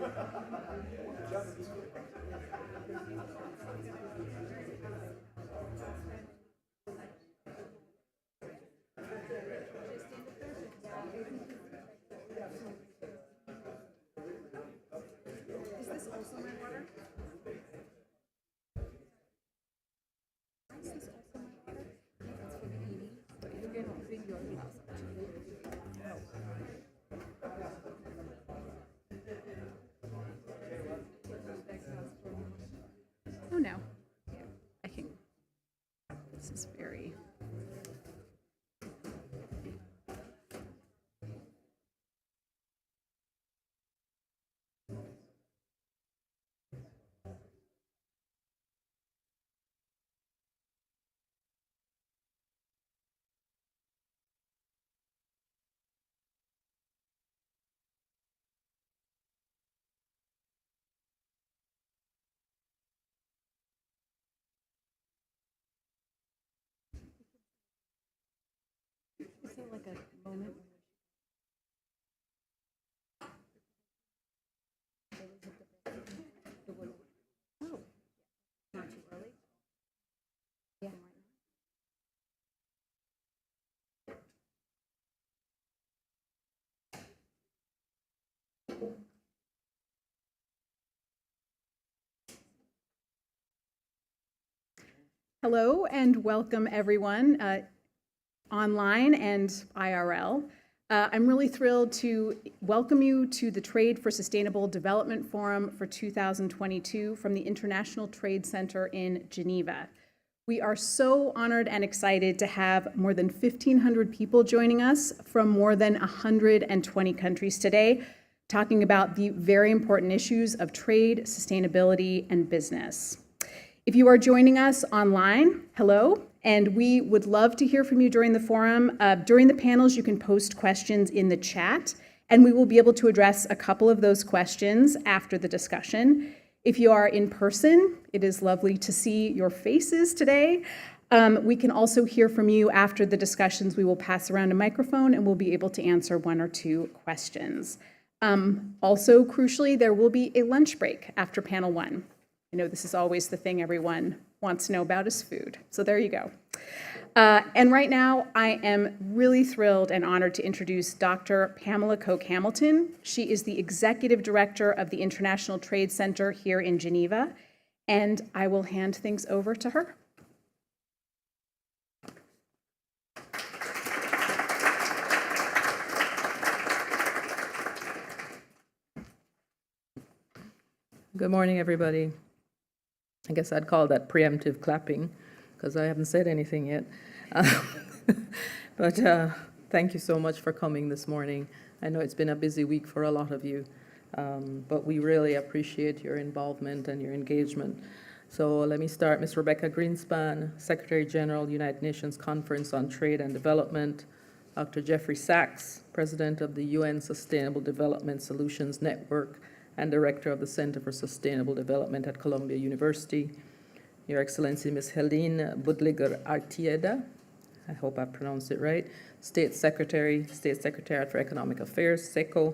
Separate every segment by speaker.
Speaker 1: Is this also my water? Is this also my water? That's for the eating. You're going to bring your glass Oh no. Yeah, I can. This is very. Is there like a moment? Oh, not too early. Yeah. Hello and welcome everyone online and IRL. I'm really thrilled to welcome you to the Trade for Sustainable Development Forum for 2022 from the International Trade Center in Geneva. We are so honored and excited to have more than 1,500 people joining us from more than 120 countries today, talking about the very important issues of trade, sustainability, and business. If you are joining us online, hello, and we would love to hear from you during the forum. During the panels, you can post questions in the chat, and we will be able to address a couple of those questions after the discussion. If you are in person, it is lovely to see your faces today. We can also hear from you after the discussions. We will pass around a microphone, and we'll be able to answer one or two questions. Also, crucially, there will be a lunch break after panel one. I know this is always the thing everyone wants to know about is food. So there you go. And right now, I am really thrilled and honored to introduce Dr. Pamela Koch-Hamilton. She is the Executive Director of the International Trade Center here in Geneva, and I will hand things over to her.
Speaker 2: Good morning, everybody. I guess I'd call that preemptive clapping because I haven't said anything yet. But thank you so much for coming this morning. I know it's been a busy week for a lot of you, but we really appreciate your involvement and your engagement. So let me start. Ms. Rebecca Greenspan, Secretary General, United Nations Conference on Trade and Development. Dr. Jeffrey Sachs, President of the UN Sustainable Development Solutions Network and Director of the Center for Sustainable Development at Columbia University. Your Excellency, Ms. Helene Budliger-Artieda, I hope I pronounced it right, State Secretariat for Economic Affairs, SECO,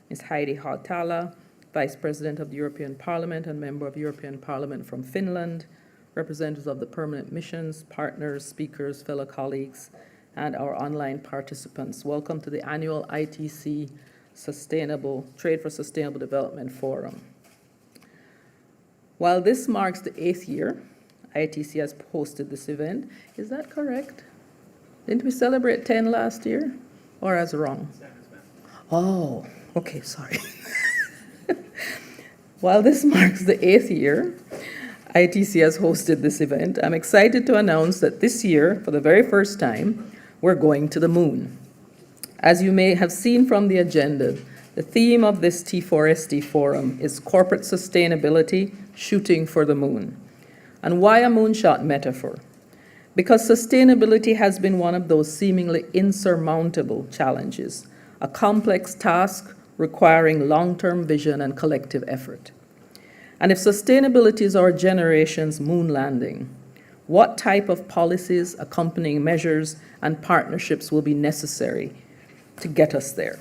Speaker 2: Ms. Heidi Hautala, Vice President of the European Parliament and Member of European Parliament from Finland, representatives of the permanent missions, partners, speakers, fellow colleagues, and our online participants. Welcome to the annual ITC Trade for Sustainable Development Forum. While this marks the 8th year ITC has hosted this event, is that correct? Didn't we celebrate 10 last year? Or I was wrong? Oh, okay, sorry. While this marks the 8th year ITC has hosted this event, I'm excited to announce that this year, for the very first time, we're going to the moon. As you may have seen from the agenda, the theme of this T4SD Forum is corporate sustainability, shooting for the moon. And why a moonshot metaphor? Because sustainability has been one of those seemingly insurmountable challenges, a complex task requiring long-term vision and collective effort. And if sustainability is our generation's moon landing, what type of policies, accompanying measures, and partnerships will be necessary to get us there?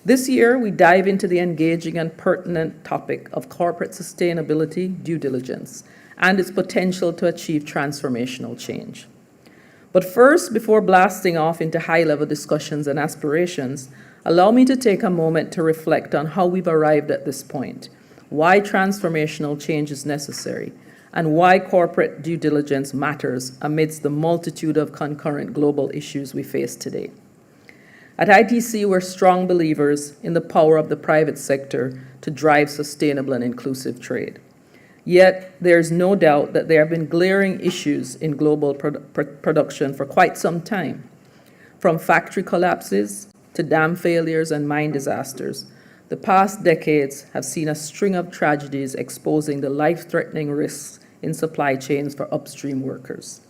Speaker 2: This year, we dive into the engaging and pertinent topic of corporate sustainability due diligence and its potential to achieve transformational change. But first, before blasting off into high-level discussions and aspirations, allow me to take a moment to reflect on how we've arrived at this point, why transformational change is necessary, and why corporate due diligence matters amidst the multitude of concurrent global issues we face today. At ITC, we're strong believers in the power of the private sector to drive sustainable and inclusive trade. Yet, there's no doubt that there have been glaring issues in global production for quite some time. From factory collapses to dam failures and mine disasters, the past decades have seen a string of tragedies exposing the life-threatening risks in supply chains for upstream workers.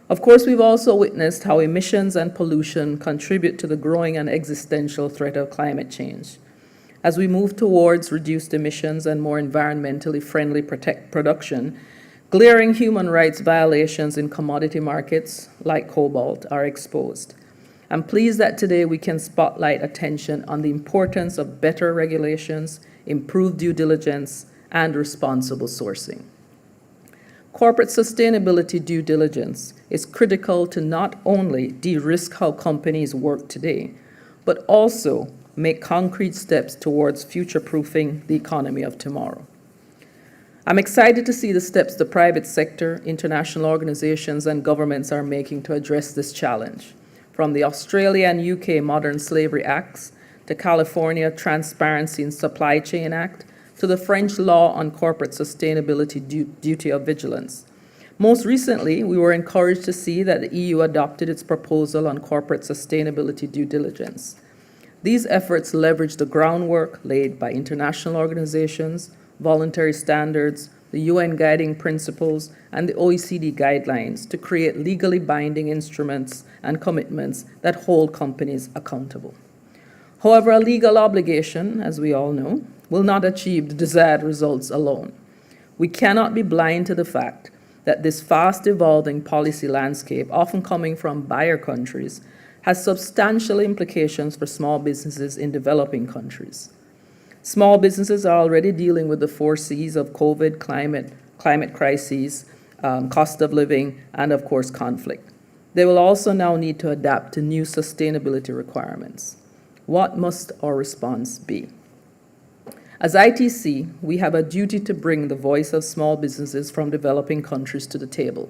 Speaker 2: Of course, we've also witnessed how emissions and pollution contribute to the growing and existential threat of climate change. As we move towards reduced emissions and more environmentally friendly production, glaring human rights violations in commodity markets like cobalt are exposed. I'm pleased that today we can spotlight attention on the importance of better regulations, improved due diligence, and responsible sourcing. Corporate sustainability due diligence is critical to not only de-risk how companies work today, but also make concrete steps towards future-proofing the economy of tomorrow. I'm excited to see the steps the private sector, international organizations, and governments are making to address this challenge, from the Australia and UK Modern Slavery Acts to California Transparency in Supply Chain Act to the French law on corporate sustainability duty of vigilance. Most recently, we were encouraged to see that the EU adopted its proposal on corporate sustainability due diligence. These efforts leverage the groundwork laid by international organizations, voluntary standards, the UN guiding principles, and the OECD guidelines to create legally binding instruments and commitments that hold companies accountable. However, a legal obligation, as we all know, will not achieve the desired results alone. We cannot be blind to the fact that this fast-evolving policy landscape, often coming from buyer countries, has substantial implications for small businesses in developing countries. Small businesses are already dealing with the 4 C's of COVID, climate crises, cost of living, and of course, conflict. They will also now need to adapt to new sustainability requirements. What must our response be? As ITC, we have a duty to bring the voice of small businesses from developing countries to the table.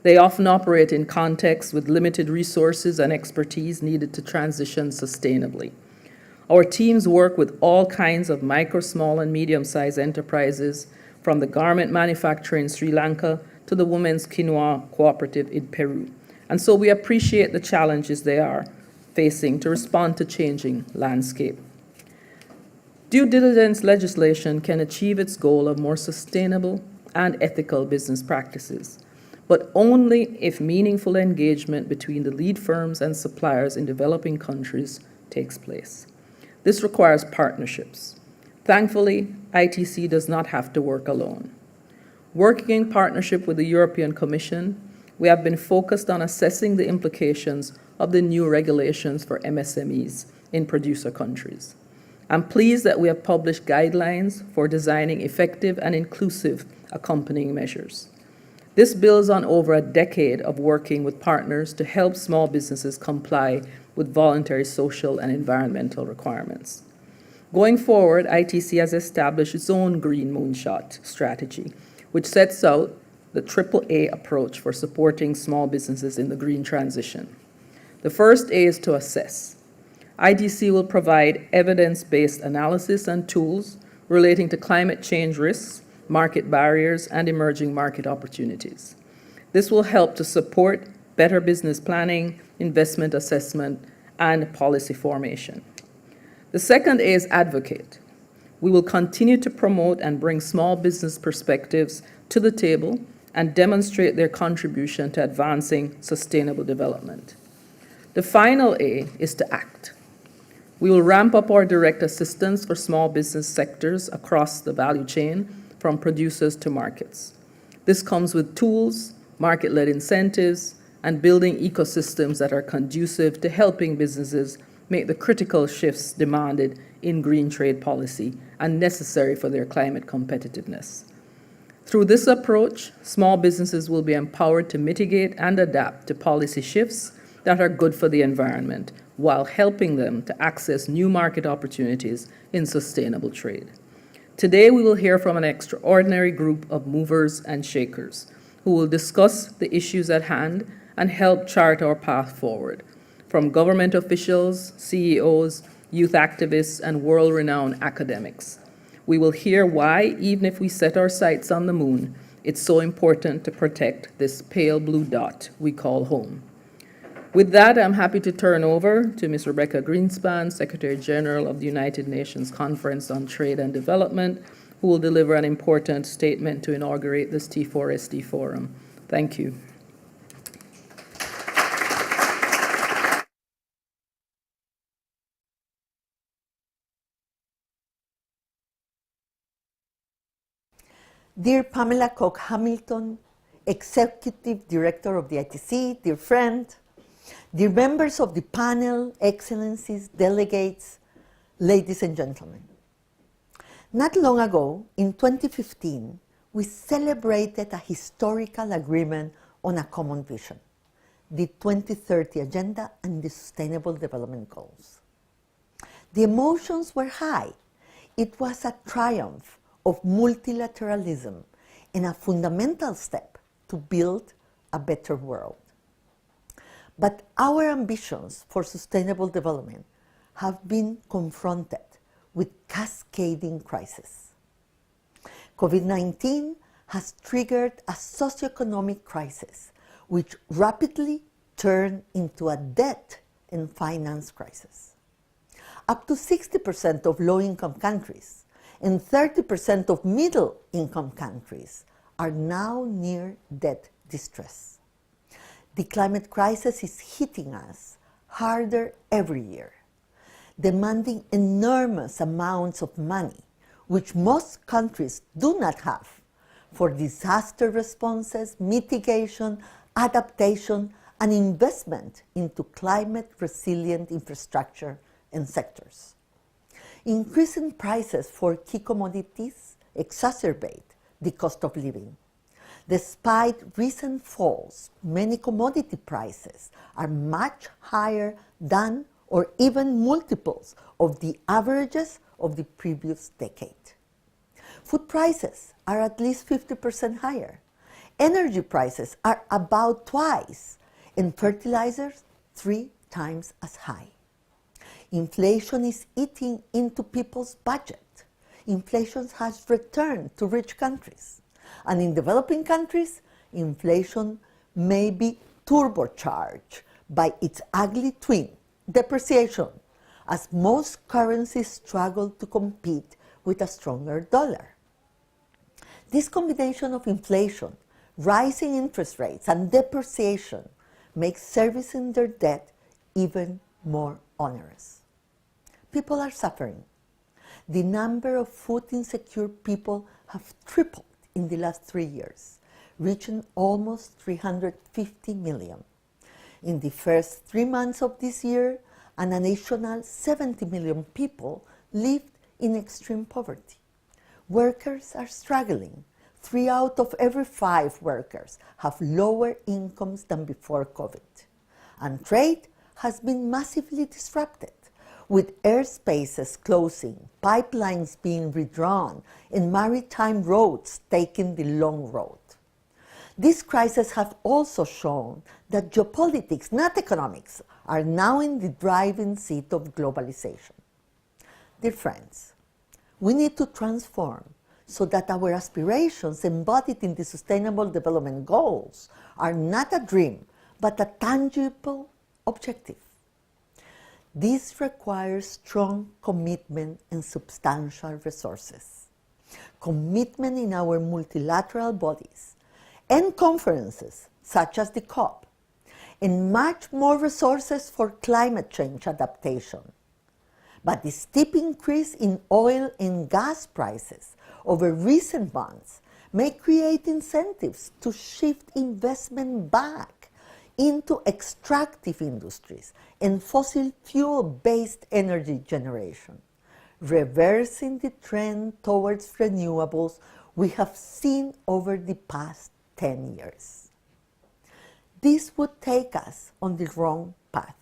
Speaker 2: They often operate in contexts with limited resources and expertise needed to transition sustainably. Our teams work with all kinds of micro, small, and medium-sized enterprises, from the garment manufacturer in Sri Lanka to the women's quinoa cooperative in Peru. And so we appreciate the challenges they are facing to respond to changing landscape. Due diligence legislation can achieve its goal of more sustainable and ethical business practices, but only if meaningful engagement between the lead firms and suppliers in developing countries takes place. This requires partnerships. Thankfully, ITC does not have to work alone. Working in partnership with the European Commission, we have been focused on assessing the implications of the new regulations for MSMEs in producer countries. I'm pleased that we have published guidelines for designing effective and inclusive accompanying measures. This builds on over a decade of working with partners to help small businesses comply with voluntary social and environmental requirements. Going forward, ITC has established its own Green Moonshot strategy, which sets out the AAA approach for supporting small businesses in the green transition. The first A is to assess. ITC will provide evidence-based analysis and tools relating to climate change risks, market barriers, and emerging market opportunities. This will help to support better business planning, investment assessment, and policy formation. The second A is advocate. We will continue to promote and bring small business perspectives to the table and demonstrate their contribution to advancing sustainable development. The final A is to act. We will ramp up our direct assistance for small business sectors across the value chain, from producers to markets. This comes with tools, market-led incentives, and building ecosystems that are conducive to helping businesses make the critical shifts demanded in green trade policy and necessary for their climate competitiveness. Through this approach, small businesses will be empowered to mitigate and adapt to policy shifts that are good for the environment, while helping them to access new market opportunities in sustainable trade. Today, we will hear from an extraordinary group of movers and shakers who will discuss the issues at hand and help chart our path forward. From government officials, CEOs, youth activists, and world-renowned academics. We will hear why, even if we set our sights on the moon, it's so important to protect this pale blue dot we call home. With that, I'm happy to turn over to Ms. Rebecca Greenspan, Secretary General of the United Nations Conference on Trade and Development, who will deliver an important statement to inaugurate this T4SD Forum. Thank you.
Speaker 3: Dear Pamela Koch-Hamilton, Executive Director of the ITC, dear friend, dear members of the panel, excellencies, delegates, ladies and gentlemen. Not long ago, in 2015, we celebrated a historical agreement on a common vision, the 2030 Agenda and the Sustainable Development Goals. The emotions were high. It was a triumph of multilateralism and a fundamental step to build a better world. But our ambitions for sustainable development have been confronted with cascading crises. COVID-19 has triggered a socioeconomic crisis which rapidly turned into a debt and finance crisis. Up to 60% of low-income countries and 30% of middle-income countries are now near debt distress. The climate crisis is hitting us harder every year, demanding enormous amounts of money, which most countries do not have, for disaster responses, mitigation, adaptation, and investment into climate-resilient infrastructure and sectors. Increasing prices for key commodities exacerbate the cost of living. Despite recent falls, many commodity prices are much higher than or even multiples of the averages of the previous decade. Food prices are at least 50% higher. Energy prices are about twice, and fertilizers 3 times as high. Inflation is eating into people's budget. Inflation has returned to rich countries. And in developing countries, inflation may be turbocharged by its ugly twin, depreciation, as most currencies struggle to compete with a stronger dollar. This combination of inflation, rising interest rates, and depreciation makes servicing their debt even more onerous. People are suffering. The number of food insecure people have tripled in the last 3 years, reaching almost 350 million. In the first 3 months of this year, an additional 70 million people lived in extreme poverty. Workers are struggling. 3 out of every 5 workers have lower incomes than before COVID. And trade has been massively disrupted, with airspaces closing, pipelines being redrawn, and maritime roads taking the long road. These crises have also shown that geopolitics, not economics, are now in the driving seat of globalization. Dear friends, we need to transform so that our aspirations embodied in the Sustainable Development Goals are not a dream, but a tangible objective. This requires strong commitment and substantial resources. Commitment in our multilateral bodies and conferences, such as the COP, and much more resources for climate change adaptation. But the steep increase in oil and gas prices over recent months may create incentives to shift investment back into extractive industries and fossil fuel-based energy generation, reversing the trend towards renewables we have seen over the past 10 years. This would take us on the wrong path,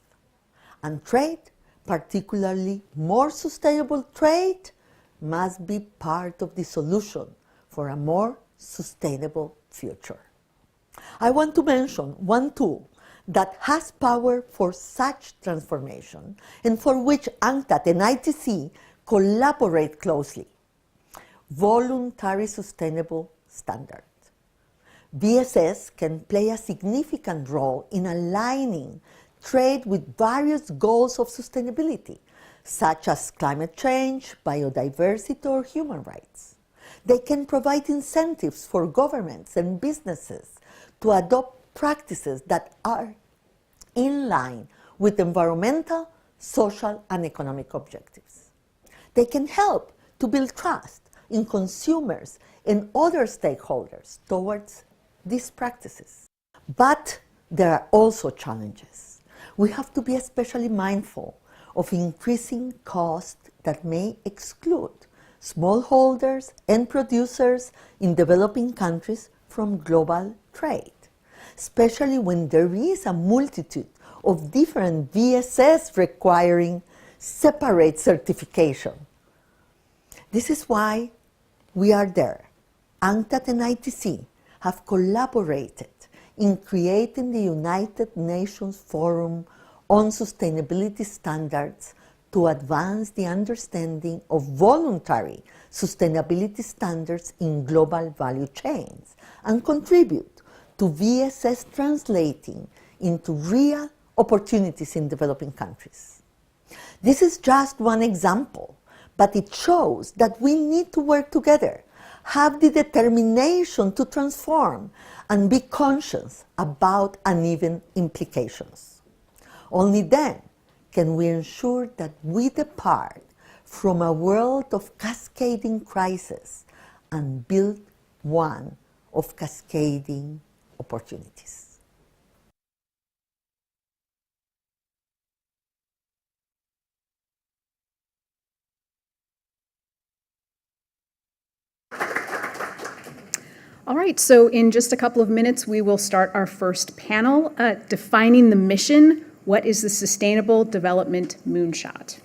Speaker 3: and trade, particularly more sustainable trade, must be part of the solution for a more sustainable future. I want to mention one tool that has power for such transformation and for which UNCTAD and ITC collaborate closely: voluntary sustainable standards. VSS can play a significant role in aligning trade with various goals of sustainability, such as climate change, biodiversity, or human rights. They can provide incentives for governments and businesses to adopt practices that are in line with environmental, social, and economic objectives. They can help to build trust in consumers and other stakeholders towards these practices. But there are also challenges. We have to be especially mindful of increasing costs that may exclude smallholders and producers in developing countries from global trade, especially when there is a multitude of different VSS requiring separate certification. This is why we are there. UNCTAD and ITC have collaborated in creating the United Nations Forum on Sustainability Standards to advance the understanding of voluntary sustainability standards in global value chains and contribute to VSS translating into real opportunities in developing countries. This is just one example, but it shows that we need to work together, have the determination to transform, and be conscious about uneven implications. Only then can we ensure that we depart from a world of cascading crises and build one of cascading opportunities.
Speaker 1: All right, so in just a couple of minutes, we will start our first panel, Defining the Mission, What is the Sustainable Development Moonshot?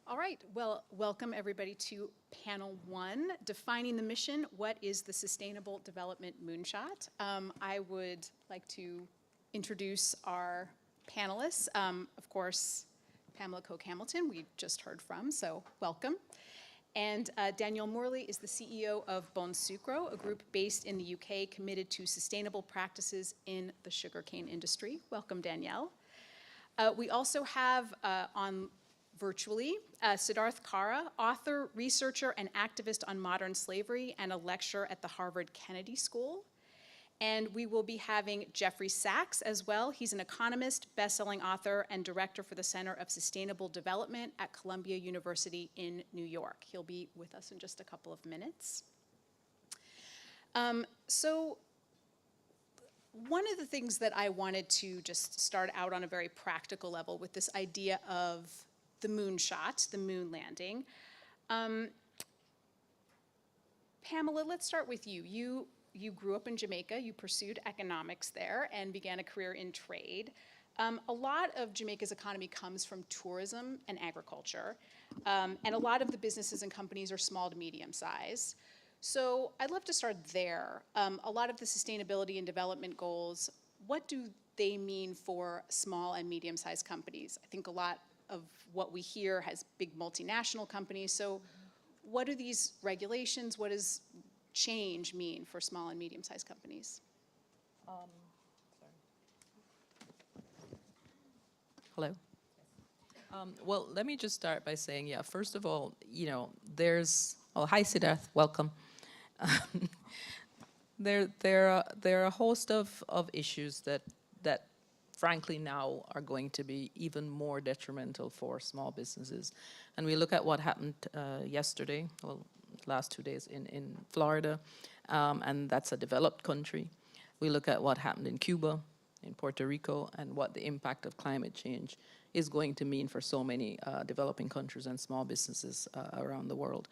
Speaker 1: All right, well, welcome everybody to panel one, Defining the Mission, What is the Sustainable Development Moonshot? I would like to introduce our panelists. Of course, Pamela Coke-Hamilton, we just heard from, so welcome. And Danielle Morley is the CEO of Bon Sucro, a group based in the UK committed to sustainable practices in the sugarcane industry. Welcome, Danielle. We also have on virtually Siddharth Kara, author, researcher, and activist on modern slavery and a lecturer at the Harvard Kennedy School. And we will be having Jeffrey Sachs as well. He's an economist, best-selling author, and director for the Center of Sustainable Development at Columbia University in New York. He'll be with us in just a couple of minutes. So one of the things that I wanted to just start out on a very practical level with this idea of the moonshot, the moon landing. Pamela, let's start with you. You grew up in Jamaica, you pursued economics there and began a career in trade. A lot of Jamaica's economy comes from tourism and agriculture, and a lot of the businesses and companies are small to medium size. So I'd love to start there. A lot of the sustainability and development goals, what do they mean for small and medium-sized companies? I think a lot of what we hear has big multinational companies. So what are these regulations? What does change mean for small and medium-sized companies?
Speaker 2: Hello. Well, let me just start by saying, yeah, first of all, hi Siddharth, welcome. There are a host of issues that frankly now are going to be even more detrimental for small businesses. And we look at what happened yesterday, well, last 2 days in Florida, and that's a developed country. We look at what happened in Cuba, in Puerto Rico, and what the impact of climate change is going to mean for so many developing countries and small businesses around the world.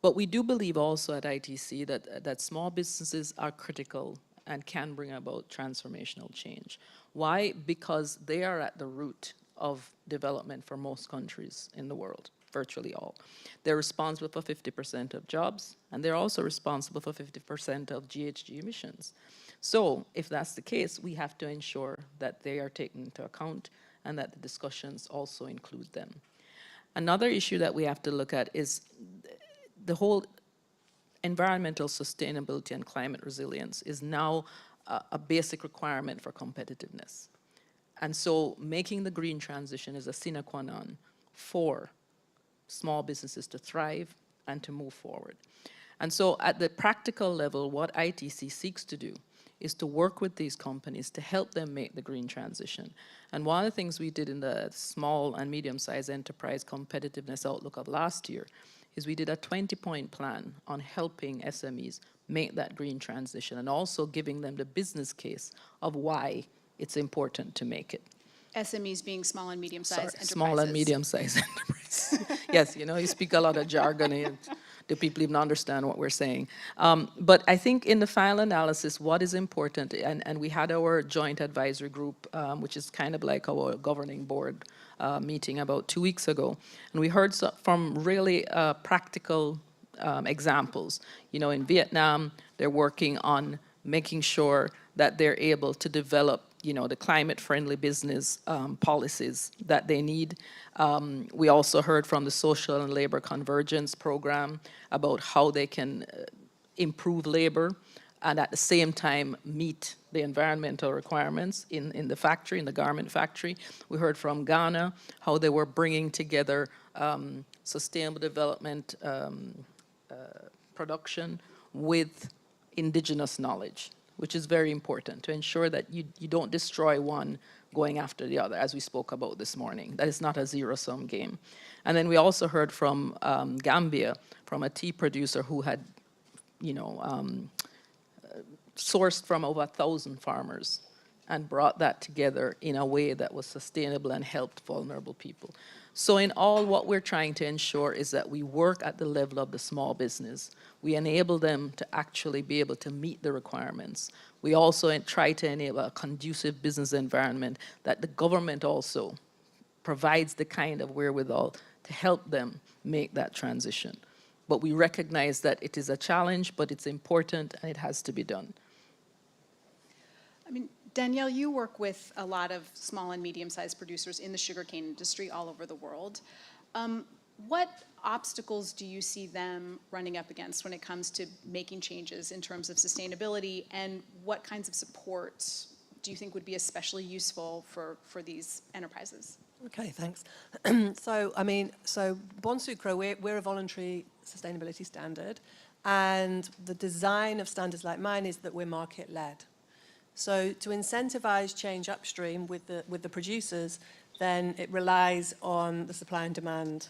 Speaker 2: But we do believe also at ITC that small businesses are critical and can bring about transformational change. Why? Because they are at the root of development for most countries in the world, virtually all. They're responsible for 50% of jobs, and they're also responsible for 50% of GHG emissions. So if that's the case, we have to ensure that they are taken into account and that the discussions also include them. Another issue that we have to look at is the whole environmental sustainability and climate resilience is now a basic requirement for competitiveness. And so making the green transition is a sine qua non for small businesses to thrive and to move forward. And so at the practical level, what ITC seeks to do is to work with these companies to help them make the green transition. And one of the things we did in the small and medium-sized enterprise competitiveness outlook of last year is we did a 20-point plan on helping SMEs make that green transition and also giving them the business case of why it's important to make it.
Speaker 1: SMEs being small and medium-sized enterprises.
Speaker 2: Small and medium-sized enterprises. Yes, you speak a lot of jargon and do people even understand what we're saying? But I think in the final analysis, what is important, and we had our joint advisory group, which is kind of like our governing board meeting about 2 weeks ago, and we heard from really practical examples. In Vietnam, they're working on making sure that they're able to develop the climate-friendly business policies that they need. We also heard from the Social and Labor Convergence Program about how they can improve labor and at the same time meet the environmental requirements in the factory, in the garment factory. We heard from Ghana how they were bringing together sustainable development production with indigenous knowledge, which is very important to ensure that you don't destroy one going after the other, as we spoke about this morning. That is not a zero-sum game. And then we also heard from Gambia, from a tea producer who had, sourced from over 1,000 farmers and brought that together in a way that was sustainable and helped vulnerable people. So in all, what we're trying to ensure is that we work at the level of the small business. We enable them to actually be able to meet the requirements. We also try to enable a conducive business environment that the government also provides the kind of wherewithal to help them make that transition. But we recognize that it is a challenge, but it's important and it has to be done.
Speaker 1: Danielle, you work with a lot of small and medium-sized producers in the sugarcane industry all over the world. What obstacles do you see them running up against when it comes to making changes in terms of sustainability, and what kinds of support do you think would be especially useful for these enterprises?
Speaker 4: Okay, thanks. So Bon Sucre, we're a voluntary sustainability standard, and the design of standards like mine is that we're market-led. So to incentivize change upstream with the producers, then it relies on the supply and demand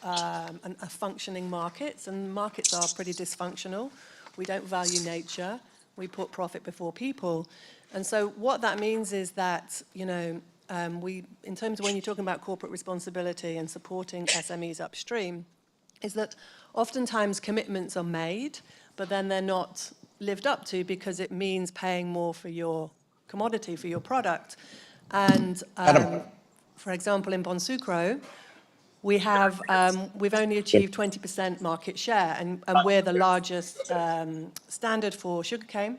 Speaker 4: and functioning markets, and markets are pretty dysfunctional. We don't value nature. We put profit before people. And so what that means is that, in terms of when you're talking about corporate responsibility and supporting SMEs upstream, is that oftentimes commitments are made, but then they're not lived up to because it means paying more for your commodity, for your product. And for example, in Bonsucro, we have, we've only achieved 20% market share, and we're the largest standard for sugarcane.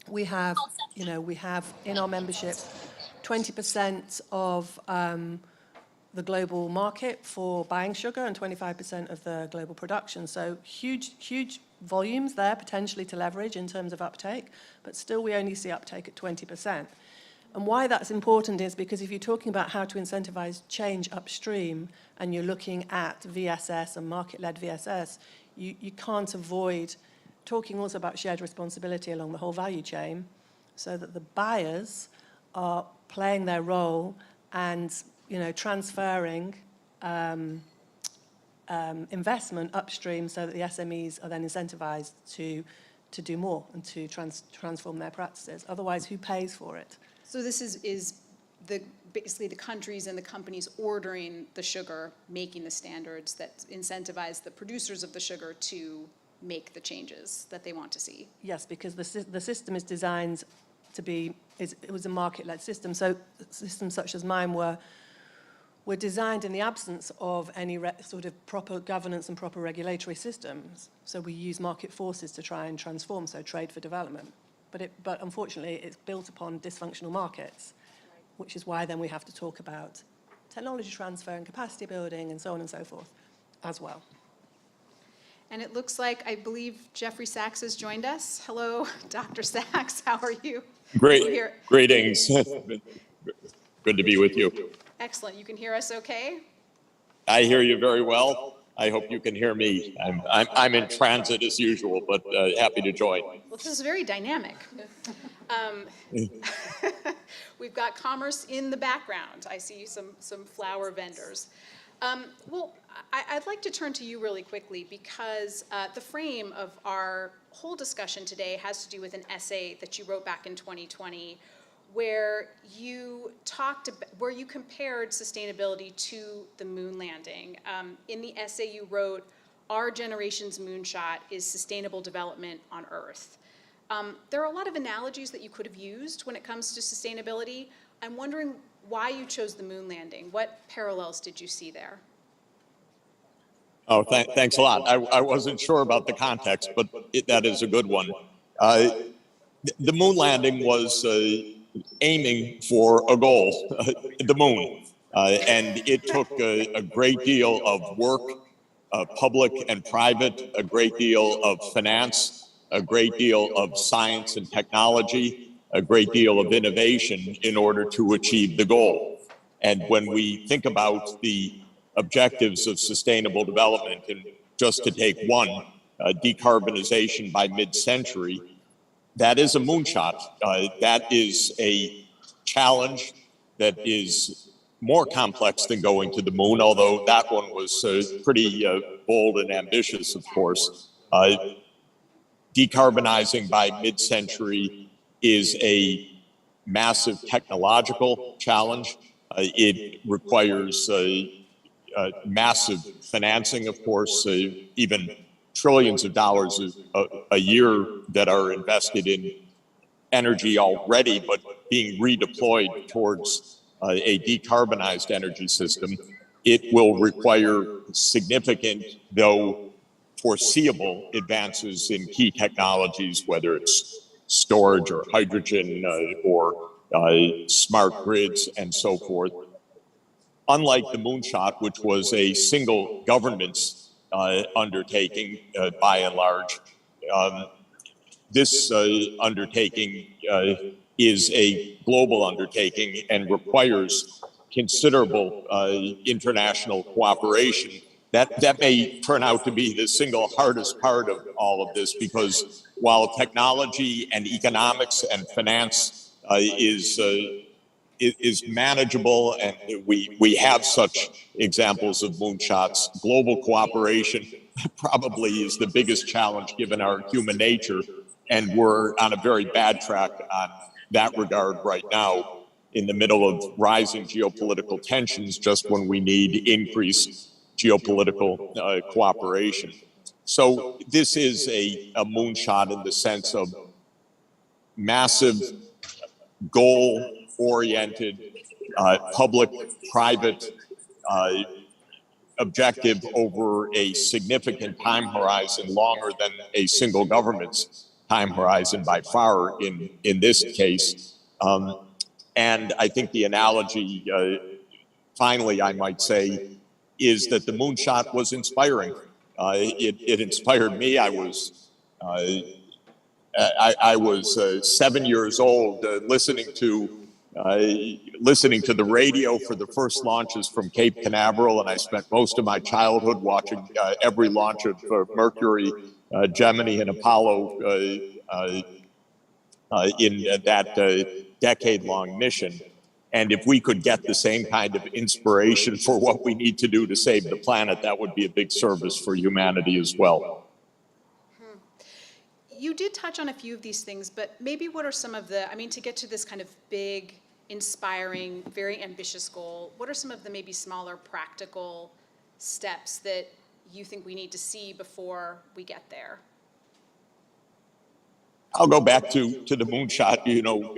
Speaker 4: We have, you know, we have in our membership 20% of the global market for buying sugar and 25% of the global production. So huge volumes there potentially to leverage in terms of uptake, but still we only see uptake at 20%. And why that's important is because if you're talking about how to incentivize change upstream and you're looking at VSS and market-led VSS, you can't avoid talking also about shared responsibility along the whole value chain so that the buyers are playing their role and, you know, transferring investment upstream so that the SMEs are then incentivized to do more and to transform their practices. Otherwise, who pays for it?
Speaker 1: So this is basically the countries and the companies ordering the sugar, making the standards that incentivize the producers of the sugar to make the changes that they want to see.
Speaker 4: Yes, because the system is designed to be, it was a market-led system. So systems such as mine were designed in the absence of any sort of proper governance and proper regulatory systems. So we use market forces to try and transform, so trade for development. But unfortunately, it's built upon dysfunctional markets, which is why then we have to talk about technology transfer and capacity building and so on and so forth as well.
Speaker 1: And it looks like, I believe Jeffrey Sachs has joined us. Hello, Dr. Sachs, how are you?
Speaker 5: Greetings. Good to be with you.
Speaker 1: Excellent, you can hear us okay?
Speaker 5: I hear you very well. I hope you can hear me. I'm in transit as usual, but happy to join.
Speaker 1: Well, this is very dynamic. We've got commerce in the background. I see some flower vendors. Well, I'd like to turn to you really quickly because the frame of our whole discussion today has to do with an essay that you wrote back in 2020 where you compared sustainability to the moon landing. In the essay you wrote, "Our generation's moonshot is sustainable development on Earth." There are a lot of analogies that you could have used when it comes to sustainability. I'm wondering why you chose the moon landing. What parallels did you see there?
Speaker 5: Oh, thanks a lot. I wasn't sure about the context, but that is a good one. The moon landing was aiming for a goal, the moon. And it took a great deal of work, public and private, a great deal of finance, a great deal of science and technology, a great deal of innovation in order to achieve the goal. And when we think about the objectives of sustainable development, and just to take one, decarbonization by mid-century, that is a moonshot. That is a challenge that is more complex than going to the moon, although that one was pretty bold and ambitious, of course. Decarbonizing by mid-century is a massive technological challenge. It requires massive financing, of course, even trillions of dollars a year that are invested in energy already, but being redeployed towards a decarbonized energy system. It will require significant, though foreseeable, advances in key technologies, whether it's storage or hydrogen or smart grids and so forth. Unlike the moonshot, which was a single government's undertaking by and large, this undertaking is a global undertaking and requires considerable international cooperation. That may turn out to be the single hardest part of all of this, because while technology and economics and finance is manageable, and we have such examples of moonshots, global cooperation probably is the biggest challenge given our human nature, and we're on a very bad track on that regard right now, in the middle of rising geopolitical tensions, just when we need increased geopolitical cooperation. So this is a moonshot in the sense of massive goal oriented, public-private objective over a significant time horizon, longer than a single government's time horizon by far in this case. And I think the analogy, finally, I might say, is that the moonshot was inspiring. It inspired me. I was 7 years old, listening to the radio for the first launches from Cape Canaveral, and I spent most of my childhood watching every launch of Mercury, Gemini, and Apollo in that decade-long mission. And if we could get the same kind of inspiration for what we need to do to save the planet, that would be a big service for humanity as well.
Speaker 1: You did touch on a few of these things, but maybe what are some of the, I mean, to get to this kind of big, inspiring, very ambitious goal, what are some of the maybe smaller practical steps that you think we need to see before we get there?
Speaker 5: I'll go back to the moonshot. You know,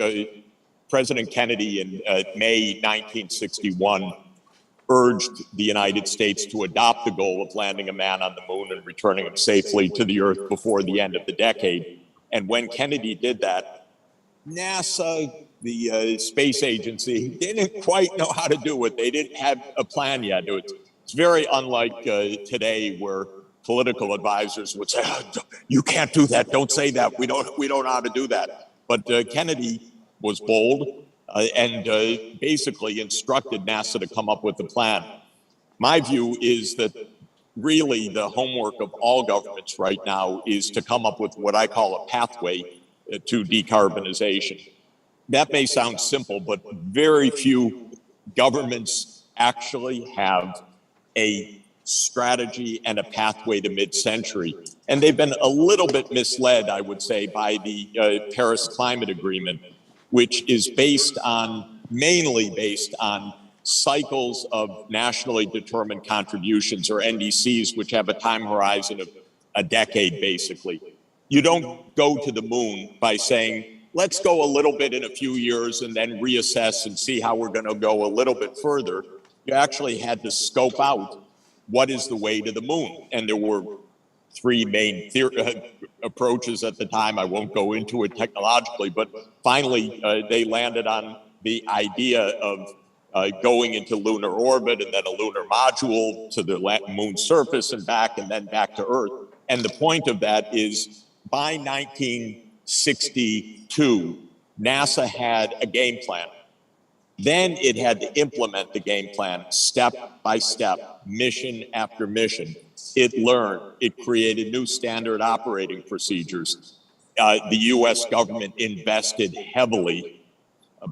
Speaker 5: President Kennedy in May 1961 urged the United States to adopt the goal of landing a man on the moon and returning him safely to the Earth before the end of the decade. And when Kennedy did that, NASA, the space agency, didn't quite know how to do it. They didn't have a plan yet. It's very unlike today, where political advisors would say, "Oh, you can't do that. Don't say that. We don't know how to do that." But Kennedy was bold and basically instructed NASA to come up with a plan. My view is that really the homework of all governments right now is to come up with what I call a pathway to decarbonization. That may sound simple, but very few governments actually have a strategy and a pathway to mid-century. And they've been a little bit misled, I would say, by the Paris Climate Agreement, which is mainly based on cycles of nationally determined contributions, or NDCs, which have a time horizon of a decade, basically. You don't go to the moon by saying, let's go a little bit in a few years and then reassess and see how we're going to go a little bit further. You actually had to scope out what is the way to the moon. And there were three main approaches at the time. I won't go into it technologically, but finally they landed on the idea of going into lunar orbit and then a lunar module to the moon's surface and back, and then back to Earth. And the point of that is, by 1962, NASA had a game plan. Then it had to implement the game plan step by step, mission after mission. It learned, it created new standard operating procedures. The US government invested heavily.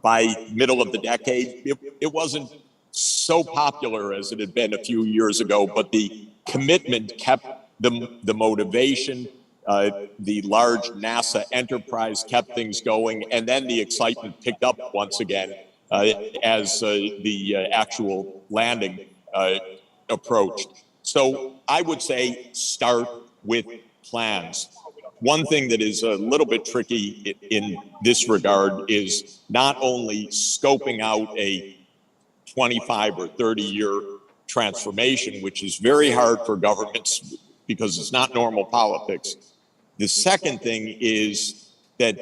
Speaker 5: By middle of the decade, it wasn't so popular as it had been a few years ago, but the commitment kept the motivation. The large NASA enterprise kept things going, and then the excitement picked up once again as the actual landing approached. So I would say start with plans. One thing that is a little bit tricky in this regard is not only scoping out a 25 or 30-year transformation, which is very hard for governments because it's not normal politics. The second thing is that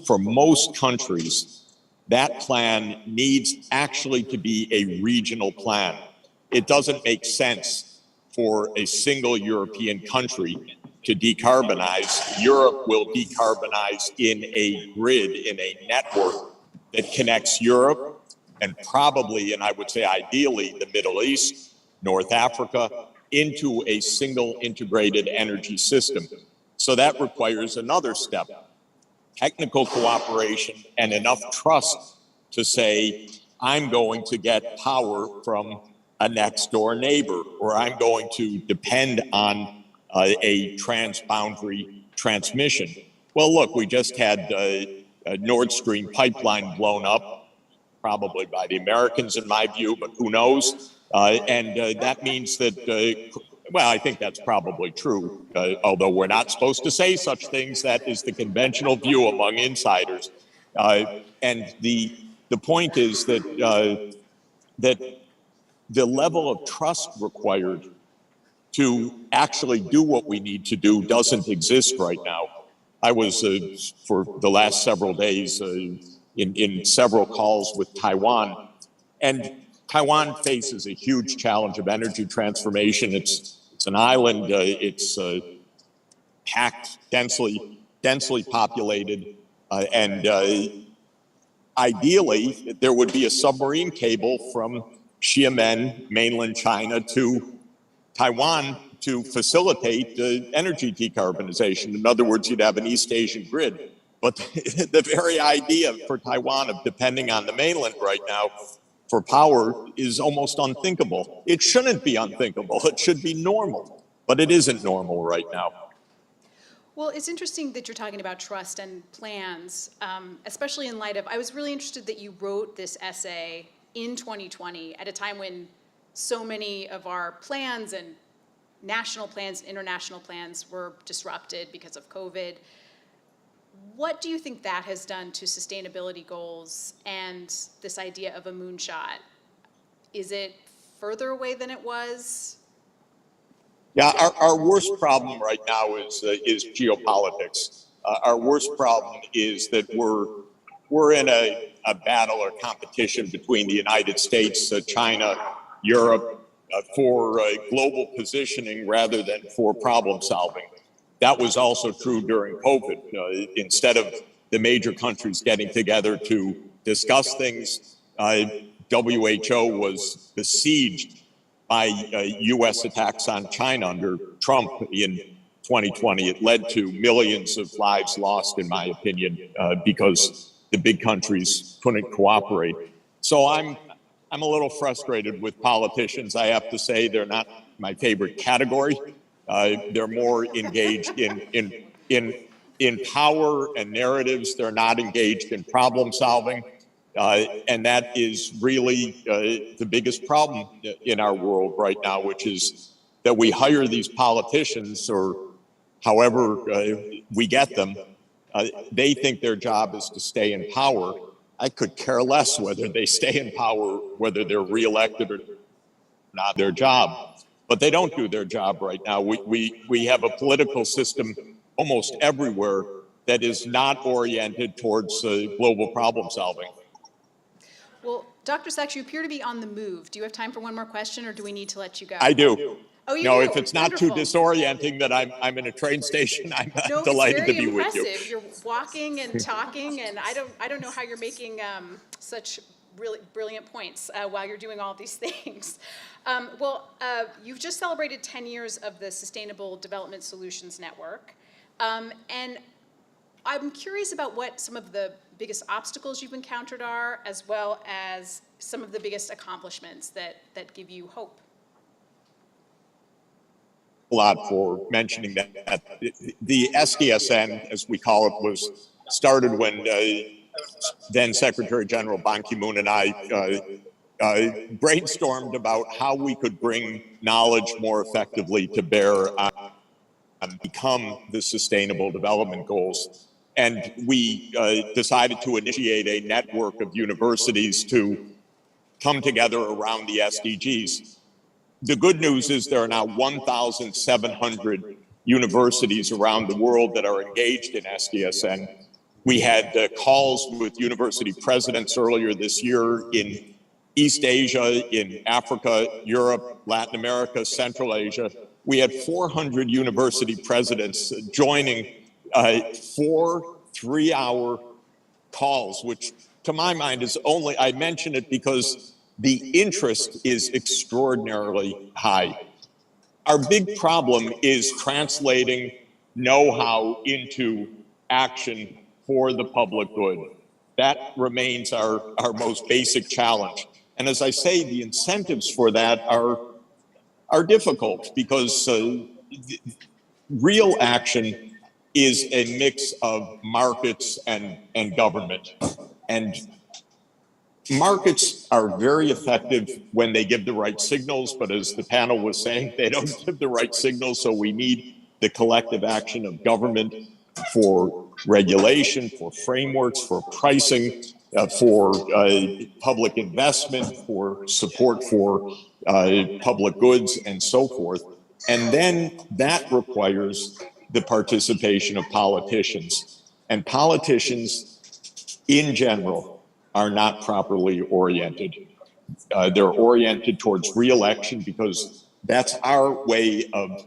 Speaker 5: for most countries, that plan needs actually to be a regional plan. It doesn't make sense for a single European country to decarbonize. Europe will decarbonize in a grid, in a network that connects Europe and probably, and I would say ideally, the Middle East, North Africa, into a single integrated energy system. So that requires another step, technical cooperation and enough trust to say, I'm going to get power from a next door neighbor, or I'm going to depend on a transboundary transmission. Well, look, we just had a Nord Stream pipeline blown up, probably by the Americans in my view, but who knows? And that means that, well, I think that's probably true, although we're not supposed to say such things. That is the conventional view among insiders. And the point is that, that the level of trust required to actually do what we need to do doesn't exist right now. I was, for the last several days, in several calls with Taiwan, and Taiwan faces a huge challenge of energy transformation. It's an island, it's packed, densely populated, and ideally, there would be a submarine cable from Xiamen, mainland China, to Taiwan to facilitate energy decarbonization. In other words, you'd have an East Asian grid. But the very idea for Taiwan of depending on the mainland right now for power is almost unthinkable. It shouldn't be unthinkable. It should be normal, but it isn't normal right now.
Speaker 1: Well, it's interesting that you're talking about trust and plans, especially in light of, I was really interested that you wrote this essay in 2020 at a time when so many of our plans and national plans, international plans were disrupted because of COVID. What do you think that has done to sustainability goals and this idea of a moonshot? Is it further away than it was?
Speaker 5: Yeah, our worst problem right now is geopolitics. Our worst problem is that we're in a battle or competition between the United States, China, Europe, for global positioning rather than for problem solving. That was also true during COVID. Instead of the major countries getting together to discuss things, WHO was besieged by US attacks on China under Trump in 2020. It led to millions of lives lost, in my opinion, because the big countries couldn't cooperate. So I'm a little frustrated with politicians. I have to say they're not my favorite category. They're more engaged in power and narratives. They're not engaged in problem solving. And that is really the biggest problem in our world right now, which is that we hire these politicians, or however we get them. They think their job is to stay in power. I could care less whether they stay in power, whether they're reelected or not, their job. But they don't do their job right now. We have a political system almost everywhere that is not oriented towards global problem solving.
Speaker 1: Well, Dr. Sachs, you appear to be on the move. Do you have time for one more question, or do we need to let you go?
Speaker 5: I do.
Speaker 1: Oh, you
Speaker 5: No,
Speaker 1: do?
Speaker 5: if it's not
Speaker 1: Wonderful.
Speaker 5: too disorienting that I'm in a train station, I'm
Speaker 1: No,
Speaker 5: delighted to
Speaker 1: it's very
Speaker 5: be with you.
Speaker 1: impressive. You're walking and talking, and I don't know how you're making such really brilliant points while you're doing all of these things. You've just celebrated 10 years of the Sustainable Development Solutions Network, and I'm curious about what some of the biggest obstacles you've encountered are, as well as some of the biggest accomplishments that give you hope.
Speaker 5: A lot for mentioning that. The SDSN, as we call it, was started when then Secretary General Ban Ki-moon and I brainstormed about how we could bring knowledge more effectively to bear on become the Sustainable Development Goals. And we decided to initiate a network of universities to come together around the SDGs. The good news is there are now 1,700 universities around the world that are engaged in SDSN. We had calls with university presidents earlier this year in East Asia, in Africa, Europe, Latin America, Central Asia. We had 400 university presidents joining 4 3-hour calls, which to my mind is only, I mention it because the interest is extraordinarily high. Our big problem is translating know-how into action for the public good. That remains our most basic challenge. And as I say, the incentives for that are difficult because real action is a mix of markets and government. And markets are very effective when they give the right signals, but as the panel was saying, they don't give the right signals, so we need the collective action of government for regulation, for frameworks, for pricing, for public investment, for support for public goods, and so forth. And then that requires the participation of politicians. And politicians, in general, are not properly oriented. They're oriented towards re-election because that's our way of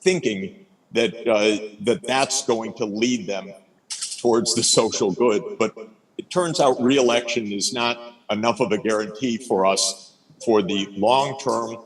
Speaker 5: thinking that that's going to lead them towards the social good. But it turns out re-election is not enough of a guarantee for us for the long-term,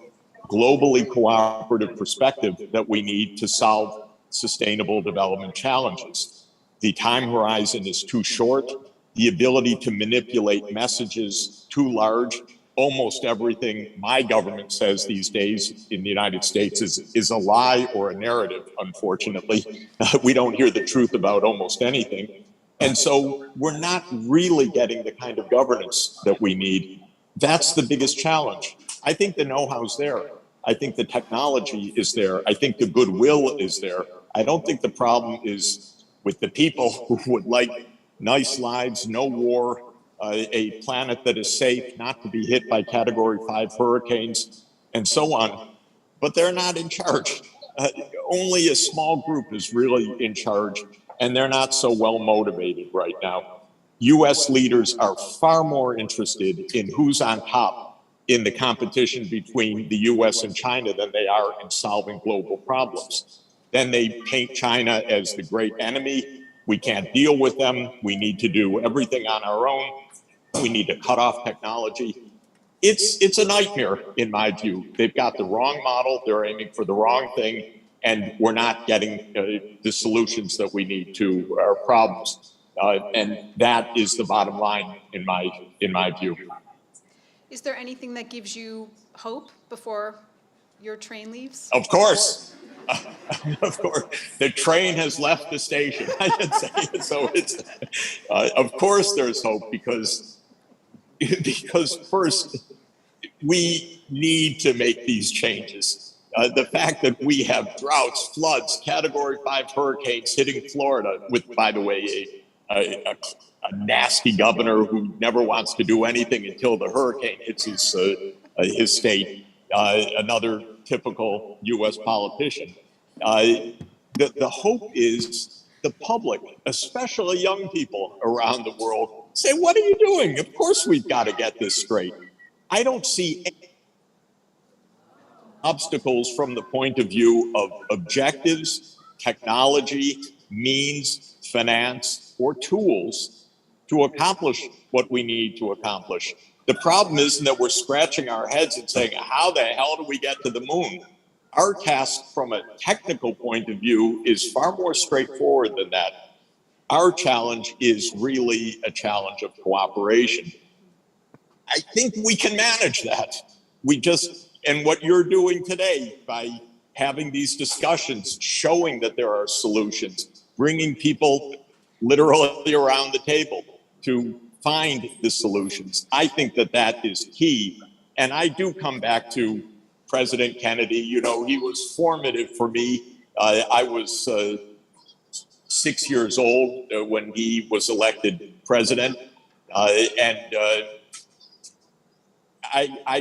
Speaker 5: globally cooperative perspective that we need to solve sustainable development challenges. The time horizon is too short. The ability to manipulate messages too large. Almost everything my government says these days in the United States is a lie or a narrative, unfortunately. We don't hear the truth about almost anything. And so we're not really getting the kind of governance that we need. That's the biggest challenge. I think the know-how's there. I think the technology is there. I think the goodwill is there. I don't think the problem is with the people who would like nice lives, no war, a planet that is safe, not to be hit by Category 5 hurricanes, and so on. But they're not in charge. Only a small group is really in charge, and they're not so well motivated right now. US leaders are far more interested in who's on top in the competition between the US and China than they are in solving global problems. Then they paint China as the great enemy. We can't deal with them. We need to do everything on our own. We need to cut off technology. It's a nightmare, in my view. They've got the wrong model. They're aiming for the wrong thing, and we're not getting the solutions that we need to our problems. And that is the bottom line, in my view.
Speaker 1: Is there anything that gives you hope before your train leaves?
Speaker 5: Of course. Of course, the train has left the station. I should say. So it's, of course, there's hope because first we need to make these changes. The fact that we have droughts, floods, Category 5 hurricanes hitting Florida, with, by the way, a nasty governor who never wants to do anything until the hurricane hits his state. Another typical U.S. politician. The hope is the public, especially young people around the world, say, what are you doing? Of course we've got to get this straight. I don't see any obstacles from the point of view of objectives, technology, means, finance, or tools to accomplish what we need to accomplish. The problem isn't that we're scratching our heads and saying, how the hell do we get to the moon? Our task from a technical point of view is far more straightforward than that. Our challenge is really a challenge of cooperation. I think we can manage that. And what you're doing today by having these discussions, showing that there are solutions, bringing people literally around the table to find the solutions. I think that is key. And I do come back to President Kennedy. You know, he was formative for me. I was 6 years old when he was elected president. I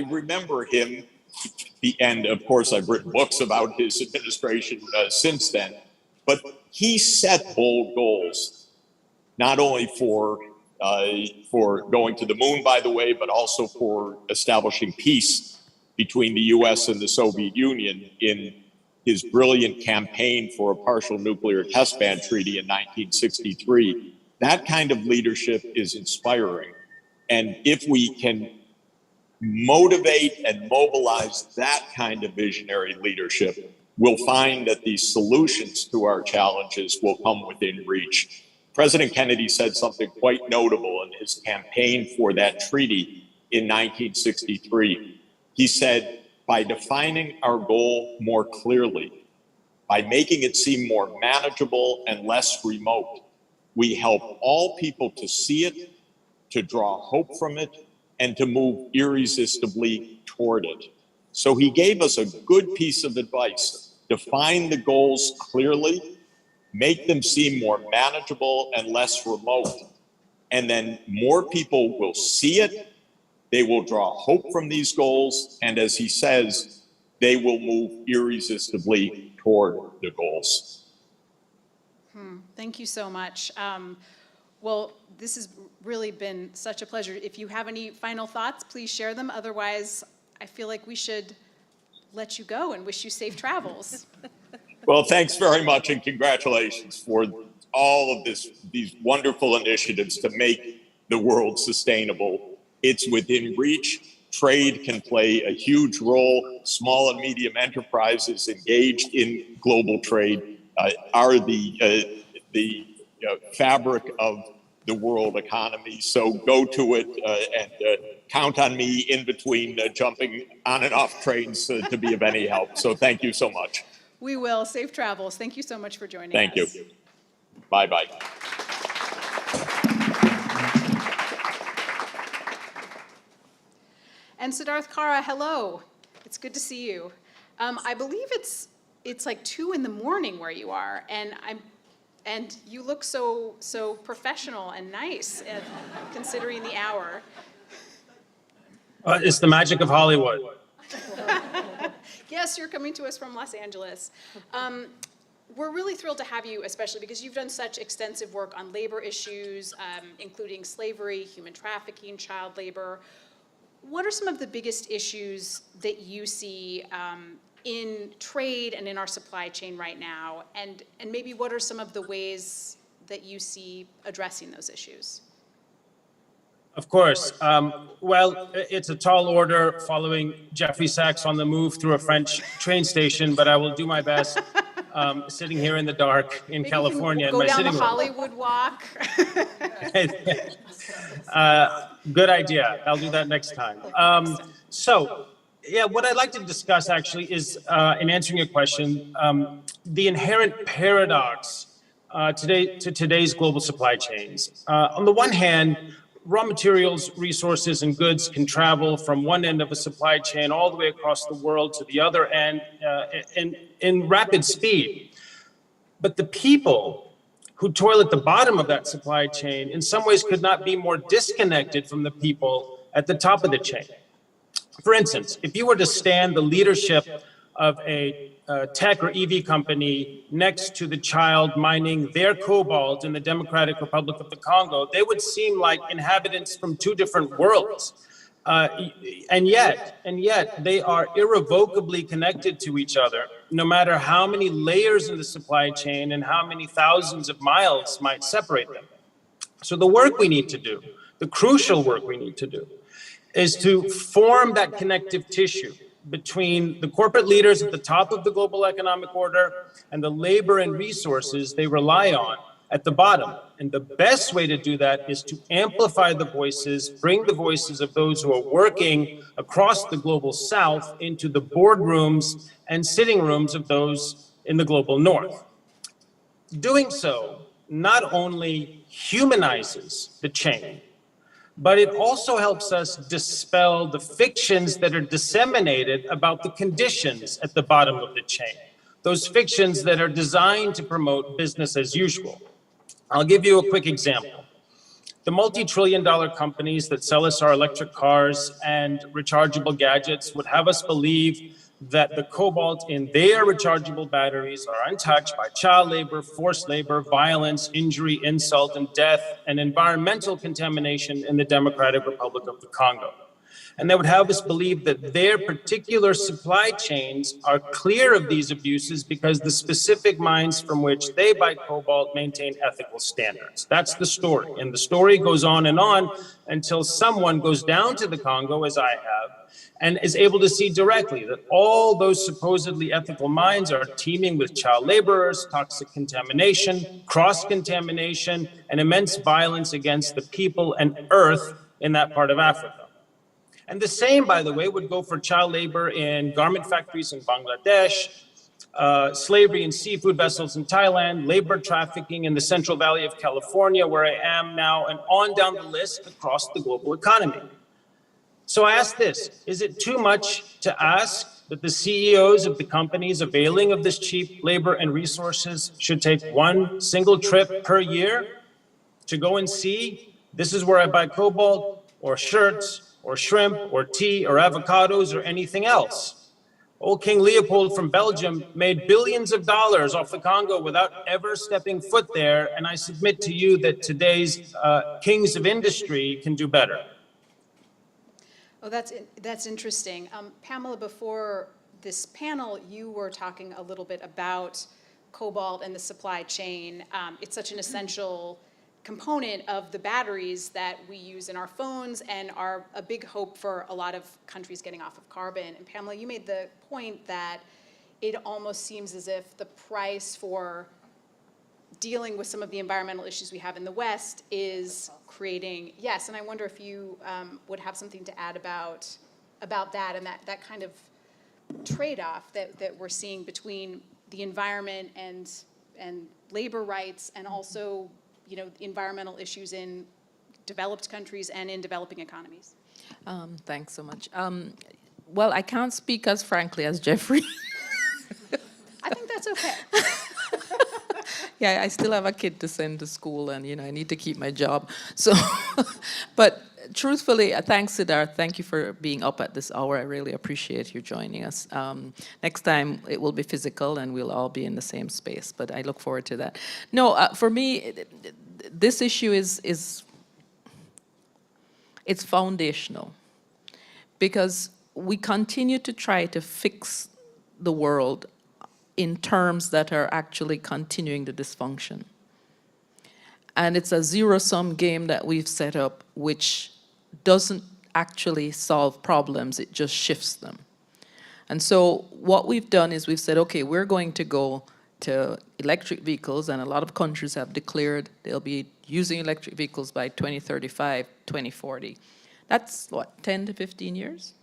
Speaker 5: remember him, and of course I've written books about his administration since then, but he set bold goals, not only for going to the moon, by the way, but also for establishing peace between the US and the Soviet Union in his brilliant campaign for a partial nuclear test ban treaty in 1963. That kind of leadership is inspiring. And if we can motivate and mobilize that kind of visionary leadership, we'll find that these solutions to our challenges will come within reach. President Kennedy said something quite notable in his campaign for that treaty in 1963. He said, by defining our goal more clearly, by making it seem more manageable and less remote, we help all people to see it, to draw hope from it, and to move irresistibly toward it. So he gave us a good piece of advice. Define the goals clearly, make them seem more manageable and less remote. And then more people will see it, they will draw hope from these goals, and as he says, they will move irresistibly toward the goals.
Speaker 1: Thank you so much. Well, this has really been such a pleasure. If you have any final thoughts, please share them. Otherwise, I feel like we should let you go and wish you safe travels.
Speaker 5: Well, thanks very much, and congratulations for all of these wonderful initiatives to make the world sustainable. It's within reach. Trade can play a huge role. Small and medium enterprises engaged in global trade are the fabric of the world economy. So go to it and count on me in between jumping on and off trains to be of any help. So thank you so much.
Speaker 1: We will. Safe travels. Thank you so much for joining us.
Speaker 5: Thank you. Bye-bye.
Speaker 1: And Siddharth Kara, hello. It's good to see you. I believe it's like 2 in the morning where you are, and you look so professional and nice, considering the hour.
Speaker 6: It's the magic of Hollywood.
Speaker 1: Yes, you're coming to us from Los Angeles. We're really thrilled to have you, especially because you've done such extensive work on labor issues, including slavery, human trafficking, child labor. What are some of the biggest issues that you see in trade and in our supply chain right now? And maybe what are some of the ways that you see addressing those issues?
Speaker 6: Of course. Well, it's a tall order following Jeffrey Sachs on the move through a French train station, but I will do my best sitting here in the dark in
Speaker 1: Maybe
Speaker 6: California in
Speaker 1: go
Speaker 6: my
Speaker 1: down
Speaker 6: sitting
Speaker 1: the
Speaker 6: room.
Speaker 1: Hollywood walk.
Speaker 6: Good idea. I'll do that next time. Yeah, what I'd like to discuss actually is, in answering your question, the inherent paradox to today's global supply chains. On the one hand, raw materials, resources, and goods can travel from one end of a supply chain all the way across the world to the other end in rapid speed. But the people who toil at the bottom of that supply chain in some ways could not be more disconnected from the people at the top of the chain. For instance, if you were to stand the leadership of a tech or EV company next to the child mining their cobalt in the Democratic Republic of the Congo, they would seem like inhabitants from 2 different worlds. And yet, they are irrevocably connected to each other, no matter how many layers in the supply chain and how many thousands of miles might separate them. So the work we need to do, the crucial work we need to do, is to form that connective tissue between the corporate leaders at the top of the global economic order and the labor and resources they rely on at the bottom. And the best way to do that is to amplify the voices, bring the voices of those who are working across the global south into the boardrooms and sitting rooms of those in the global north. Doing so not only humanizes the chain, but it also helps us dispel the fictions that are disseminated about the conditions at the bottom of the chain, those fictions that are designed to promote business as usual. I'll give you a quick example. The multi-trillion-dollar companies that sell us our electric cars and rechargeable gadgets would have us believe that the cobalt in their rechargeable batteries are untouched by child labor, forced labor, violence, injury, insult, and death, and environmental contamination in the Democratic Republic of the Congo. And they would have us believe that their particular supply chains are clear of these abuses because the specific mines from which they buy cobalt maintain ethical standards. That's the story. And the story goes on until someone goes down to the Congo, as I have, and is able to see directly that all those supposedly ethical mines are teeming with child laborers, toxic contamination, cross-contamination, and immense violence against the people and earth in that part of Africa. And the same, by the way, would go for child labor in garment factories in Bangladesh, slavery in seafood vessels in Thailand, labor trafficking in the Central Valley of California, where I am now, and on down the list across the global economy. So I ask this, is it too much to ask that the CEOs of the companies availing of this cheap labor and resources should take one single trip per year to go and see, this is where I buy cobalt, or shirts, or shrimp, or tea, or avocados, or anything else. Old King Leopold from Belgium made billions of dollars off the Congo without ever stepping foot there, and I submit to you that today's kings of industry can do better.
Speaker 1: Oh, that's interesting. Pamela, before this panel, you were talking a little bit about cobalt and the supply chain. It's such an essential component of the batteries that we use in our phones and are a big hope for a lot of countries getting off of carbon. And Pamela, you made the point that it almost seems as if the price for dealing with some of the environmental issues we have in the West is creating, yes, and I wonder if you would have something to add about that and that kind of trade-off that we're seeing between the environment and labor rights and also, you know, environmental issues in developed countries and in developing economies.
Speaker 2: Thanks so much. Well, I can't speak as frankly as Jeffrey.
Speaker 1: I think that's okay.
Speaker 2: Yeah, I still have a kid to send to school, and I need to keep my job. So, but truthfully, thanks, Siddharth. Thank you for being up at this hour. I really appreciate you joining us. Next time it will be physical, and we'll all be in the same space. But I look forward to that. No, for me, this issue it's foundational, because we continue to try to fix the world in terms that are actually continuing the dysfunction. And it's a zero-sum game that we've set up, which doesn't actually solve problems, it just shifts them. And so what we've done is we've said, okay, we're going to go to electric vehicles, and a lot of countries have declared they'll be using electric vehicles by 2035, 2040. That's what, 10 to 15 years?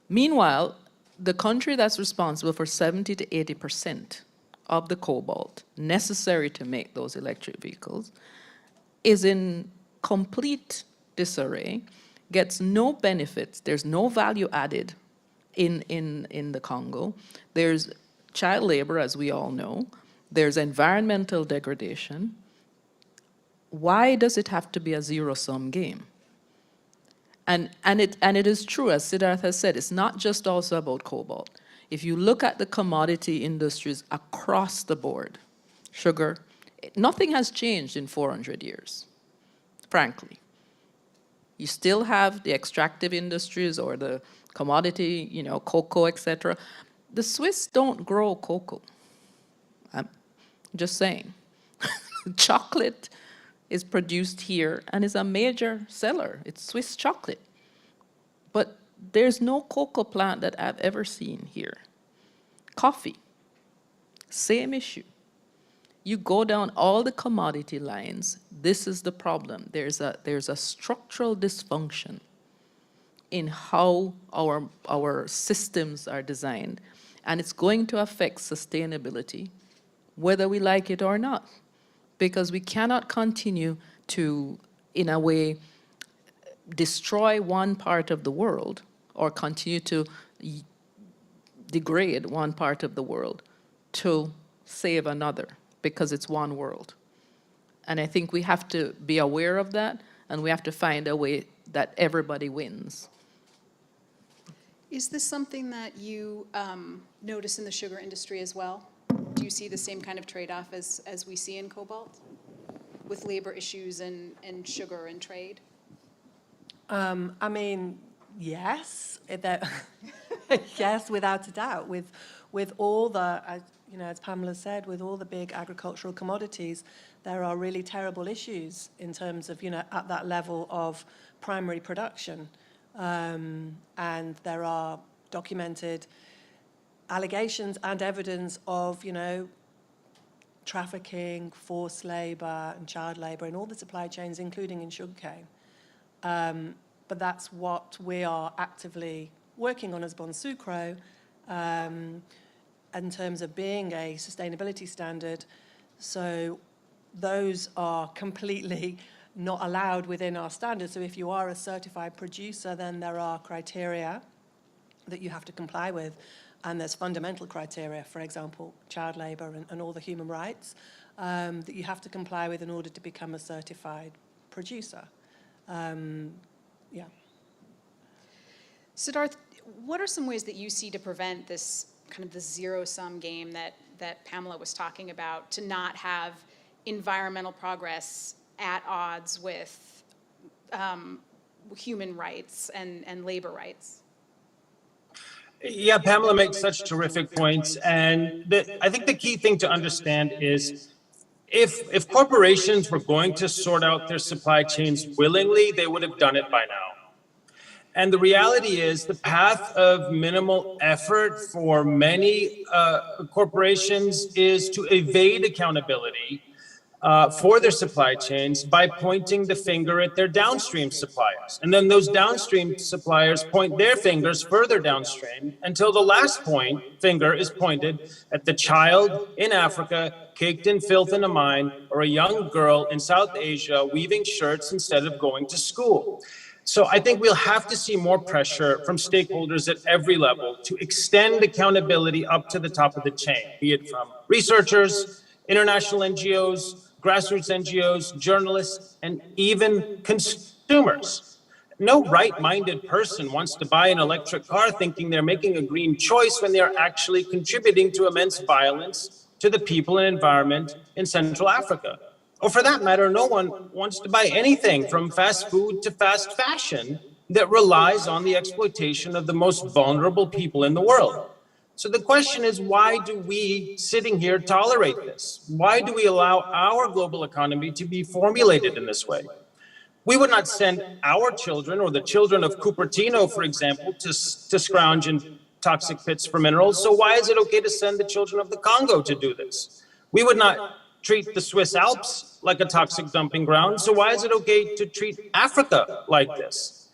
Speaker 2: Meanwhile, the country that's responsible for 70 to 80% of the cobalt necessary to make those electric vehicles is in complete disarray, gets no benefits, there's no value added in the Congo. There's child labor, as we all know. There's environmental degradation. Why does it have to be a zero-sum game? And it is true, as Siddharth has said, it's not just also about cobalt. If you look at the commodity industries across the board, sugar, nothing has changed in 400 years, frankly. You still have the extractive industries or the commodity, cocoa, etc. The Swiss don't grow cocoa. I'm just saying. Chocolate is produced here and is a major seller. It's Swiss chocolate. But there's no cocoa plant that I've ever seen here. Coffee, same issue. You go down all the commodity lines, this is the problem. There's a structural dysfunction in how our systems are designed, and it's going to affect sustainability, whether we like it or not. Because we cannot continue to, in a way, destroy one part of the world or continue to degrade one part of the world to save another, because it's one world. And I think we have to be aware of that, and we have to find a way that everybody wins.
Speaker 1: Is this something that you notice in the sugar industry as well? Do you see the same kind of trade-off as we see in cobalt with labor issues and sugar and trade?
Speaker 4: I mean, yes, yes, without a doubt. With all the, as Pamela said, with all the big agricultural commodities, there are really terrible issues in terms of, at that level of primary production. And there are documented allegations and evidence of, trafficking, forced labor, and child labor in all the supply chains, including in sugarcane. But that's what we are actively working on as Bonsucro in terms of being a sustainability standard. So those are completely not allowed within our standards. So if you are a certified producer, then there are criteria that you have to comply with. And there's fundamental criteria, for example, child labor and all the human rights, that you have to comply with in order to become a certified producer. Yeah.
Speaker 1: Siddharth, what are some ways that you see to prevent this kind of the zero-sum game that Pamela was talking about, to not have environmental progress at odds with human rights and labor rights?
Speaker 6: Yeah, Pamela makes such terrific points. And I think the key thing to understand is if corporations were going to sort out their supply chains willingly, they would have done it by now. And the reality is the path of minimal effort for many corporations is to evade accountability for their supply chains by pointing the finger at their downstream suppliers. And then those downstream suppliers point their fingers further downstream until the last finger is pointed at the child in Africa caked in filth in a mine, or a young girl in South Asia weaving shirts instead of going to school. So I think we'll have to see more pressure from stakeholders at every level to extend accountability up to the top of the chain, be it from researchers, international NGOs, grassroots NGOs, journalists, and even consumers. No right-minded person wants to buy an electric car thinking they're making a green choice when they're actually contributing to immense violence to the people and environment in Central Africa. Or for that matter, no one wants to buy anything from fast food to fast fashion that relies on the exploitation of the most vulnerable people in the world. So the question is, why do we sitting here tolerate this? Why do we allow our global economy to be formulated in this way? We would not send our children or the children of Cupertino, for example, to scrounge in toxic pits for minerals. So why is it okay to send the children of the Congo to do this? We would not treat the Swiss Alps like a toxic dumping ground. So why is it okay to treat Africa like this?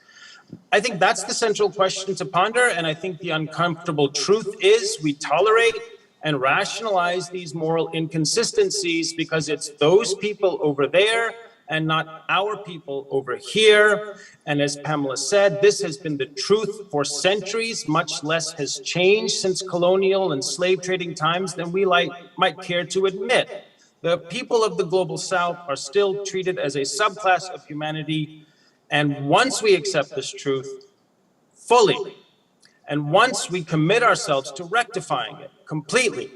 Speaker 6: I think that's the central question to ponder. And I think the uncomfortable truth is we tolerate and rationalize these moral inconsistencies because it's those people over there and not our people over here. And as Pamela said, this has been the truth for centuries. Much less has changed since colonial and slave trading times than we might care to admit. The people of the global south are still treated as a subclass of humanity. And once we accept this truth fully, and once we commit ourselves to rectifying it completely,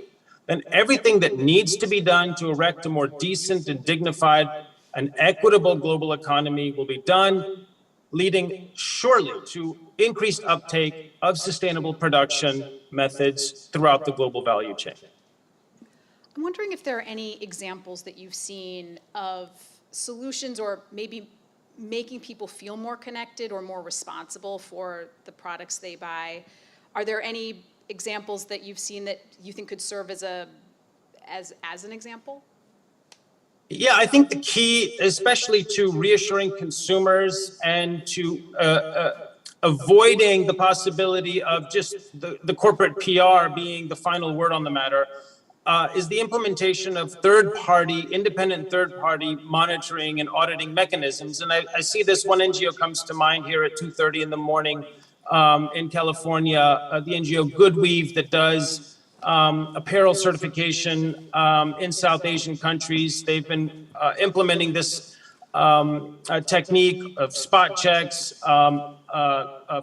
Speaker 6: then everything that needs to be done to erect a more decent and dignified and equitable global economy will be done, leading surely to increased uptake of sustainable production methods throughout the global value chain.
Speaker 1: I'm wondering if there are any examples that you've seen of solutions or maybe making people feel more connected or more responsible for the products they buy. Are there any examples that you've seen that you think could serve as an example?
Speaker 6: Yeah, I think the key, especially to reassuring consumers and to avoiding the possibility of just the corporate PR being the final word on the matter, is the implementation of independent third-party monitoring and auditing mechanisms. And I see this one NGO comes to mind here at 2:30 in the morning in California, the NGO Goodweave, that does apparel certification in South Asian countries. They've been implementing this technique of spot checks,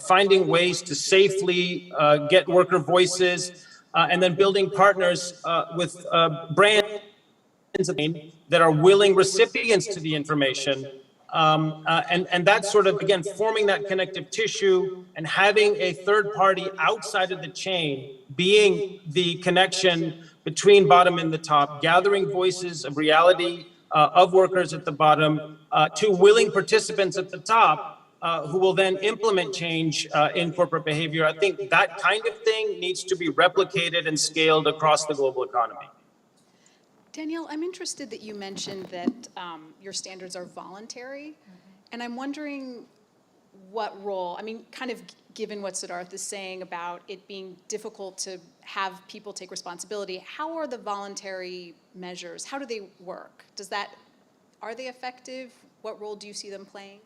Speaker 6: finding ways to safely get worker voices, and then building partners with brands that are willing recipients to the information. And that's sort of, again, forming that connective tissue and having a third party outside of the chain being the connection between bottom and the top, gathering voices of reality of workers at the bottom to willing participants at the top who will then implement change in corporate behavior. I think that kind of thing needs to be replicated and scaled across the global economy.
Speaker 1: Danielle, I'm interested that you mentioned that your standards are voluntary, and I'm wondering what role, I mean, kind of given what Siddharth is saying about it being difficult to have people take responsibility, how are the voluntary measures, how do they work? Are they effective? What role do you see them playing?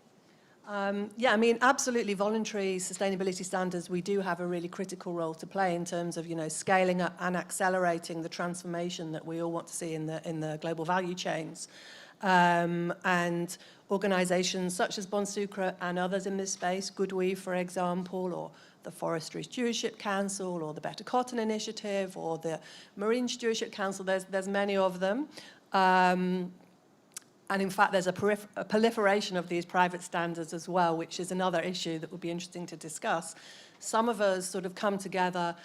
Speaker 4: Yeah, I mean, absolutely, voluntary sustainability standards, we do have a really critical role to play in terms of, scaling up and accelerating the transformation that we all want to see in the global value chains. And organizations such as Bonsucro and others in this space, Goodwe, for example, or the Forestry Stewardship Council, or the Better Cotton Initiative, or the Marine Stewardship Council, there's many of them. And in fact, there's a proliferation of these private standards as well, which is another issue that would be interesting to discuss. Some of us sort of come together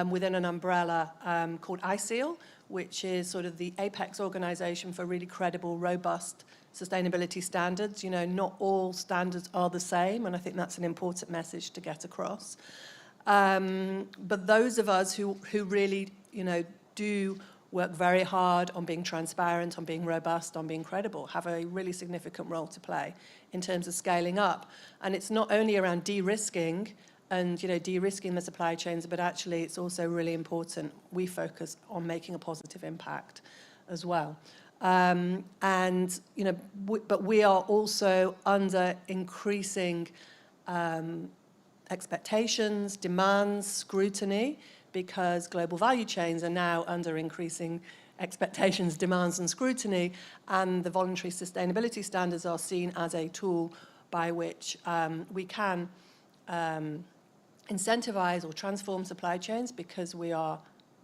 Speaker 4: within an umbrella called ISEAL, which is sort of the apex organization for really credible, robust sustainability standards. Not all standards are the same, and I think that's an important message to get across. But those of us who really, do work very hard on being transparent, on being robust, on being credible, have a really significant role to play in terms of scaling up. And it's not only around de-risking and, de-risking the supply chains, but actually it's also really important we focus on making a positive impact as well. But we are also under increasing expectations, demands, scrutiny, because global value chains are now under increasing expectations, demands, and scrutiny, and the voluntary sustainability standards are seen as a tool by which we can incentivize or transform supply chains, because we are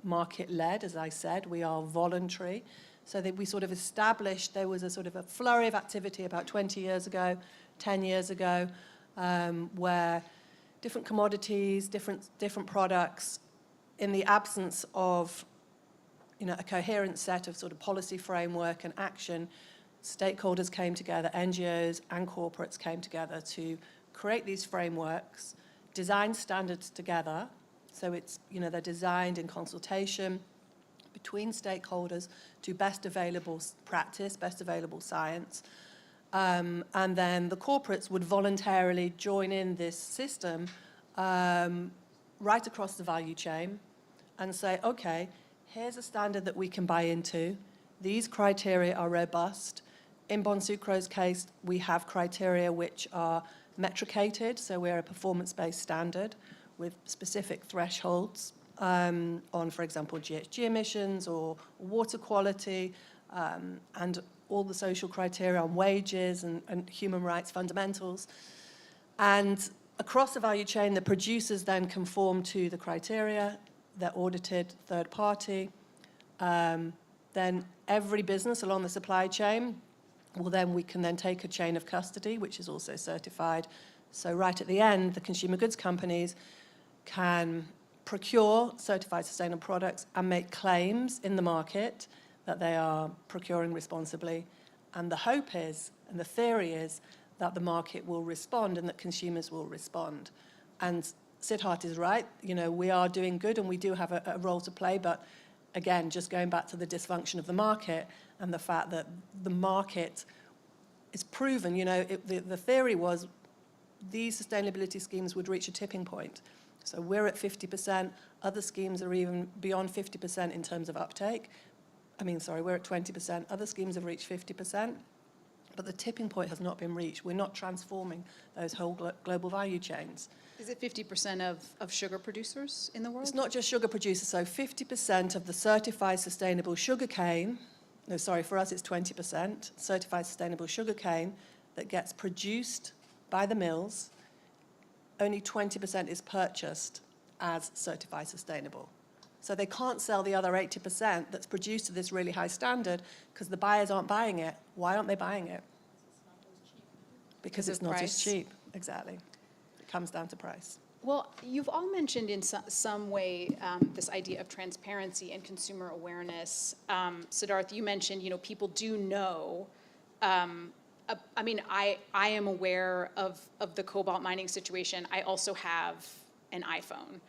Speaker 4: market-led, as I said, we are voluntary. So that we sort of established, there was a sort of a flurry of activity about 20 years ago, 10 years ago, where different commodities, different products, in the absence of, a coherent set of sort of policy framework and action, stakeholders came together, NGOs and corporates came together to create these frameworks, design standards together. So it's, they're designed in consultation between stakeholders to best available practice, best available science. And then the corporates would voluntarily join in this system right across the value chain and say, okay, here's a standard that we can buy into. These criteria are robust. In Bonsucro's case, we have criteria which are metricated, so we're a performance-based standard with specific thresholds on, for example, GHG emissions or water quality, and all the social criteria on wages and human rights fundamentals. And across the value chain, the producers then conform to the criteria. They're audited third party. Then every business along the supply chain, we can then take a chain of custody, which is also certified. So right at the end, the consumer goods companies can procure certified sustainable products and make claims in the market that they are procuring responsibly. And the hope is, and the theory is, that the market will respond and that consumers will respond. And Siddharth is right, we are doing good and we do have a role to play, but again, just going back to the dysfunction of the market and the fact that the market is proven, the theory was these sustainability schemes would reach a tipping point. So we're at 50%, other schemes are even beyond 50% in terms of uptake. We're at 20%, other schemes have reached 50%, but the tipping point has not been reached. We're not transforming those whole global value chains.
Speaker 1: Is it 50% of sugar producers in the world?
Speaker 4: It's not just sugar producers, so 50% of the certified sustainable sugar cane, for us it's 20%, certified sustainable sugar cane that gets produced by the mills, only 20% is purchased as certified sustainable. So they can't sell the other 80% that's produced to this really high standard because the buyers aren't buying it. Why aren't they buying it? Because it's not as cheap, exactly. It comes down to price.
Speaker 1: Well, you've all mentioned in some way this idea of transparency and consumer awareness. Siddharth, you mentioned, people do know. I am aware of the cobalt mining situation. I also have an iPhone.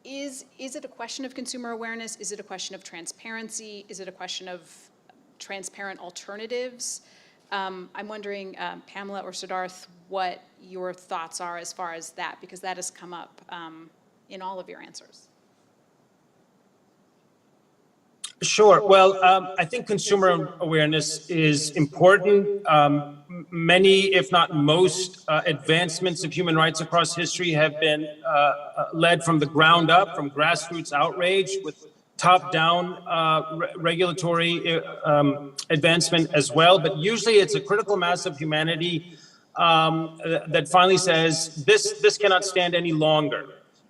Speaker 1: Is it a question of consumer awareness? Is it a question of transparency? Is it a question of transparent alternatives? I'm wondering, Pamela or Siddharth, what your thoughts are as far as that, because that has come up in all of your answers.
Speaker 6: Sure. Well, I think consumer awareness is important. Many, if not most, advancements of human rights across history have been led from the ground up, from grassroots outrage with top-down regulatory advancement as well. But usually it's a critical mass of humanity that finally says, this cannot stand any longer.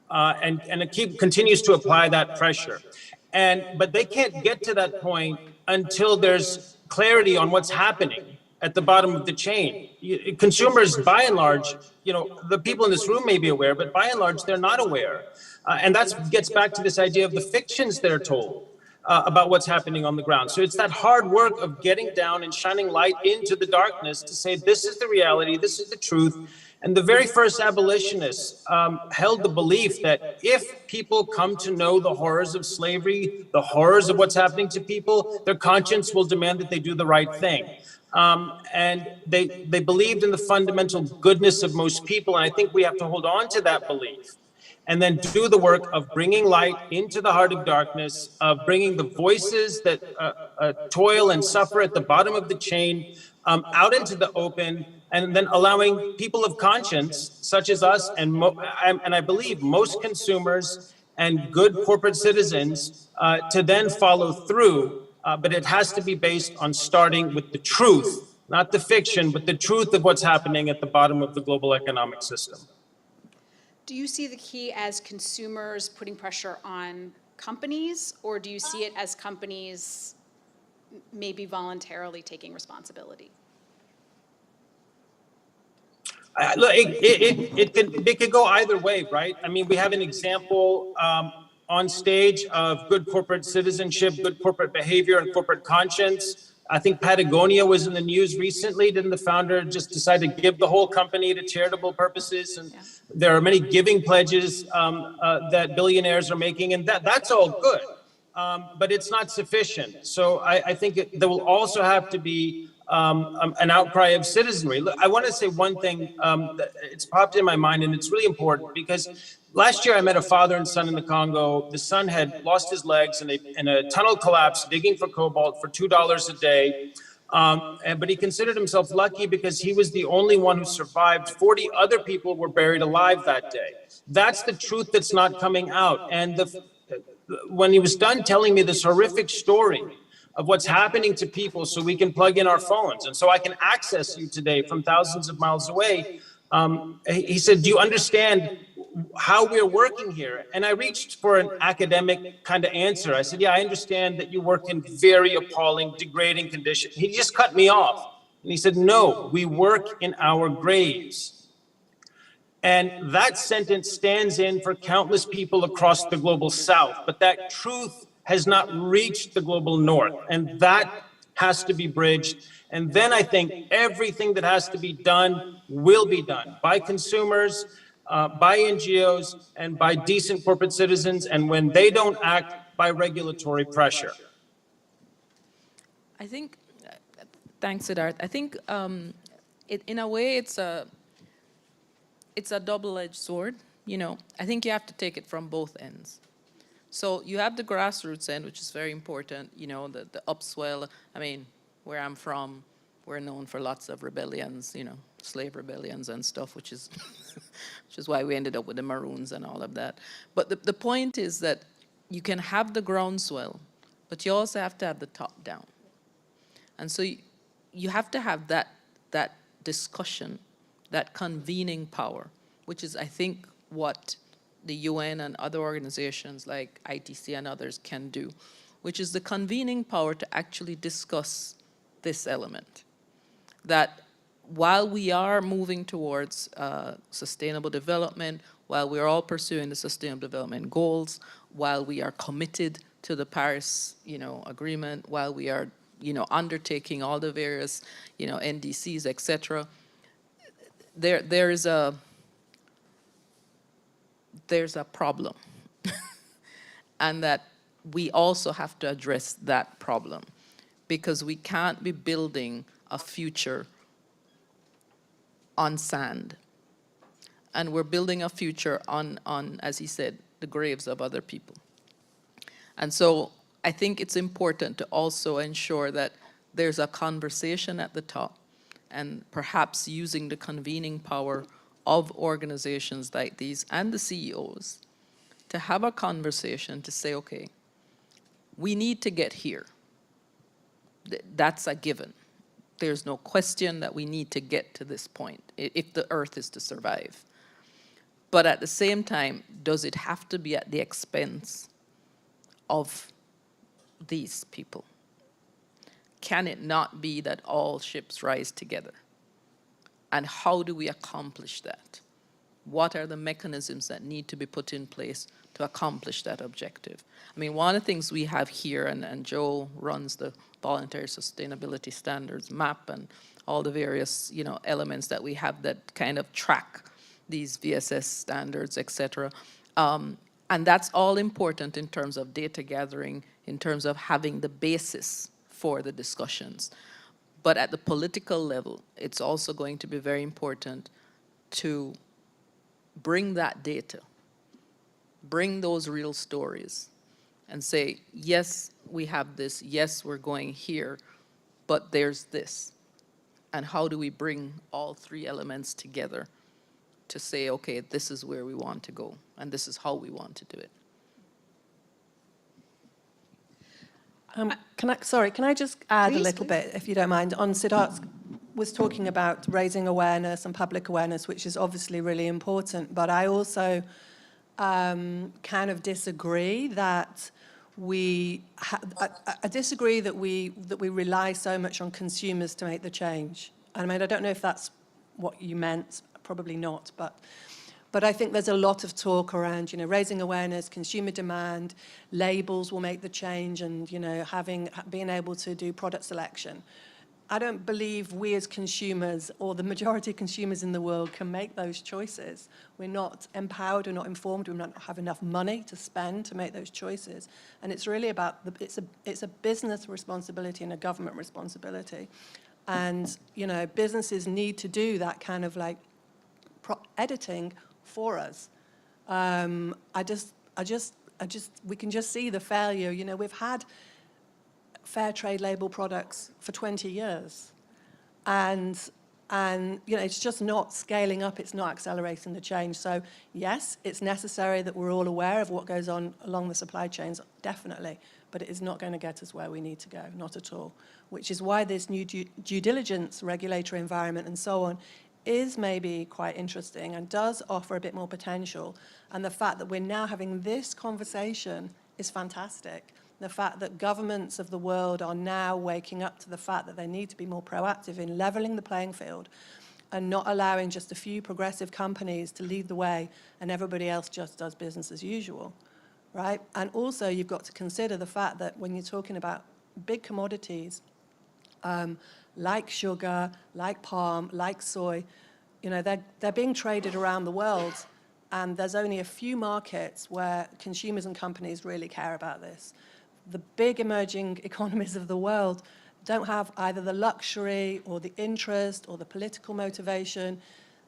Speaker 6: And it continues to apply that pressure. But they can't get to that point until there's clarity on what's happening at the bottom of the chain. Consumers, by and large, the people in this room may be aware, but by and large, they're not aware. And that gets back to this idea of the fictions they're told about what's happening on the ground. So it's that hard work of getting down and shining light into the darkness to say, this is the reality, this is the truth. And the very first abolitionists held the belief that if people come to know the horrors of slavery, the horrors of what's happening to people, their conscience will demand that they do the right thing. And they believed in the fundamental goodness of most people. And I think we have to hold on to that belief and then do the work of bringing light into the heart of darkness, of bringing the voices that toil and suffer at the bottom of the chain out into the open, and then allowing people of conscience, such as us, and I believe most consumers and good corporate citizens, to then follow through. But it has to be based on starting with the truth, not the fiction, but the truth of what's happening at the bottom of the global economic system.
Speaker 1: Do you see the key as consumers putting pressure on companies, or do you see it as companies maybe voluntarily taking responsibility?
Speaker 6: Look, it could go either way, right? I mean, we have an example on stage of good corporate citizenship, good corporate behavior, and corporate conscience. I think Patagonia was in the news recently. Didn't the founder just decide to give the whole company to charitable purposes? And there are many giving pledges that billionaires are making, and that's all good. But it's not sufficient. So I think there will also have to be an outcry of citizenry. Look, I want to say one thing that it's popped in my mind, and it's really important, because last year I met a father and son in the Congo. The son had lost his legs in a tunnel collapse digging for cobalt for $2 a day. But he considered himself lucky because he was the only one who survived. 40 other people were buried alive that day. That's the truth that's not coming out. And when he was done telling me this horrific story of what's happening to people so we can plug in our phones and so I can access you today from thousands of miles away, he said, do you understand how we're working here? And I reached for an academic kind of answer. I said, yeah, I understand that you work in very appalling, degrading conditions. He just cut me off. And he said, no, we work in our graves. And that sentence stands in for countless people across the global south. But that truth has not reached the global north. And that has to be bridged. And then I think everything that has to be done will be done by consumers, by NGOs, and by decent corporate citizens. And when they don't act, by regulatory pressure.
Speaker 2: I think, thanks, Siddharth. I think in a way it's a double-edged sword. I think you have to take it from both ends. So you have the grassroots end, which is very important, the upswell. I mean, where I'm from, we're known for lots of rebellions, slave rebellions and stuff, which is why we ended up with the Maroons and all of that. But the point is that you can have the groundswell, but you also have to have the top down. And so you have to have that discussion, that convening power, which is, I think, what the UN and other organizations like ITC and others can do, which is the convening power to actually discuss this element. That while we are moving towards sustainable development, while we're all pursuing the sustainable development goals, while we are committed to the Paris, agreement, while we are, undertaking all the various, NDCs, et cetera, there's a problem. And that we also have to address that problem, because we can't be building a future on sand. And we're building a future on, as he said, the graves of other people. And so I think it's important to also ensure that there's a conversation at the top, and perhaps using the convening power of organizations like these and the CEOs to have a conversation to say, okay, we need to get here. That's a given. There's no question that we need to get to this point if the earth is to survive. But at the same time, does it have to be at the expense of these people? Can it not be that all ships rise together? And how do we accomplish that? What are the mechanisms that need to be put in place to accomplish that objective? I mean, one of the things we have here, and Joe runs the Voluntary Sustainability Standards map and all the various, elements that we have that kind of track these VSS standards, et cetera. And that's all important in terms of data gathering, in terms of having the basis for the discussions. But at the political level, it's also going to be very important to bring that data, bring those real stories, and say, yes, we have this, yes, we're going here, but there's this. And how do we bring all three elements together to say, okay, this is where we want to go, and this is how we want to do it?
Speaker 4: Can I just add
Speaker 1: Please,
Speaker 4: a little bit, if you don't mind? On Siddharth was talking about raising awareness and public awareness, which is obviously really important, but I also kind of disagree that I disagree that we rely so much on consumers to make the change. I mean, I don't know if that's what you meant, probably not, but I think there's a lot of talk around, raising awareness, consumer demand, labels will make the change, and, being able to do product selection. I don't believe we as consumers, or the majority of consumers in the world, can make those choices. We're not empowered, we're not informed, we don't have enough money to spend to make those choices. And it's really about, it's a business responsibility and a government responsibility. And, businesses need to do that kind of like editing for us. We can just see the failure. We've had fair trade label products for 20 years. And it's just not scaling up, it's not accelerating the change. So yes, it's necessary that we're all aware of what goes on along the supply chains, definitely, but it is not going to get us where we need to go, not at all. Which is why this new due diligence regulatory environment and so on is maybe quite interesting and does offer a bit more potential. And the fact that we're now having this conversation is fantastic. The fact that governments of the world are now waking up to the fact that they need to be more proactive in leveling the playing field and not allowing just a few progressive companies to lead the way and everybody else just does business as usual, right? And also you've got to consider the fact that when you're talking about big commodities, like sugar, like palm, like soy, they're being traded around the world, and there's only a few markets where consumers and companies really care about this. The big emerging economies of the world don't have either the luxury or the interest or the political motivation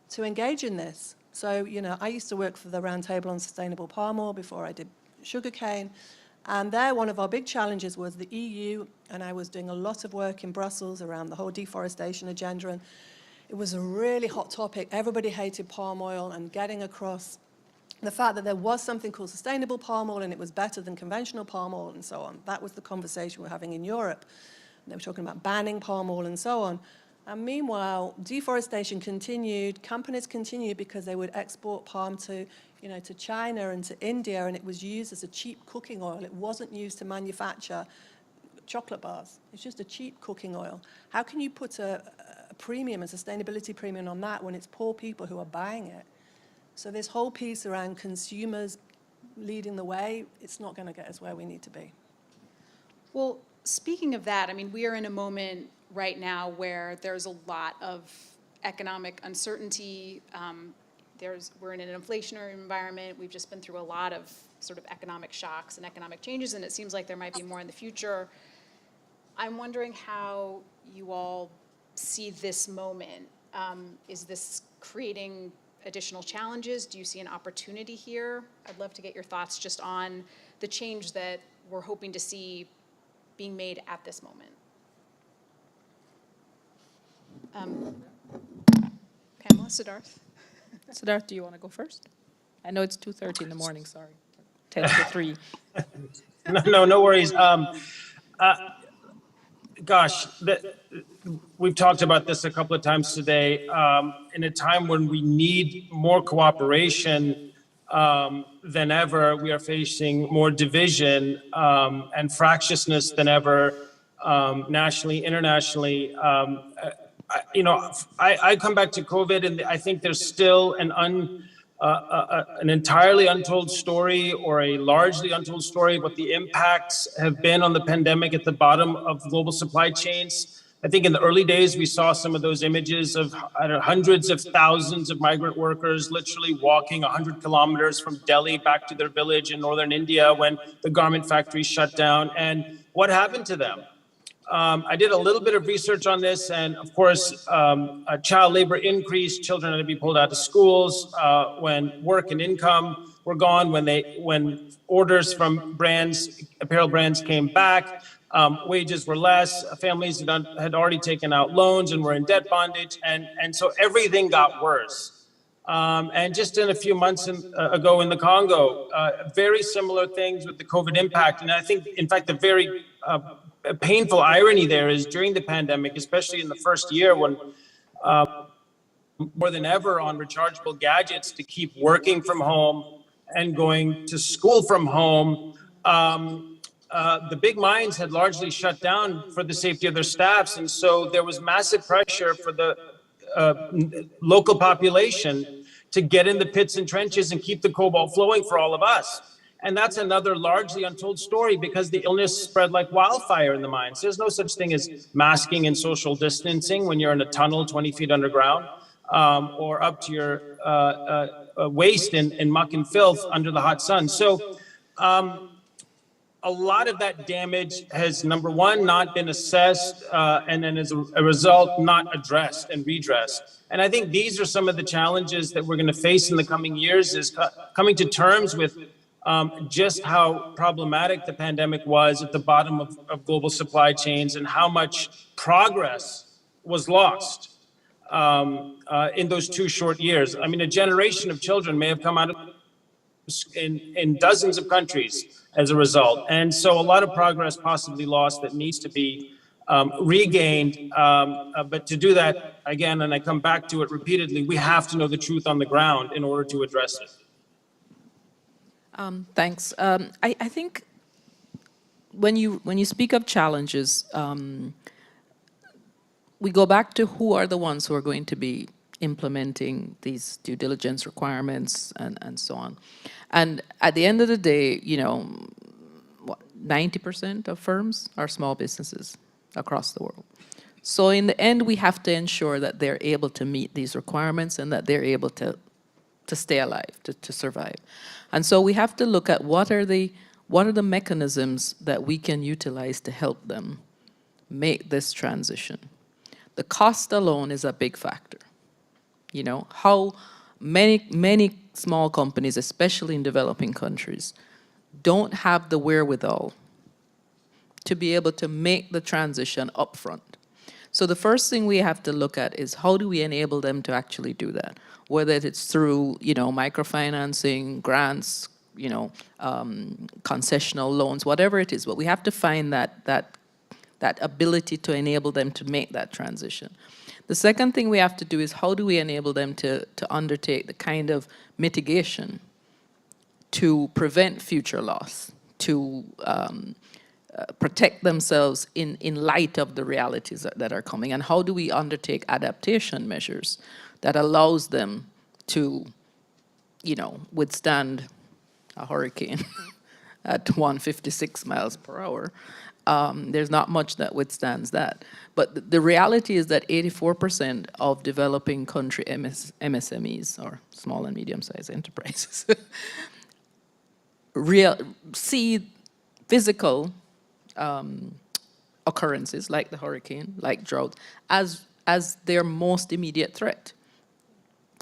Speaker 4: to engage in this. So, I used to work for the Roundtable on Sustainable Palm Oil before I did sugarcane. And there, one of our big challenges was the EU, and I was doing a lot of work in Brussels around the whole deforestation agenda, and it was a really hot topic. Everybody hated palm oil, and getting across the fact that there was something called sustainable palm oil, and it was better than conventional palm oil, and so on. That was the conversation we're having in Europe. And they were talking about banning palm oil and so on. And meanwhile, deforestation continued. Companies continued because they would export palm to China and to India, and it was used as a cheap cooking oil. It wasn't used to manufacture chocolate bars. It's just a cheap cooking oil. How can you put a premium, a sustainability premium on that when it's poor people who are buying it? So this whole piece around consumers leading the way, it's not going to get us where we need to be.
Speaker 1: Well, speaking of that, I mean, we are in a moment right now where there's a lot of economic uncertainty. We're in an inflationary environment. We've just been through a lot of sort of economic shocks and economic changes, and it seems like there might be more in the future. I'm wondering how you all see this moment. Is this creating additional challenges? Do you see an opportunity here? I'd love to get your thoughts just on the change that we're hoping to see being made at this moment. Pamela, Siddharth?
Speaker 2: Siddharth, do you want to go first? I know it's 2:30 in the morning, sorry. 10 to 3.
Speaker 6: No worries. Gosh, we've talked about this a couple of times today. In a time when we need more cooperation than ever, we are facing more division and fractiousness than ever, nationally, internationally. I come back to COVID, and I think there's still an entirely untold story, or a largely untold story, of what the impacts have been on the pandemic at the bottom of global supply chains. I think in the early days, we saw some of those images of hundreds of thousands of migrant workers literally walking 100 kilometers from Delhi back to their village in northern India when the garment factories shut down. And what happened to them? I did a little bit of research on this, and of course, child labor increased. Children had to be pulled out of schools when work and income were gone. When orders from apparel brands came back, wages were less. Families had already taken out loans and were in debt bondage, and so everything got worse. And just in a few months ago in the Congo, very similar things with the COVID impact. And I think, in fact, the very painful irony there is during the pandemic, especially in the first year when more than ever on rechargeable gadgets to keep working from home and going to school from home, the big mines had largely shut down for the safety of their staffs. And so there was massive pressure for the local population to get in the pits and trenches and keep the cobalt flowing for all of us. And that's another largely untold story, because the illness spread like wildfire in the mines. There's no such thing as masking and social distancing when you're in a tunnel 20 feet underground, or up to your waist in muck and filth under the hot sun. So a lot of that damage has, number one, not been assessed, and then as a result, not addressed and redressed. And I think these are some of the challenges that we're going to face in the coming years, is coming to terms with just how problematic the pandemic was at the bottom of global supply chains, and how much progress was lost in those 2 short years. I mean, a generation of children may have come out of in dozens of countries as a result. And so a lot of progress possibly lost that needs to be regained. But to do that, again, and I come back to it repeatedly, we have to know the truth on the ground in order to address it.
Speaker 2: Thanks. I think when you speak of challenges, we go back to who are the ones who are going to be implementing these due diligence requirements and so on. And at the end of the day, 90% of firms are small businesses across the world. So in the end, we have to ensure that they're able to meet these requirements and that they're able to stay alive, to survive. And so we have to look at what are the mechanisms that we can utilize to help them make this transition. The cost alone is a big factor. How many small companies, especially in developing countries, don't have the wherewithal to be able to make the transition upfront. So the first thing we have to look at is how do we enable them to actually do that? Whether it's through, microfinancing, grants, concessional loans, whatever it is. But we have to find that ability to enable them to make that transition. The second thing we have to do is how do we enable them to undertake the kind of mitigation to prevent future loss, to protect themselves in light of the realities that are coming, and how do we undertake adaptation measures that allows them to, withstand a hurricane at 156 miles per hour. There's not much that withstands that. But the reality is that 84% of developing country MSMEs, or small and medium-sized enterprises, see physical occurrences like the hurricane, like drought, as their most immediate threat.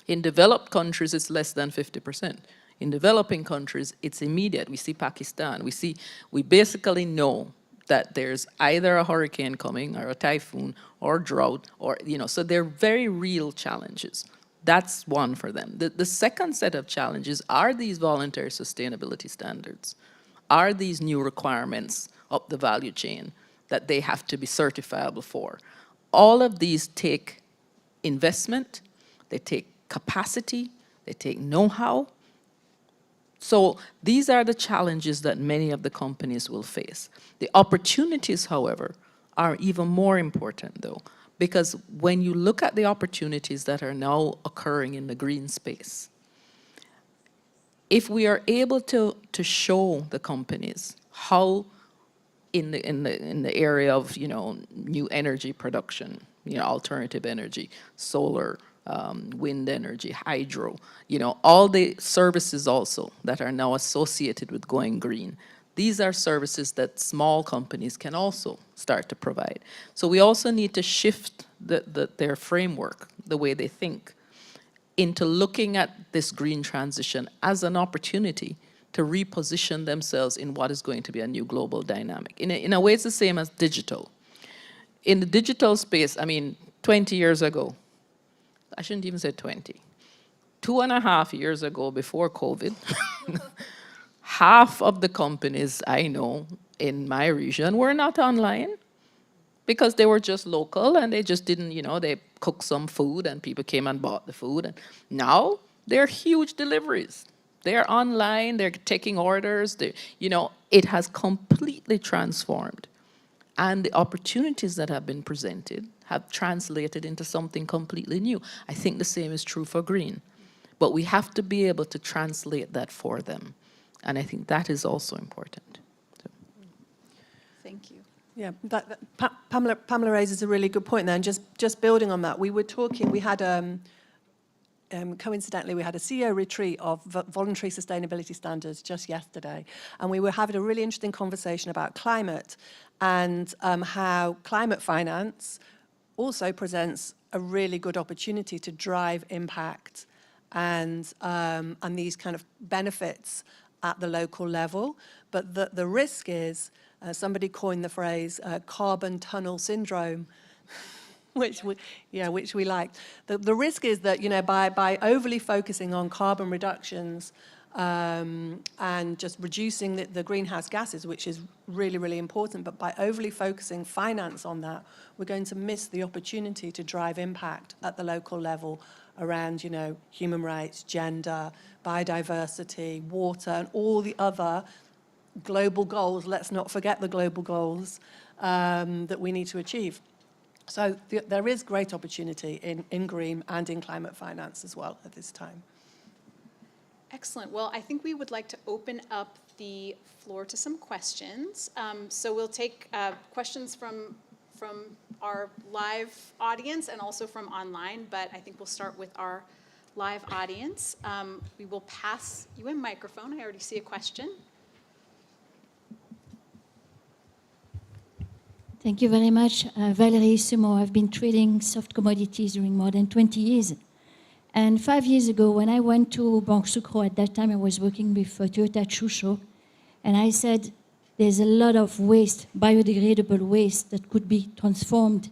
Speaker 2: In developed countries, it's less than 50%. In developing countries, it's immediate. We see Pakistan. We basically know that there's either a hurricane coming or a typhoon or drought or, so they're very real challenges. That's one for them. The second set of challenges are these voluntary sustainability standards. Are these new requirements up the value chain that they have to be certifiable for? All of these take investment, they take capacity, they take know-how. So these are the challenges that many of the companies will face. The opportunities, however, are even more important though, because when you look at the opportunities that are now occurring in the green space, if we are able to show the companies how in the area of new energy production, alternative energy, solar, wind energy, hydro, all the services also that are now associated with going green. These are services that small companies can also start to provide. So we also need to shift their framework, the way they think, into looking at this green transition as an opportunity to reposition themselves in what is going to be a new global dynamic. In a way, it's the same as digital. In the digital space, 20 years ago, I shouldn't even say 20, 2.5 years ago before COVID, half of the companies I know in my region were not online because they were just local and they just didn't, they cooked some food and people came and bought the food. And now they're huge deliveries. They're online, they're taking orders, it has completely transformed. And the opportunities that have been presented have translated into something completely new. I think the same is true for green. But we have to be able to translate that for them. And I think that is also important.
Speaker 1: Thank you.
Speaker 4: Yeah, Pamela raises a really good point there. And just building on that, we had coincidentally, we had a CEO retreat of voluntary sustainability standards just yesterday. And we were having a really interesting conversation about climate and how climate finance also presents a really good opportunity to drive impact and these kind of benefits at the local level. But the risk is, somebody coined the phrase carbon tunnel syndrome, which we like. The risk is that, by overly focusing on carbon reductions and just reducing the greenhouse gases, which is really, really important, but by overly focusing finance on that, we're going to miss the opportunity to drive impact at the local level around, human rights, gender, biodiversity, water, and all the other global goals. Let's not forget the global goals that we need to achieve. So there is great opportunity in green and in climate finance as well at this time.
Speaker 1: Excellent. Well, I think we would like to open up the floor to some questions. So we'll take questions from our live audience and also from online, but I think we'll start with our live audience. We will pass you a microphone. I already see a question.
Speaker 7: Thank you very much. Valérie Sumo. I've been trading soft commodities during more than 20 years. And 5 years ago, when I went to Banque Sucre, at that time I was working with Toyota Chusho, and I said, there's a lot of waste, biodegradable waste, that could be transformed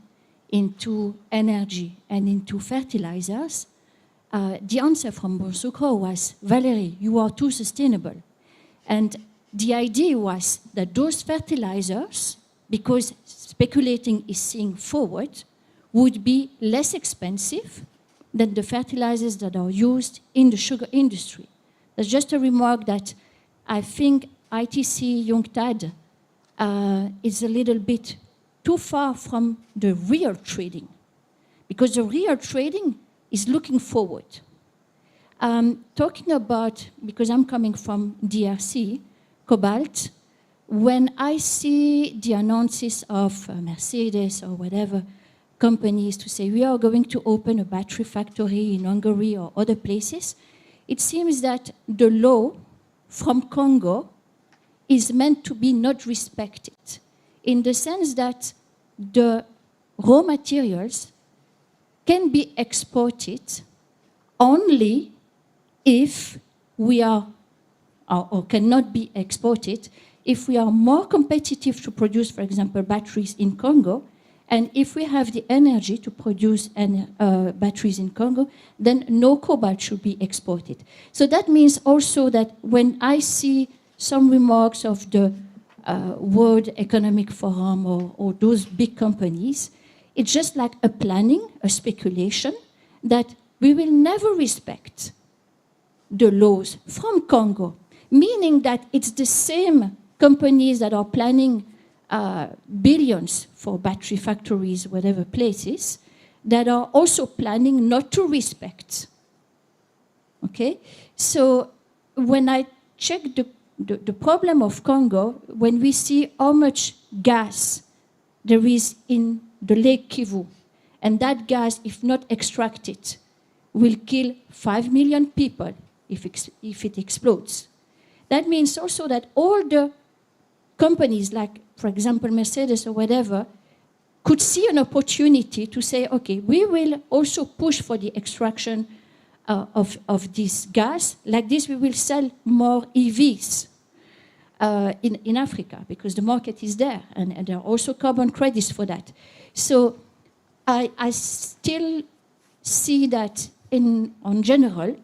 Speaker 7: into energy and into fertilizers. The answer from Banque Sucre was, Valérie, you are too sustainable. And the idea was that those fertilizers, because speculating is seeing forward, would be less expensive than the fertilizers that are used in the sugar industry. That's just a remark that I think ITC UNCTAD is a little bit too far from the real trading, because the real trading is looking forward. Talking about, because I'm coming from DRC, cobalt, when I see the announces of Mercedes or whatever companies to say we are going to open a battery factory in Hungary or other places, it seems that the law from Congo is meant to be not respected, in the sense that the raw materials can be exported only if we are or cannot be exported, if we are more competitive to produce, for example, batteries in Congo, and if we have the energy to produce batteries in Congo, then no cobalt should be exported. So that means also that when I see some remarks of the World Economic Forum or those big companies, it's just like a planning, a speculation, that we will never respect the laws from Congo, meaning that it's the same companies that are planning billions for battery factories, whatever places, that are also planning not to respect. Okay? So when I check the problem of Congo, when we see how much gas there is in the Lake Kivu, and that gas, if not extracted, will kill 5 million people if it explodes. That means also that all the companies, like, for example, Mercedes or whatever, could see an opportunity to say, okay, we will also push for the extraction of this gas. Like this, we will sell more EVs in Africa, because the market is there, and there are also carbon credits for that. So I still see that on general,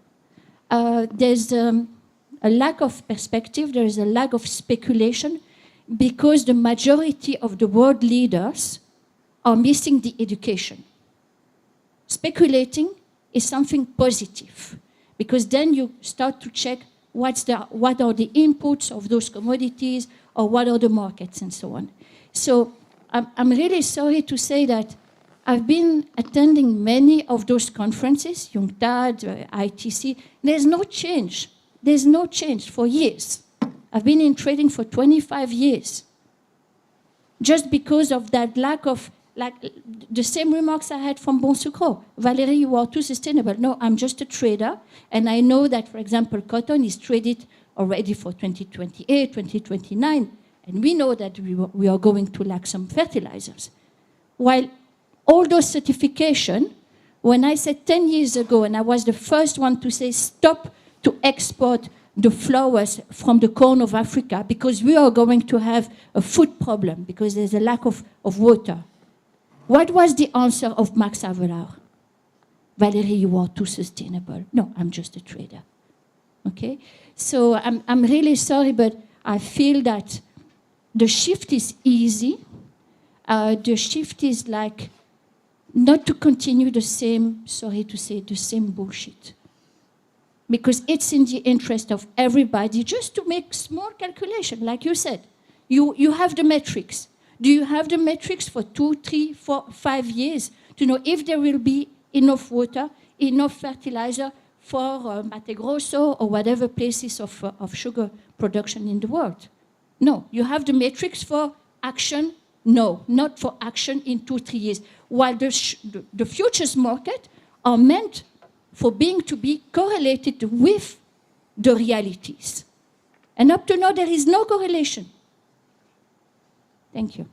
Speaker 7: there's a lack of perspective, there is a lack of speculation, because the majority of the world leaders are missing the education. Speculating is something positive, because then you start to check what are the inputs of those commodities, or what are the markets, and so on. So I'm really sorry to say that I've been attending many of those conferences, UNCTAD, ITC. There's no change. There's no change for years. I've been in trading for 25 years. Just because of that lack of, like, the same remarks I had from Bon Sucre. Valérie, you are too sustainable. No, I'm just a trader. And I know that, for example, cotton is traded already for 2028, 2029. And we know that we are going to lack some fertilizers. While all those certifications, when I said 10 years ago, and I was the first one to say stop to export the flowers from the corn of Africa, because we are going to have a food problem, because there's a lack of water. What was the answer of Max Havelaar? Valérie, you are too sustainable. No, I'm just a trader. Okay? So I'm really sorry, but I feel that the shift is easy. The shift is like not to continue the same, sorry to say, the same bullshit. Because it's in the interest of everybody just to make small calculation, like you said. You have the metrics. Do you have the metrics for 2, 3, 4, 5 years to know if there will be enough water, enough fertilizer for Mate Grosso or whatever places of sugar production in the world? No. You have the metrics for action? No, not for action in 2, 3 years. While the futures market are meant for to be correlated with the realities. And up to now, there is no correlation. Thank you.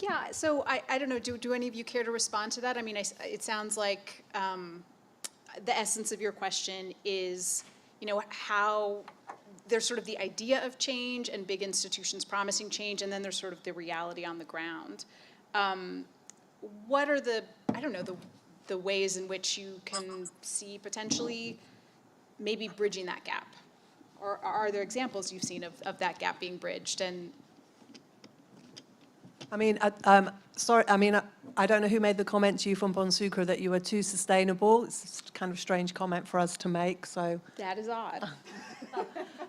Speaker 1: Yeah, so I don't know, do any of you care to respond to that? I mean, it sounds like the essence of your question is, you know, how there's sort of the idea of change and big institutions promising change, and then there's sort of the reality on the ground. What are the ways in which you can see potentially maybe bridging that gap? Or are there examples you've seen of that gap being bridged? And
Speaker 4: I mean, sorry, I mean, I don't know who made the comment to you from Bon Sucre that you were too sustainable. It's a kind of strange comment for us to make, so.
Speaker 1: that is odd.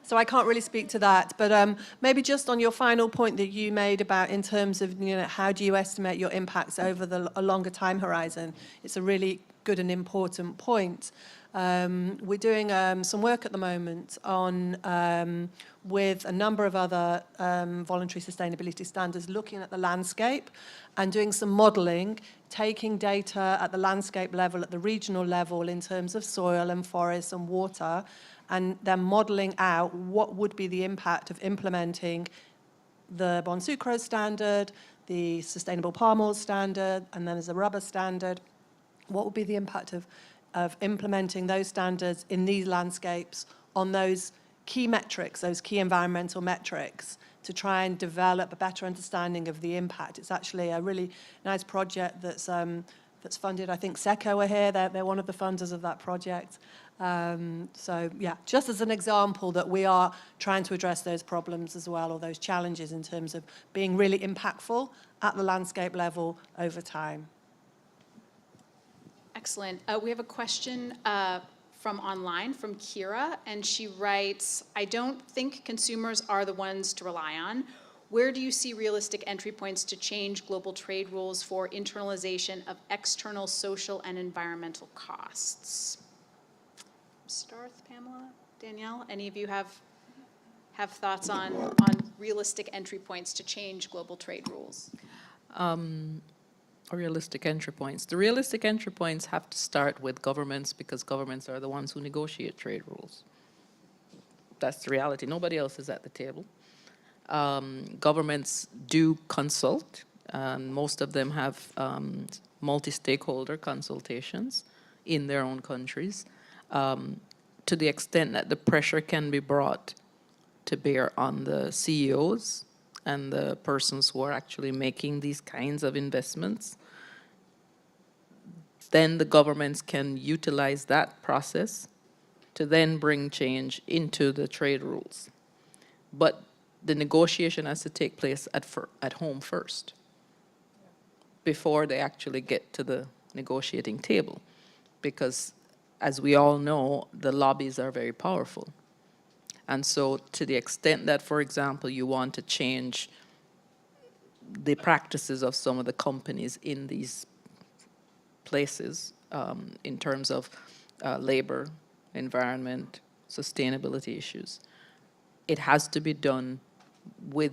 Speaker 4: So I can't really speak to that, but maybe just on your final point that you made about in terms of, you know, how do you estimate your impacts over a longer time horizon? It's a really good and important point. We're doing some work at the moment on with a number of other voluntary sustainability standards, looking at the landscape and doing some modelling, taking data at the landscape level, at the regional level in terms of soil and forests and water, and then modelling out what would be the impact of implementing the Bon Sucre standard, the sustainable palm oil standard, and then there's a rubber standard, what would be the impact of implementing those standards in these landscapes on those key metrics, those key environmental metrics, to try and develop a better understanding of the impact. It's actually a really nice project that's funded. I think SECO are here. They're one of the funders of that project. So yeah, just as an example that we are trying to address those problems as well, or those challenges in terms of being really impactful at the landscape level over time.
Speaker 1: Excellent. We have a question from online, from Kira, and she writes, I don't think consumers are the ones to rely on. Where do you see realistic entry points to change global trade rules for internalization of external social and environmental costs? Starth, Pamela, Danielle, any of you have thoughts on realistic entry points to change global trade rules?
Speaker 2: Realistic entry points. The realistic entry points have to start with governments, because governments are the ones who negotiate trade rules. That's the reality. Nobody else is at the table. Governments do consult, and most of them have multi-stakeholder consultations in their own countries, to the extent that the pressure can be brought to bear on the CEOs and the persons who are actually making these kinds of investments. Then the governments can utilize that process to then bring change into the trade rules. But the negotiation has to take place at home first, before they actually get to the negotiating table. Because, as we all know, the lobbies are very powerful. And so to the extent that, for example, you want to change the practices of some of the companies in these places, in terms of labor, environment, sustainability issues, it has to be done with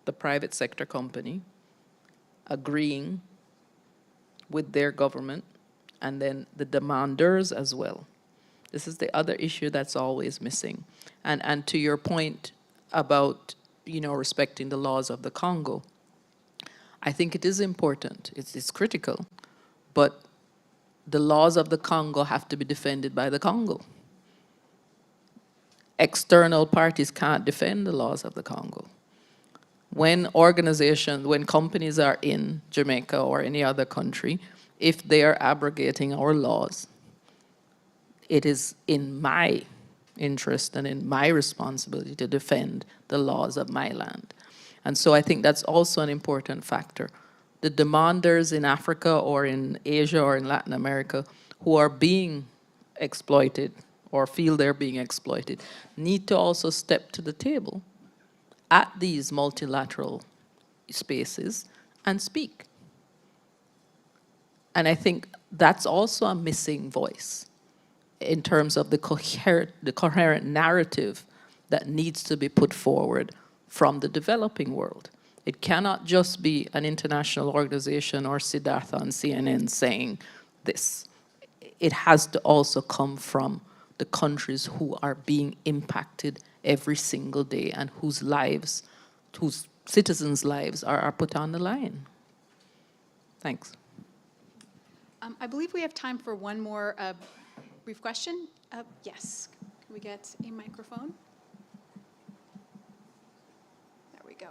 Speaker 2: the private sector company agreeing with their government, and then the demanders as well. This is the other issue that's always missing. And to your point about, respecting the laws of the Congo, I think it is important, it's critical, but the laws of the Congo have to be defended by the Congo. External parties can't defend the laws of the Congo. When companies are in Jamaica or any other country, if they are abrogating our laws, it is in my interest and in my responsibility to defend the laws of my land. And so I think that's also an important factor. The demanders in Africa or in Asia or in Latin America who are being exploited or feel they're being exploited need to also step to the table at these multilateral spaces and speak. And I think that's also a missing voice in terms of the coherent narrative that needs to be put forward from the developing world. It cannot just be an international organization or Siddhartha on CNN saying this. It has to also come from the countries who are being impacted every single day and whose citizens' lives are put on the line. Thanks.
Speaker 1: I believe we have time for one more brief question. Yes, can we get a microphone? There we go.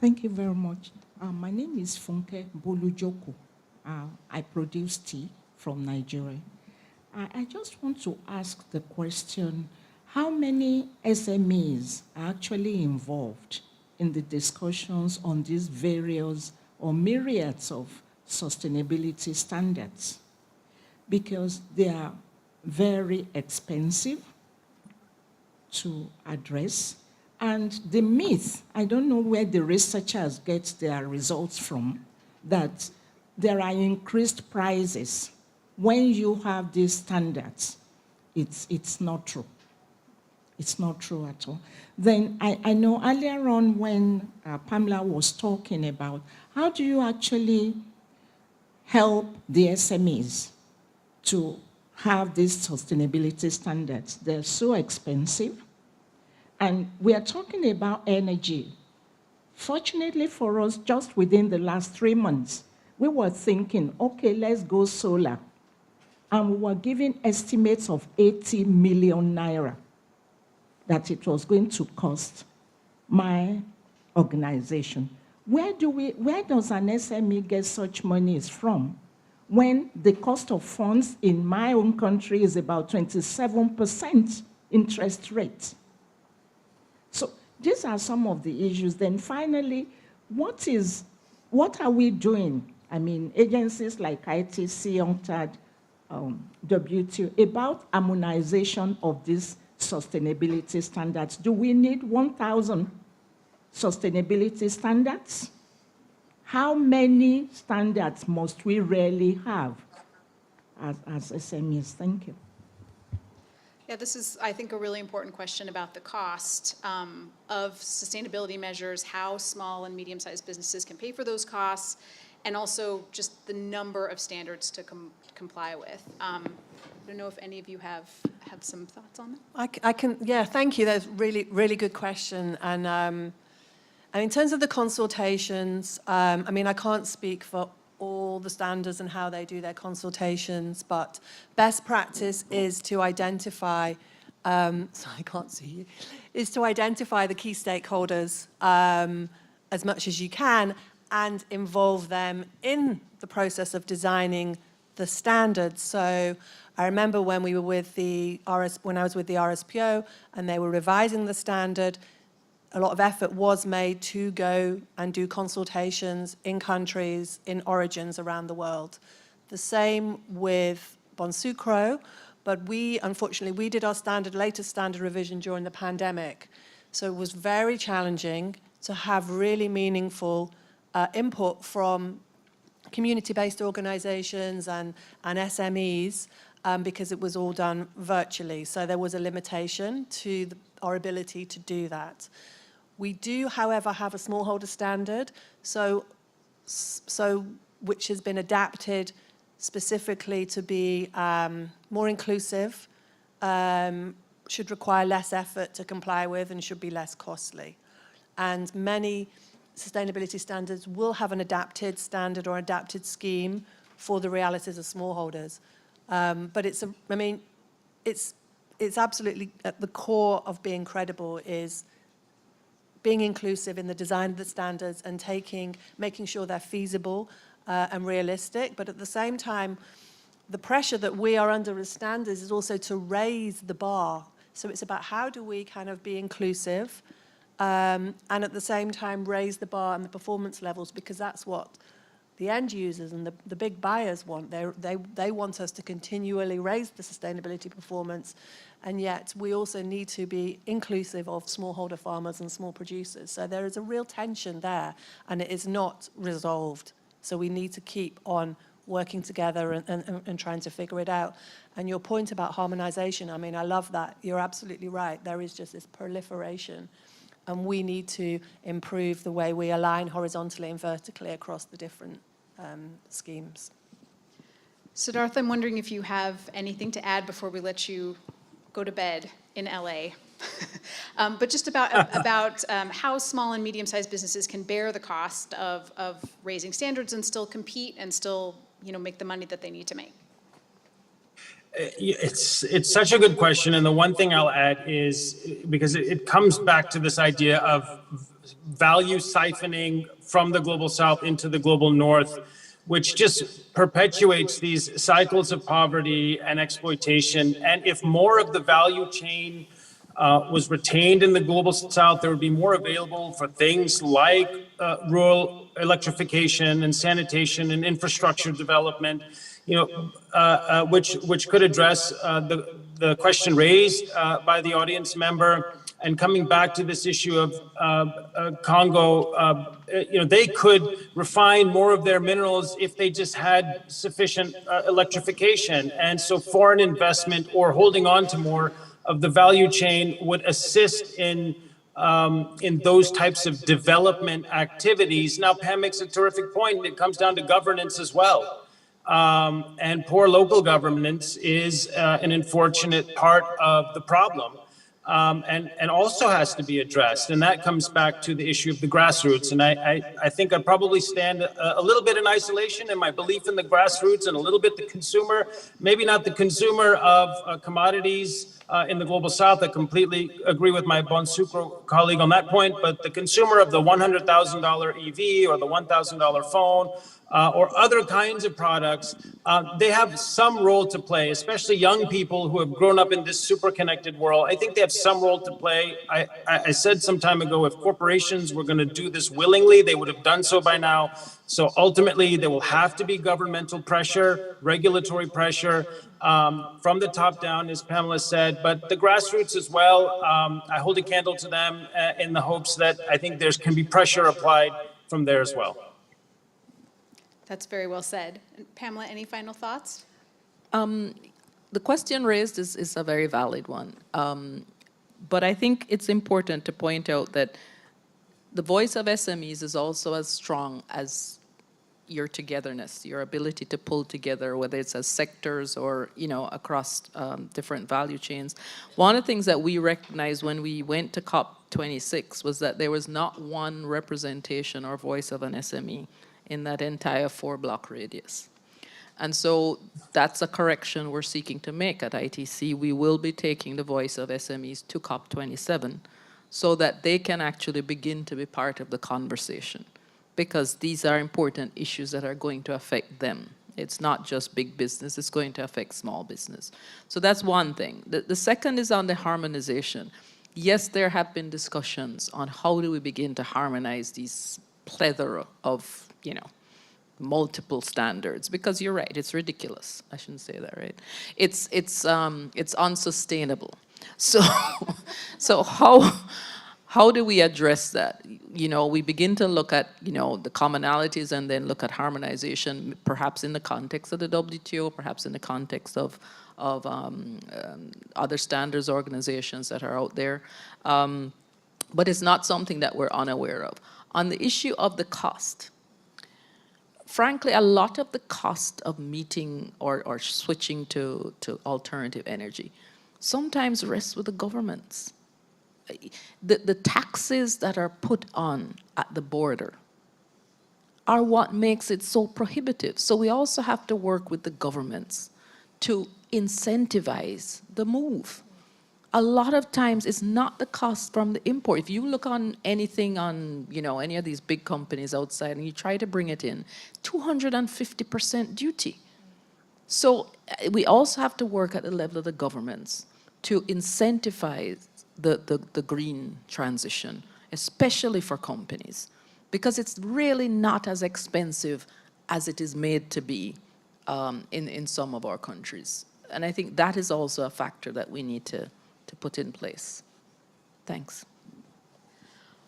Speaker 8: Thank you very much. My name is Funke Bolujoko. I produce tea from Nigeria. I just want to ask the question, how many SMEs are actually involved in the discussions on these various or myriads of sustainability standards? Because they are very expensive to address. And the myth, I don't know where the researchers get their results from, that there are increased prices when you have these standards. It's not true. It's not true at all. Then I know earlier on when Pamela was talking about how do you actually help the SMEs to have these sustainability standards. They're so expensive. And we are talking about energy. Fortunately for us, just within the last 3 months, we were thinking, okay, let's go solar. And we were giving estimates of 80 million naira that it was going to cost my organization. Where does an SME get such monies from when the cost of funds in my own country is about 27% interest rate? So these are some of the issues. Then finally, what are we doing? I mean, agencies like ITC, UNCTAD, WTO, about harmonization of these sustainability standards. Do we need 1,000 sustainability standards? How many standards must we really have as SMEs? Thank you.
Speaker 1: Yeah, this is, I think, a really important question about the cost of sustainability measures, how small and medium-sized businesses can pay for those costs, and also just the number of standards to comply with. I don't know if any of you have some thoughts on that.
Speaker 4: I can, yeah, thank you. That's really, really good question. And in terms of the consultations, I mean, I can't speak for all the standards and how they do their consultations, but best practice is to identify, sorry, I can't see you, is to identify the key stakeholders as much as you can and involve them in the process of designing the standards. So I remember when we were with when I was with the RSPO and they were revising the standard, a lot of effort was made to go and do consultations in countries, in origins around the world. The same with Bonsucro, but unfortunately, we did our latest standard revision during the pandemic. So it was very challenging to have really meaningful input from community-based organizations and SMEs because it was all done virtually. So there was a limitation to our ability to do that. We do, however, have a smallholder standard, which has been adapted specifically to be more inclusive, should require less effort to comply with, and should be less costly. And many sustainability standards will have an adapted standard or adapted scheme for the realities of smallholders. But it's absolutely at the core of being credible is being inclusive in the design of the standards and making sure they're feasible and realistic. But at the same time, the pressure that we are under as standards is also to raise the bar. So it's about how do we kind of be inclusive and at the same time raise the bar and the performance levels, because that's what the end users and the big buyers want. They want us to continually raise the sustainability performance, and yet we also need to be inclusive of smallholder farmers and small producers. So there is a real tension there, and it is not resolved. So we need to keep on working together and trying to figure it out. And your point about harmonization, I mean, I love that. You're absolutely right. There is just this proliferation, and we need to improve the way we align horizontally and vertically across the different schemes.
Speaker 1: Siddhartha, I'm wondering if you have anything to add before we let you go to bed in LA. But just about how small and medium-sized businesses can bear the cost of raising standards and still compete and still, make the money that they need to make.
Speaker 6: It's such a good question, and the one thing I'll add is, because it comes back to this idea of value siphoning from the global south into the global north, which just perpetuates these cycles of poverty and exploitation. And if more of the value chain was retained in the global south, there would be more available for things like rural electrification and sanitation and infrastructure development, which could address the question raised by the audience member. And coming back to this issue of Congo, they could refine more of their minerals if they just had sufficient electrification. And so foreign investment or holding on to more of the value chain would assist in those types of development activities. Now, Pam makes a terrific point, and it comes down to governance as well. And poor local governance is an unfortunate part of the problem. and also has to be addressed. And that comes back to the issue of the grassroots. And I think I probably stand a little bit in isolation in my belief in the grassroots and a little bit the consumer, maybe not the consumer of commodities in the global south. I completely agree with my Bon Sucro colleague on that point, but the consumer of the $100,000 EV or the $1,000 phone or other kinds of products, they have some role to play, especially young people who have grown up in this super connected world. I think they have some role to play. I said some time ago, if corporations were going to do this willingly, they would have done so by now. So ultimately, there will have to be governmental pressure, regulatory pressure from the top down, as Pamela said, but the grassroots as well. I hold a candle to them in the hopes that I think there can be pressure applied from there as well.
Speaker 1: That's very well said. And Pamela, any final thoughts?
Speaker 2: The question raised is a very valid one. But I think it's important to point out that the voice of SMEs is also as strong as your togetherness, your ability to pull together, whether it's as sectors or, across different value chains. One of the things that we recognized when we went to COP26 was that there was not one representation or voice of an SME in that entire 4-block radius. And so that's a correction we're seeking to make at ITC. We will be taking the voice of SMEs to COP27 so that they can actually begin to be part of the conversation, because these are important issues that are going to affect them. It's not just big business, it's going to affect small business. So that's one thing. The second is on the harmonization. Yes, there have been discussions on how do we begin to harmonize these plethora of, multiple standards, because you're right, it's ridiculous. I shouldn't say that, right? It's unsustainable. So, so how do we address that? We begin to look at, the commonalities and then look at harmonization, perhaps in the context of the WTO, perhaps in the context of other standards organizations that are out there. But it's not something that we're unaware of. On the issue of the cost, frankly, a lot of the cost of meeting or switching to alternative energy sometimes rests with the governments. The taxes that are put on at the border are what makes it so prohibitive. So we also have to work with the governments to incentivize the move. A lot of times it's not the cost from the import. If you look on anything on, any of these big companies outside and you try to bring it in, 250% duty. So we also have to work at the level of the governments to incentivize the green transition, especially for companies, because it's really not as expensive as it is made to be in some of our countries. And I think that is also a factor that we need to put in place. Thanks.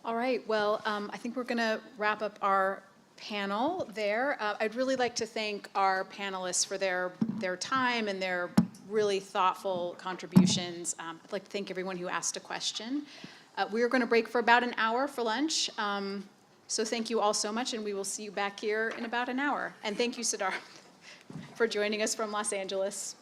Speaker 1: All right, well, I think we're going to wrap up our panel there. I'd really like to thank our panelists for their time and their really thoughtful contributions. I'd like to thank everyone who asked a question. We're going to break for about an hour for lunch. So thank you all so much, and we will see you back here in about an hour. And thank you, Siddharth, for joining us from Los Angeles.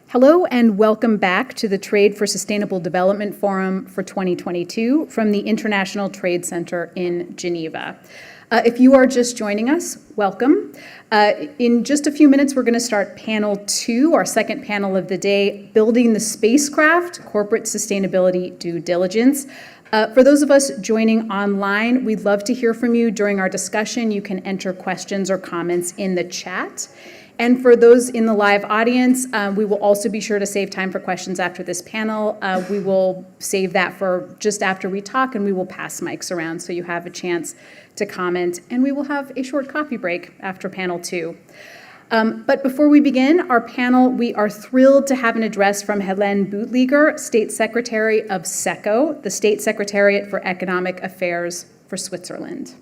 Speaker 1: Hello and welcome back to the Trade for Sustainable Development Forum for 2022 from the International Trade Center in Geneva. If you are just joining us, welcome. In just a few minutes, we're going to start panel 2, our second panel of the day, Building the Spacecraft, Corporate Sustainability Due Diligence. For those of us joining online, we'd love to hear from you during our discussion. You can enter questions or comments in the chat. And for those in the live audience, we will also be sure to save time for questions after this panel. We will save that for just after we talk, and we will pass mics around so you have a chance to comment. And we will have a short coffee break after panel 2. But before we begin our panel, we are thrilled to have an address from Helene Bootleger, State Secretary of SECO, the State Secretariat for Economic Affairs for Switzerland.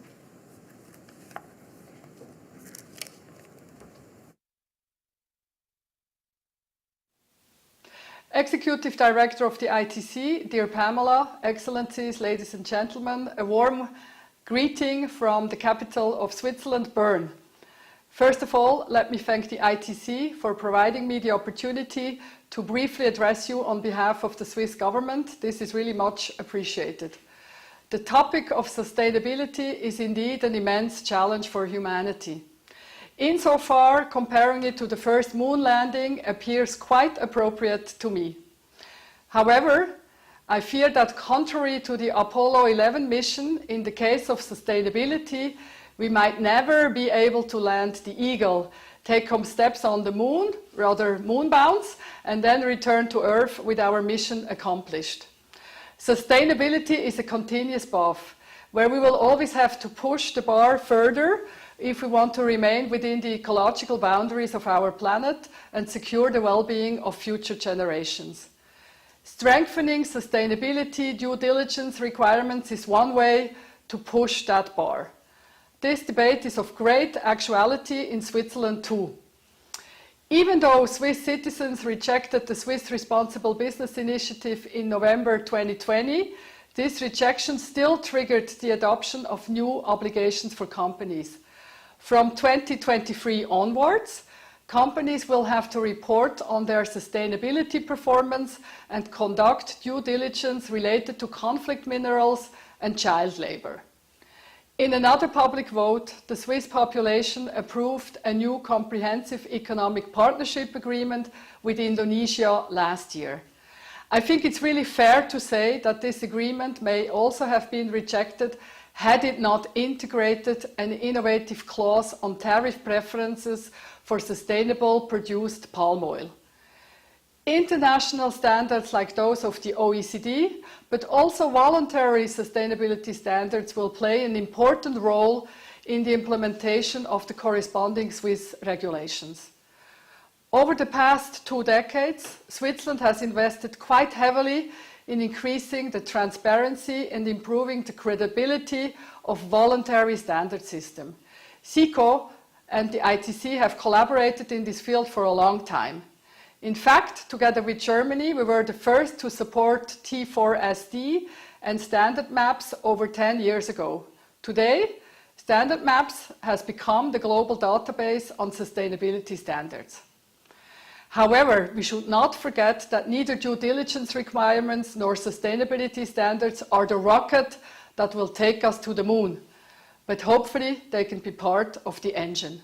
Speaker 9: Executive Director of the ITC, dear Pamela, Excellencies, ladies and gentlemen, a warm greeting from the capital of Switzerland, Bern. First of all, let me thank the ITC for providing me the opportunity to briefly address you on behalf of the Swiss government. This is really much appreciated. The topic of sustainability is indeed an immense challenge for humanity. Insofar, comparing it to the first moon landing appears quite appropriate to me. However, I fear that contrary to the Apollo 11 mission, in the case of sustainability, we might never be able to land the Eagle, take home steps on the moon, rather moon bounce, and then return to Earth with our mission accomplished. Sustainability is a continuous path, where we will always have to push the bar further if we want to remain within the ecological boundaries of our planet and secure the well-being of future generations. Strengthening sustainability due diligence requirements is one way to push that bar. This debate is of great actuality in Switzerland too. Even though Swiss citizens rejected the Swiss Responsible Business Initiative in November 2020, this rejection still triggered the adoption of new obligations for companies. From 2023 onwards, companies will have to report on their sustainability performance and conduct due diligence related to conflict minerals and child labor. In another public vote, the Swiss population approved a new comprehensive economic partnership agreement with Indonesia last year. I think it's really fair to say that this agreement may also have been rejected had it not integrated an innovative clause on tariff preferences for sustainable produced palm oil. International standards like those of the OECD, but also voluntary sustainability standards will play an important role in the implementation of the corresponding Swiss regulations. Over the past 2 decades, Switzerland has invested quite heavily in increasing the transparency and improving the credibility of voluntary standard system. SECO and the ITC have collaborated in this field for a long time. In fact, together with Germany, we were the first to support T4SD and standard maps over 10 years ago. Today, standard maps has become the global database on sustainability standards. However, we should not forget that neither due diligence requirements nor sustainability standards are the rocket that will take us to the moon, but hopefully they can be part of the engine.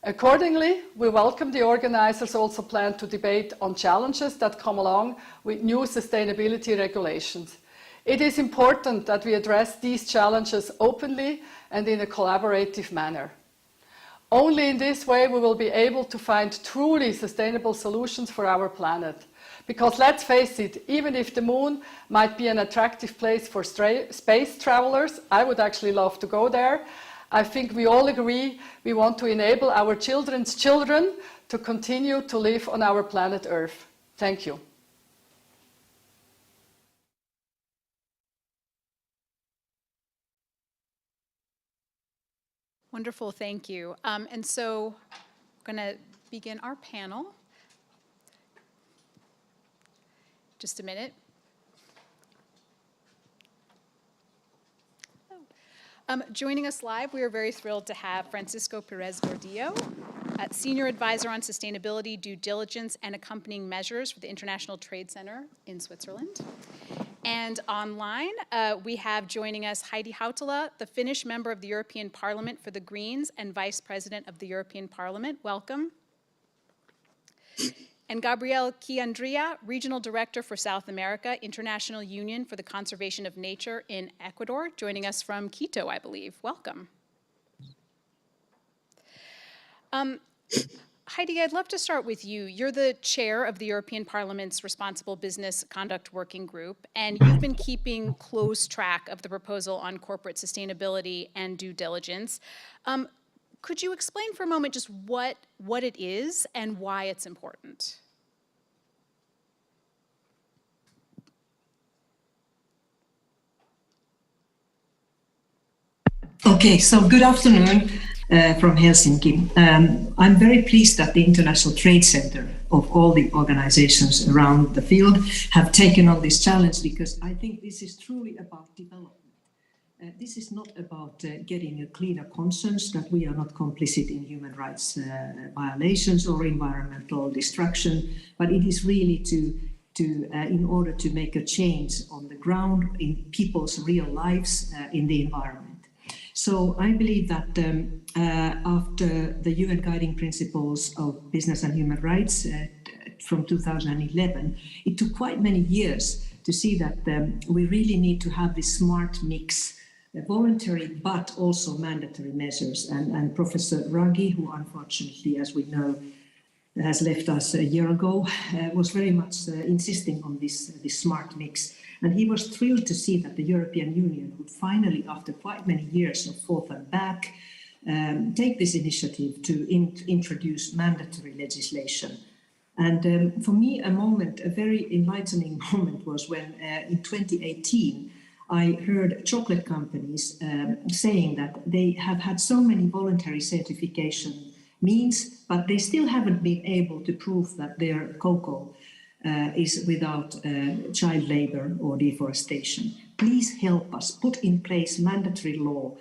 Speaker 9: Accordingly, we welcome the organizers also plan to debate on challenges that come along with new sustainability regulations. It is important that we address these challenges openly and in a collaborative manner. Only in this way we will be able to find truly sustainable solutions for our planet. Because let's face it, even if the moon might be an attractive place for space travelers, I would actually love to go there. I think we all agree we want to enable our children's children to continue to live on our planet Earth. Thank you.
Speaker 1: Wonderful, thank you. And so I'm going to begin our panel. Just a minute. Joining us live, we are very thrilled to have Francisco Perez Gordillo. Senior Advisor on Sustainability, Due Diligence, and Accompanying Measures for the International Trade Center in Switzerland. And online, we have joining us Heidi Hautala, the Finnish member of the European Parliament for the Greens and Vice President of the European Parliament. Welcome. And Gabrielle Chiandria, Regional Director for South America, International Union for the Conservation of Nature in Ecuador, joining us from Quito, I believe. Welcome. Heidi, I'd love to start with you. You're the chair of the European Parliament's Responsible Business Conduct Working Group, and you've been keeping close track of the proposal on corporate sustainability and due diligence. Could you explain for a moment just what it is and why it's important?
Speaker 10: Okay, so good afternoon from Helsinki. I'm very pleased that the International Trade Center of all the organizations around the field have taken on this challenge, because I think this is truly about development. This is not about getting a cleaner conscience that we are not complicit in human rights violations or environmental destruction, but it is really in order to make a change on the ground in people's real lives in the environment. So I believe that after the UN Guiding Principles of Business and Human Rights from 2011, it took quite many years to see that we really need to have this smart mix, voluntary but also mandatory measures. And Professor Raghi, who unfortunately, as we know, has left us a year ago, was very much insisting on this smart mix. And he was thrilled to see that the European Union would finally, after quite many years of forth and back, take this initiative to introduce mandatory legislation. And for me, a very enlightening moment was when in 2018, I heard chocolate companies saying that they have had so many voluntary certification means, but they still haven't been able to prove that their cocoa is without child labor or deforestation. Please help us put in place mandatory law,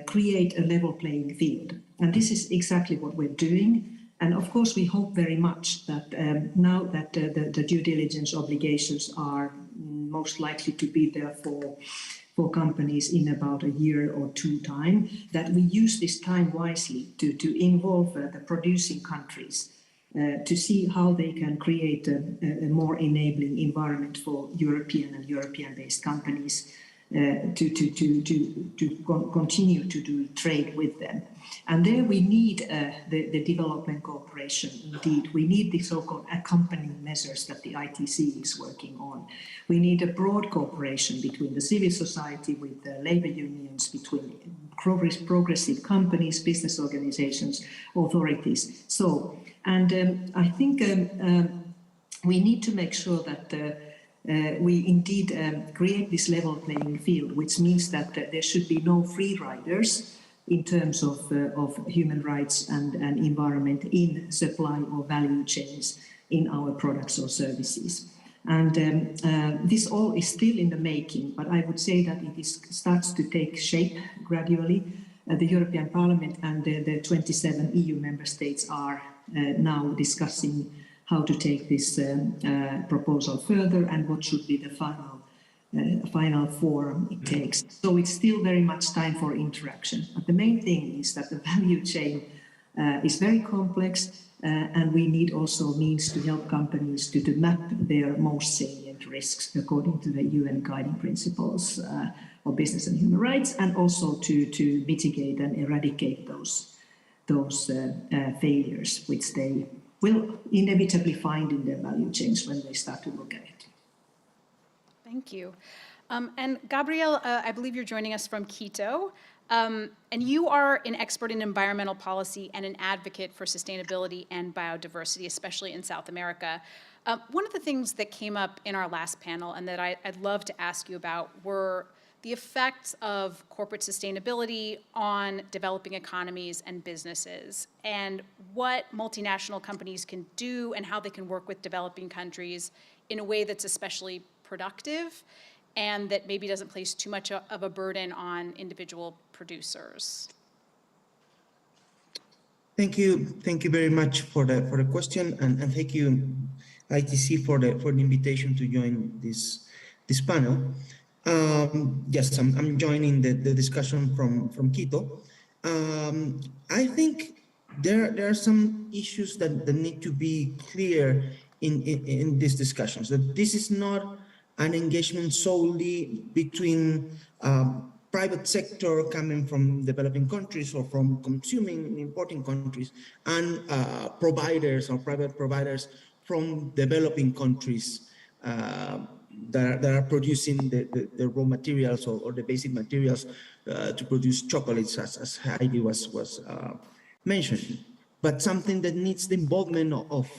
Speaker 10: create a level playing field. And this is exactly what we're doing. And of course, we hope very much that now that the due diligence obligations are most likely to be there for companies in about a year or two time, that we use this time wisely to involve the producing countries to see how they can create a more enabling environment for European and European-based companies to continue to do trade with them. And there we need the development cooperation. Indeed, we need the so-called accompanying measures that the ITC is working on. We need a broad cooperation between the civil society, with the labor unions, between progressive companies, business organizations, authorities. So, and I think we need to make sure that we indeed create this level playing field, which means that there should be no free riders in terms of human rights and environment in supply or value chains in our products or services. And this all is still in the making, but I would say that it starts to take shape gradually. The European Parliament and the 27 EU member states are now discussing how to take this proposal further and what should be the final form it takes. So it's still very much time for interaction. But the main thing is that the value chain is very complex, and we need also means to help companies to map their most salient risks according to the UN Guiding Principles of Business and Human Rights, and also to mitigate and eradicate those failures which they will inevitably find in their value chains when they start to look at it.
Speaker 1: Thank you. And Gabrielle, I believe you're joining us from Quito, and you are an expert in environmental policy and an advocate for sustainability and biodiversity, especially in South America. One of the things that came up in our last panel and that I'd love to ask you about were the effects of corporate sustainability on developing economies and businesses, and what multinational companies can do and how they can work with developing countries in a way that's especially productive and that maybe doesn't place too much of a burden on individual producers.
Speaker 11: Thank you very much for the question, and thank you, ITC, for the invitation to join this panel. Yes, I'm joining the discussion from Quito. I think there are some issues that need to be clear in these discussions. That this is not an engagement solely between private sector coming from developing countries or from consuming importing countries and providers or private providers from developing countries that are producing the raw materials or the basic materials to produce chocolates, as Heidi was mentioning, but something that needs the involvement of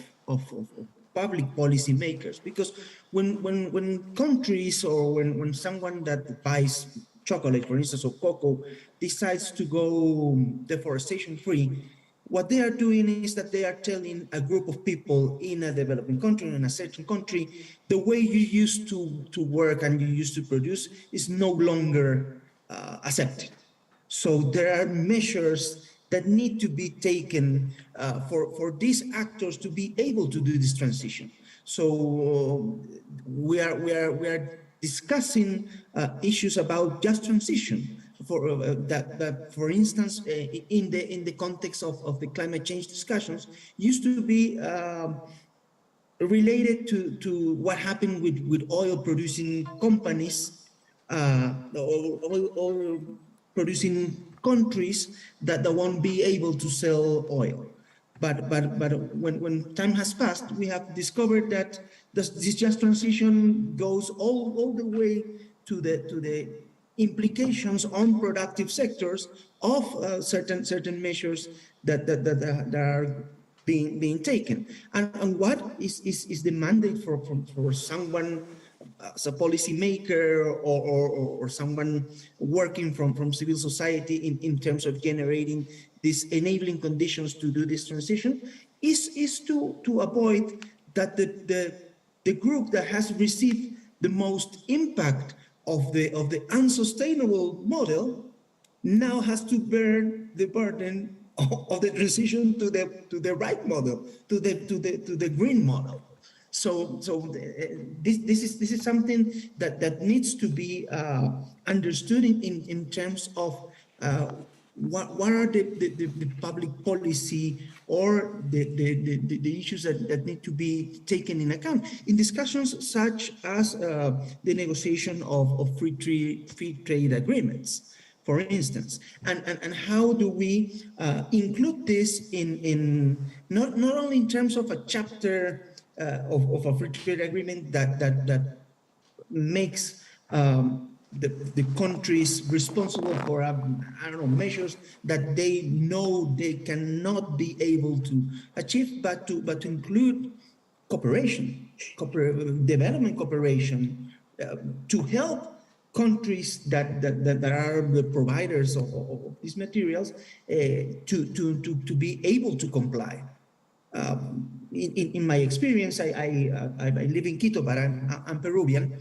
Speaker 11: public policy makers. Because when countries or when someone that buys chocolate, for instance, or cocoa, decides to go deforestation free, what they are doing is that they are telling a group of people in a developing country, in a certain country, the way you used to work and you used to produce is no longer accepted. So there are measures that need to be taken for these actors to be able to do this transition. So we are discussing issues about just transition. For instance, in the context of the climate change discussions, used to be related to what happened with oil producing companies or oil producing countries that won't be able to sell oil. But when time has passed, we have discovered that this just transition goes all the way to the implications on productive sectors of certain measures that are being taken. And what is the mandate for someone as a policymaker or someone working from civil society in terms of generating these enabling conditions to do this transition is to avoid that the group that has received the most impact of the unsustainable model now has to bear the burden of the transition to the right model, to the green model. So this is something that needs to be understood in terms of what are the public policy or the issues that need to be taken in account in discussions such as the negotiation of free trade agreements, for instance, and how do we include this in not only in terms of a chapter of a free trade agreement that makes the countries responsible for I don't know, measures that they know they cannot be able to achieve, but to include cooperation, development cooperation to help countries that are the providers of these materials to be able to comply. In my experience, I live in Quito, but I'm Peruvian.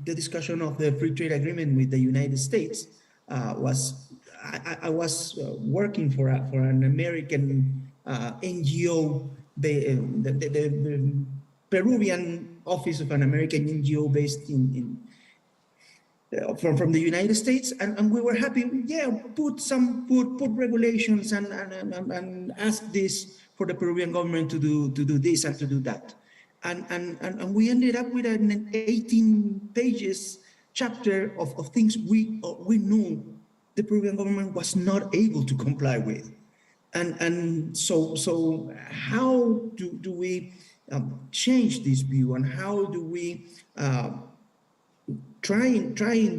Speaker 11: The discussion of the free trade agreement with the United States was I was working for an American NGO, the Peruvian office of an American NGO based from the United States, and we were happy. Yeah, put regulations and ask this for the Peruvian government to do this and to do that, and we ended up with an 18 pages chapter of things we knew the Peruvian government was not able to comply with, and so how do we change this view, and how do we trying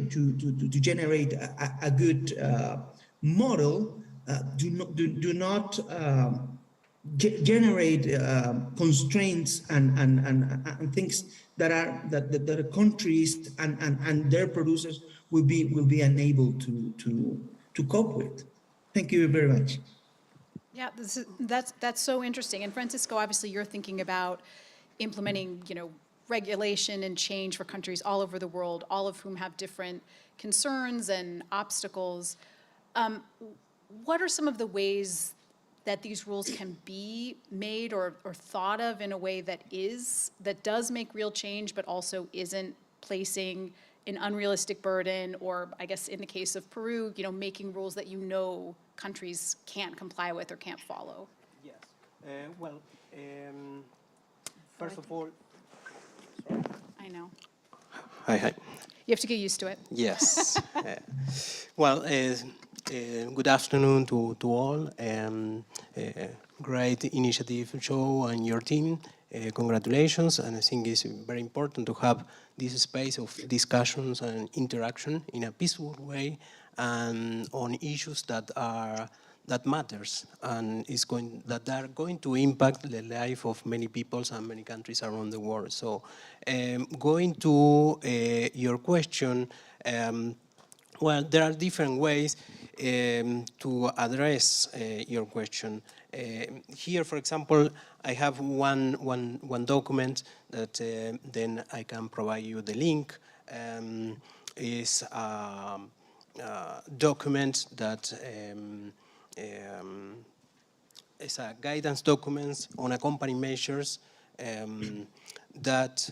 Speaker 11: to generate a good model, do not generate constraints and things that the countries and their producers will be unable to cope with. Thank you very much.
Speaker 1: Yeah, that's so interesting. And Francisco, obviously you're thinking about implementing, regulation and change for countries all over the world, all of whom have different concerns and obstacles. What are some of the ways that these rules can be made or thought of in a way that does make real change, but also isn't placing an unrealistic burden, or I guess in the case of Peru, making rules that countries can't comply with or can't follow?
Speaker 12: Yes. First of all,
Speaker 1: I know.
Speaker 12: hi.
Speaker 1: You have to get used to it.
Speaker 12: Yes. Good afternoon to all. Great initiative, Joe, and your team. Congratulations, and I think it's very important to have this space of discussions and interaction in a peaceful way and on issues that matters and that are going to impact the life of many peoples and many countries around the world. So, going to your question, there are different ways to address your question. Here, for example, I have one document that then I can provide you the link. Is a document that is a guidance document on accompanying measures that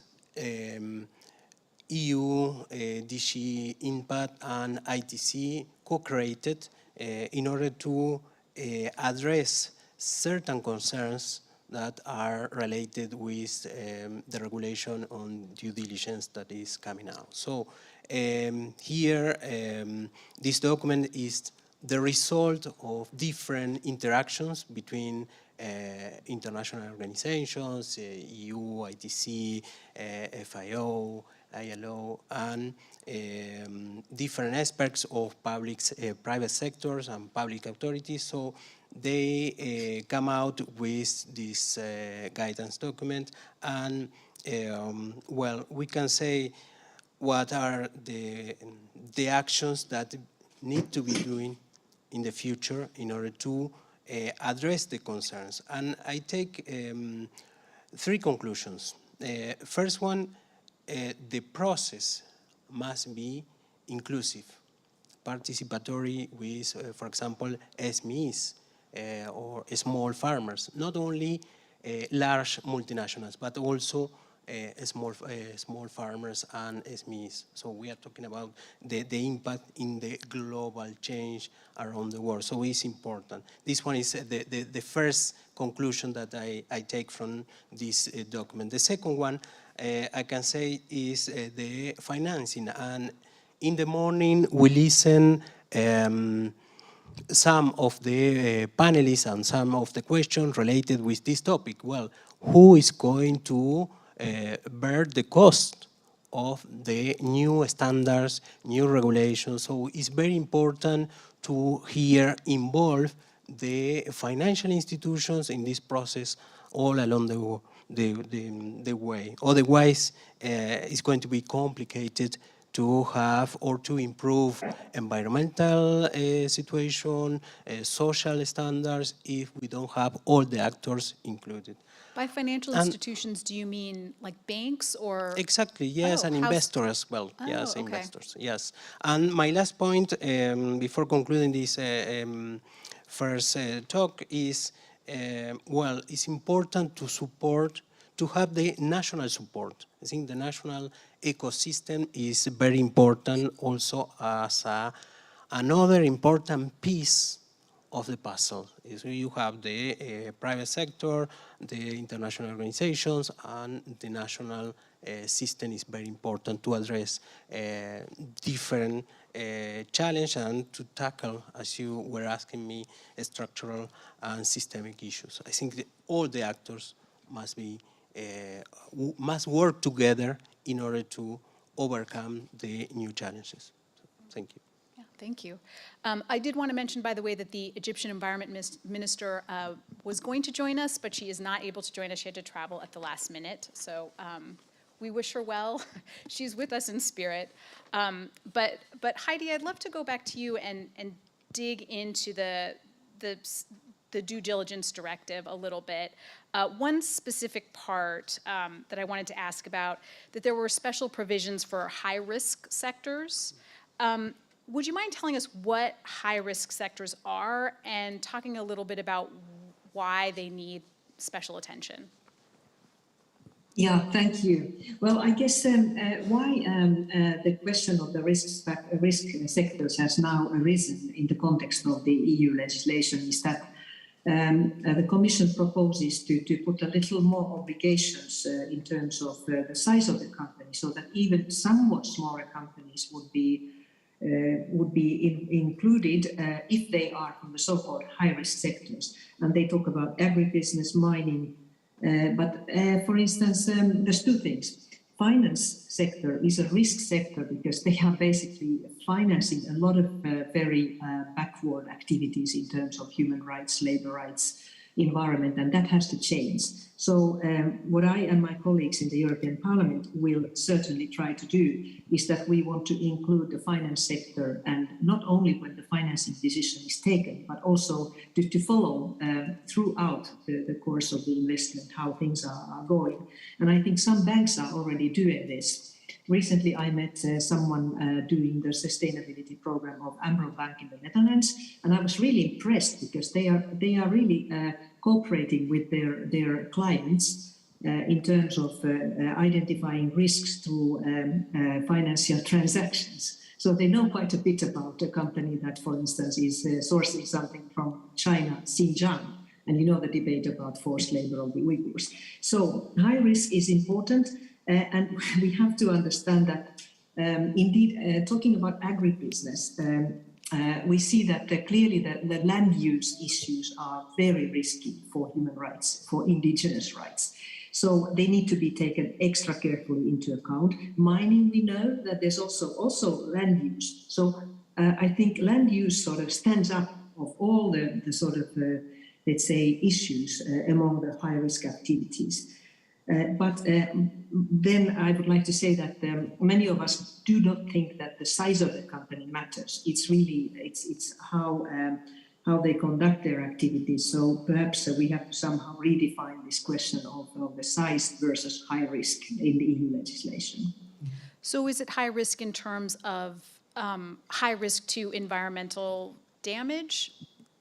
Speaker 12: EU, DG Impact, and ITC co-created in order to address certain concerns that are related with the regulation on due diligence that is coming out. So here, this document is the result of different interactions between international organizations, EU, ITC, FIO, ILO, and different aspects of private sectors and public authorities. So they come out with this guidance document, and we can say what are the actions that need to be doing in the future in order to address the concerns. And I take 3 conclusions. First one, the process must be inclusive, participatory with, for example, SMEs or small farmers, not only large multinationals, but also small farmers and SMEs. So we are talking about the impact in the global change around the world. So it's important. This one is the first conclusion that I take from this document. The second one, I can say, is the financing. And in the morning, we listen some of the panelists and some of the questions related with this topic. Well, who is going to bear the cost of the new standards, new regulations? So it's very important to here involve the financial institutions in this process all along the way. Otherwise, it's going to be complicated to have or to improve environmental situation, social standards, if we don't have all the actors included.
Speaker 1: By financial institutions, do you mean like banks or?
Speaker 12: Exactly, yes, and investors as well.
Speaker 1: Oh,
Speaker 12: yes,
Speaker 1: okay.
Speaker 12: Investors, yes. And my last point, before concluding this first talk, is, it's important to have the national support. I think the national ecosystem is very important also as another important piece of the puzzle. So you have the private sector, the international organizations, and the national system is very important to address different challenges and to tackle, as you were asking me, structural and systemic issues. I think that all the actors must work together in order to overcome the new challenges. Thank you.
Speaker 1: Yeah, thank you. I did want to mention, by the way, that the Egyptian Environment Minister was going to join us, but she is not able to join us. She had to travel at the last minute. So we wish her well. She's with us in spirit. But Heidi, I'd love to go back to you and dig into the due diligence directive a little bit. One specific part that I wanted to ask about, that there were special provisions for high-risk sectors. Would you mind telling us what high-risk sectors are and talking a little bit about why they need special attention?
Speaker 10: Yeah, thank you. Well, I guess why the question of the risk sectors has now arisen in the context of the EU legislation is that the Commission proposes to put a little more obligations in terms of the size of the company, so that even somewhat smaller companies would be included if they are from the so-called high-risk sectors. And they talk about agribusiness, mining, but for instance, there's two things. Finance sector is a risk sector because they are basically financing a lot of very backward activities in terms of human rights, labor rights, environment, and that has to change. So what I and my colleagues in the European Parliament will certainly try to do is that we want to include the finance sector, and not only when the financing decision is taken, but also to follow throughout the course of the investment how things are going. And I think some banks are already doing this. Recently, I met someone doing the sustainability program of Amro Bank in the Netherlands, and I was really impressed because they are really cooperating with their clients in terms of identifying risks through financial transactions. So they know quite a bit about a company that, for instance, is sourcing something from China, Xinjiang, and you know the debate about forced labor of the Uyghurs. So high risk is important. And we have to understand that, indeed, talking about agribusiness, we see that clearly the land use issues are very risky for human rights, for indigenous rights. So they need to be taken extra carefully into account. Mining, we know that there's also land use. So I think land use sort of stands up of all the sort of, let's say, issues among the high-risk activities. But then I would like to say that many of us do not think that the size of the company matters. It's really it's how they conduct their activities. So perhaps we have to somehow redefine this question of the size versus high risk in the EU legislation.
Speaker 1: So is it high risk in terms of high risk to environmental damage?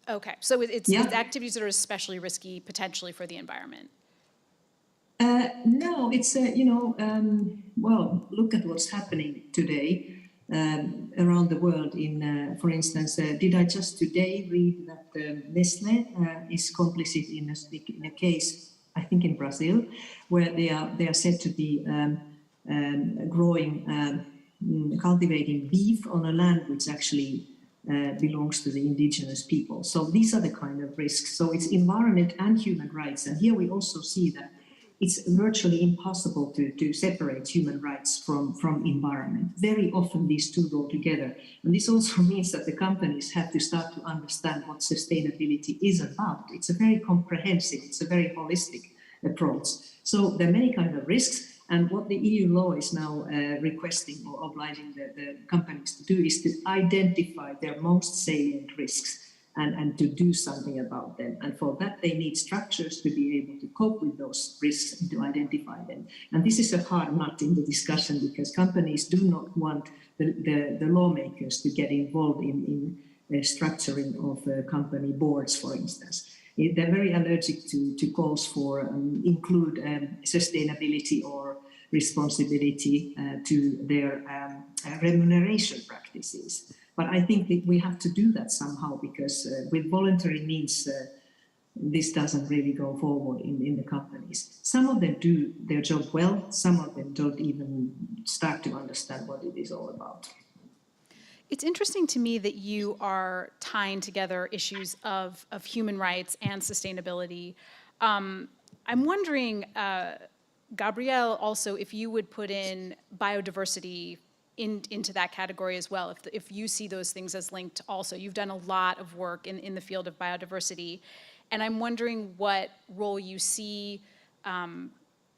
Speaker 1: Okay, so it's activities that are especially risky potentially for the environment.
Speaker 10: No, it's, well, look at what's happening today around the world. For instance, did I just today read that Nestle is complicit in a case, I think in Brazil, where they are said to be cultivating beef on a land which actually belongs to the indigenous people. So these are the kind of risks. So it's environment and human rights. And here we also see that it's virtually impossible to separate human rights from environment. Very often these two go together. And this also means that the companies have to start to understand what sustainability is about. It's a very comprehensive, it's a very holistic approach. So there are many kinds of risks. And what the EU law is now requesting or obliging the companies to do is to identify their most salient risks and to do something about them. And for that, they need structures to be able to cope with those risks and to identify them. And this is a hard nut in the discussion because companies do not want the lawmakers to get involved in the structuring of company boards, for instance. They're very allergic to calls for include sustainability or responsibility to their remuneration practices. But I think that we have to do that somehow because with voluntary means, this doesn't really go forward in the companies. Some of them do their job well, some of them don't even start to understand what it is all about.
Speaker 1: It's interesting to me that you are tying together issues of human rights and sustainability. I'm wondering, Gabrielle, also if you would put in biodiversity into that category as well, if you see those things as linked also. You've done a lot of work in the field of biodiversity, and I'm wondering what role you see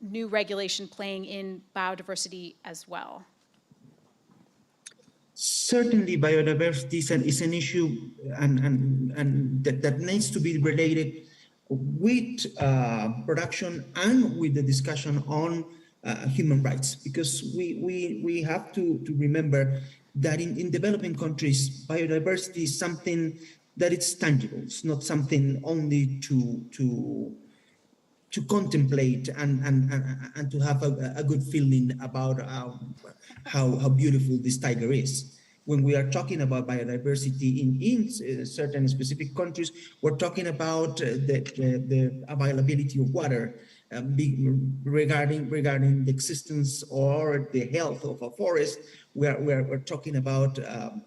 Speaker 1: new regulation playing in biodiversity as well.
Speaker 11: Certainly, biodiversity is an issue and that needs to be related with production and with the discussion on human rights, because we have to remember that in developing countries, biodiversity is something that it's tangible. It's not something only to contemplate and to have a good feeling about how beautiful this tiger is. When we are talking about biodiversity in certain specific countries, we're talking about the availability of water, regarding the existence or the health of a forest. We're talking about a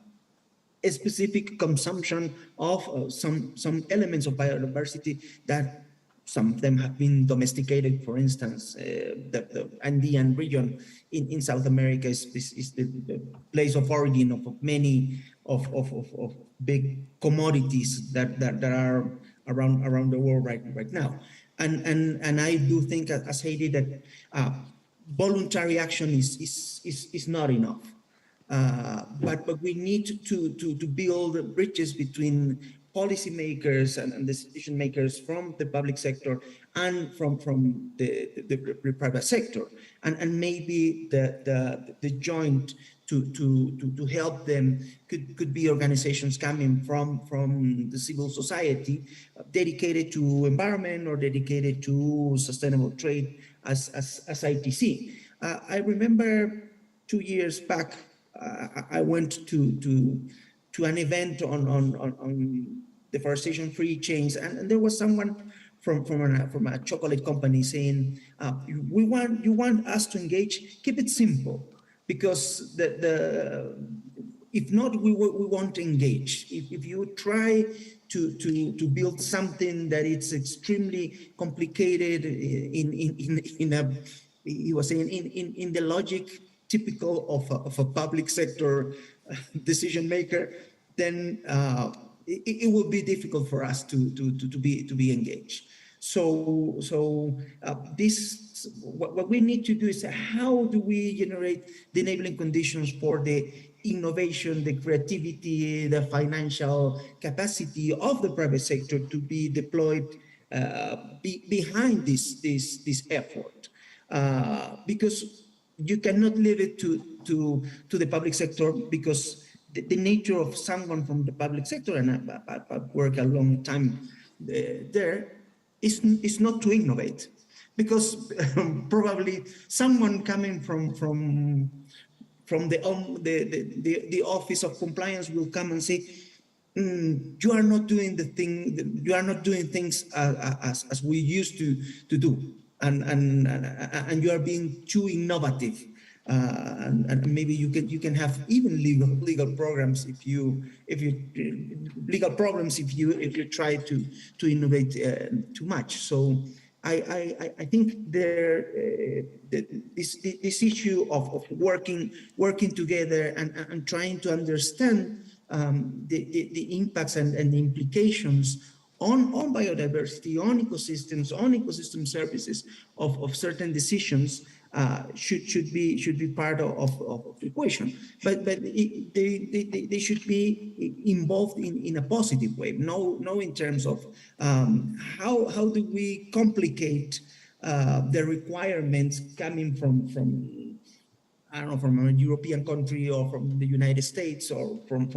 Speaker 11: specific consumption of some elements of biodiversity that some of them have been domesticated. For instance, the Andean region in South America is the place of origin of many of big commodities that are around the world right now. And I do think, as Heidi, that voluntary action is not enough. But we need to build bridges between policymakers and decision makers from the public sector and from the private sector, and maybe the joint to help them could be organizations coming from the civil society, dedicated to environment or dedicated to sustainable trade as ITC. I remember 2 years back, I went to an event on deforestation-free chains, and there was someone from a chocolate company saying, you want us to engage, keep it simple, because if not, we won't engage. If you try to build something that it's extremely complicated he was saying in the logic typical of a public sector decision maker, then it will be difficult for us to be engaged. So what we need to do is, how do we generate the enabling conditions for the innovation, the creativity, the financial capacity of the private sector to be deployed behind this effort? Because you cannot leave it to the public sector, because the nature of someone from the public sector, and I've worked a long time there, is not to innovate, because probably someone coming from the office of compliance will come and say, you are not doing you are not doing things as we used to do, and you are being too innovative, and maybe you can have even legal programs if you legal problems if you try to innovate too much. So I think this issue of working together and trying to understand the impacts and the implications on biodiversity, on ecosystems, on ecosystem services of certain decisions should be part of the equation. But they should be involved in a positive way. No, in terms of how do we complicate the requirements coming from I don't know, from a European country or from the United States or from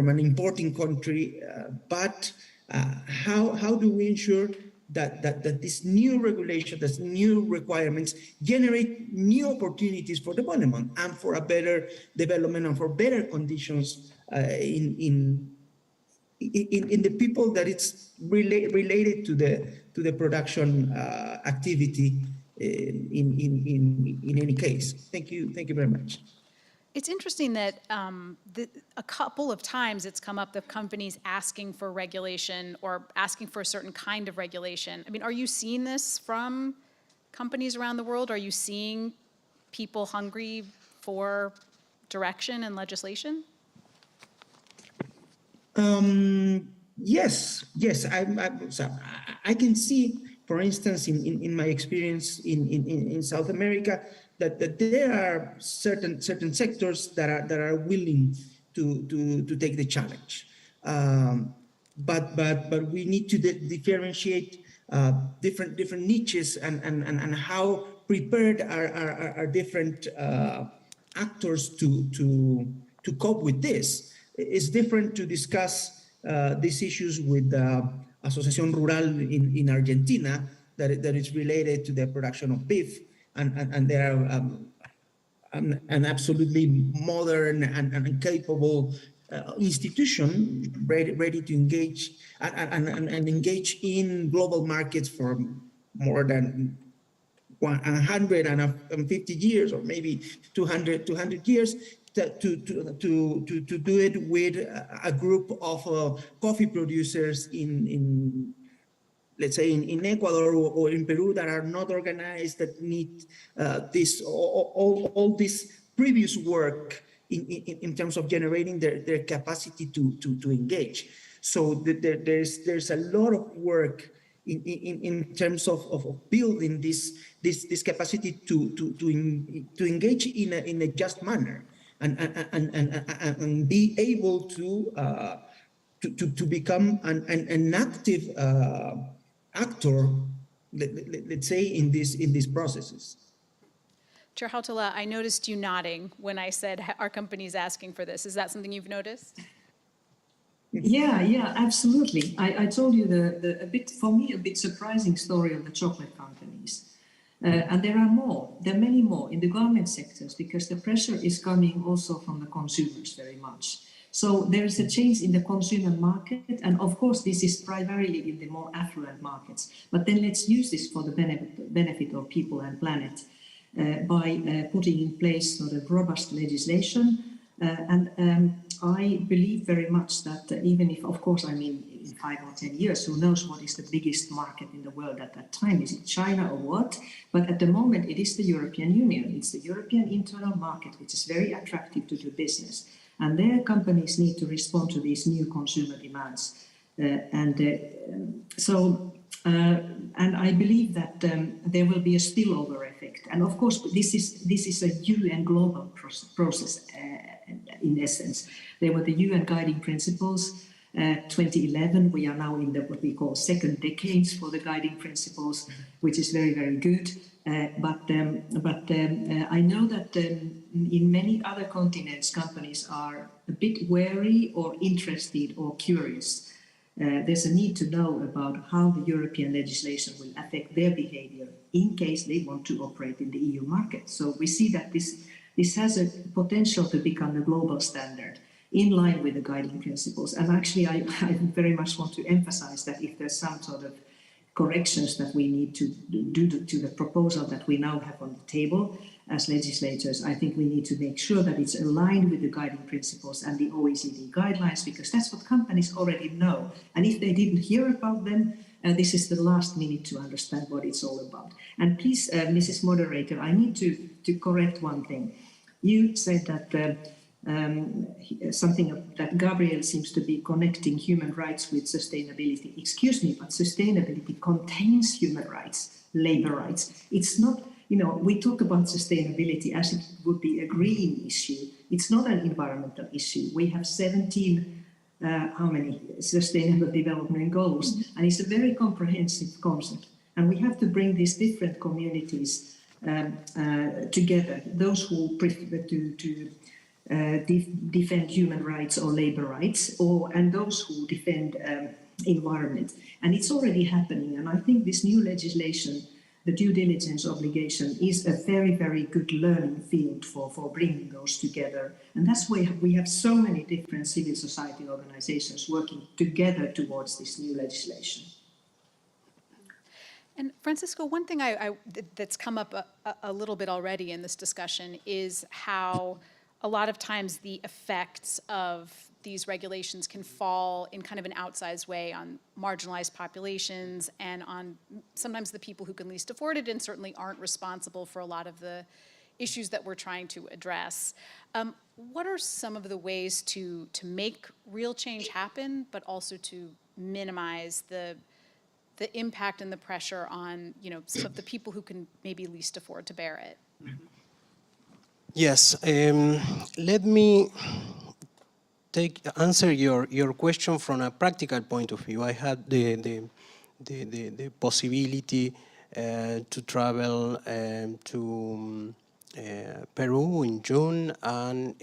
Speaker 11: an importing country, but how do we ensure that this new regulation, this new requirements generate new opportunities for development and for a better development and for better conditions in the people that it's related to the production activity in any case. Thank you very much.
Speaker 1: It's interesting that a couple of times it's come up that companies asking for regulation or asking for a certain kind of regulation. I mean, are you seeing this from companies around the world? Are you seeing people hungry for direction and legislation?
Speaker 11: Yes. I can see, for instance, in my experience in South America, that there are certain sectors that are willing to take the challenge, but we need to differentiate different niches and how prepared are different actors to cope with this. It's different to discuss these issues with Asociación Rural in Argentina that is related to the production of beef, and there are an absolutely modern and capable institution ready to engage and engage in global markets for more than 150 years, or maybe 200 years, to do it with a group of coffee producers in let's say in Ecuador or in Peru that are not organized, that need all this previous work in terms of generating their capacity to engage. So there's a lot of work in terms of building this capacity to engage in a just manner and be able to become an active actor, let's say, in these processes.
Speaker 1: Chair Hautala, I noticed you nodding when I said our company is asking for this. Is that something you've noticed?
Speaker 10: Yeah, absolutely. I told you for me, a bit surprising story of the chocolate companies. And there are many more in the garment sectors, because the pressure is coming also from the consumers very much. So there is a change in the consumer market, and of course this is primarily in the more affluent markets. But then let's use this for the benefit of people and planet by putting in place sort of robust legislation. I believe very much that even if, of course, I mean, in 5 or 10 years, who knows what is the biggest market in the world at that time? Is it China or what? But at the moment, it is the European Union. It's the European internal market, which is very attractive to do business. And their companies need to respond to these new consumer demands. And I believe that there will be a spillover effect. And of course, this is a UN global process in essence. There were the UN guiding principles, 2011. We are now in what we call second decades for the guiding principles, which is very, very good. But I know that in many other continents, companies are a bit wary or interested or curious. There's a need to know about how the European legislation will affect their behavior in case they want to operate in the EU market. So we see that this has a potential to become a global standard in line with the guiding principles. And actually, I very much want to emphasize that if there's some sort of corrections that we need to do to the proposal that we now have on the table as legislators, I think we need to make sure that it's aligned with the guiding principles and the OECD guidelines, because that's what companies already know. And if they didn't hear about them, this is the last minute to understand what it's all about. And please, Mrs. Moderator, I need to correct one thing. You said that something that Gabriel seems to be connecting human rights with sustainability. Excuse me, but sustainability contains human rights, labor rights. It's not, we talk about sustainability as it would be a green issue. It's not an environmental issue. We have 17 sustainable development goals, and it's a very comprehensive concept. And we have to bring these different communities together, those who prefer to defend human rights or labor rights, and those who defend environment. And it's already happening. And I think this new legislation, the due diligence obligation, is a very, very good learning field for bringing those together. And that's why we have so many different civil society organizations working together towards this new legislation.
Speaker 1: And Francisco, one thing that's come up a little bit already in this discussion is how a lot of times the effects of these regulations can fall in kind of an outsized way on marginalized populations and on sometimes the people who can least afford it and certainly aren't responsible for a lot of the issues that we're trying to address. What are some of the ways to make real change happen, but also to minimize the impact and the pressure on some of the people who can maybe least afford to bear it?
Speaker 12: Yes, let me answer your question from a practical point of view. I had the possibility to travel to Peru in June and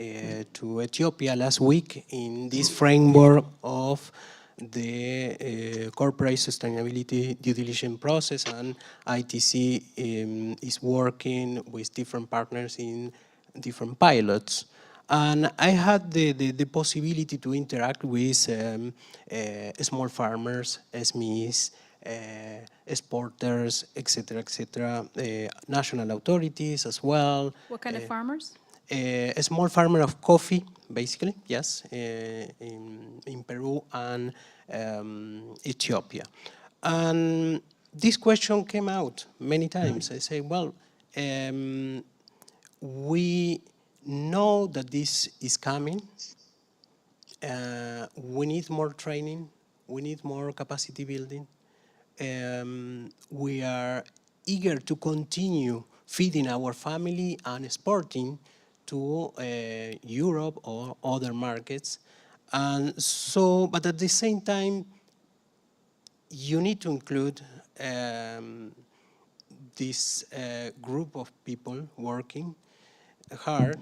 Speaker 12: to Ethiopia last week in this framework of the corporate sustainability due diligence process, and ITC is working with different partners in different pilots. And I had the possibility to interact with small farmers, SMEs, exporters, etc., national authorities as well.
Speaker 1: What kind of farmers?
Speaker 12: A small farmer of coffee, basically, yes, in Peru and Ethiopia. And this question came out many times. I say, well, we know that this is coming. We need more training. We need more capacity building. We are eager to continue feeding our family and exporting to Europe or other markets. And so, but at the same time, you need to include this group of people working hard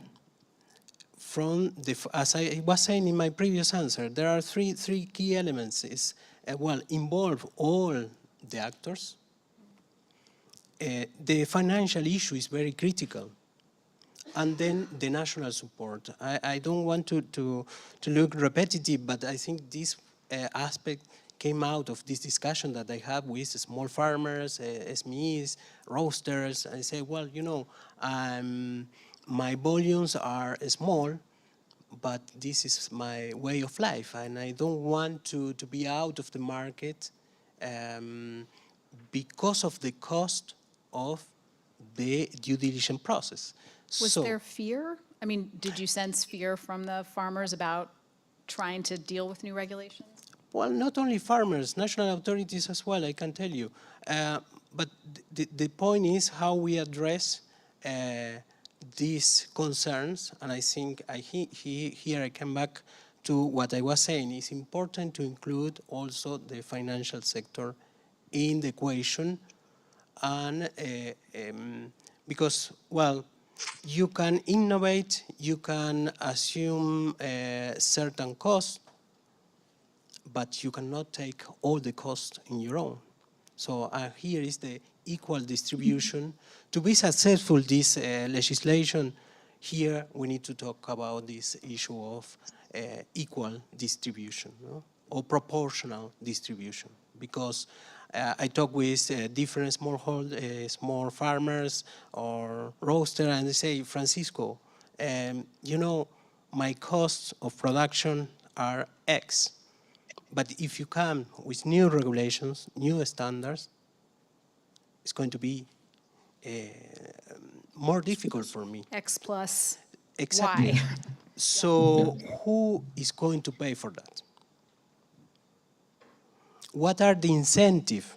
Speaker 12: from the, as I was saying in my previous answer, there are three key elements. Is well, involve all the actors. The financial issue is very critical. And then the national support. I don't want to look repetitive, but I think this aspect came out of this discussion that I have with small farmers, SMEs, roasters. I say, well, you know, my volumes are small, but this is my way of life, and I don't want to be out of the market because of the cost of the due diligence process.
Speaker 1: Was there fear? I mean, did you sense fear from the farmers about trying to deal with new regulations?
Speaker 12: Well, not only farmers, national authorities as well, I can tell you. But the point is how we address these concerns, and I think here I come back to what I was saying. It's important to include also the financial sector in the equation, and because, well, you can innovate, you can assume certain costs, but you cannot take all the costs in your own. So here is the equal distribution. To be successful, this legislation, here we need to talk about this issue of equal distribution, no? Or proportional distribution, because I talk with different small farmers or roaster, and they say, Francisco, you know, my costs of production are X. But if you come with new regulations, new standards, it's going to be more difficult for me.
Speaker 1: X plus
Speaker 12: Exactly.
Speaker 1: Y.
Speaker 12: So who is going to pay for that? What are the incentives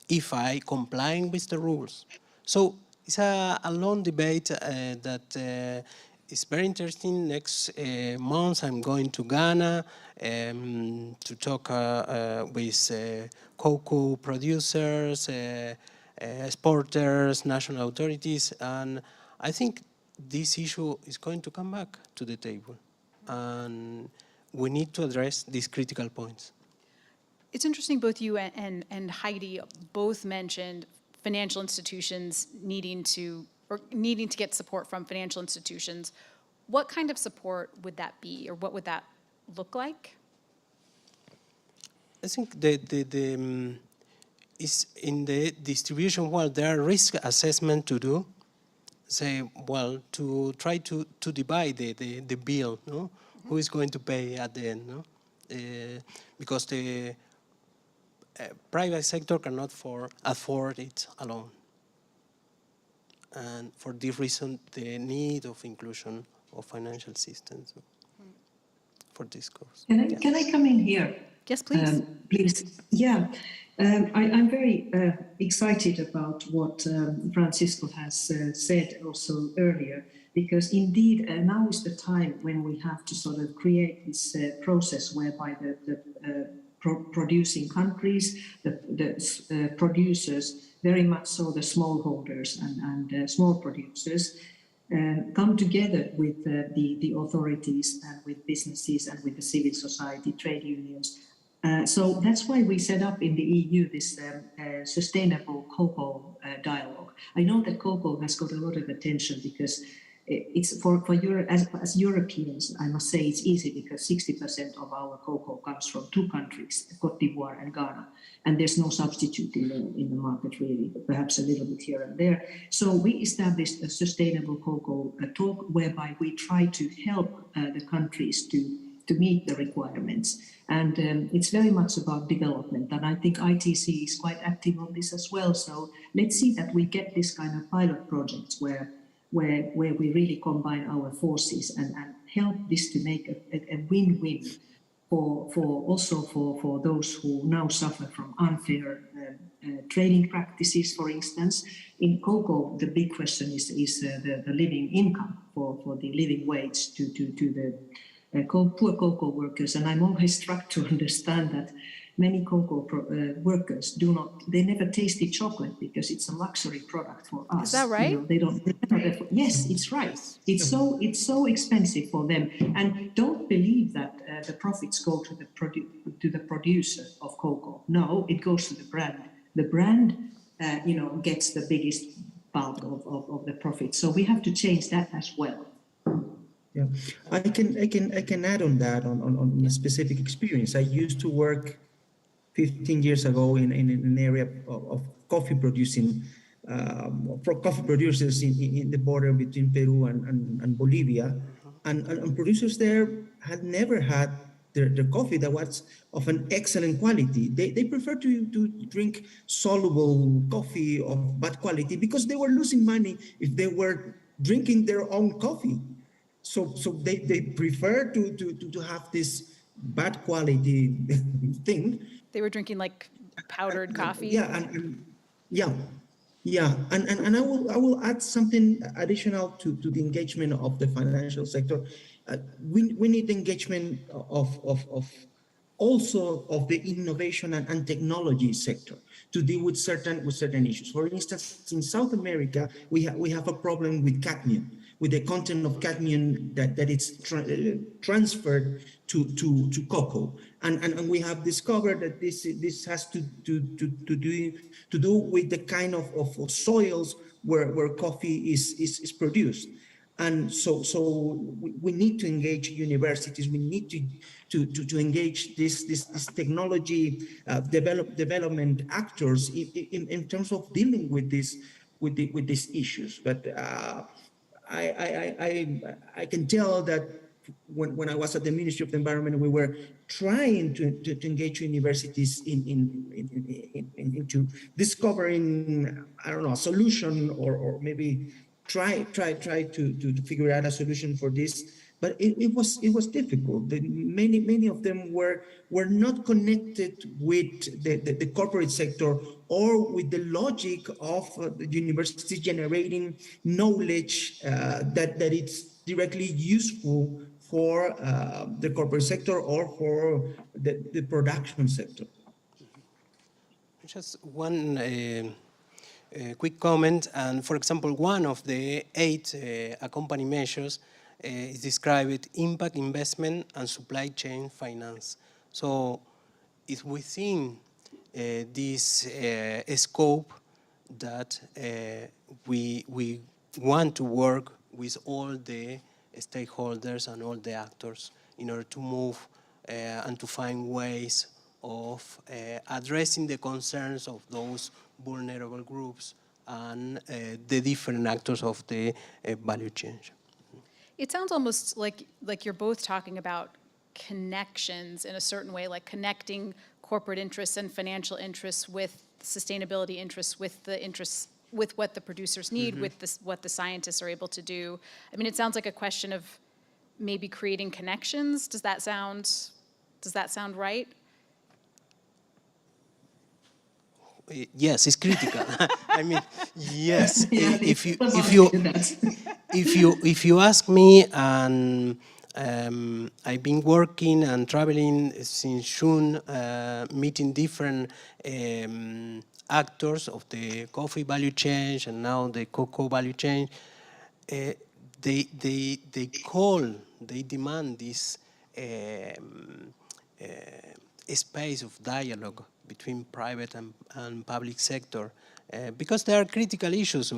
Speaker 12: if I complying with the rules? So it's a long debate that is very interesting. Next month I'm going to Ghana to talk with cocoa producers, exporters, national authorities, and I think this issue is going to come back to the table, and we need to address these critical points.
Speaker 1: It's interesting, both you and Heidi both mentioned financial institutions needing to get support from financial institutions. What kind of support would that be, or what would that look like?
Speaker 12: I think is in the distribution, well, there are risk assessment to do, say, well, to try to divide the bill, no? Mm-hmm. Who is going to pay at the end, no? Because the private sector cannot afford it alone. And for this reason, the need of inclusion of financial systems for this course.
Speaker 10: Can I come in here?
Speaker 1: Yes, please.
Speaker 10: Please. Yeah. I'm very excited about what Francisco has said also earlier, because indeed now is the time when we have to sort of create this process whereby the producing countries, the producers, very much so the smallholders and small producers, come together with the authorities and with businesses and with the civil society, trade unions. So that's why we set up in the EU this sustainable cocoa dialogue. I know that cocoa has got a lot of attention because it's for as Europeans, I must say it's easy because 60% of our cocoa comes from two countries, Cote d'Ivoire and Ghana, and there's no substitute in the market really, perhaps a little bit here and there. So we established a sustainable cocoa talk whereby we try to help the countries to meet the requirements. And it's very much about development. And I think ITC is quite active on this as well. So let's see that we get this kind of pilot projects where we really combine our forces and help this to make a win-win for those who now suffer from unfair trading practices, for instance. In cocoa, the big question is the living income for the living wage to the poor cocoa workers. And I'm always struck to understand that many cocoa workers they never tasted chocolate because it's a luxury product for us.
Speaker 1: Is that right?
Speaker 10: You know, they don't. Yes, it's right. It's so expensive for them, and don't believe that the profits go to the producer of cocoa. No, it goes to the brand. The brand, gets the biggest bulk of the profit. So we have to change that as well.
Speaker 11: Yeah, I can add on that on a specific experience. I used to work 15 years ago in an area of coffee producing, coffee producers in the border between Peru and Bolivia, and producers there had never had their coffee that was of an excellent quality. They prefer to drink soluble coffee of bad quality because they were losing money if they were drinking their own coffee. So they prefer to have this bad quality thing.
Speaker 1: They were drinking like powdered coffee.
Speaker 11: Yeah, and I will add something additional to the engagement of the financial sector. We need engagement of also of the innovation and technology sector to deal with certain issues. For instance, in South America, we have a problem with cadmium, with the content of cadmium that it's transferred to cocoa, and we have discovered that this has to do with the kind of soils where coffee is produced. And so we need to engage universities. We need to engage this technology development actors in terms of dealing with these issues. But I can tell that when I was at the Ministry of the Environment, we were trying to engage universities into discovering, I don't know, a solution or maybe try to figure out a solution for this, but it was difficult. Many of them were not connected with the corporate sector or with the logic of the university generating knowledge that it's directly useful for the corporate sector or for the production sector.
Speaker 12: Just one quick comment, and for example, one of the 8 accompanying measures is described impact, investment, and supply chain finance. So it's within this scope that we want to work with all the stakeholders and all the actors in order to move and to find ways of addressing the concerns of those vulnerable groups and the different actors of the value chain.
Speaker 1: It sounds almost like you're both talking about connections in a certain way, like connecting corporate interests and financial interests with sustainability interests, with the interests, with what the producers need, with what the scientists are able to do. I mean, it sounds like a question of maybe creating connections. Does that sound right?
Speaker 12: Yes, it's critical. I mean, yes.
Speaker 10: Yeah,
Speaker 12: if you ask me, and I've been working and traveling since June, meeting different actors of the coffee value chain and now the cocoa value chain. they call, they demand this space of dialogue between private and public sector, because there are critical issues.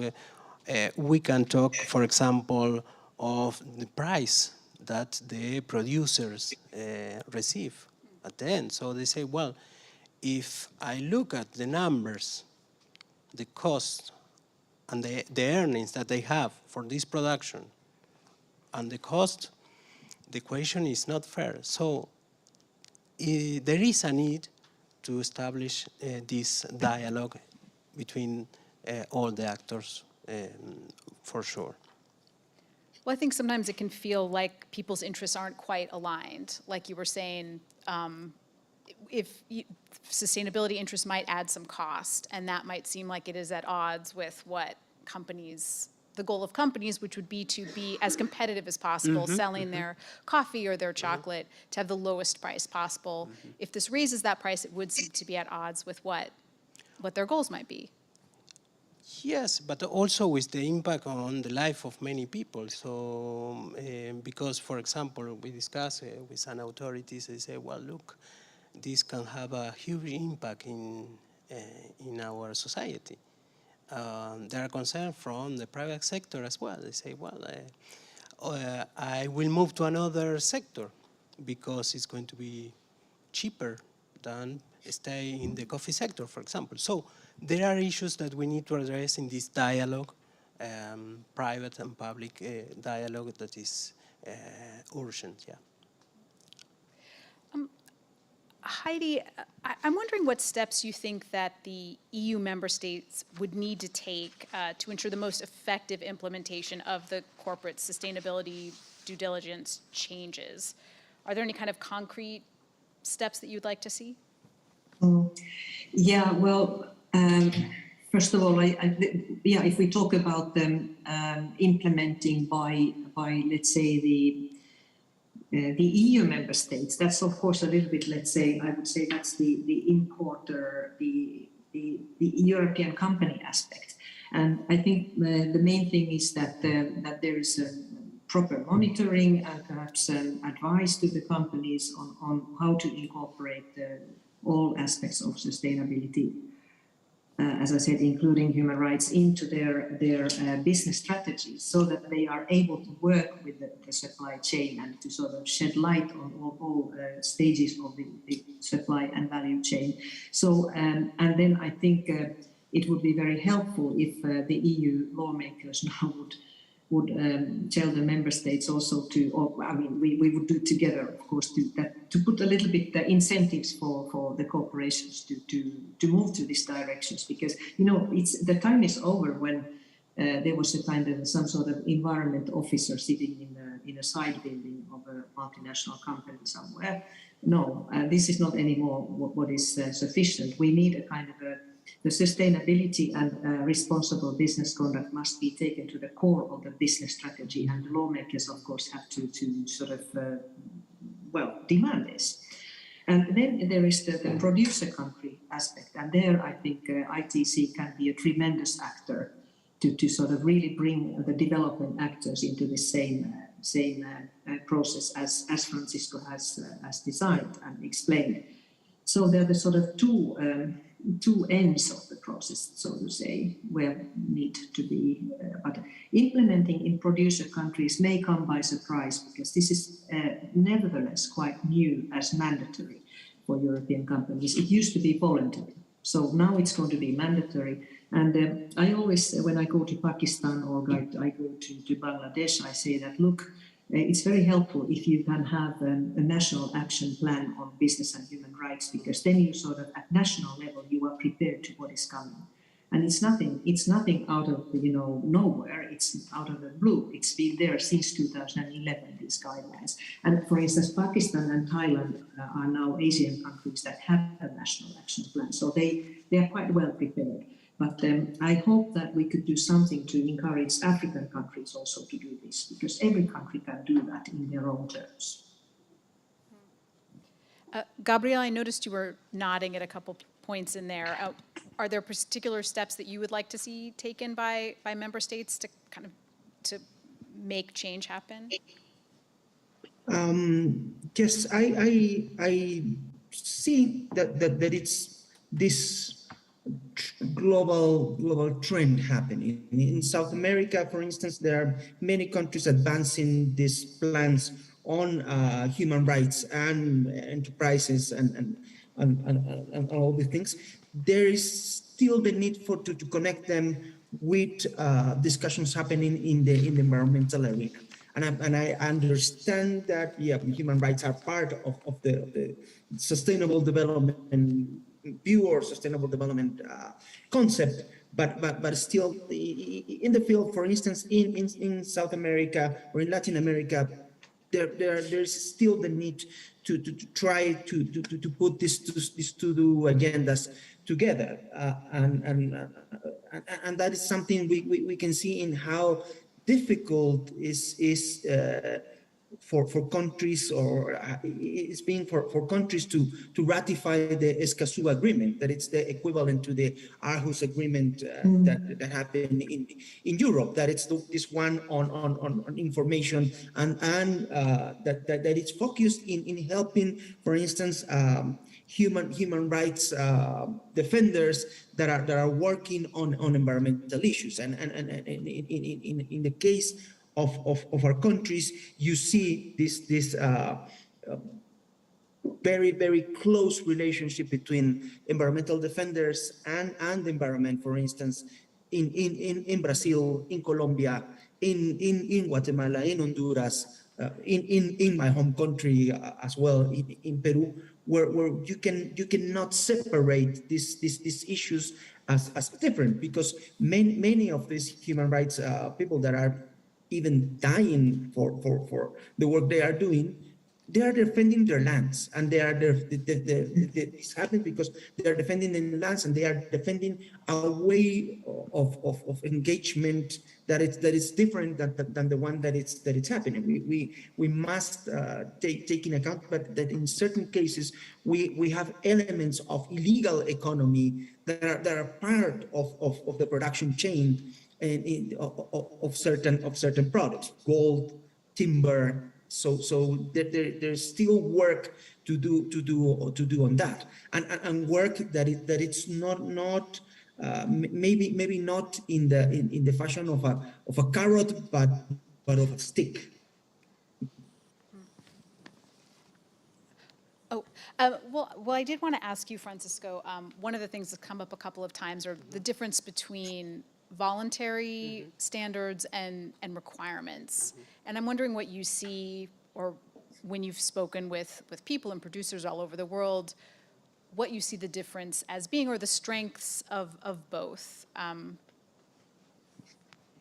Speaker 12: We can talk, for example, of the price that the producers receive at the end. So they say, well, if I look at the numbers, the cost and the earnings that they have for this production and the cost, the equation is not fair. So there is a need to establish this dialogue between all the actors, for sure.
Speaker 1: Well, I think sometimes it can feel like people's interests aren't quite aligned. Like you were saying, sustainability interests might add some cost, and that might seem like it is at odds with what companies, the goal of companies, which would be to be as competitive as possible, selling their coffee or their chocolate to have the lowest price possible. If this raises that price, it would seem to be at odds with what their goals might be.
Speaker 12: Yes, but also with the impact on the life of many people. So, because, for example, we discuss with some authorities, they say, well, look, this can have a huge impact in our society. There are concerns from the private sector as well. They say, well, I will move to another sector because it's going to be cheaper than stay in the coffee sector, for example. So there are issues that we need to address in this dialogue, private and public dialogue that is urgent, yeah.
Speaker 1: Heidi, I'm wondering what steps you think that the EU member states would need to take to ensure the most effective implementation of the corporate sustainability due diligence changes. Are there any kind of concrete steps that you'd like to see?
Speaker 10: Yeah, well, first of all, if we talk about them implementing by let's say the EU member states, that's of course a little bit, let's say, I would say that's the importer, the European company aspect. And I think the main thing is that there is a proper monitoring and perhaps advice to the companies on how to incorporate all aspects of sustainability, as I said, including human rights, into their business strategies, so that they are able to work with the supply chain and to sort of shed light on all stages of the supply and value chain. So, and then I think it would be very helpful if the EU lawmakers now would tell the member states also to, or I mean, we would do together, of course, to put a little bit the incentives for the corporations to move to these directions, because the time is over when there was a kind of some sort of environment officer sitting in a side building of a multinational company somewhere. No, this is not anymore what is sufficient. We need a kind of the sustainability and responsible business conduct must be taken to the core of the business strategy, and the lawmakers, of course, have to sort of, demand this. And then there is the producer country aspect, and there I think ITC can be a tremendous actor to sort of really bring the development actors into the same process as Francisco has designed and explained. So they're the sort of two ends of the process, so to say, where need to be, but implementing in producer countries may come by surprise, because this is nevertheless quite new as mandatory for European companies. It used to be voluntary, so now it's going to be mandatory. And I always, when I go to Pakistan or I go to Bangladesh, I say that, look, it's very helpful if you can have a national action plan on business and human rights, because then you sort of, at national level, you are prepared to what is coming. And it's nothing out of, nowhere, it's out of the blue. It's been there since 2011, these guidelines. And for instance, Pakistan and Thailand are now Asian countries that have a national action plan. So they are quite well prepared. But I hope that we could do something to encourage African countries also to do this, because every country can do that in their own terms.
Speaker 1: Gabriel, I noticed you were nodding at a couple points in there. Are there particular steps that you would like to see taken by member states to kind of to make change happen?
Speaker 11: Yes, I see that it's this global trend happening. In South America, for instance, there are many countries advancing these plans on human rights and enterprises and all these things. There is still the need to connect them with discussions happening in the environmental arena. And I understand that, yeah, human rights are part of the sustainable development view or sustainable development concept, but still in the field, for instance, in South America or in Latin America, there's still the need to try to put these two agendas together, and that is something we can see in how difficult is for countries, or it's been for countries to ratify the Escazú agreement, that it's the equivalent to the Aarhus agreement that happened in Europe, that it's this one on information and that it's focused in helping, for instance, human rights defenders that are working on environmental issues, and in the case of our countries, you see this very close relationship between environmental defenders and the environment. For instance, in Brazil, in Colombia, in Guatemala, in Honduras, in my home country as well, in Peru, where you cannot separate these issues as different, because many of these human rights people that are even dying for the work they are doing, they are defending their lands, and they are it's happening because they are defending their lands, and they are defending a way of engagement that is different than the one that it's happening. We must take in account, but that in certain cases we have elements of illegal economy that are part of the production chain and of certain products, gold, timber. So there's still work to do on that, and work that it's not maybe not in the fashion of a carrot, but of a stick.
Speaker 1: Oh, well, I did want to ask you, Francisco, one of the things that's come up a couple of times are the difference between voluntary standards and requirements. And I'm wondering what you see, or when you've spoken with people and producers all over the world, what you see the difference as being, or the strengths of both.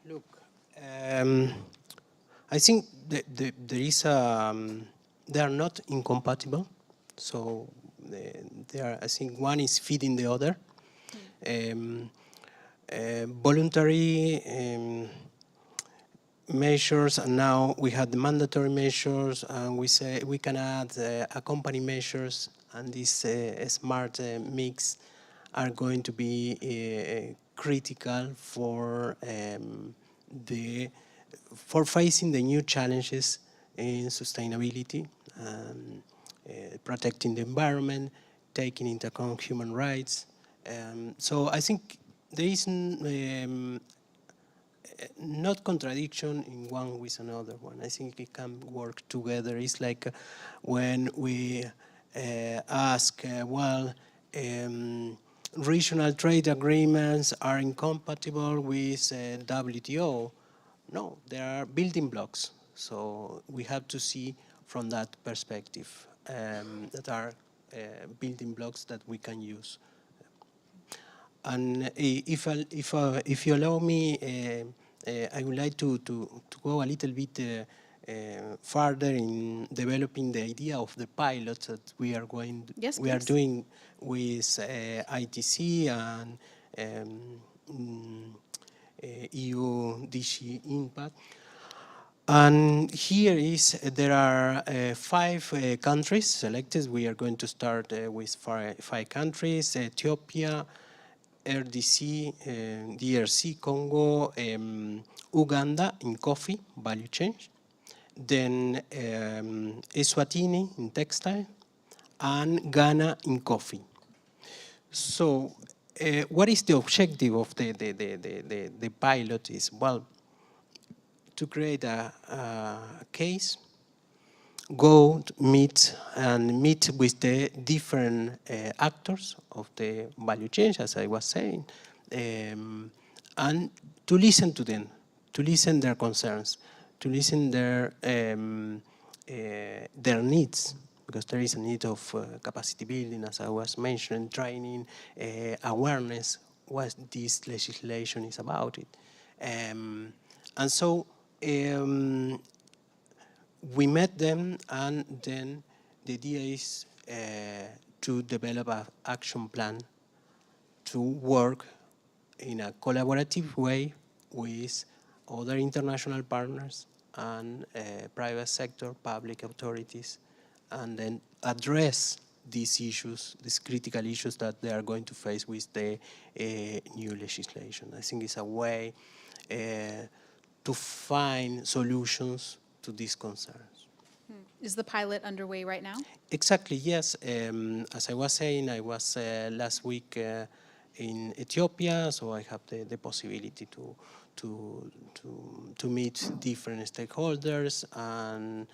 Speaker 12: Look, I think there is they are not incompatible. So I think one is feeding the other. Voluntary measures, and now we have the mandatory measures, and we say we can add accompanying measures, and this smart mix are going to be critical for facing the new challenges in sustainability, protecting the environment, taking into account human rights. So I think there is not contradiction in one with another one. I think it can work together. It's like when we ask, regional trade agreements are incompatible with WTO. No, there are building blocks. So we have to see from that perspective that are building blocks that we can use. And if you allow me, I would like to go a little bit further in developing the idea of the pilots that we are going.
Speaker 1: Yes,
Speaker 12: we are
Speaker 1: please.
Speaker 12: doing with ITC and EU DG Impact. And here there are 5 countries selected. We are going to start with 5 countries: Ethiopia, RDC, DRC, Congo, Uganda in coffee value chain, then Eswatini in textile, and Ghana in coffee. So what is the objective of the pilot is, well, to create a case, go meet with the different actors of the value chain, as I was saying, and to listen to them, to listen their concerns, to listen their needs, because there is a need of capacity building, as I was mentioning, training, awareness, what this legislation is about it. And so we met them, and then the idea is to develop an action plan to work in a collaborative way with other international partners and private sector, public authorities, and then address these issues, these critical issues that they are going to face with the new legislation. I think it's a way to find solutions to these concerns.
Speaker 1: Is the pilot underway right now?
Speaker 12: Exactly, yes. As I was saying, I was last week in Ethiopia, so I have the possibility to meet different stakeholders, and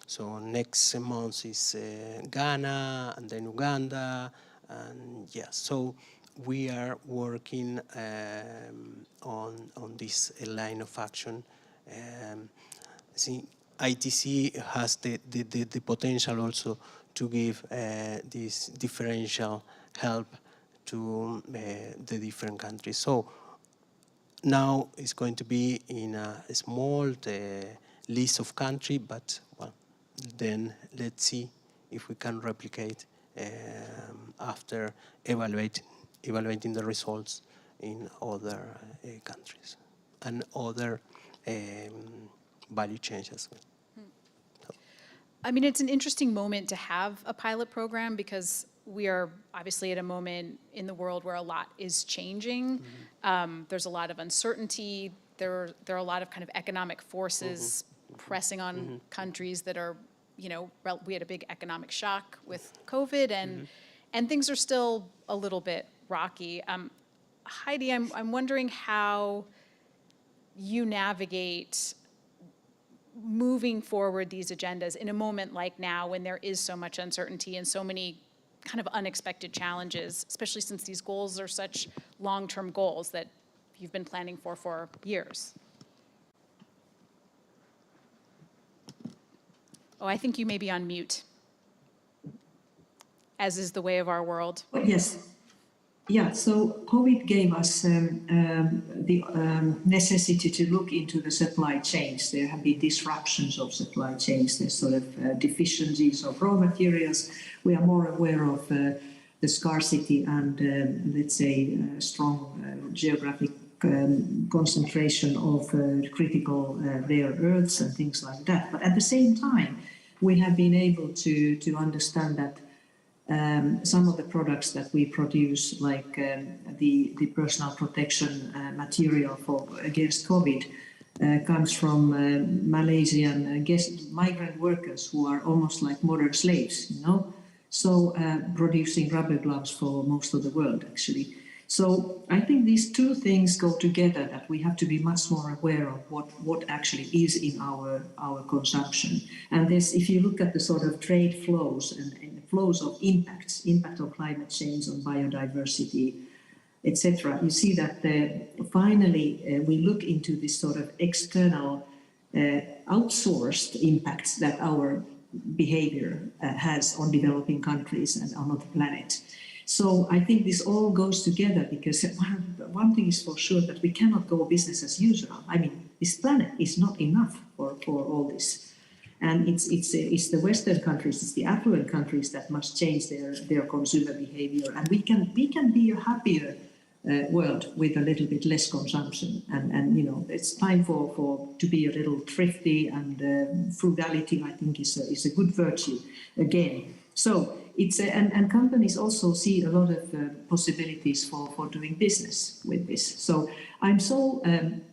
Speaker 12: so next month is Ghana, and then Uganda, and yes, so we are working on this line of action. See, ITC has the potential also to give this differential help to the different countries. So now it's going to be in a small list of countries, but well, then let's see if we can replicate after evaluating the results in other countries and other value chains as well.
Speaker 1: I mean, it's an interesting moment to have a pilot program because we are obviously at a moment in the world where a lot is changing. There's a lot of uncertainty. There are a lot of kind of economic forces pressing on countries that are, you know, we had a big economic shock with COVID, and things are still a little bit rocky. Heidi, I'm wondering how you navigate moving forward these agendas in a moment like now when there is so much uncertainty and so many kind of unexpected challenges, especially since these goals are such long-term goals that you've been planning for years. Oh, I think you may be on mute, as is the way of our world.
Speaker 10: Yes. Yeah, so COVID gave us the necessity to look into the supply chains. There have been disruptions of supply chains. There's sort of deficiencies of raw materials. We are more aware of the scarcity and, let's say, strong geographic concentration of critical rare earths and things like that. But at the same time, we have been able to understand that some of the products that we produce, like the personal protection material against COVID, comes from Malaysian migrant workers who are almost like modern slaves, you know? So producing rubber gloves for most of the world, actually. So I think these two things go together, that we have to be much more aware of what actually is in our consumption. And this, if you look at the sort of trade flows and flows of impact of climate change on biodiversity, etc., you see that finally we look into this sort of external outsourced impacts that our behavior has on developing countries and on the planet. So I think this all goes together, because one thing is for sure, that we cannot go business as usual. I mean, this planet is not enough for all this. And it's the Western countries, it's the affluent countries that must change their consumer behavior. And we can be a happier world with a little bit less consumption. And you know, it's time to be a little thrifty, and frugality, I think, is a good virtue again. So it's and companies also see a lot of possibilities for doing business with this. So I'm so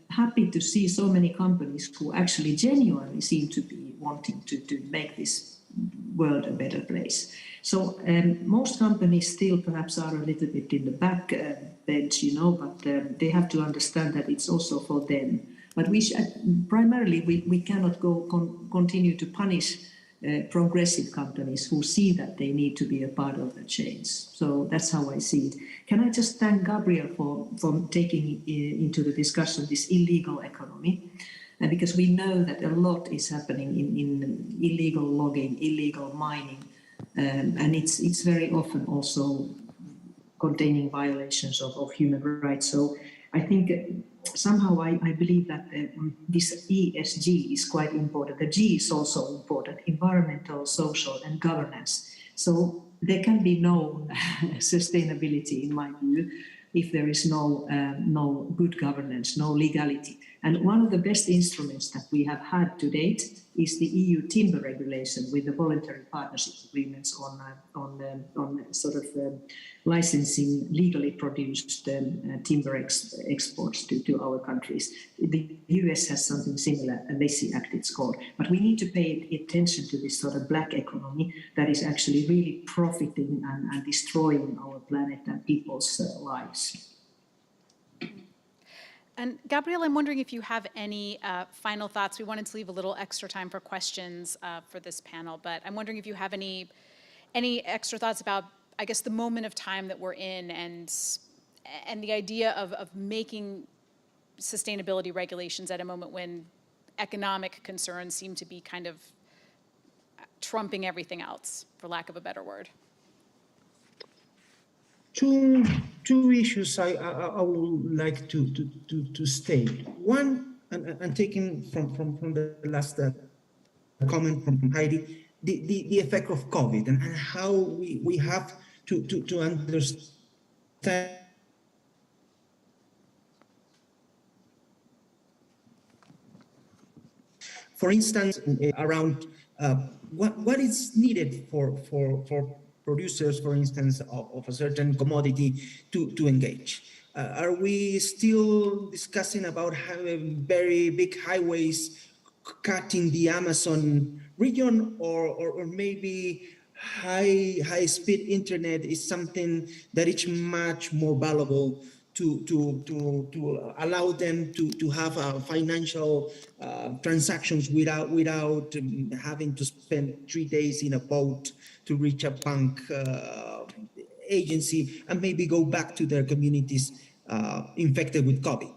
Speaker 10: happy to see so many companies who actually genuinely seem to be wanting to make this world a better place. So most companies still perhaps are a little bit in the back bench, you know, but they have to understand that it's also for them. But primarily we cannot continue to punish progressive companies who see that they need to be a part of the change. So that's how I see it. Can I just thank Gabriel for taking into the discussion this illegal economy? Because we know that a lot is happening in illegal logging, illegal mining, and it's very often also containing violations of human rights. So I think somehow I believe that this ESG is quite important. The G is also important: environmental, social, and governance. So there can be no sustainability, in my view, if there is no good governance, no legality. And one of the best instruments that we have had to date is the EU timber regulation with the voluntary partnership agreements on sort of licensing legally produced timber exports to our countries. The US has something similar, a Lacey Act it's called. But we need to pay attention to this sort of black economy that is actually really profiting and destroying our planet and people's lives.
Speaker 1: And Gabrielle, I'm wondering if you have any final thoughts. We wanted to leave a little extra time for questions for this panel, but I'm wondering if you have any extra thoughts about, I guess, the moment of time that we're in and the idea of making sustainability regulations at a moment when economic concerns seem to be kind of trumping everything else, for lack of a better word.
Speaker 11: Two issues I would like to state. One, and taking from the last comment from Heidi, the effect of COVID and how we have to understand. For instance, around what is needed for producers, for instance, of a certain commodity to engage. Are we still discussing about having very big highways cutting the Amazon region, or maybe high-speed internet is something that is much more valuable to allow them to have financial transactions without having to spend 3 days in a boat to reach a bank agency and maybe go back to their communities infected with COVID.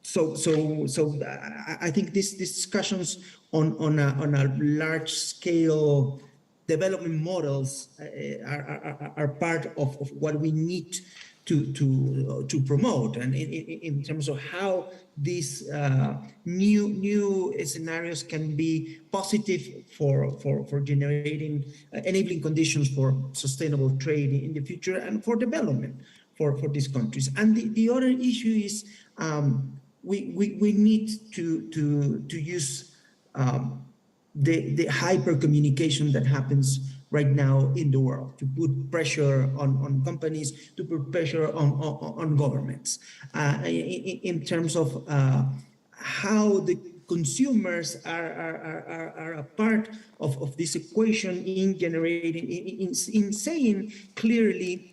Speaker 11: So I think these discussions on a large scale development models are part of what we need to promote, and in terms of how these new scenarios can be positive for generating enabling conditions for sustainable trade in the future and for development for these countries. And the other issue is we need to use the hyper communication that happens right now in the world to put pressure on companies, to put pressure on governments in terms of how the consumers are a part of this equation in generating, in saying clearly,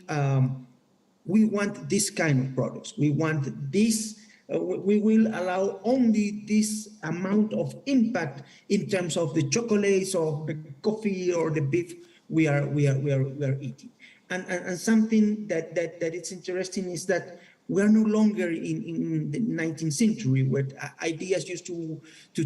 Speaker 11: we want this kind of products. We want this. We will allow only this amount of impact in terms of the chocolates or the coffee or the beef we are eating. And something that it's interesting is that we are no longer in the 19th century where ideas used to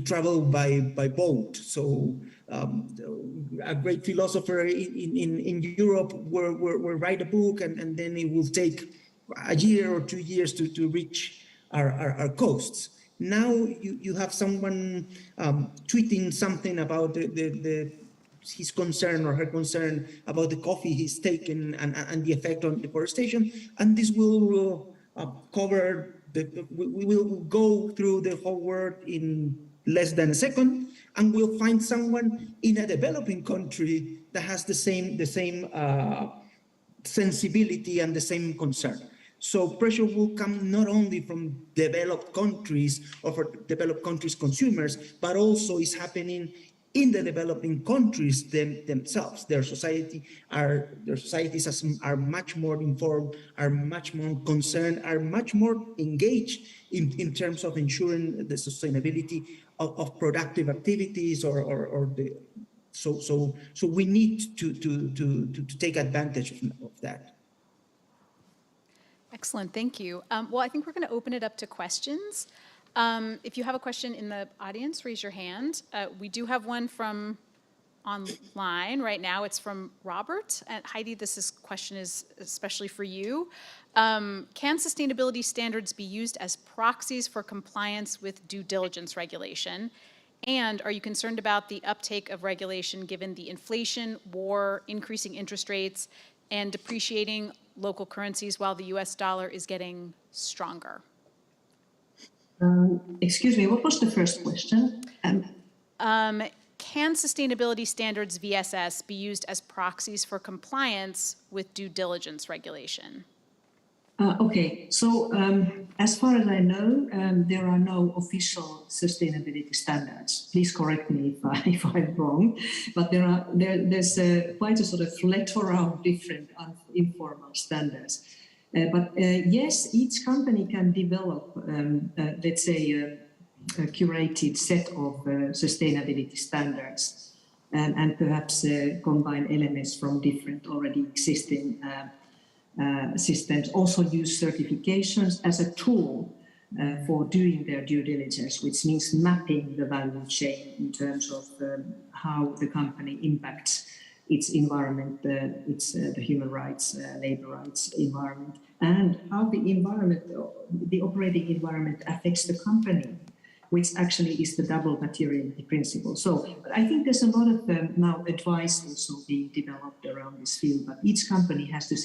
Speaker 11: travel by boat. So a great philosopher in Europe will write a book and then it will take a year or 2 years to reach our coasts. Now you have someone tweeting something about his concern or her concern about the coffee he's taken and the effect on deforestation, and this will cover we will go through the whole world in less than a second, and we'll find someone in a developing country that has the same sensibility and the same concern. So pressure will come not only from developed countries or for developed countries consumers, but also is happening in the developing countries themselves. Their societies are much more informed, are much more concerned, are much more engaged in terms of ensuring the sustainability of productive activities or the. So we need to take advantage of that.
Speaker 1: Excellent, thank you. Well, I think we're going to open it up to questions. If you have a question in the audience, raise your hand. We do have one from online right now. It's from Robert. And Heidi, question is especially for you. Can sustainability standards be used as proxies for compliance with due diligence regulation? And are you concerned about the uptake of regulation given the inflation, war, increasing interest rates, and depreciating local currencies while the US dollar is getting stronger?
Speaker 10: Excuse me, what was the first question?
Speaker 1: Can sustainability standards, VSS, be used as proxies for compliance with due diligence regulation?
Speaker 10: Okay, so as far as I know, there are no official sustainability standards. Please correct me if I'm wrong, but there's quite a sort of plethora of different informal standards. But yes, each company can develop, let's say, a curated set of sustainability standards and perhaps combine elements from different already existing systems. Also use certifications as a tool for doing their due diligence, which means mapping the value chain in terms of how the company impacts its environment, the human rights, labor rights, environment, and how the environment, the operating environment affects the company, which actually is the double materiality principle. So I think there's a lot of now advice also being developed around this field, but each company has to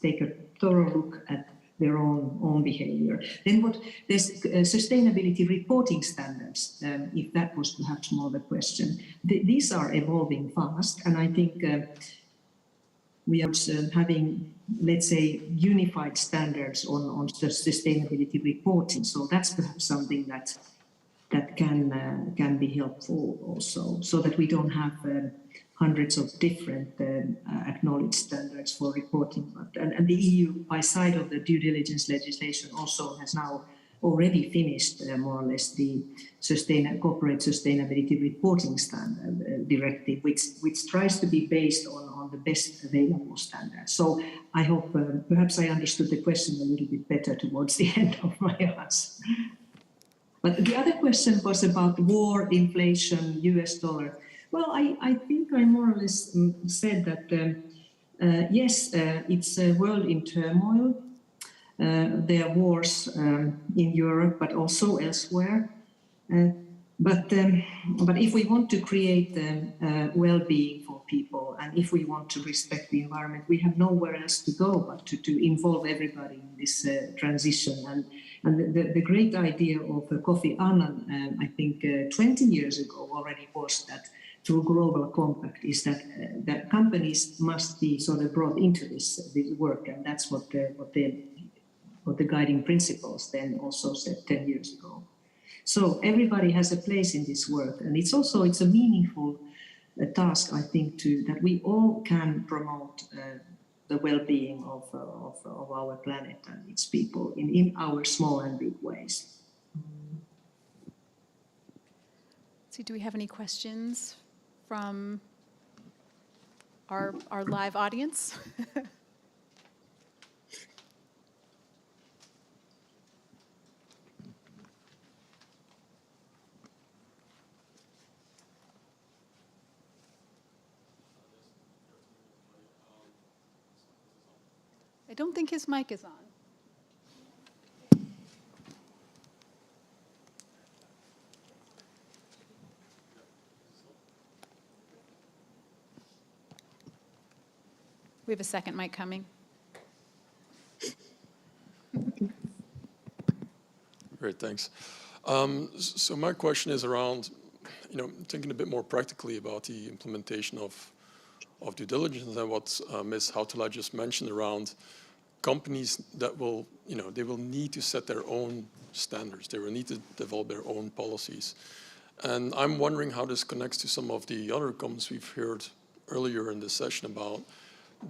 Speaker 10: take a thorough look at their own behavior. Then there's sustainability reporting standards, if that was perhaps more the question. These are evolving fast, and I think we are having, let's say, unified standards on sustainability reporting. So that's perhaps something that can be helpful also, so that we don't have hundreds of different acknowledged standards for reporting. And the EU, by side of the due diligence legislation, also has now already finished more or less the corporate sustainability reporting standard directive, which tries to be based on the best available standards. So I hope perhaps I understood the question a little bit better towards the end of my answer. But the other question was about war, inflation, US dollar. Well, I think I more or less said that, yes, it's a world in turmoil. There are wars in Europe, but also elsewhere. But if we want to create well-being for people, and if we want to respect the environment, we have nowhere else to go but to involve everybody in this transition. And the great idea of Kofi Annan, I think 20 years ago already, was that through Global Compact is that companies must be sort of brought into this work, and that's what the guiding principles then also said 10 years ago. So everybody has a place in this work, and it's a meaningful task, I think, that we all can promote the well-being of our planet and its people in our small and big ways.
Speaker 1: So do we have any questions from our live audience? I don't think his mic is on. We have a second mic coming.
Speaker 13: Great, thanks. So my question is around, thinking a bit more practically about the implementation of due diligence and what Ms. Hautala just mentioned around companies that will, they will need to set their own standards. They will need to develop their own policies. And I'm wondering how this connects to some of the other comments we've heard earlier in this session about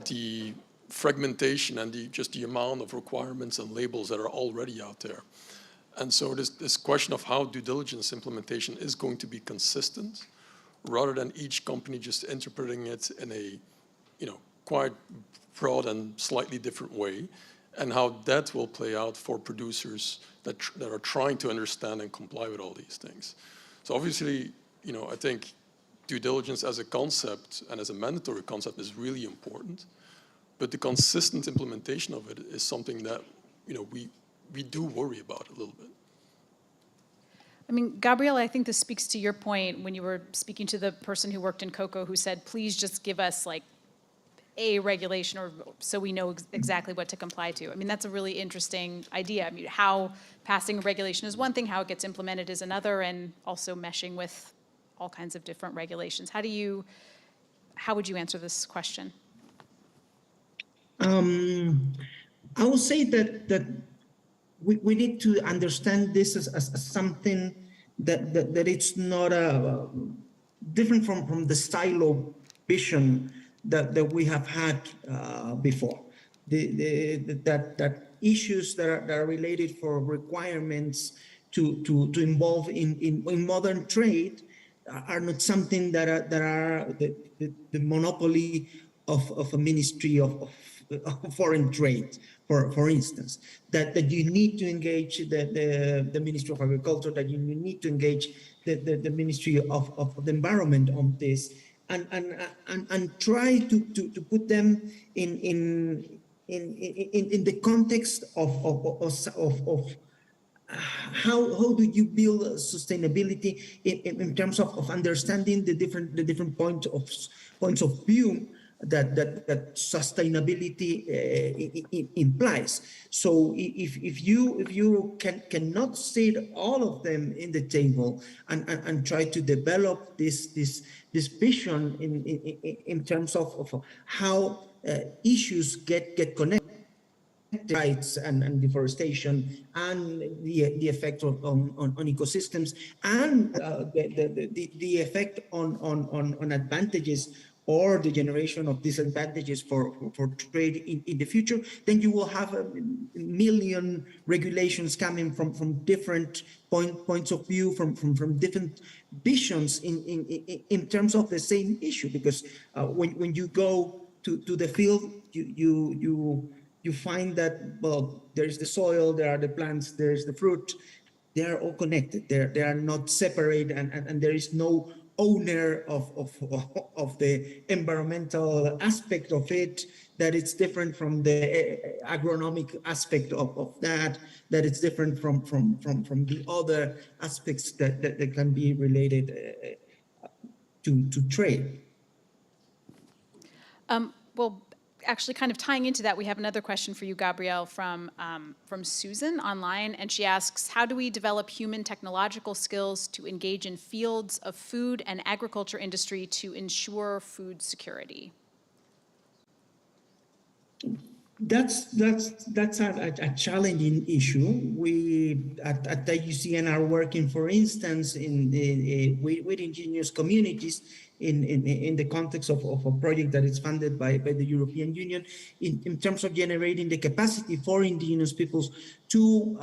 Speaker 13: the fragmentation and just the amount of requirements and labels that are already out there. And so this question of how due diligence implementation is going to be consistent, rather than each company just interpreting it in a, quite broad and slightly different way, and how that will play out for producers that are trying to understand and comply with all these things. So obviously, I think due diligence as a concept and as a mandatory concept is really important, but the consistent implementation of it is something that, we do worry about a little bit.
Speaker 1: I mean, Gabrielle, I think this speaks to your point when you were speaking to the person who worked in cocoa who said, please just give us like a regulation or so we know exactly what to comply to. I mean, that's a really interesting idea. I mean, how passing a regulation is one thing, how it gets implemented is another, and also meshing with all kinds of different regulations. How would you answer this question?
Speaker 11: I would say that we need to understand this as something that it's not different from the silo vision that we have had before. That issues that are related for requirements to involve in modern trade are not something that are the monopoly of a ministry of foreign trade, for instance, that you need to engage the Ministry of Agriculture, that you need to engage the Ministry of the Environment on this, and try to put them in the context of how do you build sustainability in terms of understanding the different points of view that sustainability implies. So if you cannot sit all of them in the table and try to develop this vision in terms of how issues get connected, rights and deforestation and the effect on ecosystems and the effect on advantages or the generation of disadvantages for trade in the future, then you will have a million regulations coming from different points of view, from different visions in terms of the same issue. Because when you go to the field, you find that, well, there's the soil, there are the plants, there's the fruit. They are all connected. They are not separate, and there is no owner of the environmental aspect of it, that it's different from the agronomic aspect of that it's different from the other aspects that can be related to trade.
Speaker 1: Well, actually, kind of tying into that, we have another question for you, Gabrielle, from Susan online, and she asks, how do we develop human technological skills to engage in fields of food and agriculture industry to ensure food security?
Speaker 11: That's a challenging issue. We at IUCN are working, for instance, with indigenous communities in the context of a project that is funded by the European Union in terms of generating the capacity for indigenous peoples to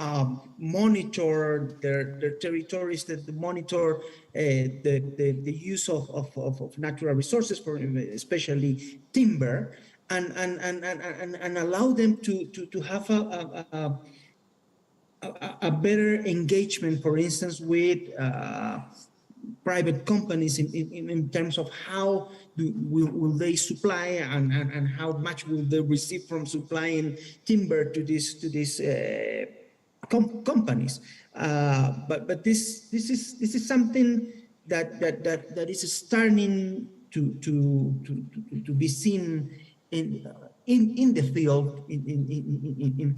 Speaker 11: monitor their territories, that monitor the use of natural resources, for especially timber. And allow them to have a better engagement, for instance, with private companies in terms of how will they supply and how much will they receive from supplying timber to these companies. But this is something that is starting to be seen in the field in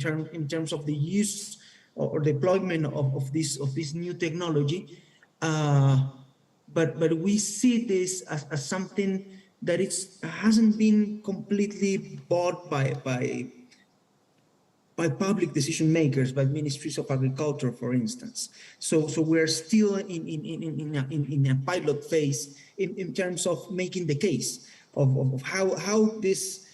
Speaker 11: terms of the use or deployment of this new technology. But we see this as something that hasn't been completely bought by public decision makers, by ministries of agriculture, for instance. So we're still in a pilot phase in terms of making the case of how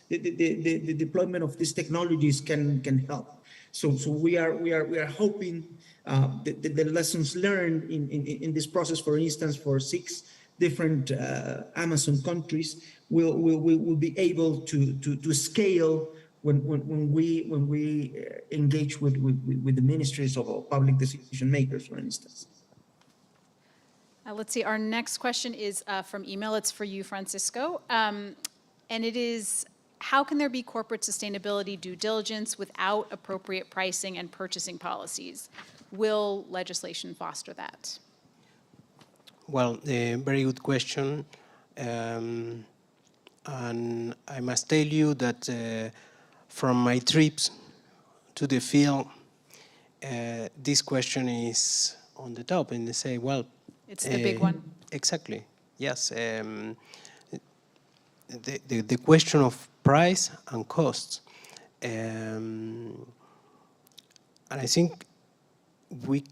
Speaker 11: the deployment of these technologies can help. So we are hoping the lessons learned in this process, for instance, for 6 different Amazon countries, will be able to scale when we engage with the ministries of public decision makers, for instance.
Speaker 1: Let's see, our next question is from email. It's for you, Francisco. And it is, how can there be corporate sustainability due diligence without appropriate pricing and purchasing policies? Will legislation foster that?
Speaker 12: Well, very good question. And I must tell you that from my trips to the field, this question is on the top, and they say, well,
Speaker 1: it's the big one.
Speaker 12: Exactly. Yes. The question of price and cost, and I think we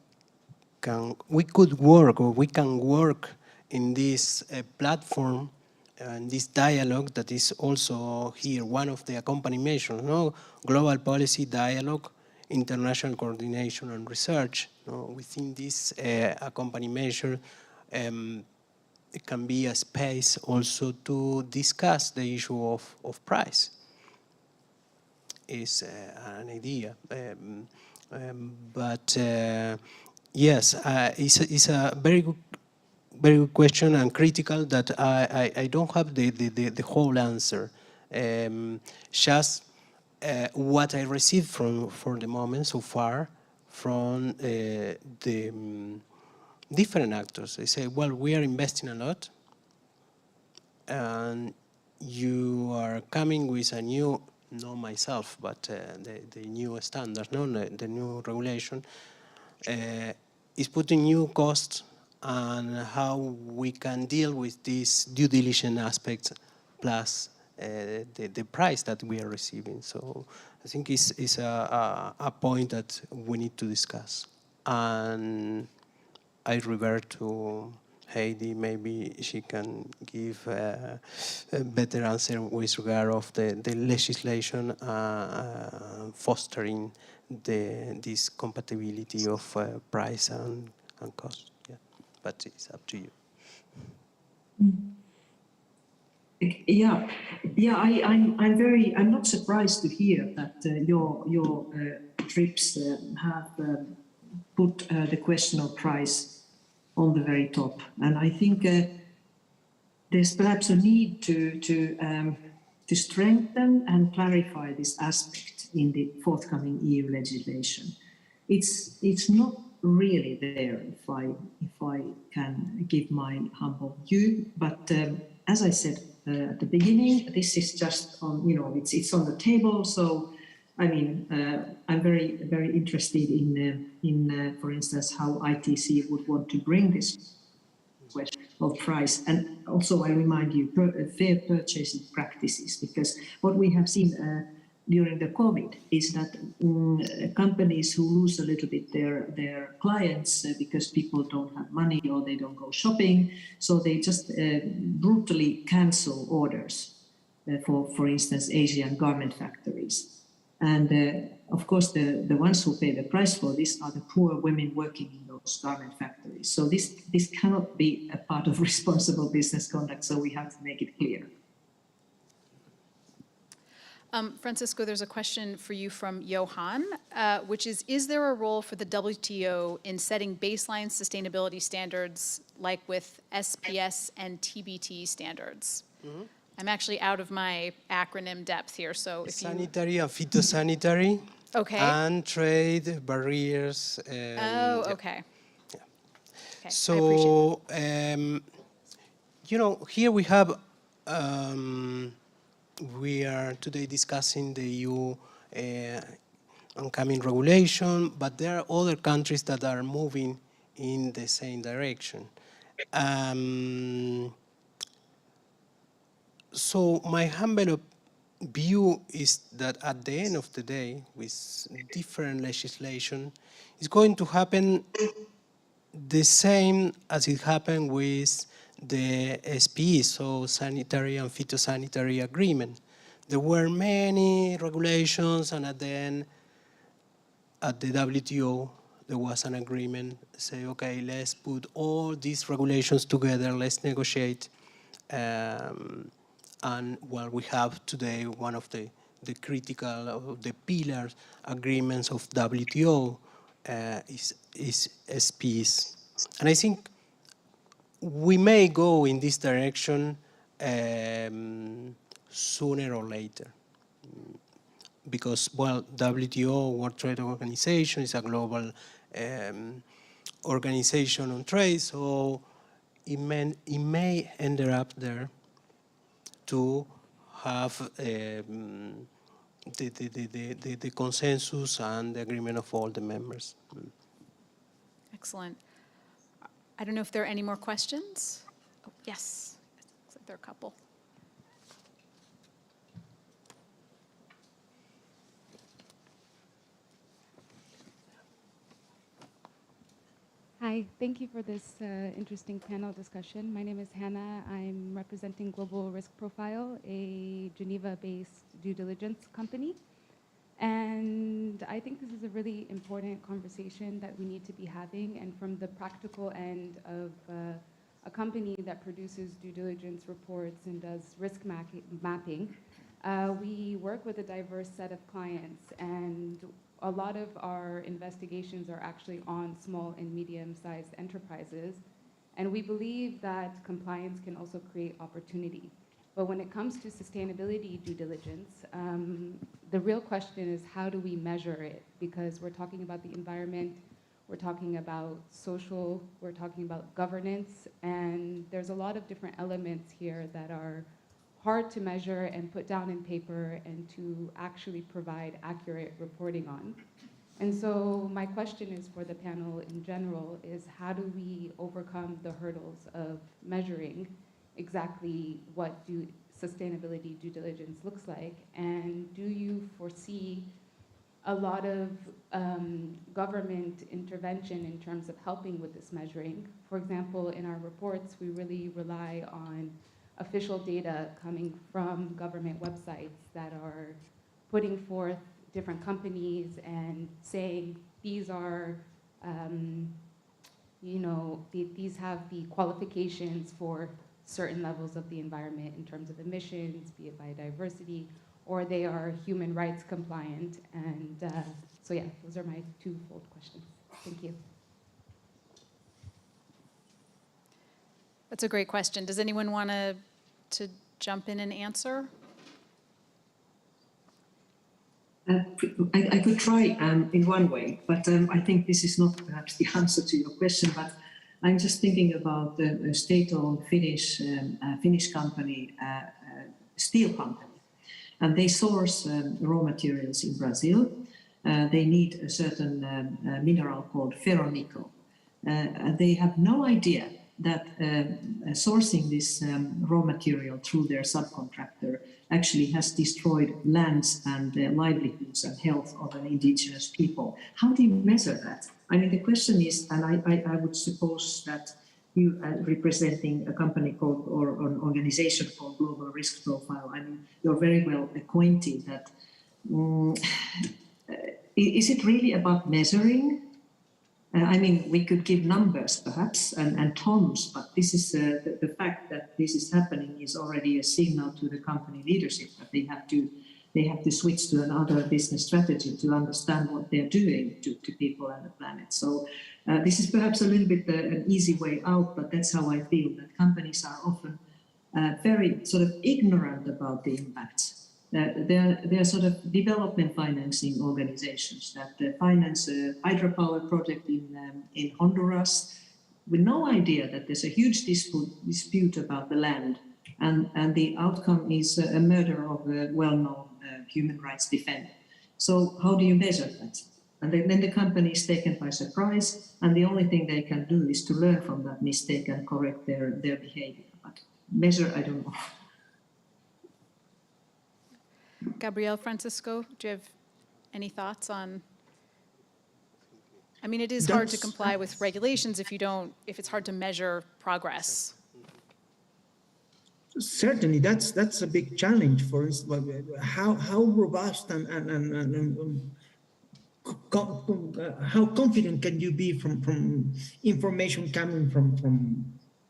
Speaker 12: could work, or we can work in this platform and this dialogue that is also here one of the accompanimations, no? Global policy dialogue, international coordination and research. No? Within this accompanimation, it can be a space also to discuss the issue of price. Is an idea, but yes, it's a very good question, and critical that I don't have the whole answer. Just what I received for the moment so far from the different actors. They say, well, we are investing a lot, and you are coming with a new, not myself, but the new standard, no, the new regulation is putting new costs on how we can deal with this due diligence aspect, plus the price that we are receiving. So I think it's a point that we need to discuss. And I revert to Heidi, maybe she can give a better answer with regard of the legislation fostering this compatibility of price and cost. Yeah, but it's up to you.
Speaker 10: Yeah. I'm not surprised to hear that your trips have put the question of price on the very top, and I think there's perhaps a need to strengthen and clarify this aspect in the forthcoming EU legislation. It's not really there, if I can give my humble view, but as I said at the beginning, this is just on, it's on the table. So I mean, I'm very, very interested in for instance, how ITC would want to bring this question of price. And also, I remind you, fair purchasing practices, because what we have seen during the COVID is that companies who lose a little bit their clients because people don't have money or they don't go shopping, so they just brutally cancel orders for instance, Asian garment factories. And of course, the ones who pay the price for this are the poor women working in those garment factories. So this cannot be a part of responsible business conduct, so we have to make it clear.
Speaker 1: Francisco, there's a question for you from Johan, which is there a role for the WTO in setting baseline sustainability standards like with SPS and TBT standards? Mm-hmm. I'm actually out of my acronym depth here, so if
Speaker 12: sanitary and phytosanitary,
Speaker 1: okay,
Speaker 12: and trade barriers.
Speaker 1: Oh, okay.
Speaker 12: Yeah.
Speaker 1: Okay.
Speaker 12: So, here we have. We are today discussing the EU oncoming regulation, but there are other countries that are moving in the same direction. So my humble view is that at the end of the day, with different legislation, it's going to happen the same as it happened with the SP, so sanitary and phytosanitary agreement. There were many regulations, and at the end, at the WTO, there was an agreement, say, okay, let's put all these regulations together, let's negotiate. And well, we have today one of the critical, the pillars agreements of WTO is SPs. And I think we may go in this direction sooner or later. Because, well, WTO, World Trade Organization, is a global organization on trade, so it may end up there to have the consensus and the agreement of all the members.
Speaker 1: Excellent. I don't know if there are any more questions. Oh, yes, looks like there are a couple.
Speaker 14: Hi, thank you for this interesting panel discussion. My name is Hannah. I'm representing Global Risk Profile, a Geneva-based due diligence company. And I think this is a really important conversation that we need to be having. And from the practical end of a company that produces due diligence reports and does risk mapping, we work with a diverse set of clients, and a lot of our investigations are actually on small and medium-sized enterprises, and we believe that compliance can also create opportunity. But when it comes to sustainability due diligence, the real question is, how do we measure it? Because we're talking about the environment, we're talking about social, we're talking about governance, and there's a lot of different elements here that are hard to measure and put down in paper and to actually provide accurate reporting on. And so my question is for the panel in general is, how do we overcome the hurdles of measuring exactly what sustainability due diligence looks like? And do you foresee a lot of government intervention in terms of helping with this measuring? For example, in our reports, we really rely on official data coming from government websites that are putting forth different companies and saying these are, these have the qualifications for certain levels of the environment in terms of emissions, be it biodiversity, or they are human rights compliant. And so yeah, those are my twofold questions. Thank you.
Speaker 1: That's a great question. Does anyone want to jump in and answer?
Speaker 10: I could try in one way, but I think this is not perhaps the answer to your question, but I'm just thinking about the state-owned Finnish company, steel company, and they source raw materials in Brazil. They need a certain mineral called ferronickel. They have no idea that sourcing this raw material through their subcontractor actually has destroyed lands and livelihoods and health of an indigenous people. How do you measure that? I mean, the question is, and I would suppose that you are representing a company called, or an organization called Global Risk Profile. I mean, you're very well acquainted that, is it really about measuring? I mean, we could give numbers perhaps and tons, but this is the fact that this is happening is already a signal to the company leadership that they have to switch to another business strategy to understand what they're doing to people and the planet. So this is perhaps a little bit an easy way out, but that's how I feel that companies are often very sort of ignorant about the impacts. They're sort of development financing organizations that finance a hydropower project in Honduras with no idea that there's a huge dispute about the land, and the outcome is a murder of a well-known human rights defender. So how do you measure that? And then the company is taken by surprise, and the only thing they can do is to learn from that mistake and correct their behavior. But measure, I don't know.
Speaker 1: Gabrielle, Francisco, do you have any thoughts on? I mean, it is hard to comply with regulations if it's hard to measure progress.
Speaker 11: Certainly, that's a big challenge for us. How robust and how confident can you be from information coming from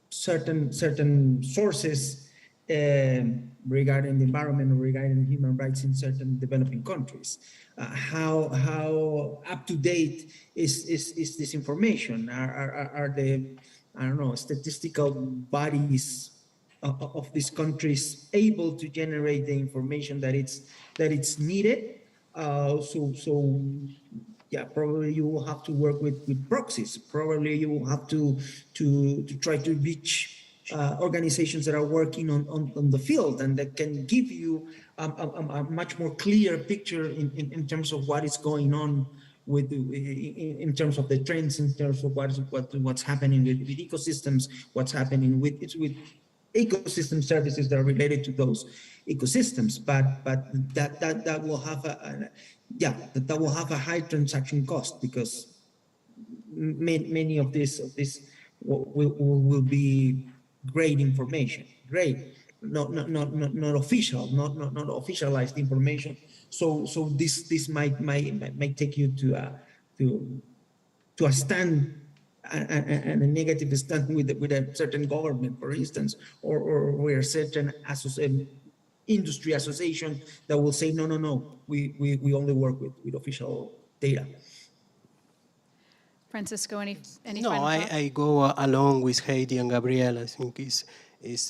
Speaker 11: certain sources regarding the environment or regarding human rights in certain developing countries? How up to date is this information? Are the, I don't know, statistical bodies of these countries able to generate the information that it's needed? So yeah, probably you will have to work with proxies. Probably you will have to try to reach organizations that are working on the field and that can give you a much more clear picture in terms of what is going on with in terms of the trends, in terms of what's happening with ecosystems, what's happening with ecosystem services that are related to those ecosystems, but that will have that will have a high transaction cost, because many of this will be great information, not official, not officialized information. So this might take you to a stand and a negative stand with a certain government, for instance, or where certain industry association that will say, no, we only work with official data.
Speaker 1: Francisco, any
Speaker 12: No,
Speaker 1: final thoughts?
Speaker 12: I go along with Heidi and Gabriel. I think is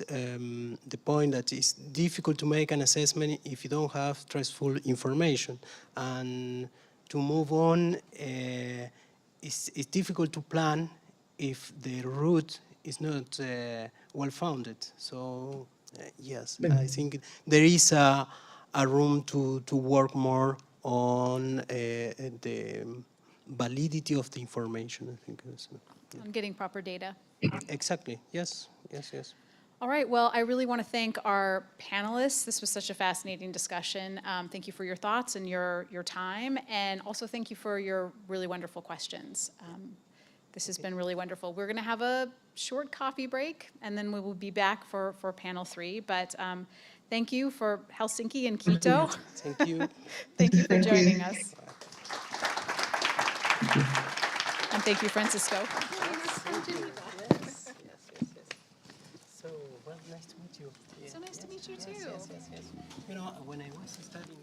Speaker 12: the point that it's difficult to make an assessment if you don't have trustful information, and to move on, it's difficult to plan if the route is not well-founded. So yes, I think there is a room to work more on the validity of the information, I think. Yeah.
Speaker 1: On getting proper data.
Speaker 12: Exactly, yes.
Speaker 1: All right, well, I really want to thank our panelists. This was such a fascinating discussion. Thank you for your thoughts and your time, and also thank you for your really wonderful questions. This has been really wonderful. We're going to have a short coffee break, and then we will be back for panel 3. But thank you for Helsinki and Quito.
Speaker 12: Thank you.
Speaker 1: Thank you for
Speaker 11: Thank you.
Speaker 1: joining us. And thank you, Francisco.
Speaker 12: So, well, nice to meet you. Yeah.
Speaker 1: So nice to meet you too.
Speaker 12: Yes. You know, when I was studying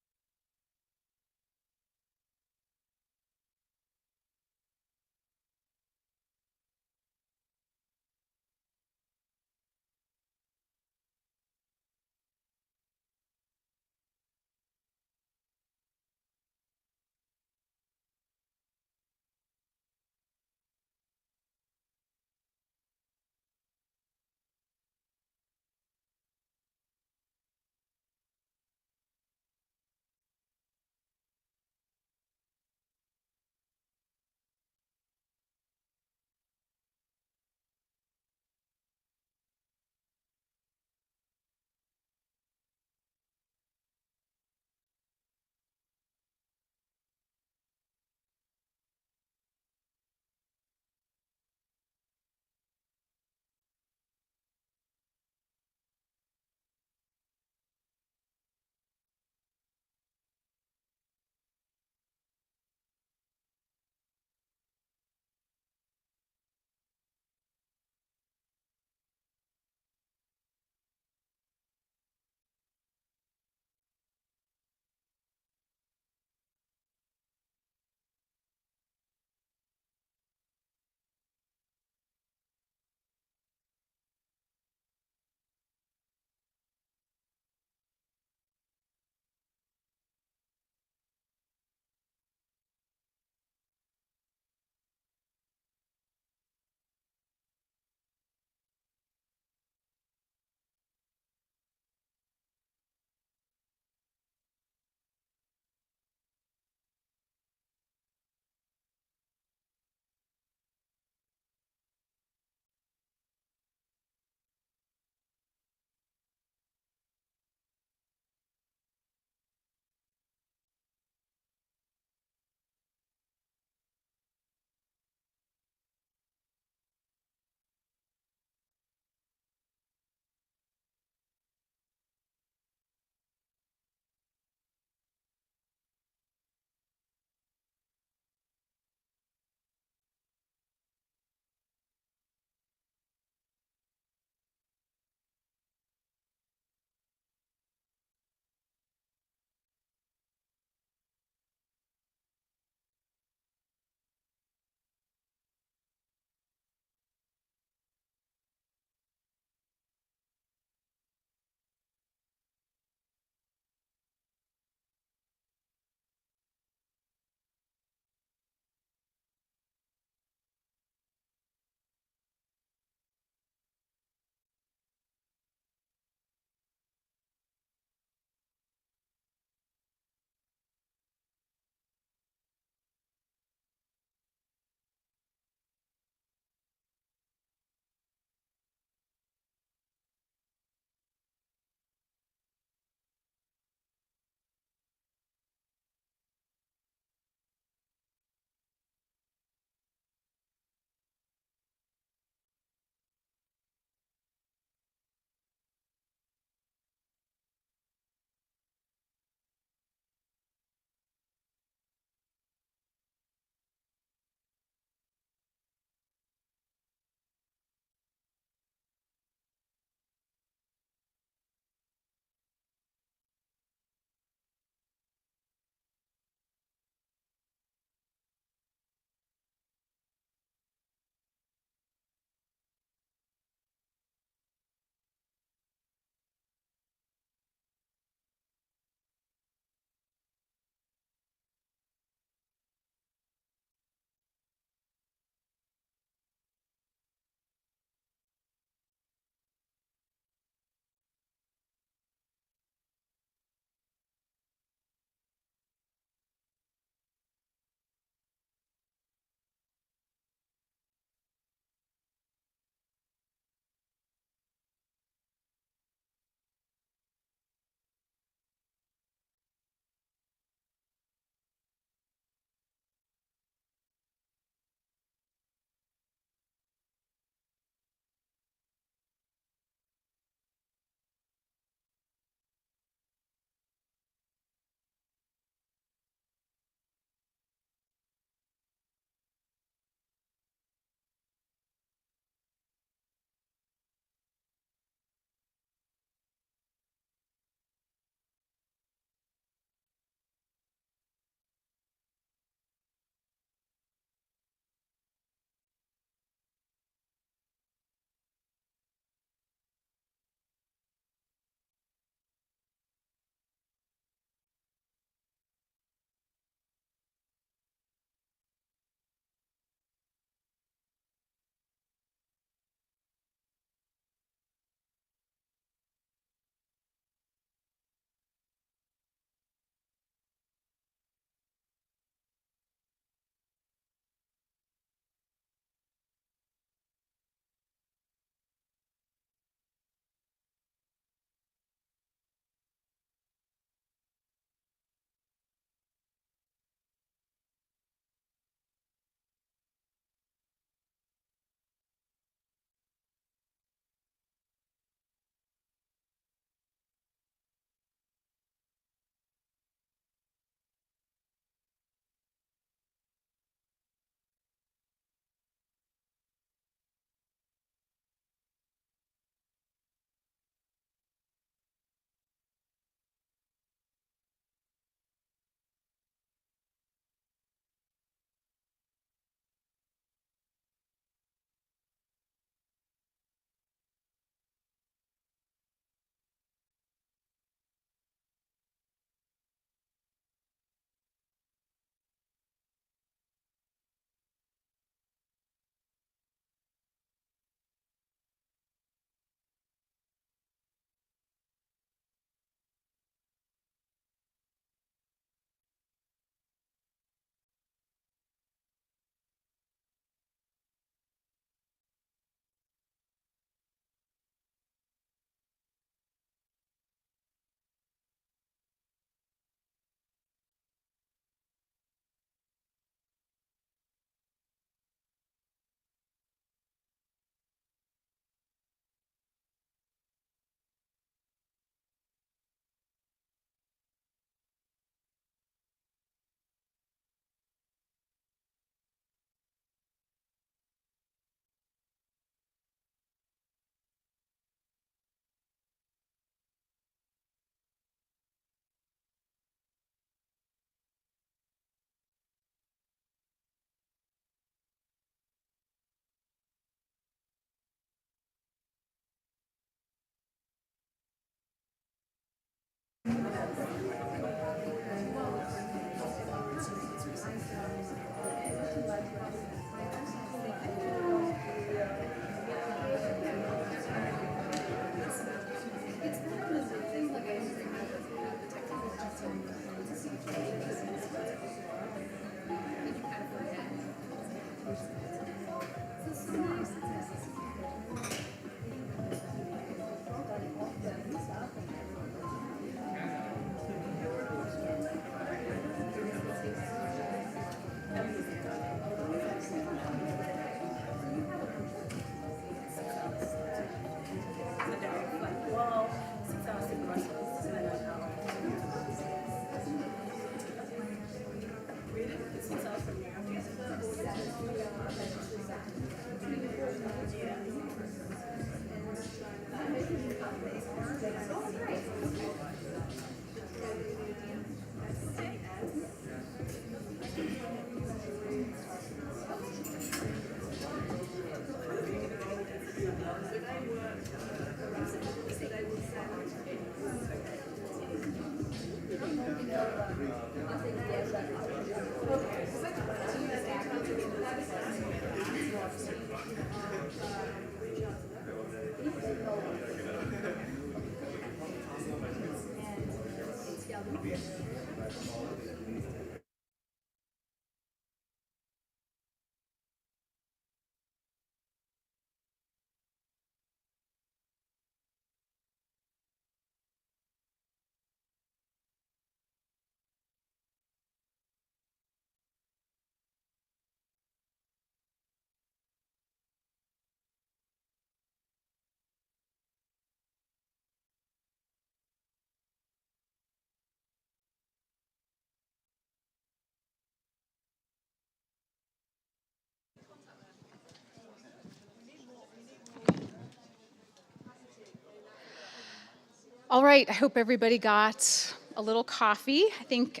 Speaker 1: All right, I hope everybody got a little coffee. I think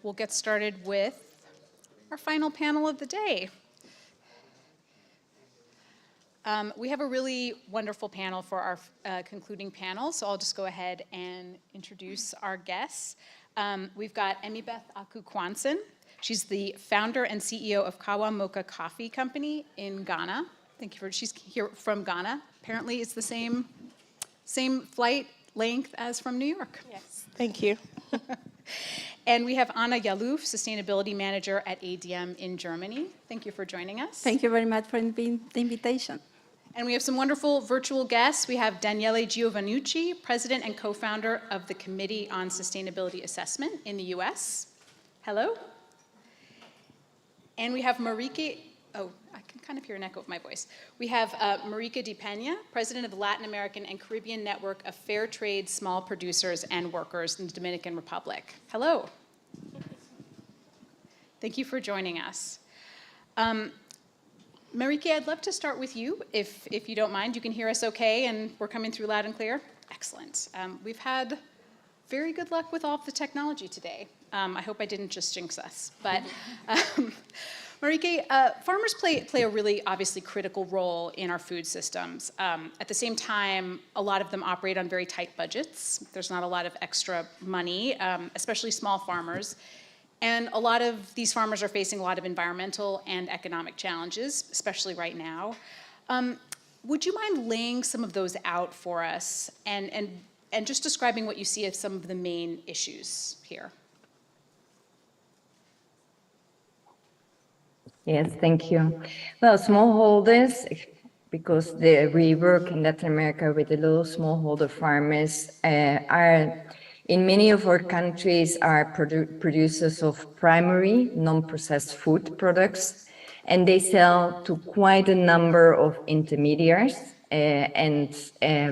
Speaker 1: we'll get started with our final panel of the day. We have a really wonderful panel for our concluding panel, so I'll just go ahead and introduce our guests. We've got Emibeth Aku-Kwanson. She's the founder and CEO of Kawa Mocha Coffee Company in Ghana. Thank you for, she's here from Ghana. Apparently it's the same flight length as from New York.
Speaker 15: Yes, thank you.
Speaker 1: And we have Anna Yalouf, Sustainability Manager at ADM in Germany. Thank you for joining us.
Speaker 15: Thank you very much for the invitation.
Speaker 1: And we have some wonderful virtual guests. We have Daniele Giovannucci, President and co-founder of the Committee on Sustainability Assessment in the US. Hello. And we have Marique, oh, I can kind of hear an echo of my voice. We have Marique Di Peña, President of the Latin American and Caribbean Network of Fair Trade Small Producers and Workers in the Dominican Republic. Hello. Thank you for joining us. Marique, I'd love to start with you, if you don't mind. You can hear us okay, and we're coming through loud and clear? Excellent. We've had very good luck with all of the technology today. I hope I didn't just jinx us. But Marique, farmers play a really obviously critical role in our food systems. At the same time, a lot of them operate on very tight budgets. There's not a lot of extra money, especially small farmers. And a lot of these farmers are facing a lot of environmental and economic challenges, especially right now. Would you mind laying some of those out for us and just describing what you see as some of the main issues here?
Speaker 16: Yes, thank you. Well, smallholders, because we work in Latin America with the little smallholder farmers, are in many of our countries are producers of primary non-processed food products, and they sell to quite a number of intermediaries, and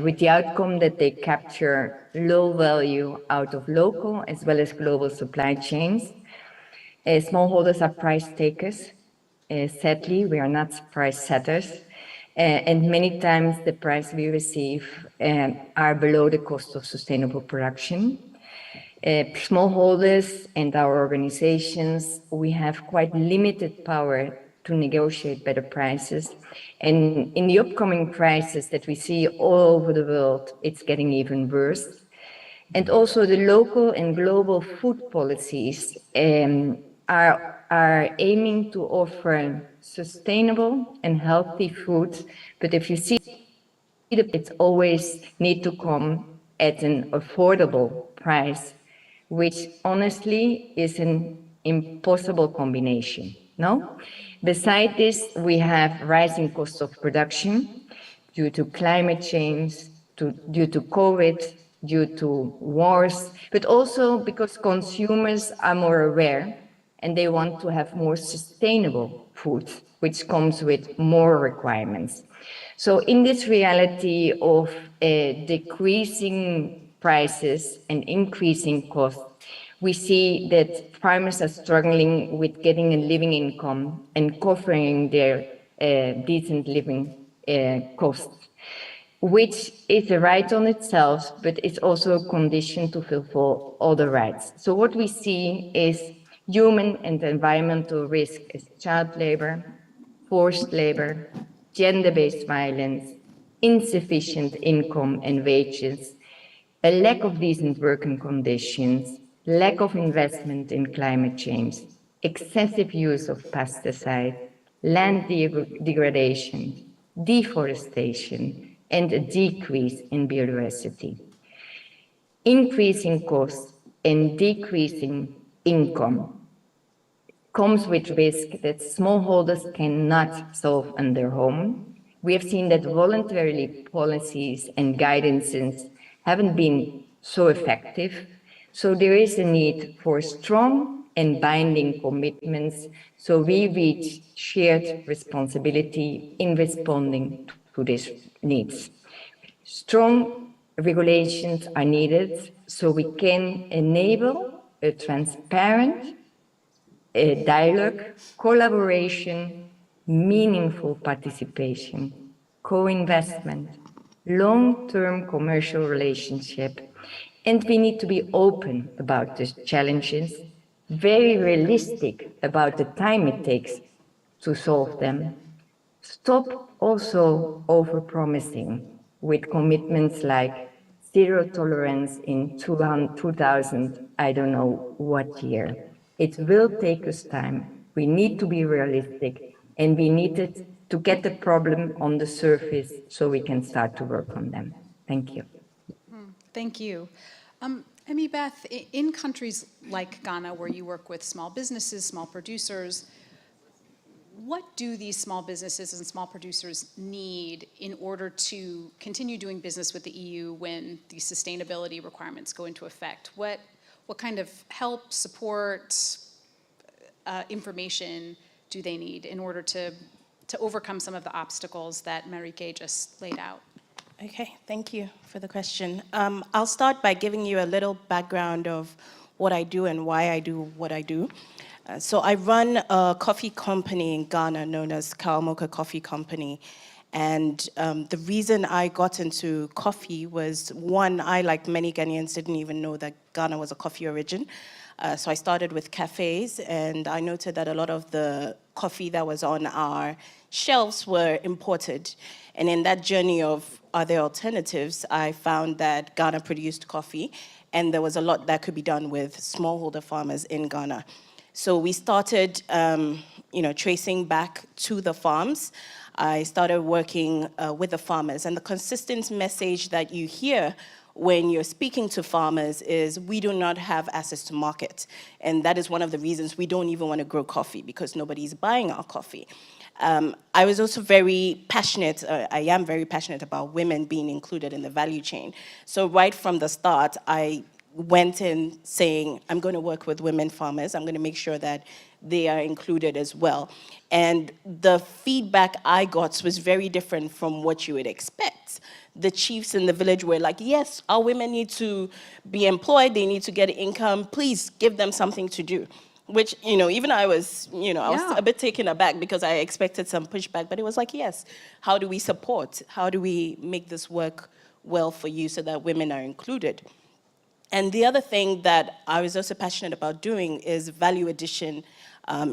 Speaker 16: with the outcome that they capture low value out of local as well as global supply chains. Smallholders are price takers. Sadly, we are not price setters. And many times the price we receive are below the cost of sustainable production. Smallholders and our organizations, we have quite limited power to negotiate better prices. And in the upcoming crisis that we see all over the world, it's getting even worse. And also the local and global food policies are aiming to offer sustainable and healthy food, but if you see it's always need to come at an affordable price, which honestly is an impossible combination, no? Besides this, we have rising costs of production due to climate change, due to COVID, due to wars, but also because consumers are more aware and they want to have more sustainable food, which comes with more requirements. So in this reality of decreasing prices and increasing costs, we see that farmers are struggling with getting a living income and covering their decent living costs, which is a right on itself, but it's also a condition to fulfill other rights. So what we see is human and environmental risk as child labor, forced labor, gender-based violence, insufficient income and wages, a lack of decent working conditions, lack of investment in climate change, excessive use of pesticides, land degradation, deforestation, and a decrease in biodiversity. Increasing costs and decreasing income comes with risk that smallholders cannot solve on their own. We have seen that voluntarily policies and guidances haven't been so effective. So there is a need for strong and binding commitments so we reach shared responsibility in responding to these needs. Strong regulations are needed so we can enable a transparent dialogue, collaboration, meaningful participation, co-investment, long-term commercial relationship, and we need to be open about the challenges, very realistic about the time it takes to solve them. Stop also overpromising with commitments like zero tolerance in 2000, I don't know what year. It will take us time. We need to be realistic, and we need to get the problem on the surface so we can start to work on them. Thank you.
Speaker 1: Thank you. Emmy Beth, in countries like Ghana, where you work with small businesses, small producers, what do these small businesses and small producers need in order to continue doing business with the EU when these sustainability requirements go into effect? What kind of help, support, information do they need in order to overcome some of the obstacles that Marieke just laid out?
Speaker 17: Okay, thank you for the question. I'll start by giving you a little background of what I do and why I do what I do. So I run a coffee company in Ghana known as Kawamoka Coffee Company. And the reason I got into coffee was, one, I, like many Ghanaians, didn't even know that Ghana was a coffee origin. So I started with cafes, and I noted that a lot of the coffee that was on our shelves were imported. And in that journey of are there alternatives, I found that Ghana produced coffee, and there was a lot that could be done with smallholder farmers in Ghana. So we started, tracing back to the farms. I started working with the farmers, and the consistent message that you hear when you're speaking to farmers is we do not have access to market. And that is one of the reasons we don't even want to grow coffee, because nobody's buying our coffee. I was also very passionate, I am very passionate about women being included in the value chain. So right from the start, I went in saying, I'm going to work with women farmers. I'm going to make sure that they are included as well. And the feedback I got was very different from what you would expect. The chiefs in the village were like, yes, our women need to be employed. They need to get income. Please give them something to do. Which, even I was, I was a bit taken aback because I expected some pushback, but it was like, yes, how do we support? How do we make this work well for you so that women are included? And the other thing that I was also passionate about doing is value addition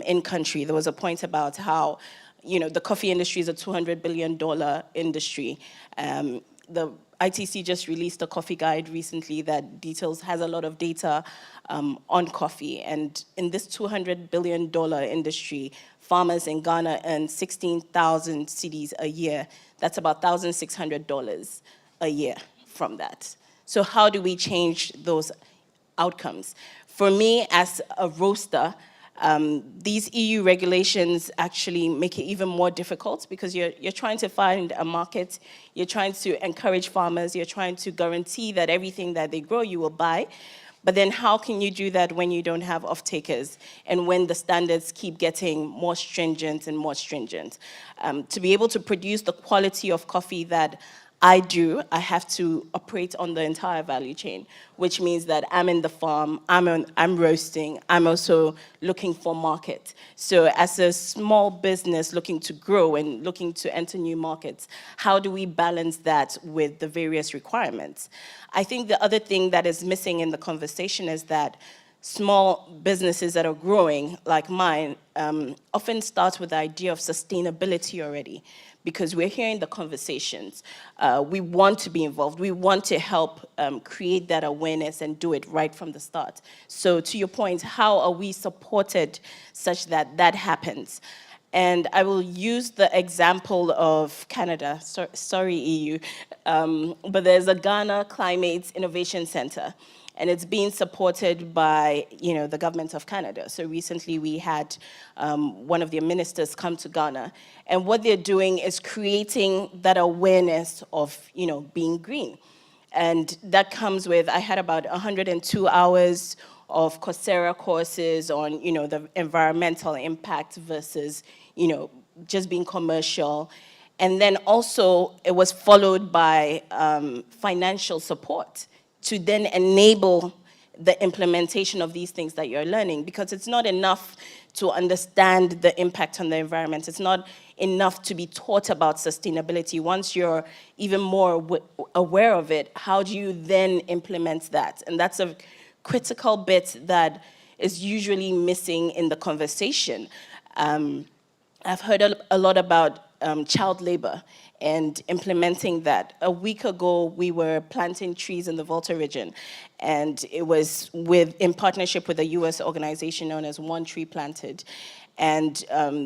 Speaker 17: in country. There was a point about how, the coffee industry is a $200 billion industry. the ITC just released a coffee guide recently that has a lot of data on coffee. And in this $200 billion industry, farmers in Ghana earn 16,000 cedis a year. That's about $1,600 a year from that. So how do we change those outcomes? For me, as a roaster, these EU regulations actually make it even more difficult because you're trying to find a market, you're trying to encourage farmers, you're trying to guarantee that everything that they grow you will buy. But then how can you do that when you don't have off-takers and when the standards keep getting more stringent and more stringent? To be able to produce the quality of coffee that I have to operate on the entire value chain, which means that I'm in the farm, I'm roasting, I'm also looking for market. So as a small business looking to grow and looking to enter new markets, how do we balance that with the various requirements? I think the other thing that is missing in the conversation is that small businesses that are growing, like mine, often start with the idea of sustainability already, because we're hearing the conversations. We want to be involved. We want to help create that awareness and do it right from the start. So to your point, how are we supported such that that happens? And I will use the example of Canada, sorry EU, but there's a Ghana Climate Innovation Center, and it's being supported by, the government of Canada. So recently we had one of their ministers come to Ghana, and what they're doing is creating that awareness of, being green. And that comes with, I had about 102 hours of Coursera courses on, the environmental impact versus, just being commercial. And then also it was followed by financial support to then enable the implementation of these things that you're learning, because it's not enough to understand the impact on the environment. It's not enough to be taught about sustainability. Once you're even more aware of it, how do you then implement that? And that's a critical bit that is usually missing in the conversation. I've heard a lot about child labor and implementing that. A week ago, we were planting trees in the Volta region, and it was in partnership with a US organization known as One Tree Planted. And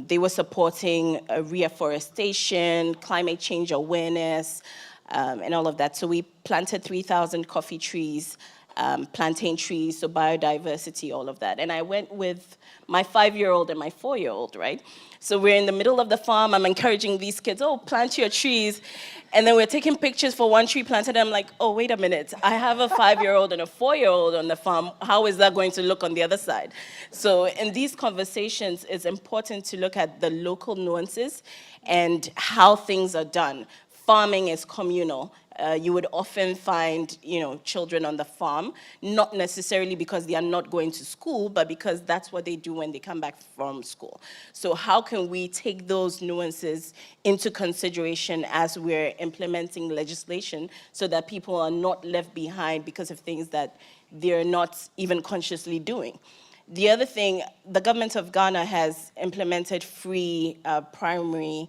Speaker 17: they were supporting reforestation, climate change awareness, and all of that. So we planted 3,000 coffee trees, plantain trees, so biodiversity, all of that. And I went with my 5-year-old and my 4-year-old, right? So we're in the middle of the farm. I'm encouraging these kids, plant your trees. And then we're taking pictures for one tree planted. And I'm like, wait a minute. I have a 5-year-old and a 4-year-old on the farm. How is that going to look on the other side? So in these conversations, it's important to look at the local nuances and how things are done. Farming is communal. You would often find, children on the farm, not necessarily because they are not going to school, but because that's what they do when they come back from school. So how can we take those nuances into consideration as we're implementing legislation so that people are not left behind because of things that they're not even consciously doing? The other thing, the government of Ghana has implemented free primary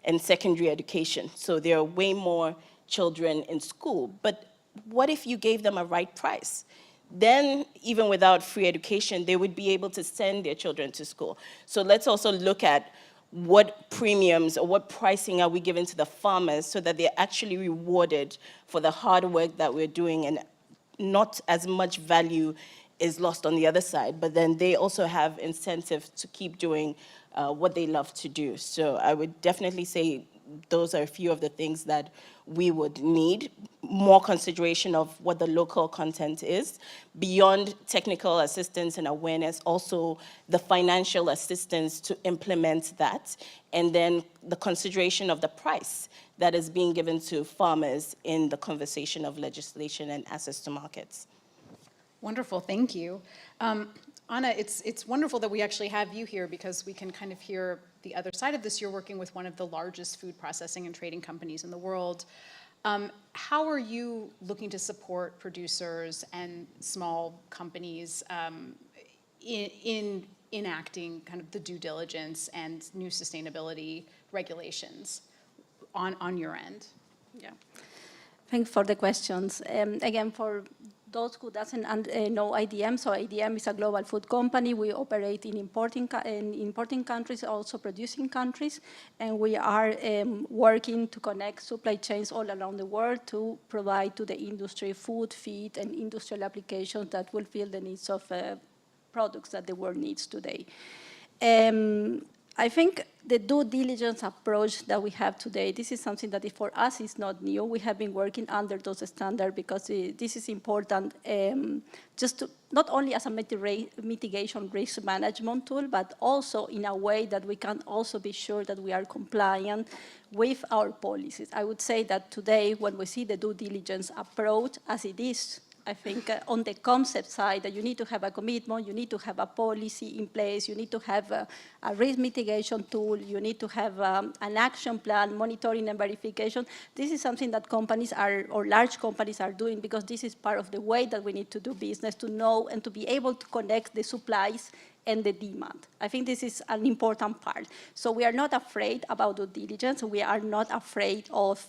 Speaker 17: and secondary education. So there are way more children in school. But what if you gave them a right price? Then, even without free education, they would be able to send their children to school. So let's also look at what premiums or what pricing are we giving to the farmers so that they're actually rewarded for the hard work that we're doing, and not as much value is lost on the other side, but then they also have incentive to keep doing what they love to do. So I would definitely say those are a few of the things that we would need. More consideration of what the local content is, beyond technical assistance and awareness, also the financial assistance to implement that, and then the consideration of the price that is being given to farmers in the conversation of legislation and access to markets.
Speaker 1: Wonderful, thank you. Anna, it's wonderful that we actually have you here because we can kind of hear the other side of this. You're working with one of the largest food processing and trading companies in the world. How are you looking to support producers and small companies in enacting kind of the due diligence and new sustainability regulations on your end?
Speaker 18: Yeah.
Speaker 15: Thanks for the questions. Again, for those who doesn't know IDM, so IDM is a global food company. We operate in importing countries, also producing countries, and we are working to connect supply chains all around the world to provide to the industry food, feed, and industrial applications that will fill the needs of products that the world needs today. I think the due diligence approach that we have today, this is something that for us is not new. We have been working under those standards because this is important just to, not only as a mitigation risk management tool, but also in a way that we can also be sure that we are compliant with our policies. I would say that today, when we see the due diligence approach as it is, I think on the concept side, that you need to have a commitment, you need to have a policy in place, you need to have a risk mitigation tool, you need to have an action plan, monitoring and verification. This is something that companies are, or large companies are doing, because this is part of the way that we need to do business, to know and to be able to connect the supplies and the demand. I think this is an important part. So we are not afraid about due diligence. We are not afraid of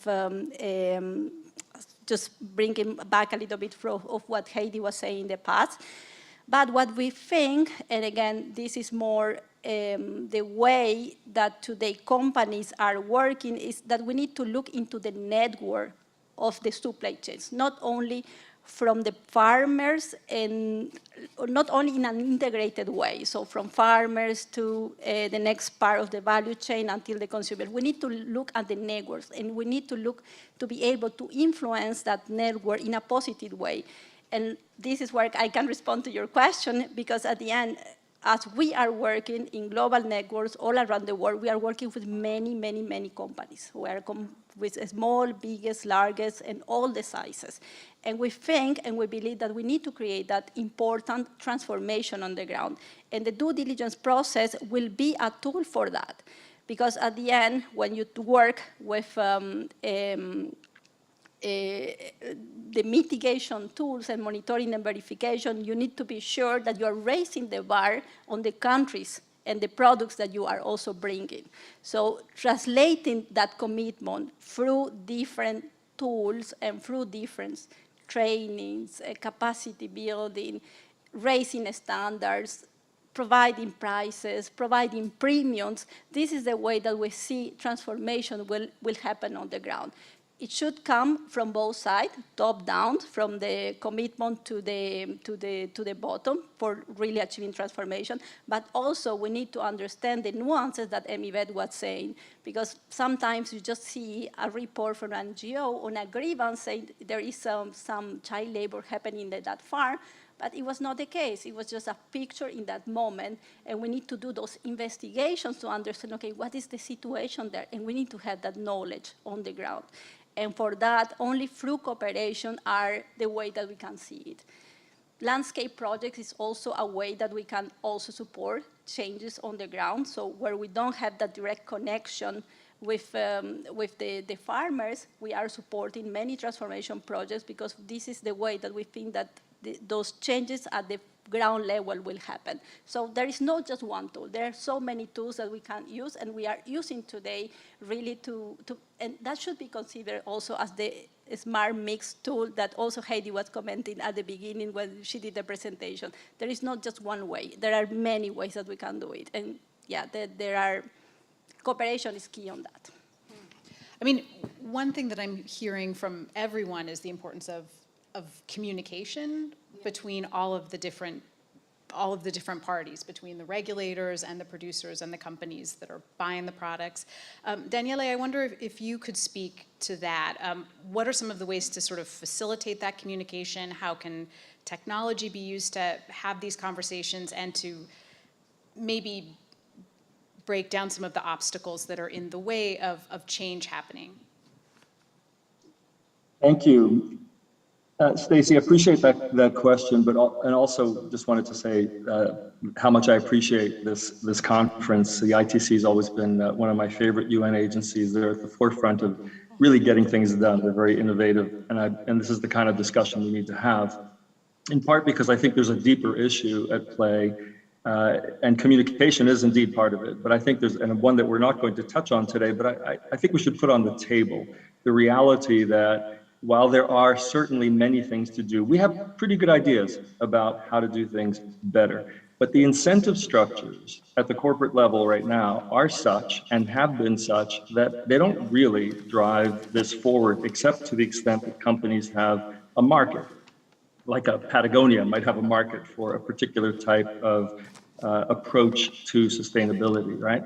Speaker 15: just bringing back a little bit of what Heidi was saying in the past. But what we think, and again, this is more the way that today companies are working, is that we need to look into the network of the supply chains, not only from the farmers, and not only in an integrated way, so from farmers to the next part of the value chain until the consumer. We need to look at the networks, and we need to look to be able to influence that network in a positive way. And this is where I can respond to your question, because at the end, as we are working in global networks all around the world, we are working with many, many, many companies. We are with small, biggest, largest, and all the sizes. And we think and we believe that we need to create that important transformation on the ground. And the due diligence process will be a tool for that. Because at the end, when you work with the mitigation tools and monitoring and verification, you need to be sure that you are raising the bar on the countries and the products that you are also bringing. So translating that commitment through different tools and through different trainings, capacity building, raising standards, providing prices, providing premiums, this is the way that we see transformation will happen on the ground. It should come from both sides, top down, from the commitment to the bottom for really achieving transformation. But also we need to understand the nuances that Emivet was saying, because sometimes you just see a report from an NGO on a grievance saying there is some child labor happening at that farm, but it was not the case. It was just a picture in that moment, and we need to do those investigations to understand, okay, what is the situation there? And we need to have that knowledge on the ground. And for that, only through cooperation are the way that we can see it. Landscape projects is also a way that we can also support changes on the ground. So where we don't have that direct connection with the farmers, we are supporting many transformation projects, because this is the way that we think that those changes at the ground level will happen. So there is not just one tool. There are so many tools that we can use, and we are using today really and that should be considered also as the smart mix tool that also Heidi was commenting at the beginning when she did the presentation. There is not just one way. There are many ways that we can do it. And yeah, cooperation is key on that.
Speaker 1: I mean, one thing that I'm hearing from everyone is the importance of communication between all of the different parties, between the regulators and the producers and the companies that are buying the products. Daniele, I wonder if you could speak to that. What are some of the ways to sort of facilitate that communication? How can technology be used to have these conversations and to maybe break down some of the obstacles that are in the way of change happening?
Speaker 18: Thank you. Stacey, I appreciate that question, and also just wanted to say how much I appreciate this conference. The ITC has always been one of my favorite UN agencies. They're at the forefront of really getting things done. They're very innovative, and this is the kind of discussion we need to have, in part because I think there's a deeper issue at play, and communication is indeed part of it. But I think there's one that we're not going to touch on today, but I think we should put on the table the reality that while there are certainly many things to do, we have pretty good ideas about how to do things better. But the incentive structures at the corporate level right now are such and have been such that they don't really drive this forward, except to the extent that companies have a market. Like a Patagonia might have a market for a particular type of approach to sustainability, right?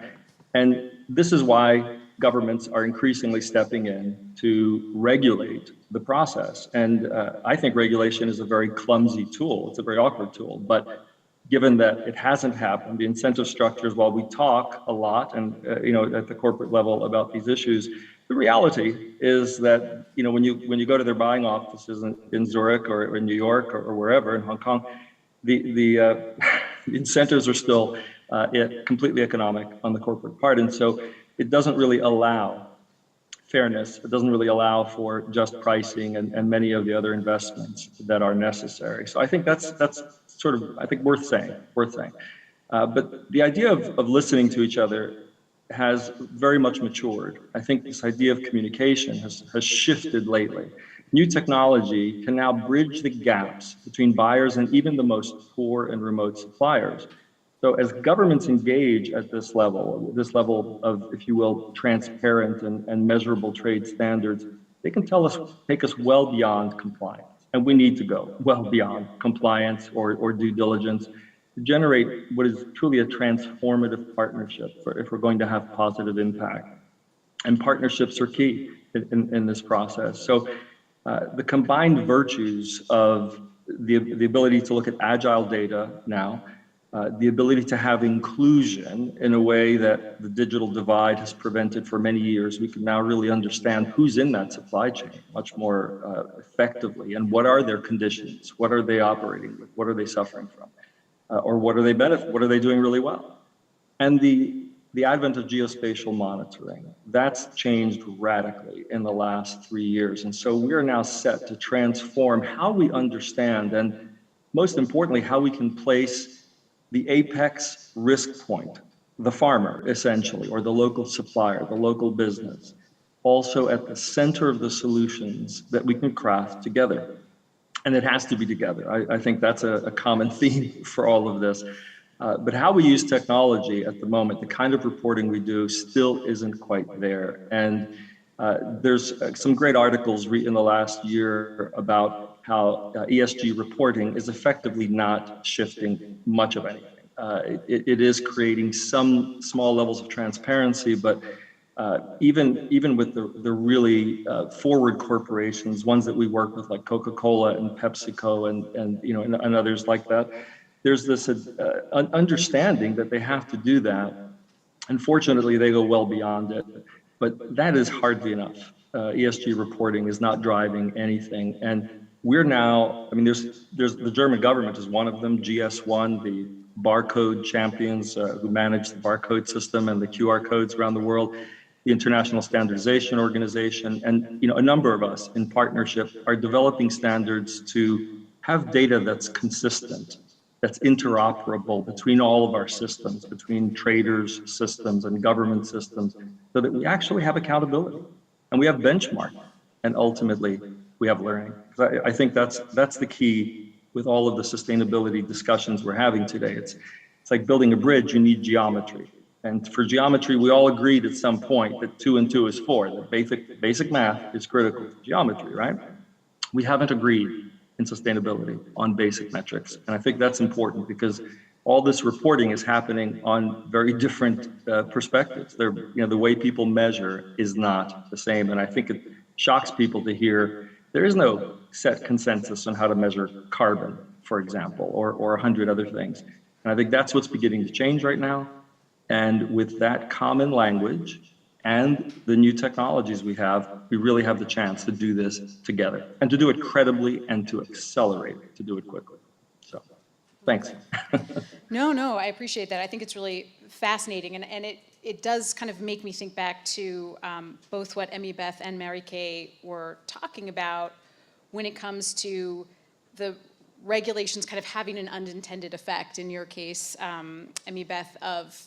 Speaker 18: And this is why governments are increasingly stepping in to regulate the process. And I think regulation is a very clumsy tool. It's a very awkward tool. But given that it hasn't happened, the incentive structures, while we talk a lot and at the corporate level about these issues, the reality is that when you go to their buying offices in Zurich or in New York or wherever, in Hong Kong, the incentives are still completely economic on the corporate part. And so it doesn't really allow fairness. It doesn't really allow for just pricing and many of the other investments that are necessary. So I think that's sort of, I think, worth saying. But the idea of listening to each other has very much matured. I think this idea of communication has shifted lately. New technology can now bridge the gaps between buyers and even the most poor and remote suppliers. So as governments engage at this level of, if you will, transparent and measurable trade standards, they can take us well beyond compliance. And we need to go well beyond compliance or due diligence to generate what is truly a transformative partnership if we're going to have positive impact. And partnerships are key in this process. So the combined virtues of the ability to look at agile data now, the ability to have inclusion in a way that the digital divide has prevented for many years. We can now really understand who's in that supply chain much more effectively, and what are their conditions, what are they operating with, what are they suffering from, or what are they doing really well. And the advent of geospatial monitoring, that's changed radically in the last 3 years. And so we are now set to transform how we understand, and most importantly, how we can place the apex risk point, the farmer, essentially, or the local supplier, the local business, also at the center of the solutions that we can craft together. And it has to be together. I think that's a common theme for all of this. But how we use technology at the moment, the kind of reporting we do, still isn't quite there. And there's some great articles in the last year about how ESG reporting is effectively not shifting much of anything. It is creating some small levels of transparency, but even with the really forward corporations, ones that we work with like Coca-Cola and PepsiCo and others like that, there's this understanding that they have to do that. Unfortunately, they go well beyond it, but that is hardly enough. ESG reporting is not driving anything. And we're now, I mean, there's the German government is one of them, GS1, the barcode champions who manage the barcode system and the QR codes around the world, the International Standardization Organization, and a number of us in partnership are developing standards to have data that's consistent, that's interoperable between all of our systems, between traders' systems and government systems, so that we actually have accountability and we have benchmark, and ultimately we have learning. I think that's the key with all of the sustainability discussions we're having today. It's like building a bridge, you need geometry. And for geometry, we all agreed at some point that 2 and 2 is 4. The basic math is critical to geometry, right? We haven't agreed in sustainability on basic metrics. And I think that's important because all this reporting is happening on very different perspectives. The way people measure is not the same. And I think it shocks people to hear there is no set consensus on how to measure carbon, for example, or 100 other things. And I think that's what's beginning to change right now. And with that common language and the new technologies we have, we really have the chance to do this together and to do it credibly and to accelerate it, to do it quickly. So, thanks.
Speaker 1: No, I appreciate that. I think it's really fascinating. And it does kind of make me think back to both what Emmy Beth and Mary Kay were talking about when it comes to the regulations kind of having an unintended effect, in your case, Emmy Beth, of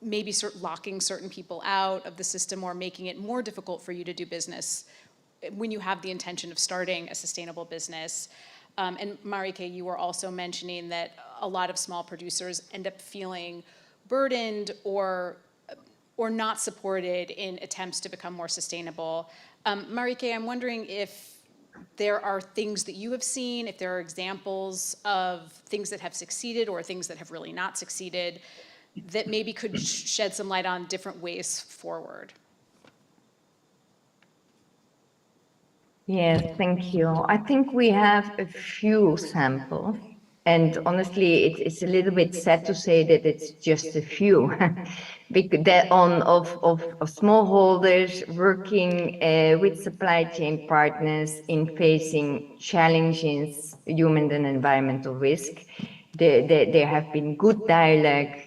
Speaker 1: maybe locking certain people out of the system or making it more difficult for you to do business when you have the intention of starting a sustainable business. And Marike, you were also mentioning that a lot of small producers end up feeling burdened or not supported in attempts to become more sustainable. Marike, I'm wondering if there are things that you have seen, if there are examples of things that have succeeded or things that have really not succeeded that maybe could shed some light on different ways forward.
Speaker 16: Yes, thank you. I think we have a few samples, and honestly, it's a little bit sad to say that it's just a few, because of smallholders working with supply chain partners in facing challenges, human and environmental risk. There have been good dialogue,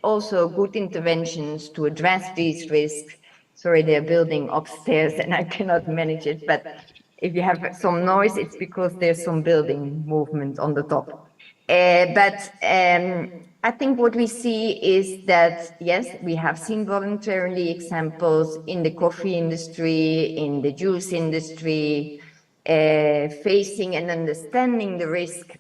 Speaker 16: also good interventions to address these risks. Sorry, they're building upstairs and I cannot manage it, but if you have some noise, it's because there's some building movement on the top. I think what we see is that, yes, we have seen voluntarily examples in the coffee industry, in the juice industry, facing and understanding the risk,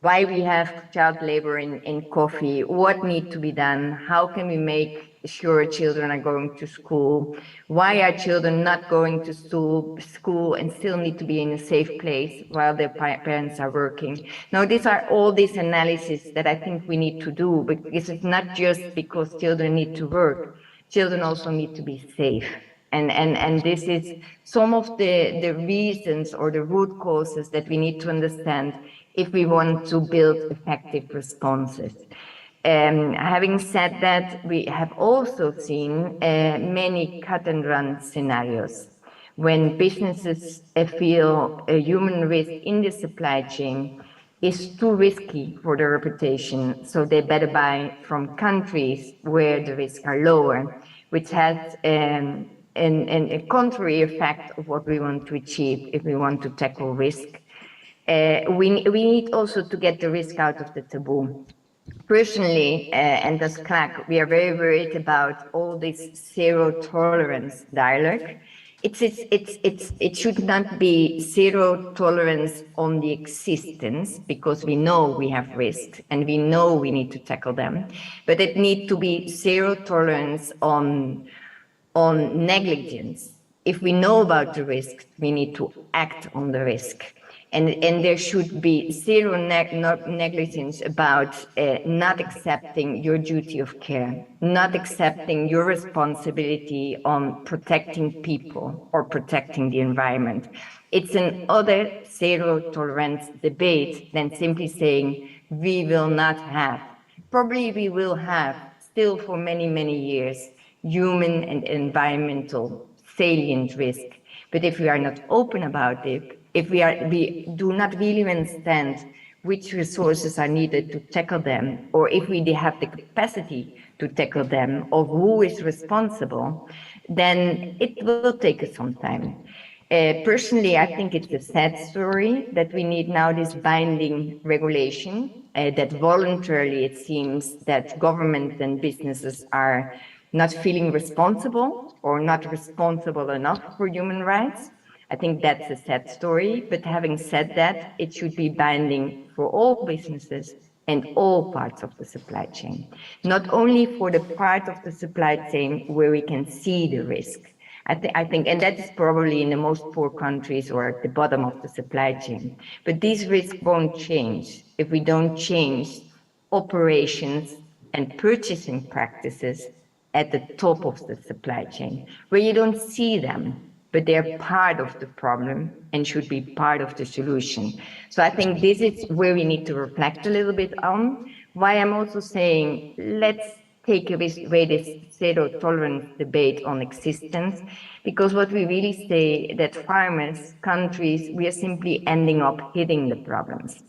Speaker 16: why we have child labor in coffee, what needs to be done, how can we make sure children are going to school, why are children not going to school and still need to be in a safe place while their parents are working. Now, these are all these analyses that I think we need to do, because it's not just because children need to work, children also need to be safe. And this is some of the reasons or the root causes that we need to understand if we want to build effective responses. Having said that, we have also seen many cut-and-run scenarios when businesses feel a human risk in the supply chain is too risky for their reputation, so they better buy from countries where the risks are lower, which has a contrary effect of what we want to achieve if we want to tackle risk. We need also to get the risk out of the taboo. Personally, and as CLAC, we are very worried about all this zero tolerance dialogue. It should not be zero tolerance on the existence, because we know we have risks and we know we need to tackle them, but it needs to be zero tolerance on negligence. If we know about the risk, we need to act on the risk. And there should be zero negligence about not accepting your duty of care, not accepting your responsibility on protecting people or protecting the environment. It's an other zero tolerance debate than simply saying we will not have. Probably we will have still for many, many years human and environmental salient risk. But if we are not open about it, if we do not really understand which resources are needed to tackle them, or if we have the capacity to tackle them, or who is responsible, then it will take us some time. Personally, I think it's a sad story that we need now this binding regulation, that voluntarily it seems that governments and businesses are not feeling responsible or not responsible enough for human rights. I think that's a sad story, but having said that, it should be binding for all businesses and all parts of the supply chain, not only for the part of the supply chain where we can see the risk. I think, and that is probably in the most poor countries or at the bottom of the supply chain. But these risks won't change if we don't change operations and purchasing practices at the top of the supply chain, where you don't see them, but they're part of the problem and should be part of the solution. So I think this is where we need to reflect a little bit on. Why I'm also saying, let's take away this zero tolerance debate on existence, because what we really say that farmers, countries, we are simply ending up hitting the problems.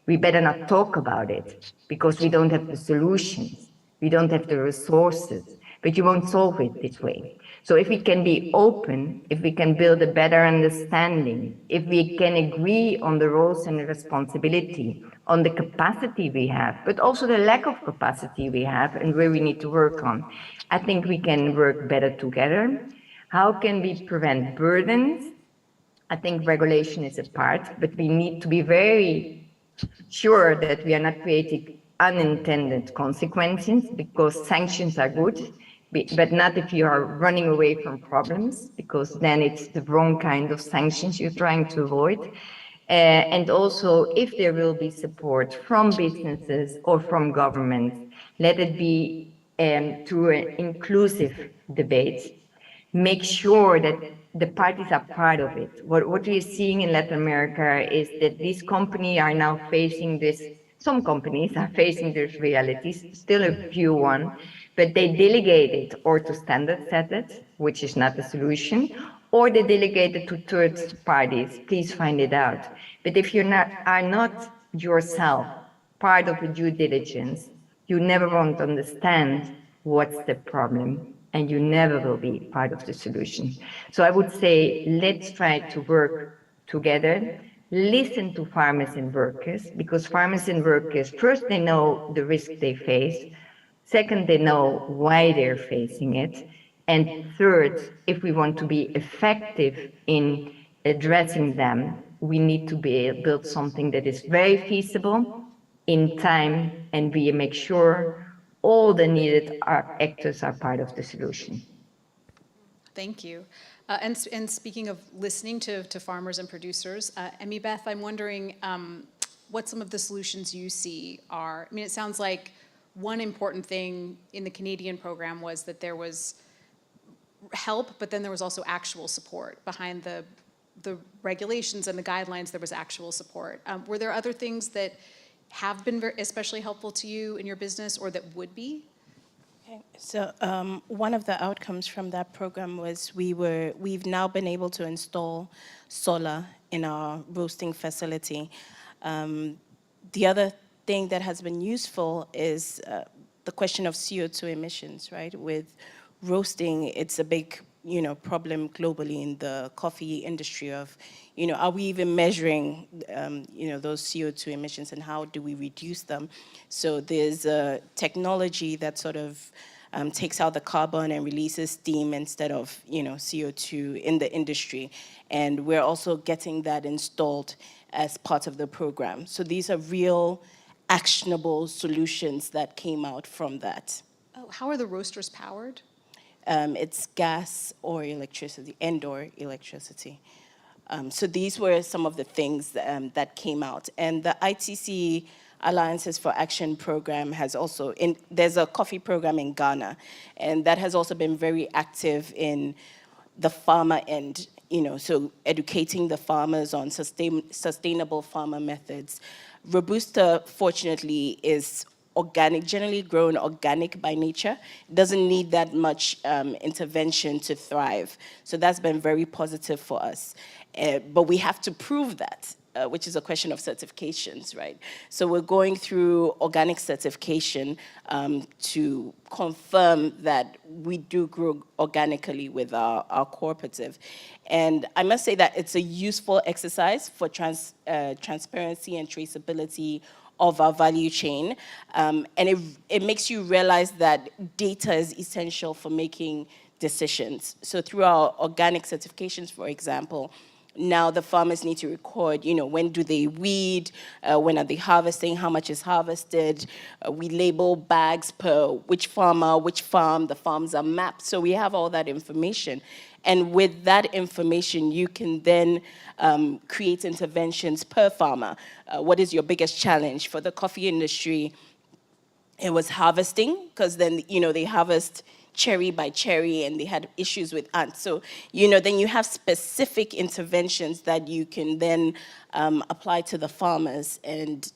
Speaker 16: We better not talk about it because we don't have the solutions. We don't have the resources, but you won't solve it this way. So if we can be open, if we can build a better understanding, if we can agree on the roles and the responsibility, on the capacity we have, but also the lack of capacity we have and where we need to work on, I think we can work better together. How can we prevent burdens I think regulation is a part, but we need to be very sure that we are not creating unintended consequences, because sanctions are good, but not if you are running away from problems, because then it's the wrong kind of sanctions you're trying to avoid. And also, if there will be support from businesses or from governments, let it be through an inclusive debate. Make sure that the parties are part of it. What we are seeing in Latin America is that these companies are now facing this, some companies are facing these realities, still a few one, but they delegate it or to standard setters, which is not the solution, or they delegate it to third parties. Please find it out. But if you are not yourself part of a due diligence, you never won't understand what's the problem, and you never will be part of the solution. So I would say, let's try to work together, listen to farmers and workers, because farmers and workers, first, they know the risk they face. Second, they know why they're facing it. And third, if we want to be effective in addressing them, we need to build something that is very feasible in time, and we make sure all the needed actors are part of the solution.
Speaker 1: Thank you. And speaking of listening to farmers and producers, Emmy Beth, I'm wondering what some of the solutions you see are. I mean, it sounds like one important thing in the Canadian program was that there was help, but then there was also actual support behind the regulations and the guidelines. There was actual support. Were there other things that have been especially helpful to you in your business, or that would be?
Speaker 17: Okay. So one of the outcomes from that program was we've now been able to install solar in our roasting facility. The other thing that has been useful is the question of CO2 emissions, right? With roasting, it's a big problem globally in the coffee industry of, are we even measuring, those CO2 emissions, and how do we reduce them? So there's a technology that sort of takes out the carbon and releases steam instead of, CO2 in the industry. And we're also getting that installed as part of the program. So these are real actionable solutions that came out from that.
Speaker 1: Oh, how are the roasters powered?
Speaker 17: It's gas or electricity, and/or electricity. So these were some of the things that came out. And the ITC Alliances for Action program has also, there's a coffee program in Ghana, and that has also been very active in the farmer end, so educating the farmers on sustainable farmer methods. Robusta, fortunately, is organic, generally grown organic by nature. It doesn't need that much intervention to thrive. So that's been very positive for us. But we have to prove that, which is a question of certifications, right? So we're going through organic certification to confirm that we do grow organically with our cooperative. And I must say that it's a useful exercise for transparency and traceability of our value chain. And it makes you realize that data is essential for making decisions. So through our organic certifications, for example, now the farmers need to record, when do they weed, when are they harvesting, how much is harvested. We label bags per which farmer, which farm, the farms are mapped. So we have all that information. And with that information, you can then create interventions per farmer. What is your biggest challenge? For the coffee industry, it was harvesting, because then, they harvest cherry by cherry, and they had issues with ants. So, then you have specific interventions that you can then apply to the farmers and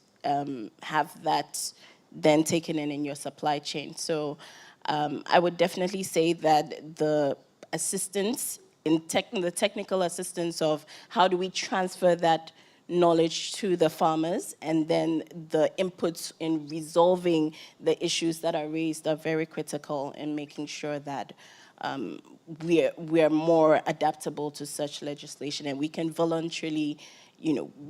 Speaker 17: have that then taken in your supply chain. So I would definitely say that the assistance, the technical assistance of how do we transfer that knowledge to the farmers, and then the inputs in resolving the issues that are raised are very critical in making sure that we're more adaptable to such legislation, and we can voluntarily,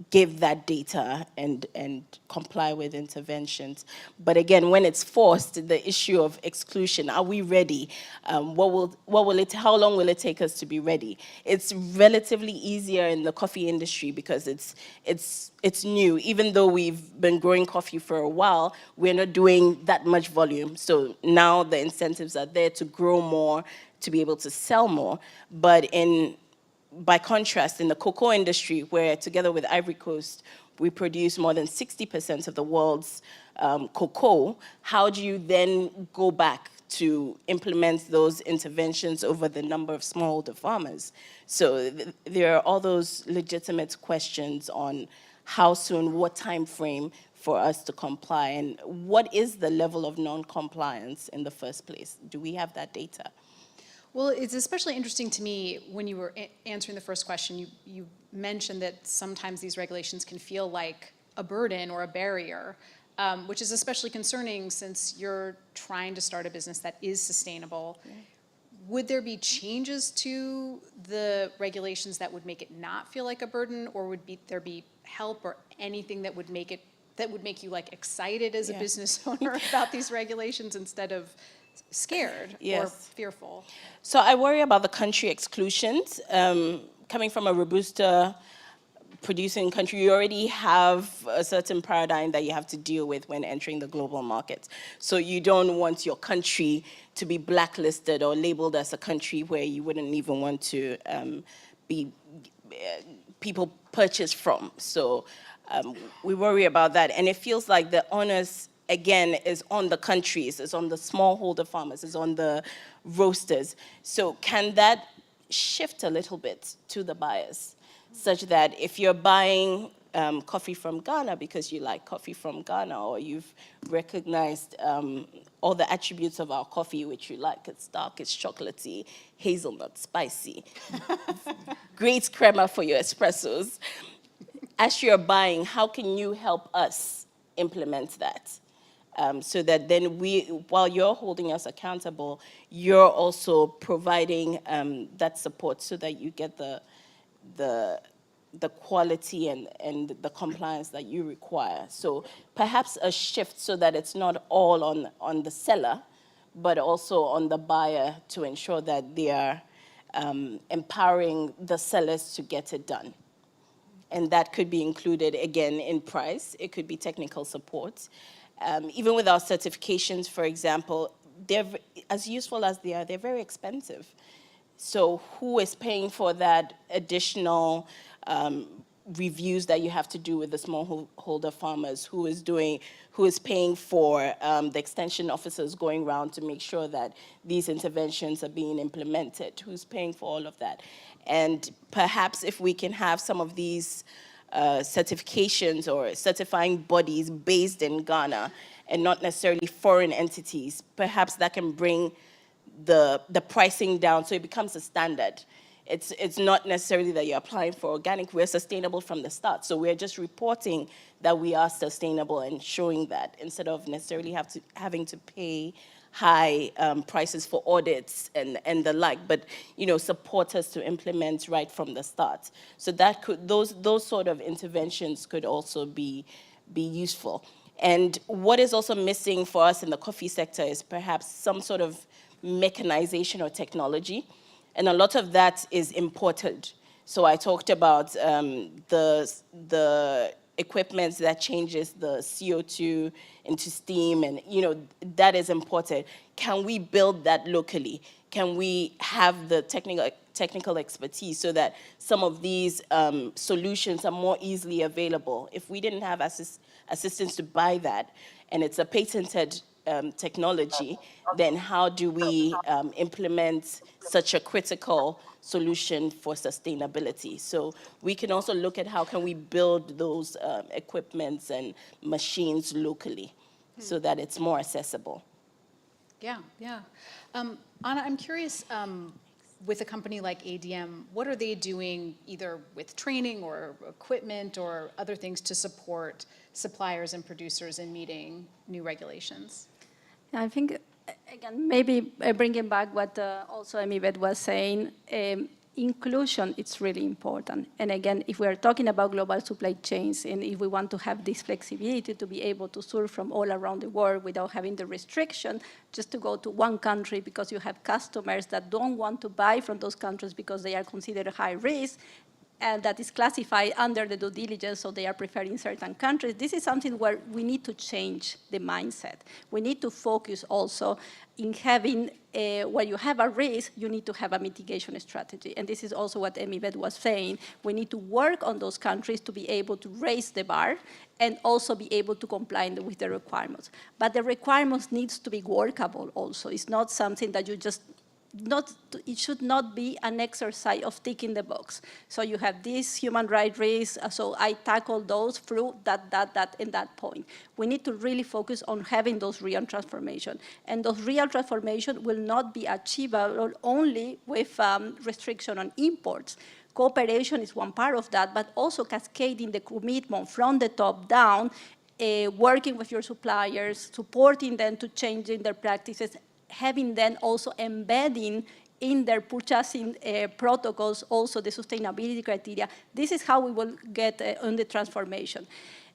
Speaker 17: give that data and comply with interventions. But again, when it's forced, the issue of exclusion, are we ready? How long will it take us to be ready? It's relatively easier in the coffee industry because it's new. Even though we've been growing coffee for a while, we're not doing that much volume. So now the incentives are there to grow more, to be able to sell more. But by contrast, in the cocoa industry, where together with Ivory Coast, we produce more than 60% of the world's cocoa, how do you then go back to implement those interventions over the number of smallholder farmers? So there are all those legitimate questions on how soon, what time frame for us to comply, and what is the level of non-compliance in the first place? Do we have that data?
Speaker 1: Well, it's especially interesting to me when you were answering the first question, you mentioned that sometimes these regulations can feel like a burden or a barrier, which is especially concerning since you're trying to start a business that is sustainable. Yeah. Would there be changes to the regulations that would make it not feel like a burden, or would there be help or anything that would make you like excited as a business owner about these regulations instead of scared or fearful?
Speaker 17: So I worry about the country exclusions. Coming from a Robusta producing country, you already have a certain paradigm that you have to deal with when entering the global market. So you don't want your country to be blacklisted or labeled as a country where you wouldn't even want to be people purchase from. So we worry about that. And it feels like the onus, again, is on the countries, is on the smallholder farmers, is on the roasters. So can that shift a little bit to the buyers, such that if you're buying coffee from Ghana because you like coffee from Ghana, or you've recognized all the attributes of our coffee which you like, it's dark, it's chocolatey, hazelnut, spicy, great crema for your espressos. As you're buying, how can you help us implement that? So that then while you're holding us accountable, you're also providing that support so that you get the quality and the compliance that you require. So perhaps a shift so that it's not all on the seller, but also on the buyer to ensure that they are empowering the sellers to get it done. And that could be included, again, in price. It could be technical support. Even with our certifications, for example, they're, as useful as they are, they're very expensive. So who is paying for that additional reviews that you have to do with the smallholder farmers? Who is paying for the extension officers going around to make sure that these interventions are being implemented? Who's paying for all of that? And perhaps if we can have some of these certifications or certifying bodies based in Ghana and not necessarily foreign entities, perhaps that can bring the pricing down so it becomes a standard. It's not necessarily that you're applying for organic. We're sustainable from the start. So we're just reporting that we are sustainable and showing that instead of necessarily having to pay high prices for audits and the like, but support us to implement right from the start. So that those sort of interventions could also be useful. And what is also missing for us in the coffee sector is perhaps some sort of mechanization or technology, and a lot of that is imported. So I talked about the equipment that changes the CO2 into steam, and that is imported. Can we build that locally? Can we have the technical expertise so that some of these solutions are more easily available? If we didn't have assistance to buy that, and it's a patented technology, then how do we implement such a critical solution for sustainability? So we can also look at how can we build those equipments and machines locally so that it's more accessible.
Speaker 1: Yeah, yeah. Anna, I'm curious, with a company like ADM, what are they doing either with training or equipment or other things to support suppliers and producers in meeting new regulations?
Speaker 19: I think
Speaker 15: Again, maybe bringing back what also Emibet was saying, inclusion is really important. And again, if we are talking about global supply chains, and if we want to have this flexibility to be able to source from all around the world without having the restriction just to go to one country because you have customers that don't want to buy from those countries because they are considered high risk, and that is classified under the due diligence, so they are preferring certain countries. This is something where we need to change the mindset. We need to focus also in having, where you have a risk, you need to have a mitigation strategy. And this is also what Emibet was saying. We need to work on those countries to be able to raise the bar and also be able to comply with the requirements. But the requirements needs to be workable also. It's not something that you just it should not be an exercise of ticking the box. So you have these human rights risks, so I tackle those through that, and that point. We need to really focus on having those real transformation. And those real transformation will not be achievable only with restriction on imports. Cooperation is one part of that, but also cascading the commitment from the top down, working with your suppliers, supporting them to changing their practices, having them also embedding in their purchasing protocols also the sustainability criteria. This is how we will get on the transformation.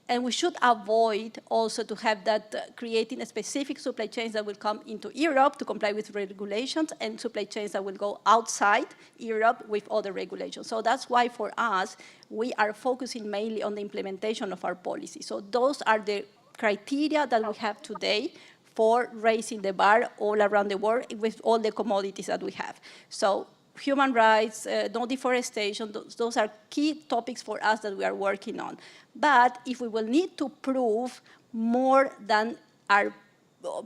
Speaker 15: And we should avoid also to have that creating a specific supply chains that will come into Europe to comply with regulations and supply chains that will go outside Europe with other regulations. So that's why for us, we are focusing mainly on the implementation of our policy. So those are the criteria that we have today for raising the bar all around the world with all the commodities that we have. So human rights, no deforestation, those are key topics for us that we are working on. But if we will need to prove more than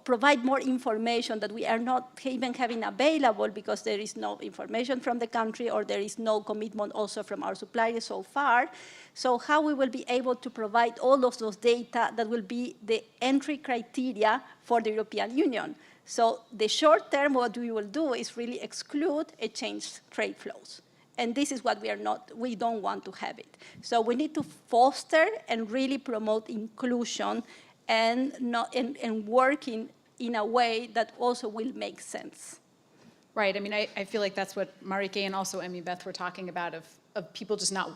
Speaker 15: provide more information that we are not even having available because there is no information from the country or there is no commitment also from our suppliers so far. So how we will be able to provide all of those data that will be the entry criteria for the European Union. So the short term, what we will do is really exclude exchange trade flows. And this is what we don't want to have it. So we need to foster and really promote inclusion and working in a way that also will make sense.
Speaker 1: Right. I mean, I feel like that's what Marike and also Emibeth were talking about of people just not,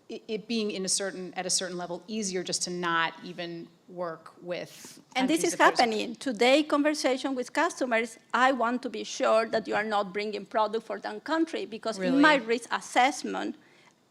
Speaker 1: it being at a certain level easier just to not even work with.
Speaker 15: And this is happening. Today, conversation with customers, I want to be sure that you are not bringing product for that country because in my risk assessment,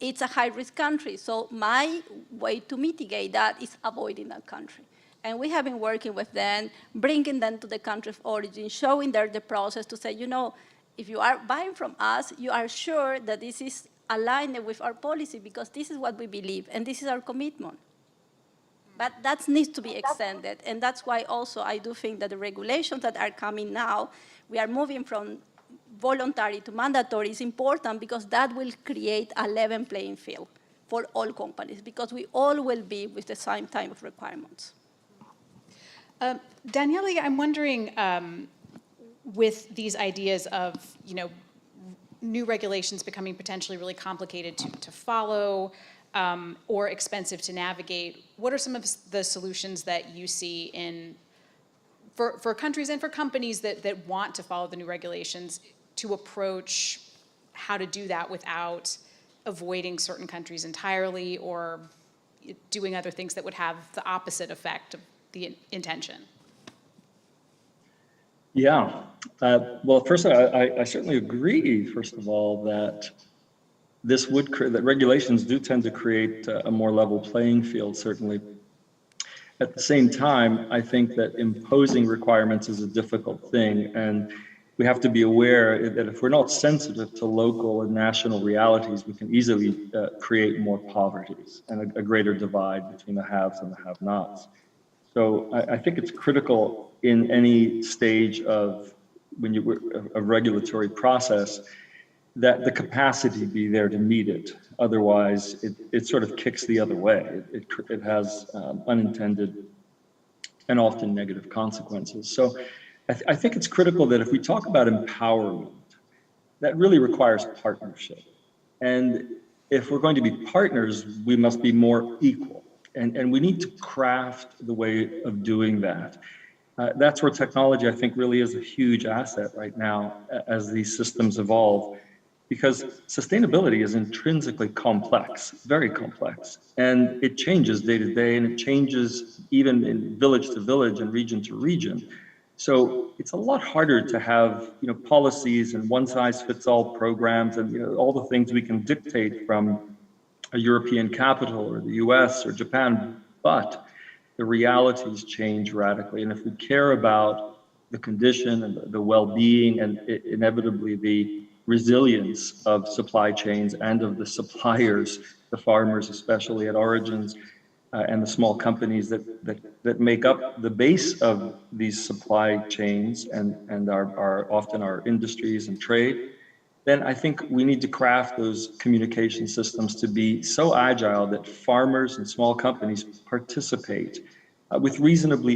Speaker 15: it's a high-risk country. So my way to mitigate that is avoiding that country. And we have been working with them, bringing them to the country of origin, showing them the process to say, you know, if you are buying from us, you are sure that this is aligned with our policy because this is what we believe and this is our commitment. But that needs to be extended. And that's why also I do think that the regulations that are coming now, we are moving from voluntary to mandatory is important because that will create a level playing field for all companies because we all will be with the same type of requirements.
Speaker 1: Daniele, I'm wondering, with these ideas of, new regulations becoming potentially really complicated to follow or expensive to navigate, what are some of the solutions that you see for countries and for companies that want to follow the new regulations to approach how to do that without avoiding certain countries entirely or doing other things that would have the opposite effect of the intention?
Speaker 18: Yeah. Well, first, I certainly agree, first of all, that that regulations do tend to create a more level playing field, certainly. At the same time, I think that imposing requirements is a difficult thing, and we have to be aware that if we're not sensitive to local and national realities, we can easily create more poverties and a greater divide between the haves and the have-nots. So I think it's critical in any stage of a regulatory process that the capacity be there to meet it. Otherwise, it sort of kicks the other way. It has unintended and often negative consequences. So I think it's critical that if we talk about empowerment, that really requires partnership. And if we're going to be partners, we must be more equal. And we need to craft the way of doing that. That's where technology, I think, really is a huge asset right now as these systems evolve, because sustainability is intrinsically complex, very complex, and it changes day to day, and it changes even in village to village and region to region. So it's a lot harder to have, policies and one-size-fits-all programs and, all the things we can dictate from a European capital or the US or Japan, but the realities change radically. And if we care about the condition and the well-being and inevitably the resilience of supply chains and of the suppliers, the farmers, especially at origins, and the small companies that make up the base of these supply chains and are often our industries and trade, then I think we need to craft those communication systems to be so agile that farmers and small companies participate with reasonably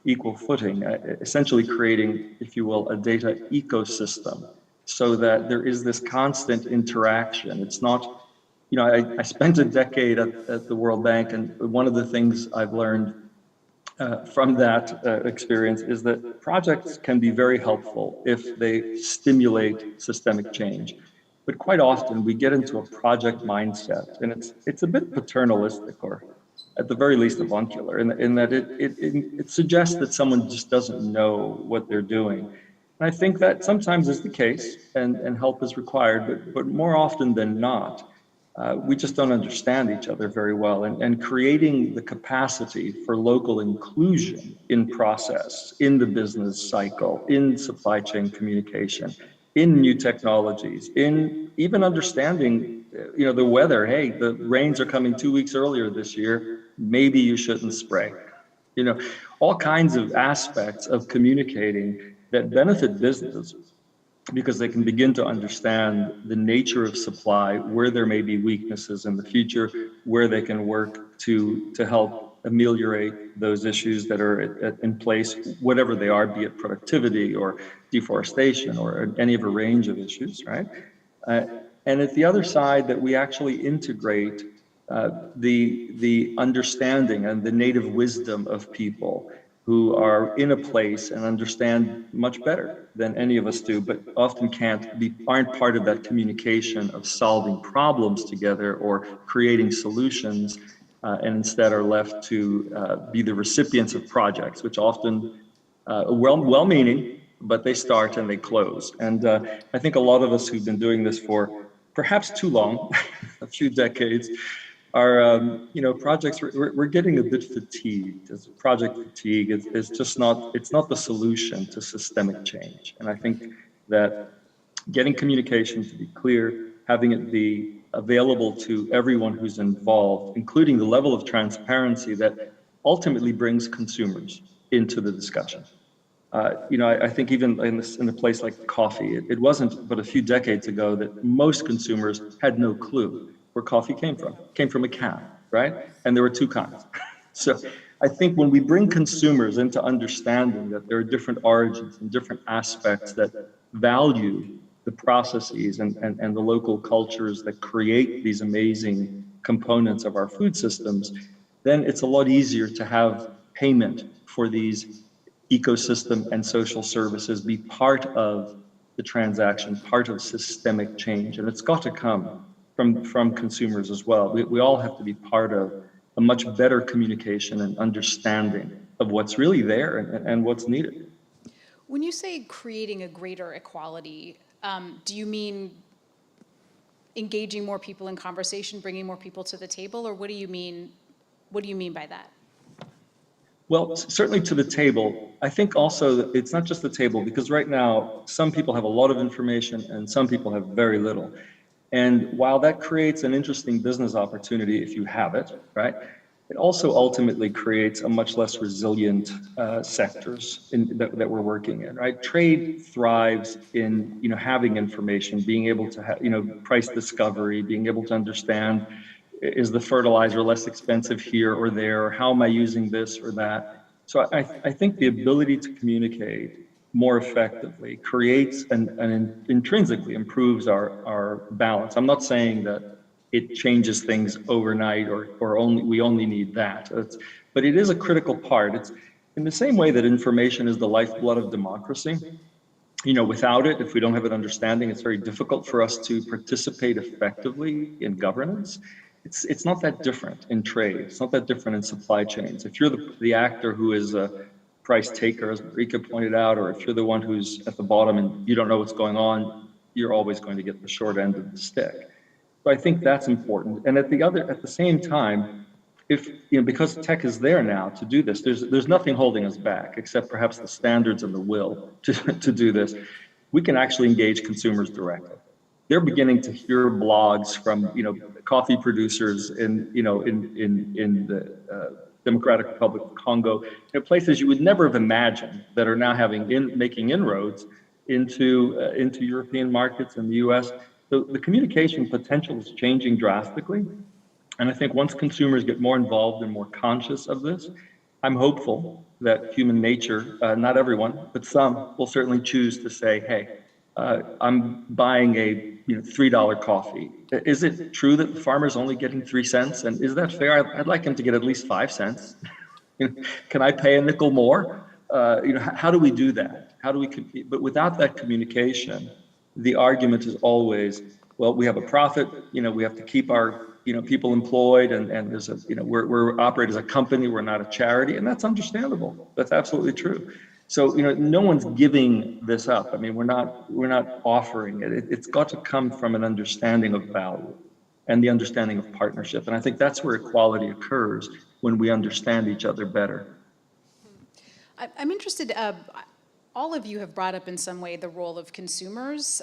Speaker 18: equal footing, essentially creating, if you will, a data ecosystem so that there is this constant interaction. It's not, I spent a decade at the World Bank, and one of the things I've learned from that experience is that projects can be very helpful if they stimulate systemic change. But quite often we get into a project mindset, and it's a bit paternalistic, or at the very least avuncular, in that it suggests that someone just doesn't know what they're doing. And I think that sometimes is the case, and help is required, but more often than not, we just don't understand each other very well, and creating the capacity for local inclusion in process, in the business cycle, in supply chain communication, in new technologies, in even understanding, the weather. Hey, the rains are coming 2 weeks earlier this year. Maybe you shouldn't spray. All kinds of aspects of communicating that benefit business, because they can begin to understand the nature of supply, where there may be weaknesses in the future, where they can work to help ameliorate those issues that are in place, whatever they are, be it productivity or deforestation or any of a range of issues, right? And at the other side, that we actually integrate the understanding and the native wisdom of people who are in a place and understand much better than any of us do, but often aren't part of that communication of solving problems together or creating solutions, and instead are left to be the recipients of projects, which often well-meaning, but they start and they close. And I think a lot of us who've been doing this for perhaps too long, a few decades, are, projects, we're getting a bit fatigued. As project fatigue is just not, it's not the solution to systemic change. And I think that getting communication to be clear, having it be available to everyone who's involved, including the level of transparency that ultimately brings consumers into the discussion. I think even in a place like coffee, it wasn't but a few decades ago that most consumers had no clue where coffee came from. It came from a cow, right? And there were two kinds. So I think when we bring consumers into understanding that there are different origins and different aspects that value the processes and the local cultures that create these amazing components of our food systems, then it's a lot easier to have payment for these ecosystem and social services be part of the transaction, part of systemic change. And it's got to come from consumers as well. We all have to be part of a much better communication and understanding of what's really there and what's needed.
Speaker 1: When you say creating a greater equality, do you mean engaging more people in conversation, bringing more people to the table, or what do you mean by that?
Speaker 18: Well, certainly to the table. I think also that it's not just the table, because right now some people have a lot of information and some people have very little. And while that creates an interesting business opportunity if you have it, right, it also ultimately creates a much less resilient sectors that we're working in, right? Trade thrives in, having information, being able to have, price discovery, being able to understand, is the fertilizer less expensive here or there, or how am I using this or that? So I think the ability to communicate more effectively creates and intrinsically improves our balance. I'm not saying that it changes things overnight or we only need that. But it is a critical part. In the same way that information is the lifeblood of democracy, without it, if we don't have an understanding, it's very difficult for us to participate effectively in governance. It's not that different in trade. It's not that different in supply chains. If you're the actor who is a price taker, as Marika pointed out, or if you're the one who's at the bottom and you don't know what's going on, you're always going to get the short end of the stick. So I think that's important. And at the same time, because tech is there now to do this, there's nothing holding us back except perhaps the standards and the will to do this. We can actually engage consumers directly. They're beginning to hear blogs from coffee producers in the Democratic Republic of Congo, places you would never have imagined that are now making inroads into European markets and the U.S. So the communication potential is changing drastically. And I think once consumers get more involved and more conscious of this, I'm hopeful that human nature, not everyone, but some, will certainly choose to say, hey, I'm buying a $3 coffee. Is it true that the farmer's only getting 3 cents? And is that fair? I'd like him to get at least 5 cents. Can I pay a nickel more? How do we do that? How do we compete? But without that communication, the argument is always, well, we have a profit, we have to keep our people employed, and there's we're operate as a company, we're not a charity, and that's understandable. That's absolutely true. So no one's giving this up. I mean, we're not offering it. It's got to come from an understanding of value and the understanding of partnership, and I think that's where equality occurs, when we understand each other better.
Speaker 1: I'm interested. All of you have brought up in some way the role of consumers.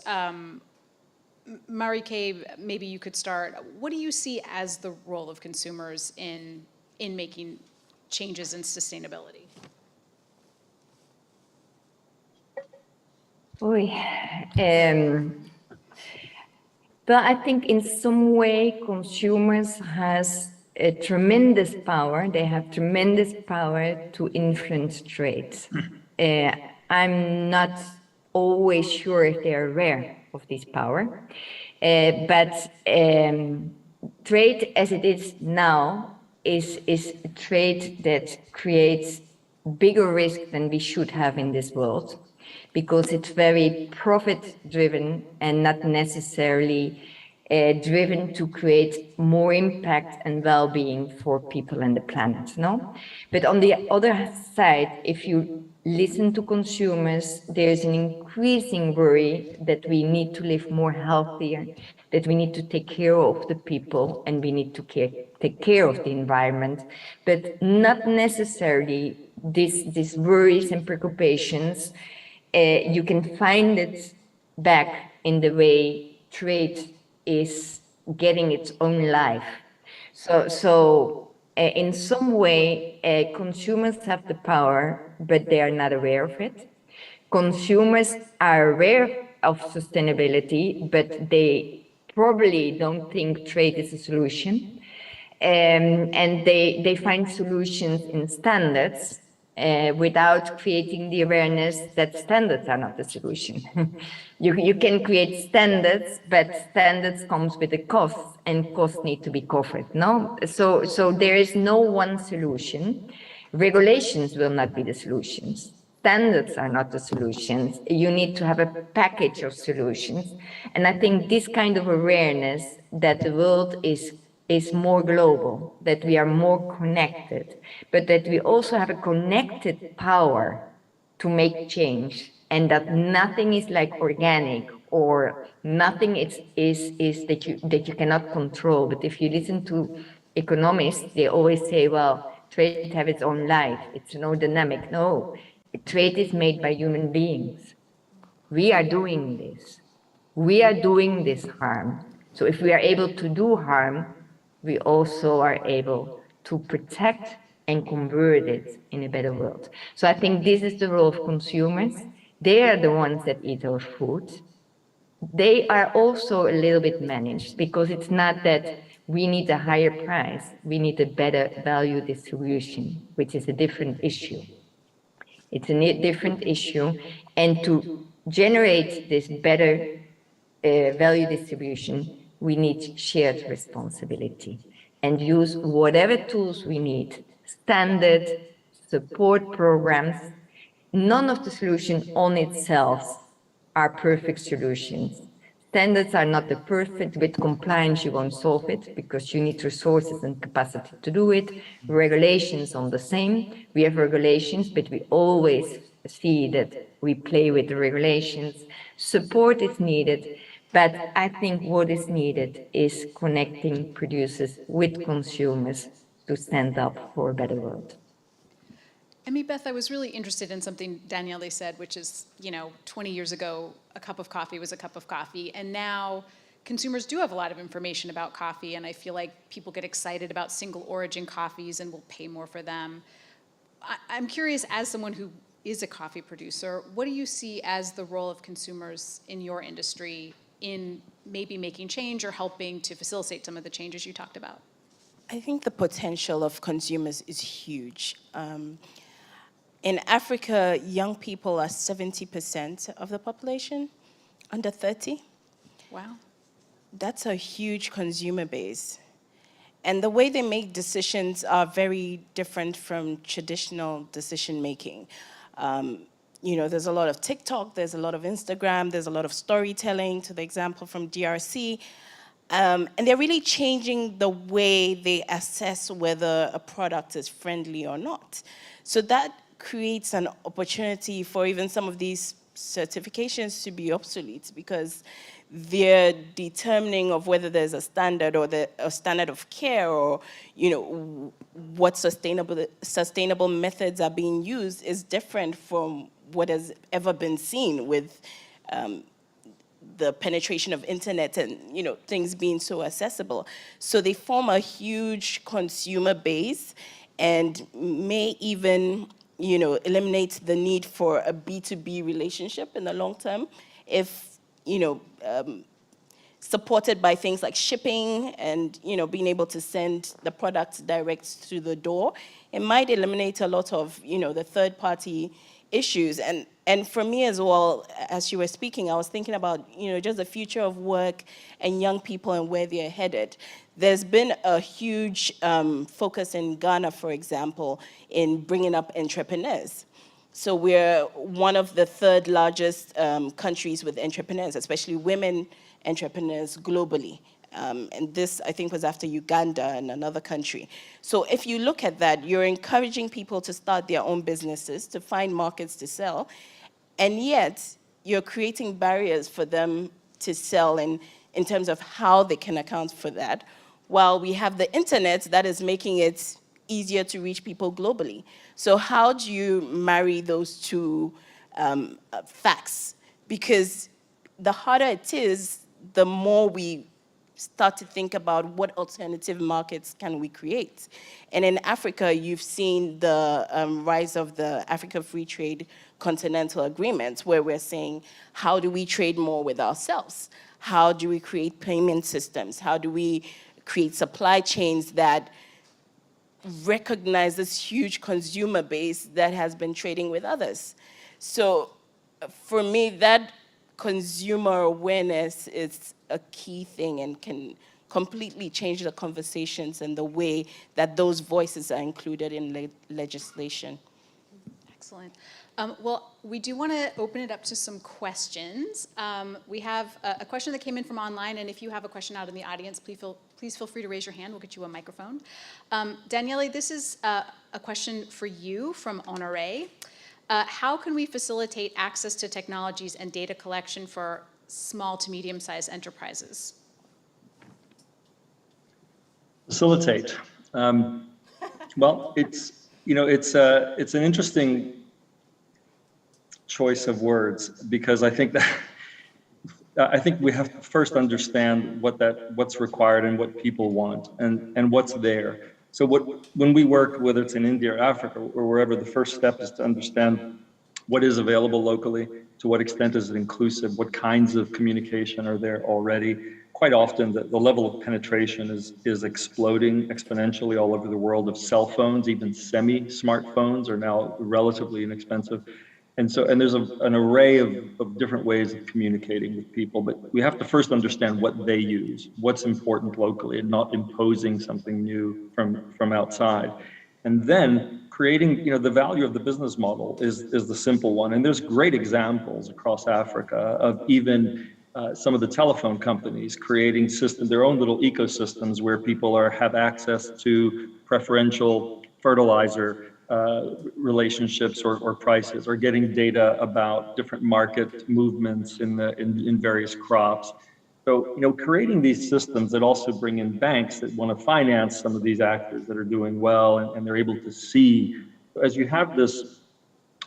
Speaker 1: Marike, maybe you could start. What do you see as the role of consumers in making changes in sustainability?
Speaker 16: But I think in some way consumers has a tremendous power. They have tremendous power to influence trade. I'm not always sure if they're aware of this power, but trade as it is now is a trade that creates bigger risk than we should have in this world, because it's very profit-driven and not necessarily driven to create more impact and well-being for people and the planet, no? But on the other side, if you listen to consumers, there's an increasing worry that we need to live more healthier, that we need to take care of the people, and we need to take care of the environment, but not necessarily these worries and preoccupations. You can find it back in the way trade is getting its own life. So in some way, consumers have the power, but they are not aware of it. Consumers are aware of sustainability, but they probably don't think trade is a solution. And they find solutions in standards without creating the awareness that standards are not the solution. You can create standards, but standards comes with a cost, and costs need to be covered, no? So there is no one solution. Regulations will not be the solutions. Standards are not the solutions. You need to have a package of solutions. And I think this kind of awareness that the world is more global, that we are more connected, but that we also have a connected power to make change, and that nothing is like organic, or nothing is that you cannot control. But if you listen to economists, they always say, well, trade has its own life, it's no dynamic. No, trade is made by human beings. We are doing this. We are doing this harm. So if we are able to do harm, we also are able to protect and convert it in a better world. So I think this is the role of consumers. They are the ones that eat our food. They are also a little bit managed, because it's not that we need a higher price, we need a better value distribution, which is a different issue. It's a different issue, and to generate this better value distribution, we need shared responsibility and use whatever tools we need, standard, support programs. None of the solutions on itself are perfect solutions. Standards are not the perfect. With compliance, you won't solve it because you need resources and capacity to do it. Regulations on the same. We have regulations, but we always see that we play with the regulations. Support is needed, but I think what is needed is connecting producers with consumers to stand up for a better world.
Speaker 1: Beth, I was really interested in something Daniele said, which is, 20 years ago, a cup of coffee was a cup of coffee. And now consumers do have a lot of information about coffee. And I feel like people get excited about single origin coffees and will pay more for them. I'm curious, as someone who is a coffee producer, what do you see as the role of consumers in your industry in maybe making change or helping to facilitate some of the changes you talked about?
Speaker 17: I think the potential of consumers is huge. In Africa, young people are 70% of the population, under 30.
Speaker 1: Wow.
Speaker 17: That's a huge consumer base. And the way they make decisions are very different from traditional decision making. There's a lot of TikTok, there's a lot of Instagram, there's a lot of storytelling, to the example from DRC. And they're really changing the way they assess whether a product is friendly or not. So that creates an opportunity for even some of these certifications to be obsolete because they're determining of whether there's a standard or a standard of care or, what sustainable methods are being used is different from what has ever been seen with the penetration of internet and, things being so accessible. So they form a huge consumer base and may even eliminate the need for a B2B relationship in the long term if, supported by things like shipping and, being able to send the products direct to the door. It might eliminate a lot of, the third-party issues. And for me as well, as you were speaking, I was thinking about, just the future of work and young people and where they're headed. There's been a huge focus in Ghana, for example, in bringing up entrepreneurs. So we're one of the third largest countries with entrepreneurs, especially women entrepreneurs globally. And this, I think, was after Uganda and another country. So if you look at that, you're encouraging people to start their own businesses, to find markets to sell, and yet you're creating barriers for them to sell in terms of how they can account for that, while we have the internet that is making it easier to reach people globally. So how do you marry those two facts? Because the harder it is, the more we start to think about what alternative markets can we create. And in Africa, you've seen the rise of the Africa Free Trade Continental Agreement, where we're saying, how do we trade more with ourselves? How do we create payment systems? How do we create supply chains that recognize this huge consumer base that has been trading with others? So for me, that consumer awareness is a key thing and can completely change the conversations and the way that those voices are included in legislation.
Speaker 1: Excellent. Well, we do want to open it up to some questions. We have a question that came in from online, and if you have a question out in the audience, please feel free to raise your hand. We'll get you a microphone. Daniele, this is a question for you from Honoré. How can we facilitate access to technologies and data collection for small to medium-sized enterprises?
Speaker 18: Facilitate. Well, it's an interesting choice of words because I think we have to first understand what's required and what people want and what's there. So when we work, whether it's in India or Africa or wherever, the first step is to understand what is available locally, to what extent is it inclusive, what kinds of communication are there already. Quite often the level of penetration is exploding exponentially all over the world of cell phones. Even semi-smartphones are now relatively inexpensive. And there's an array of different ways of communicating with people, but we have to first understand what they use, what's important locally, and not imposing something new from outside. And then creating, the value of the business model is the simple one. And there's great examples across Africa of even some of the telephone companies creating their own little ecosystems where people have access to preferential fertilizer relationships or prices, or getting data about different market movements in various crops. So, creating these systems that also bring in banks that want to finance some of these actors that are doing well, and they're able to see, as you have this,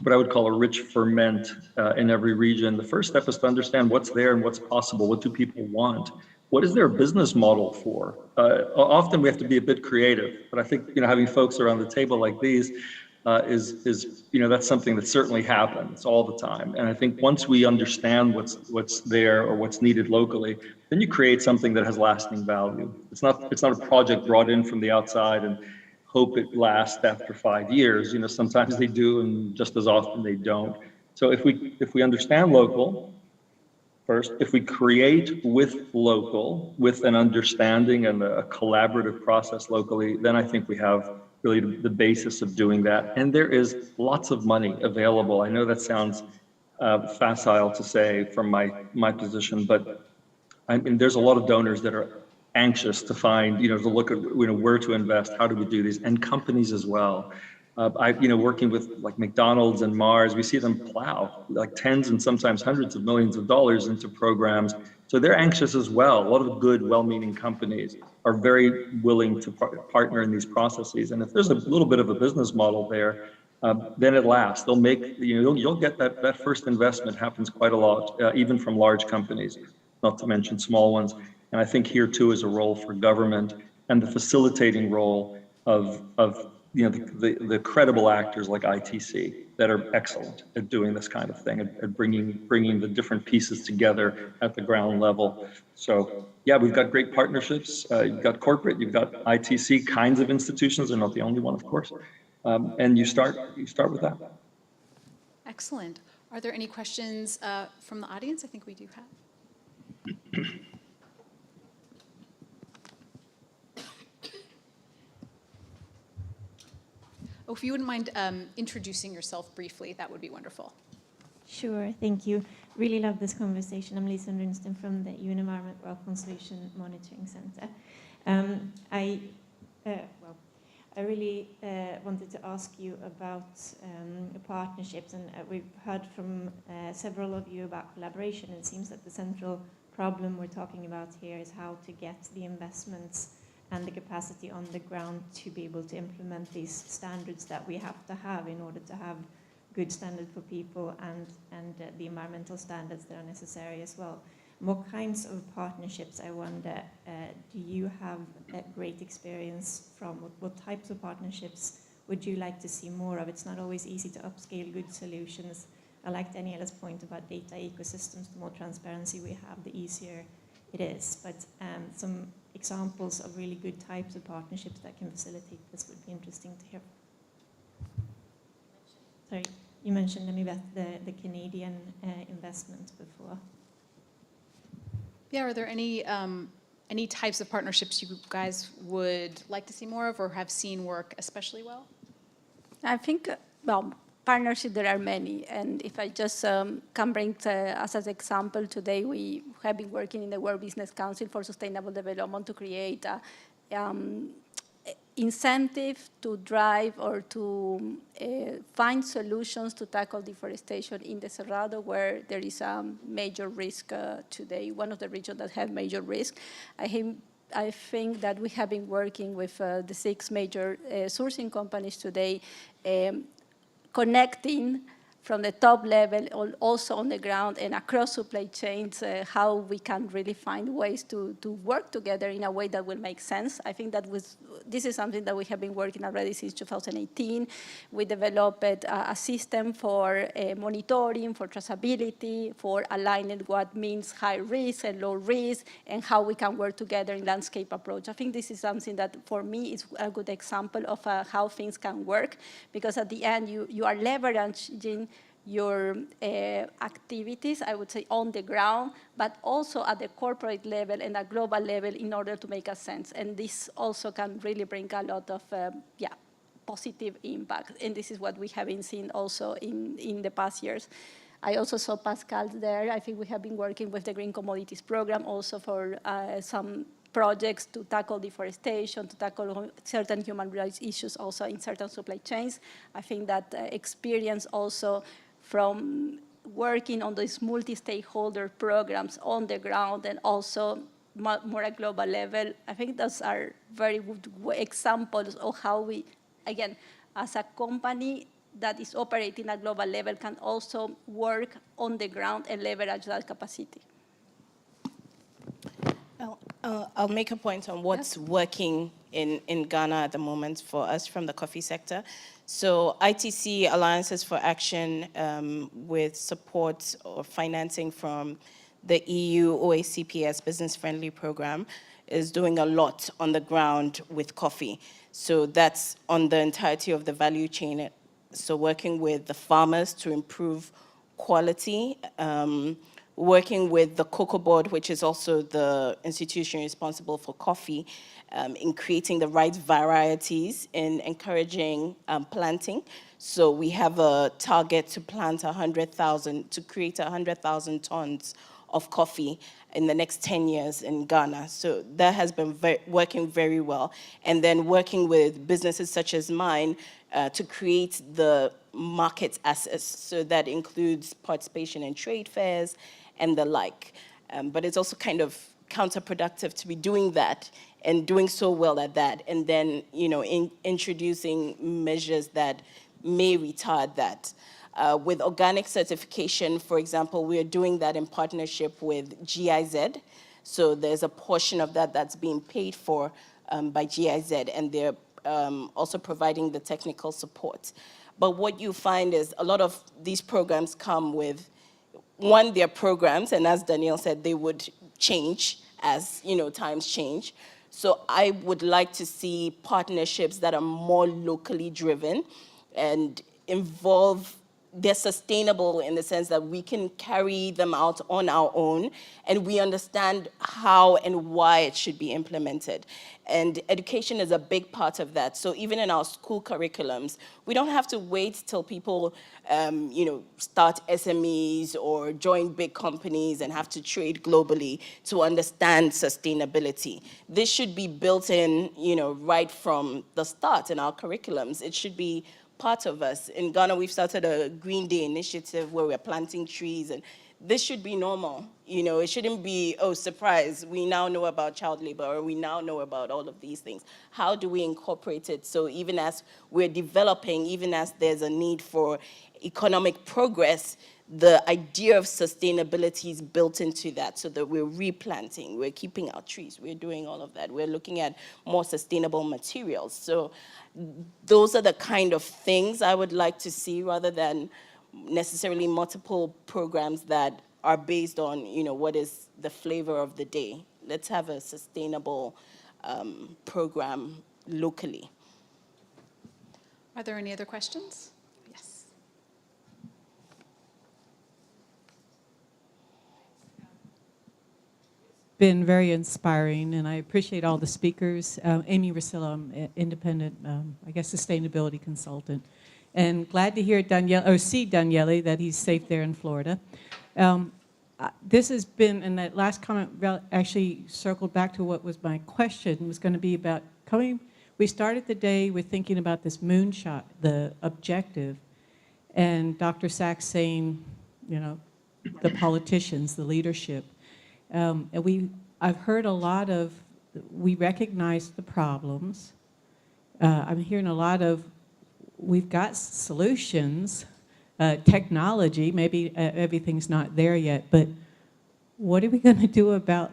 Speaker 18: what I would call a rich ferment in every region, the first step is to understand what's there and what's possible. What do people want? What is their business model for? Often we have to be a bit creative, but I think, having folks around the table like these that's something that certainly happens all the time. And I think once we understand what's there or what's needed locally, then you create something that has lasting value. It's not a project brought in from the outside and hope it lasts after 5 years. Sometimes they do, and just as often they don't. So if we understand local first, if we create with local, with an understanding and a collaborative process locally, then I think we have really the basis of doing that. And there is lots of money available. I know that sounds facile to say from my position, but there's a lot of donors that are anxious to find, to look at, where to invest, how do we do these, and companies as well. Working with like McDonald's and Mars, we see them plow like tens and sometimes hundreds of millions of dollars into programs. So they're anxious as well. A lot of good, well-meaning companies are very willing to partner in these processes. And if there's a little bit of a business model there, then it lasts. They'll make, you'll get that first investment happens quite a lot, even from large companies, not to mention small ones. And I think here too is a role for government and the facilitating role of the credible actors like ITC that are excellent at doing this kind of thing, at bringing the different pieces together at the ground level. So yeah, we've got great partnerships. You've got corporate, you've got ITC kinds of institutions. They're not the only one, of course. And you start with that.
Speaker 1: Excellent. Are there any questions from the audience? I think we do have. Oh, if you wouldn't mind introducing yourself briefly, that would be wonderful.
Speaker 19: Sure, thank you. Really love this conversation. I'm Lisa Runsten from the UN Environment World Conservation Monitoring Center. I really wanted to ask you about partnerships, and we've heard from several of you about collaboration. It seems that the central problem we're talking about here is how to get the investments and the capacity on the ground to be able to implement these standards that we have to have in order to have good standard for people and the environmental standards that are necessary as well. What kinds of partnerships, I wonder, do you have a great experience from? What types of partnerships would you like to see more of? It's not always easy to upscale good solutions. I liked Daniela's point about data ecosystems. The more transparency we have, the easier it is. But some examples of really good types of partnerships that can facilitate this would be interesting to hear. Sorry, you mentioned the Canadian investment before.
Speaker 1: Yeah, are there any types of partnerships you guys would like to see more of or have seen work especially well?
Speaker 15: I think, partnership, there are many. And if I just can bring as an example, today we have been working in the World Business Council for Sustainable Development to create incentive to drive or to find solutions to tackle deforestation in the Cerrado, where there is a major risk today, one of the regions that have major risk. I think that we have been working with the 6 major sourcing companies today, connecting from the top level, also on the ground and across supply chains, how we can really find ways to work together in a way that will make sense. I think that this is something that we have been working already since 2018. We developed a system for monitoring, for traceability, for aligning what means high risk and low risk, and how we can work together in landscape approach. I think this is something that, for me, is a good example of how things can work, because at the end, you are leveraging your activities, I would say, on the ground, but also at the corporate level and at global level in order to make a sense. And this also can really bring a lot of positive impact. And this is what we have been seeing also in the past years. I also saw Pascal there. I think we have been working with the Green Commodities Program also for some projects to tackle deforestation, to tackle certain human rights issues also in certain supply chains. I think that experience also from working on these multi-stakeholder programs on the ground and also more at global level, I think those are very good examples of how we, again, as a company that is operating at global level can also work on the ground and leverage that capacity.
Speaker 17: I'll make a point on what's working in Ghana at the moment for us from the coffee sector. So ITC, Alliances for Action, with support or financing from the EU OACPS Business Friendly Program, is doing a lot on the ground with coffee. So that's on the entirety of the value chain. So working with the farmers to improve quality, working with the Cocoa Board, which is also the institution responsible for coffee, in creating the right varieties and encouraging planting. So we have a target to plant 100,000, to create 100,000 tons of coffee in the next 10 years in Ghana. So that has been working very well. And then working with businesses such as mine to create the market access. So that includes participation in trade fairs and the like. But it's also kind of counterproductive to be doing that and doing so well at that, and then introducing measures that may retard that. With organic certification, for example, we are doing that in partnership with GIZ. So there's a portion of that that's being paid for by GIZ, and they're also providing the technical support. But what you find is a lot of these programs come with, one, they're programs, and as Danielle said, they would change as times change. So I would like to see partnerships that are more locally driven and involve, they're sustainable in the sense that we can carry them out on our own and we understand how and why it should be implemented. And education is a big part of that. So even in our school curriculums, we don't have to wait till people start SMEs or join big companies and have to trade globally to understand sustainability. This should be built in, right from the start in our curriculums. It should be part of us. In Ghana, we've started a Green Day initiative where we're planting trees, and this should be normal. It shouldn't be, oh, surprise, we now know about child labor, or we now know about all of these things. How do we incorporate it? So even as we're developing, even as there's a need for economic progress, the idea of sustainability is built into that, so that we're replanting, we're keeping our trees, we're doing all of that. We're looking at more sustainable materials. So those are the kind of things I would like to see, rather than necessarily multiple programs that are based on, what is the flavor of the day. Let's have a sustainable program locally.
Speaker 1: Are there any other questions? Yes.
Speaker 20: Been very inspiring, and I appreciate all the speakers. Amy Rosillo, I'm an independent, sustainability consultant, and glad to hear see Daniele that he's safe there in Florida. This has been, and that last comment actually circled back to what was my question, was going to be about coming. We started the day with thinking about this moonshot, the objective, and Dr. Sachs saying, the politicians, the leadership. I've heard a lot of, we recognize the problems. I'm hearing a lot of, we've got solutions, technology, maybe everything's not there yet, but what are we going to do about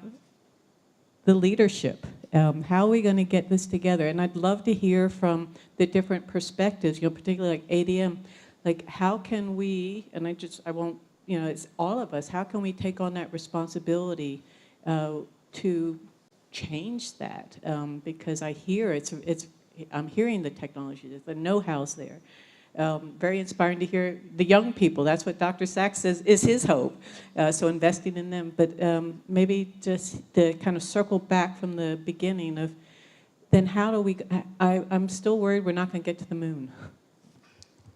Speaker 20: the leadership? How are we going to get this together? And I'd love to hear from the different perspectives, particularly like ADM, like how can we, and I won't, it's all of us, how can we take on that responsibility to change that? Because I hear I'm hearing the technology, the know-how's there. Very inspiring to hear the young people. That's what Dr. Sachs says is his hope. So investing in them. But maybe just to kind of circle back from the beginning of then how do we, I'm still worried we're not going to get to the moon.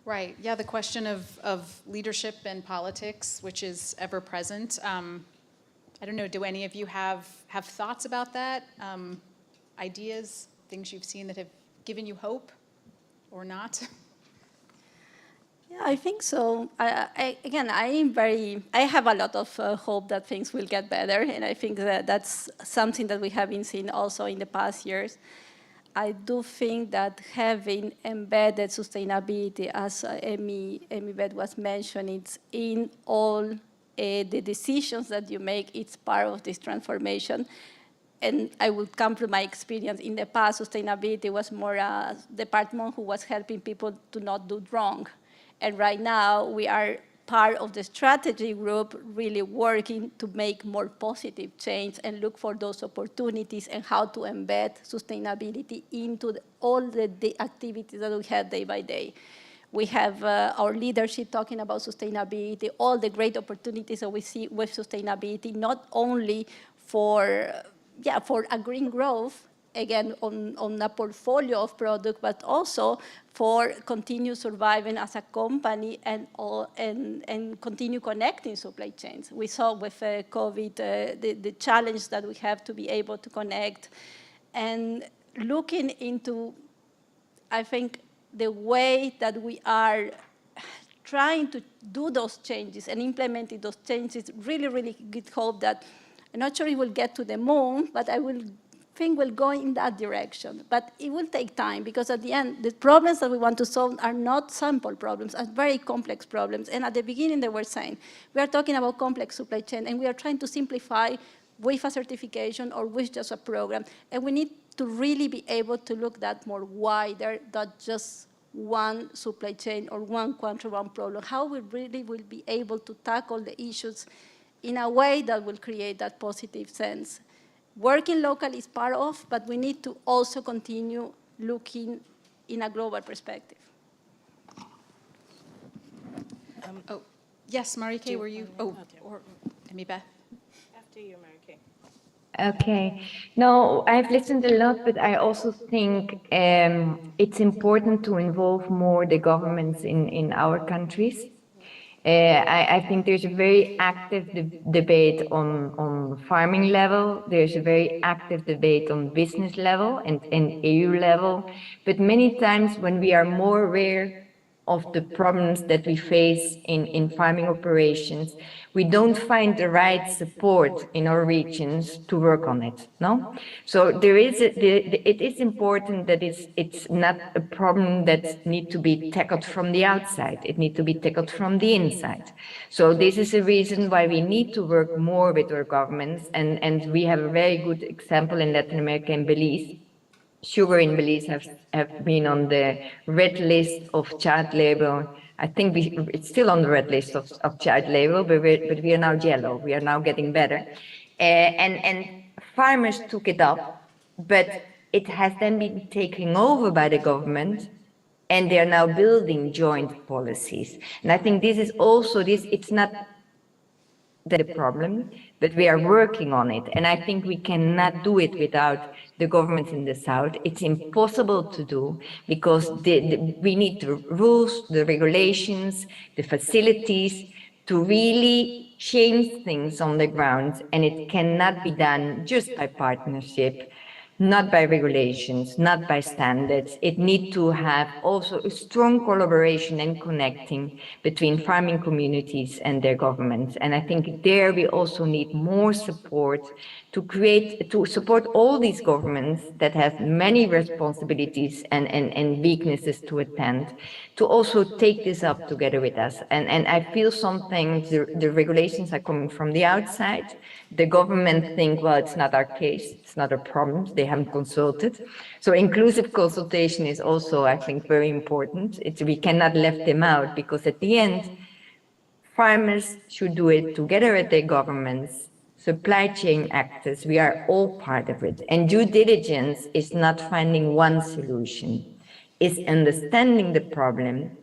Speaker 1: Right. Yeah, the question of leadership and politics, which is ever present. I don't know, do any of you have thoughts about that? Ideas, things you've seen that have given you hope or not?
Speaker 15: Yeah, I think so. I have a lot of hope that things will get better, and I think that that's something that we have been seeing also in the past years. I do think that having embedded sustainability, as Amy Beth was mentioning, it's in all the decisions that you make, it's part of this transformation. And I would come from my experience. In the past, sustainability was more a department who was helping people to not do wrong. And right now, we are part of the strategy group really working to make more positive change and look for those opportunities and how to embed sustainability into all the activities that we have day by day. We have our leadership talking about sustainability, all the great opportunities that we see with sustainability, not only for a green growth, again, on a portfolio of products, but also for continue surviving as a company and continue connecting supply chains. We saw with COVID the challenge that we have to be able to connect and looking into, I think, the way that we are trying to do those changes and implementing those changes, really, really good hope that, I'm not sure it will get to the moon, but I think we'll go in that direction. But it will take time, because at the end, the problems that we want to solve are not simple problems, are very complex problems. And at the beginning, they were saying, we are talking about complex supply chain, and we are trying to simplify with a certification or with just a program. And we need to really be able to look that more wider, not just one supply chain or one country, one problem. How we really will be able to tackle the issues in a way that will create that positive sense. Working locally is part of, but we need to also continue looking in a global perspective.
Speaker 1: Yes, Marike, were you? Oh, or Amy Beth.
Speaker 17: After you, Marike.
Speaker 16: Okay. No, I've listened a lot, but I also think it's important to involve more the governments in our countries. I think there's a very active debate on farming level. There's a very active debate on business level and EU level. But many times when we are more aware of the problems that we face in farming operations, we don't find the right support in our regions to work on it, no? So there is it is important that it's not a problem that needs to be tackled from the outside. It needs to be tackled from the inside. So this is a reason why we need to work more with our governments, and we have a very good example in Latin America and Belize. Sugar in Belize have been on the red list of child labor. I think it's still on the red list of child labor, but we are now yellow. We are now getting better. And farmers took it up, but it has then been taken over by the government, and they are now building joint policies. And I think this is also it's not the problem, but we are working on it. And I think we cannot do it without the governments in the South. It's impossible to do, because we need the rules, the regulations, the facilities to really change things on the ground. And it cannot be done just by partnership, not by regulations, not by standards. It needs to have also a strong collaboration and connecting between farming communities and their governments. And I think there we also need more support to support all these governments that have many responsibilities and weaknesses to attend, to also take this up together with us. And I feel sometimes the regulations are coming from the outside. The government think, well, it's not our case, it's not a problem, they haven't consulted. So inclusive consultation is also, I think, very important. We cannot left them out, because at the end, farmers should do it together with their governments, supply chain actors, we are all part of it. And due diligence is not finding one solution, it's understanding the problem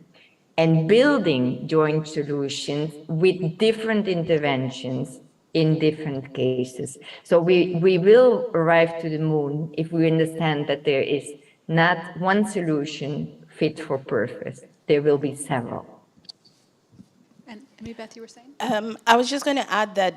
Speaker 16: and building joint solutions with different interventions in different cases. So we will arrive to the moon if we understand that there is not one solution fit for purpose. There will be several.
Speaker 1: And maybe Beth, you were saying?
Speaker 17: I was just going to add that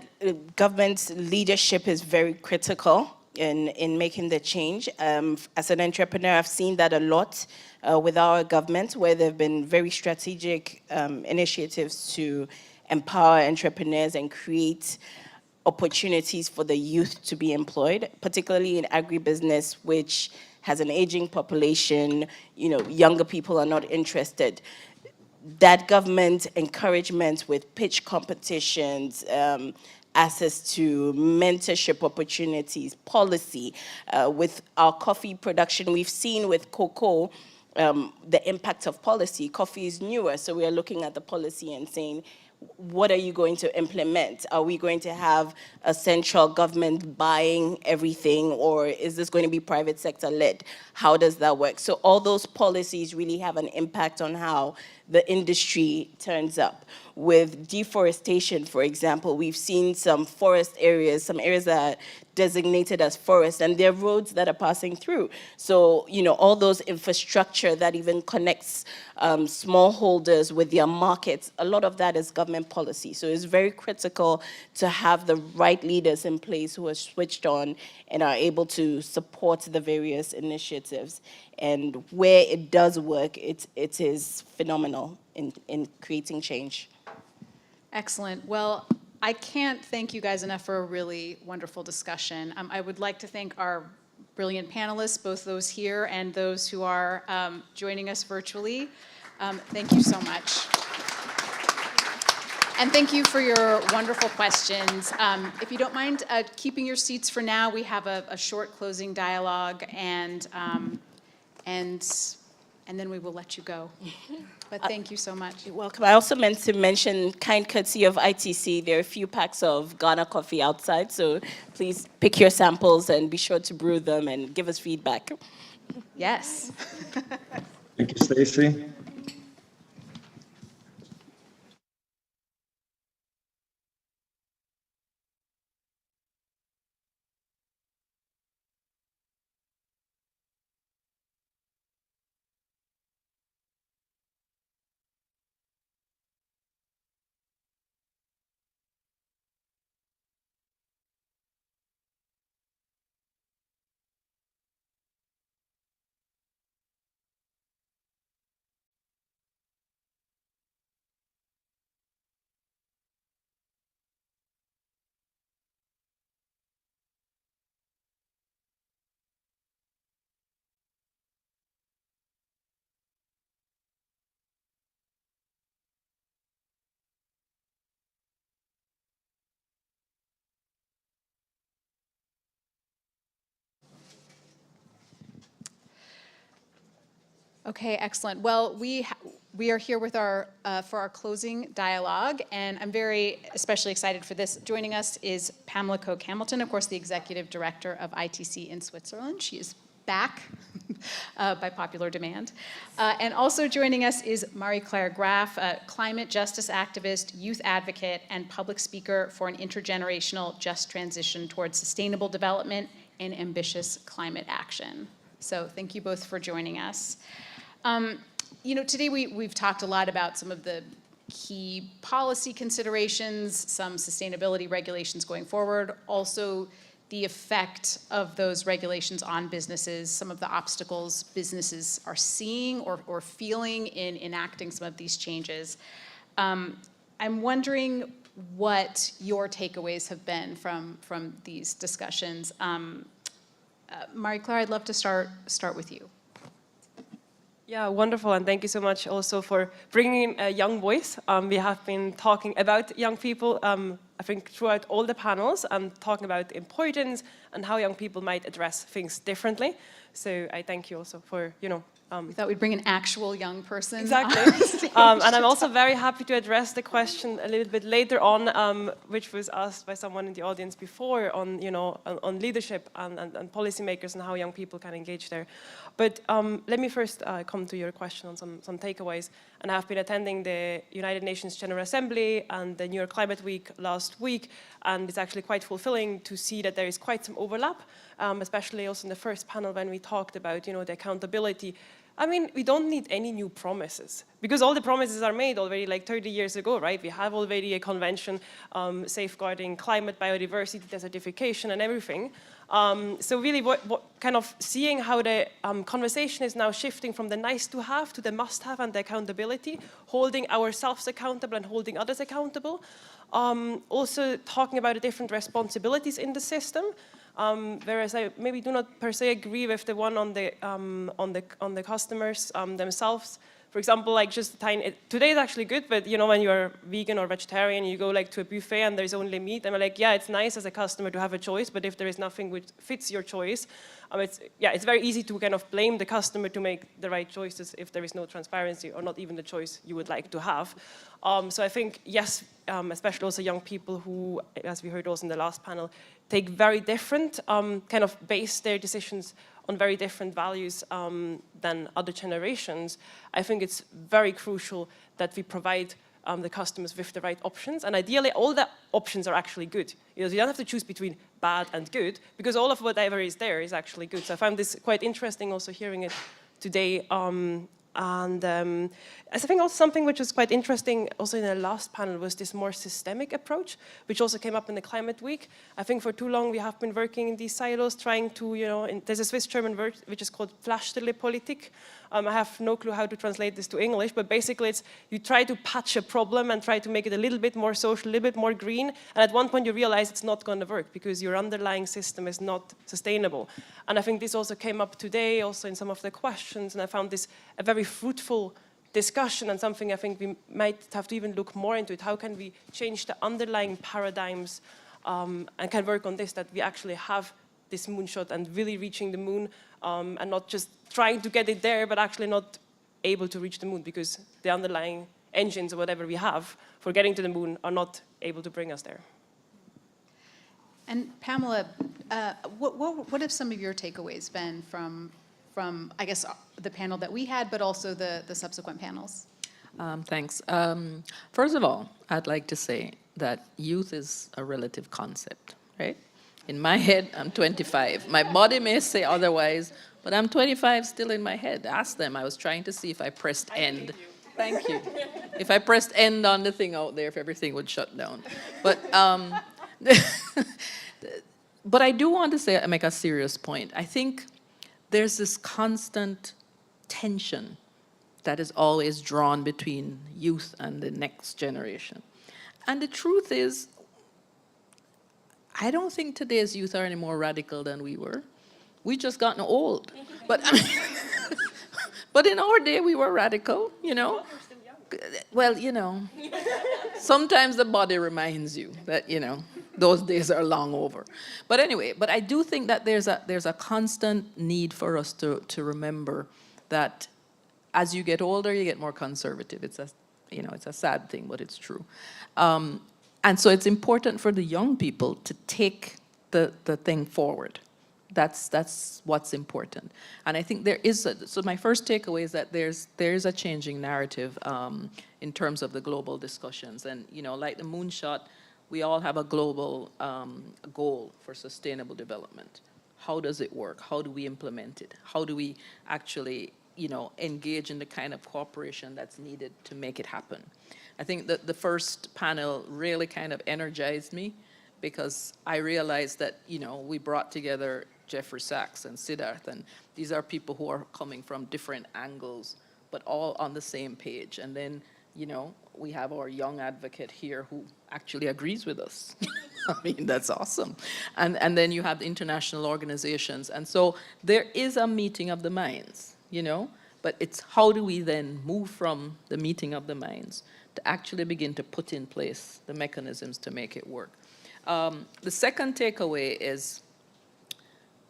Speaker 17: government leadership is very critical in making the change. As an entrepreneur, I've seen that a lot with our government, where there have been very strategic initiatives to empower entrepreneurs and create opportunities for the youth to be employed, particularly in agribusiness, which has an aging population. Younger people are not interested. That government encouragement with pitch competitions, access to mentorship opportunities, policy. With our coffee production, we've seen with cocoa the impact of policy. Coffee is newer, so we are looking at the policy and saying, what are you going to implement? Are we going to have a central government buying everything, or is this going to be private sector led? How does that work? So all those policies really have an impact on how the industry turns up. With deforestation, for example, we've seen some forest areas, some areas that are designated as forest, and there are roads that are passing through. So, all those infrastructure that even connects smallholders with their markets, a lot of that is government policy. So it's very critical to have the right leaders in place who are switched on and are able to support the various initiatives. And where it does work, it is phenomenal in creating change.
Speaker 1: Excellent. Well, I can't thank you guys enough for a really wonderful discussion. I would like to thank our brilliant panelists, both those here and those who are joining us virtually. Thank you so much. And thank you for your wonderful questions. If you don't mind keeping your seats for now, we have a short closing dialogue, and then we will let you go. But thank you so much.
Speaker 17: You're welcome. I also meant to mention, kind courtesy of ITC, there are a few packs of Ghana coffee outside, so please pick your samples and be sure to brew them and give us feedback.
Speaker 1: Yes.
Speaker 18: Thank you, Stacy.
Speaker 1: Okay, excellent. Well, we are here with for our closing dialogue, and I'm especially excited for this. Joining us is Pamela Koch-Hamilton, of course, the Executive Director of ITC in Switzerland. She is back by popular demand. And also joining us is Marie-Claire Graff, a climate justice activist, youth advocate, and public speaker for an intergenerational just transition towards sustainable development and ambitious climate action. So thank you both for joining us. Today we've talked a lot about some of the key policy considerations, some sustainability regulations going forward, also the effect of those regulations on businesses, some of the obstacles businesses are seeing or feeling in enacting some of these changes. I'm wondering what your takeaways have been from these discussions. Marie-Claire, I'd love to start with you.
Speaker 21: Yeah, wonderful, and thank you so much also for bringing a young voice. We have been talking about young people, I think, throughout all the panels, and talking about the importance and how young people might address things differently. So I thank you also for,
Speaker 1: We thought we'd bring an actual young person.
Speaker 21: Exactly. And I'm also very happy to address the question a little bit later on, which was asked by someone in the audience before on, on leadership and policymakers and how young people can engage there. But let me first come to your question on some takeaways. And I've been attending the United Nations General Assembly and the New York Climate Week last week, and it's actually quite fulfilling to see that there is quite some overlap, especially also in the first panel when we talked about, the accountability. I mean, we don't need any new promises because all the promises are made already like 30 years ago, right? We have already a convention safeguarding climate, biodiversity, desertification, and everything. So really, what kind of seeing how the conversation is now shifting from the nice to have to the must have and the accountability, holding ourselves accountable and holding others accountable. Also talking about the different responsibilities in the system. Whereas I maybe do not per se agree with the one on the customers themselves. For example, like just today is actually good, but when you're vegan or vegetarian, you go like to a buffet and there's only meat, and I'm like, yeah, it's nice as a customer to have a choice, but if there is nothing which fits your choice, it's very easy to kind of blame the customer to make the right choices if there is no transparency or not even the choice you would like to have. So I think, yes, especially also young people who, as we heard also in the last panel, take very different, kind of base their decisions on very different values than other generations. I think it's very crucial that we provide the customers with the right options. And ideally, all the options are actually good. You don't have to choose between bad and good, because all of whatever is there is actually good. So I found this quite interesting also hearing it today. I think also something which was quite interesting also in the last panel was this more systemic approach, which also came up in the Climate Week. I think for too long we have been working in these silos, trying to, there's a Swiss-German word which is called Pflasterle-Politik. I have no clue how to translate this to English, but basically it's you try to patch a problem and try to make it a little bit more social, a little bit more green, and at one point you realize it's not going to work because your underlying system is not sustainable. And I think this also came up today, also in some of the questions, and I found this a very fruitful discussion and something I think we might have to even look more into it. How can we change the underlying paradigms and can work on this, that we actually have this moonshot and really reaching the moon and not just trying to get it there, but actually not able to reach the moon because the underlying engines or whatever we have for getting to the moon are not able to bring us there.
Speaker 1: And Pamela, what have some of your takeaways been from I guess, the panel that we had, but also the subsequent panels?
Speaker 2: Thanks. First of all, I'd like to say that youth is a relative concept, right? In my head, I'm 25. My body may say otherwise, but I'm 25 still in my head. Ask them. I was trying to see if I pressed end. Thank you. If I pressed end on the thing out there, if everything would shut down. But but I do want to say, make a serious point. I think there's this constant tension that is always drawn between youth and the next generation. And the truth is, I don't think today's youth are any more radical than we were. We just gotten old. But I mean, but in our day, we were radical, Well, sometimes the body reminds you that, those days are long over. But anyway, but I do think that there's a constant need for us to remember that as you get older, you get more conservative. It's a sad thing, but it's true. And so it's important for the young people to take the thing forward. That's what's important. And I think there is, so my first takeaway is that there's a changing narrative in terms of the global discussions. And, like the moonshot, we all have a global goal for sustainable development. How does it work? How do we implement it? How do we actually, engage in the kind of cooperation that's needed to make it happen? I think that the first panel really kind of energized me because I realized that, we brought together Jeffrey Sachs and Siddharth, and these are people who are coming from different angles, but all on the same page. And then, we have our young advocate here who actually agrees with us. I mean, that's awesome. And then you have the international organizations. And so there is a meeting of the minds, but it's how do we then move from the meeting of the minds to actually begin to put in place the mechanisms to make it work. The second takeaway is,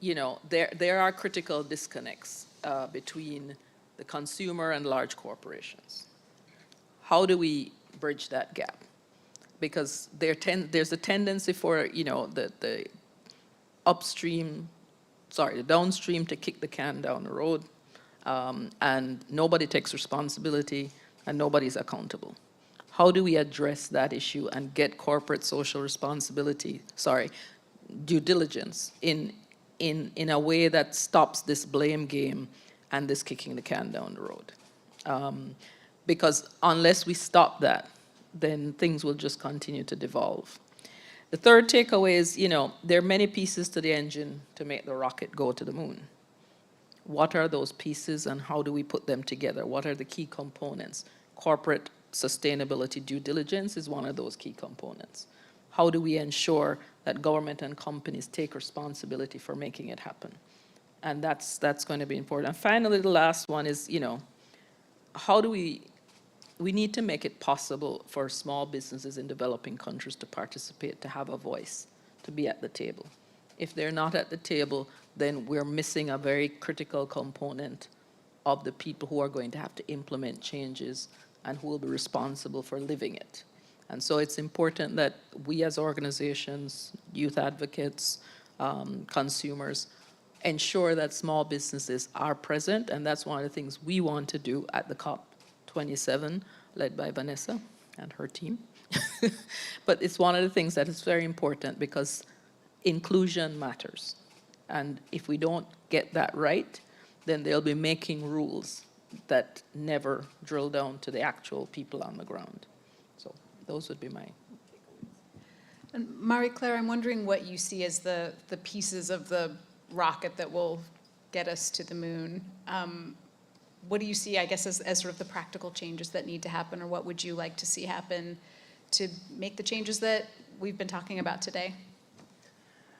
Speaker 2: there are critical disconnects between the consumer and large corporations. How do we bridge that gap? Because there's a tendency for, the downstream to kick the can down the road, and nobody takes responsibility and nobody's accountable. How do we address that issue and get corporate social responsibility, due diligence in a way that stops this blame game and this kicking the can down the road? Because unless we stop that, then things will just continue to devolve. The third takeaway is, there are many pieces to the engine to make the rocket go to the moon. What are those pieces and how do we put them together? What are the key components? Corporate sustainability due diligence is one of those key components. How do we ensure that government and companies take responsibility for making it happen? And that's going to be important. And finally, the last one is, how do we need to make it possible for small businesses in developing countries to participate, to have a voice, to be at the table. If they're not at the table, then we're missing a very critical component of the people who are going to have to implement changes and who will be responsible for living it. And so it's important that we as organizations, youth advocates, consumers, ensure that small businesses are present, and that's one of the things we want to do at the COP27, led by Vanessa and her team. But it's one of the things that is very important because inclusion matters. And if we don't get that right, then they'll be making rules that never drill down to the actual people on the ground. So those would be my takeaways.
Speaker 1: And Marie-Claire, I'm wondering what you see as the pieces of the rocket that will get us to the moon. What do you see, I guess, as sort of the practical changes that need to happen, or what would you like to see happen to make the changes that we've been talking about today?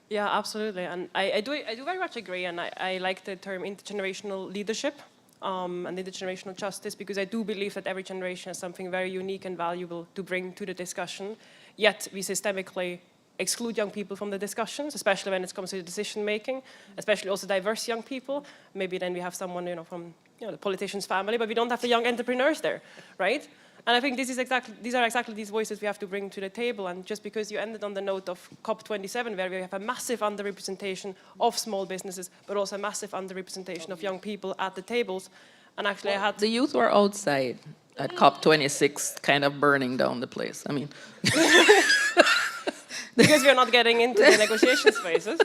Speaker 21: Yeah, absolutely. And I do very much agree, and I like the term intergenerational leadership and intergenerational justice, because I do believe that every generation has something very unique and valuable to bring to the discussion, yet we systemically exclude young people from the discussions, especially when it comes to decision making, especially also diverse young people. Maybe then we have someone, from the politician's family, but we don't have the young entrepreneurs there, right? And I think these are exactly these voices we have to bring to the table. And just because you ended on the note of COP27, where we have a massive underrepresentation of small businesses, but also a massive underrepresentation of young people at the tables. And actually
Speaker 2: the youth were outside at COP26, kind of burning down the place. I mean,
Speaker 21: because we are not getting into the negotiation spaces.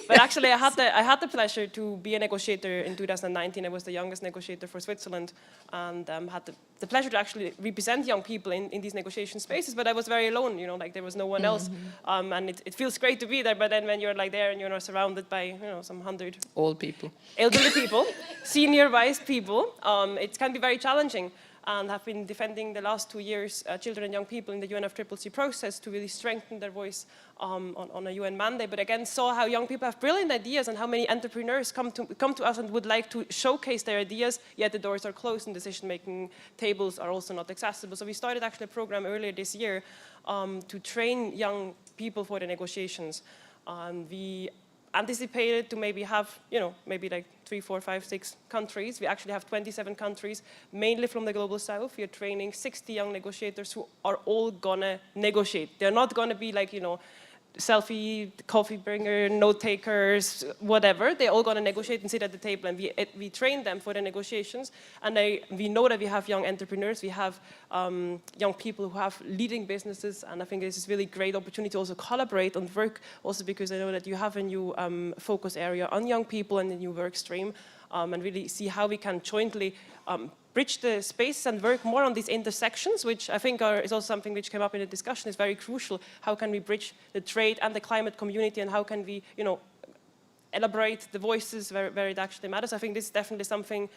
Speaker 21: But actually, I had the pleasure to be a negotiator in 2019. I was the youngest negotiator for Switzerland, and had the pleasure to actually represent young people in these negotiation spaces. But I was very alone, there was no one else. And it feels great to be there, but then when you're there and you're surrounded by some 100
Speaker 2: old people,
Speaker 21: elderly people, senior wise people, it can be very challenging. And have been defending the last 2 years children and young people in the UNFCCC process to really strengthen their voice on a UN mandate. But again, saw how young people have brilliant ideas and how many entrepreneurs come to us and would like to showcase their ideas, yet the doors are closed and decision-making tables are also not accessible. So we started actually a program earlier this year to train young people for the negotiations. We anticipated to maybe have, maybe like 3, 4, 5, 6 countries. We actually have 27 countries, mainly from the Global South. We are training 60 young negotiators who are all gonna negotiate. They're not gonna be like, selfie, coffee bringer, note takers, whatever. They're all going to negotiate and sit at the table, and we train them for the negotiations. And we know that we have young entrepreneurs, we have young people who have leading businesses, and I think this is really great opportunity to also collaborate and work, also because I know that you have a new focus area on young people and a new work stream, and really see how we can jointly bridge the space and work more on these intersections, which I think is also something which came up in the discussion, is very crucial. How can we bridge the trade and the climate community, and how can we, elaborate the voices where it actually matters? I think this is definitely something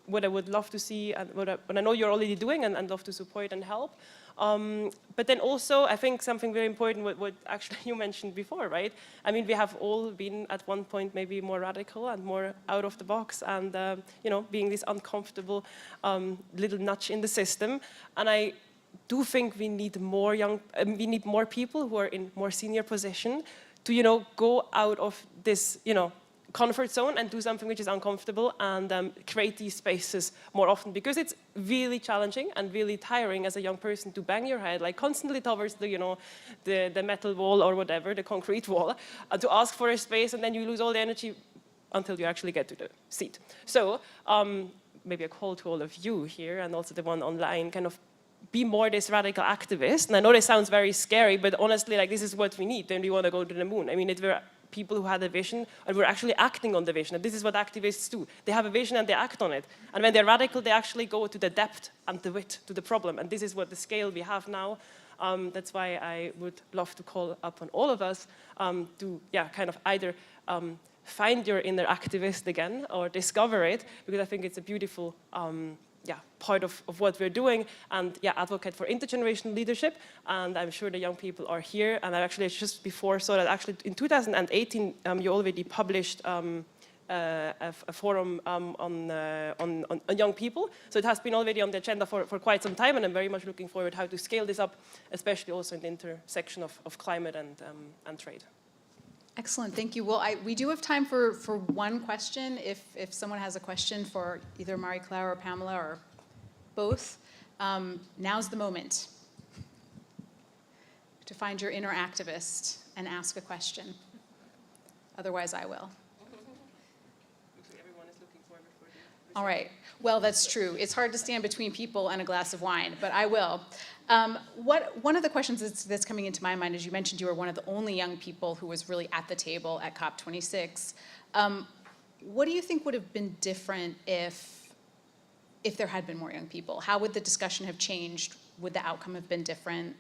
Speaker 21: what I would love to see, and what I know you're already doing, and love to support and help. But then also, I think something very important, what actually you mentioned before, right? I mean, we have all been at one point maybe more radical and more out of the box, and being this uncomfortable little nudge in the system. And I do think we need more people who are in more senior position to, go out of this, comfort zone and do something which is uncomfortable and create these spaces more often, because it's really challenging and really tiring as a young person to bang your head like constantly towards the, you know, the metal wall or whatever, the concrete wall, to ask for a space, and then you lose all the energy until you actually get to the seat. So maybe a call to all of you here and also the one online, kind of be more this radical activist. And I know this sounds very scary, but honestly, like, this is what we need when we want to go to the moon. I mean, we're people who had a vision and we're actually acting on the vision. And this is what activists do. They have a vision and they act on it. And when they're radical, they actually go to the depth and the width to the problem. And this is what the scale we have now. That's why I would love to call upon all of us to, yeah, kind of either find your inner activist again or discover it, because I think it's a beautiful part of what we're doing, and advocate for intergenerational leadership. And I'm sure the young people are here. And I actually just before saw that actually in 2018 you already published a forum on young people. So it has been already on the agenda for quite some time, and I'm very much looking forward how to scale this up, especially also in the intersection of climate and trade.
Speaker 1: Excellent, thank you. Well, we do have time for one question. If someone has a question for either Marie-Claire or Pamela or both, now's the moment to find your inner activist and ask a question. Otherwise, I will. All right. Well, that's true. It's hard to stand between people and a glass of wine, but I will. One of the questions that's coming into my mind is, you mentioned you were one of the only young people who was really at the table at COP26. What do you think would have been different if there had been more young people? How would the discussion have changed? Would the outcome have been different?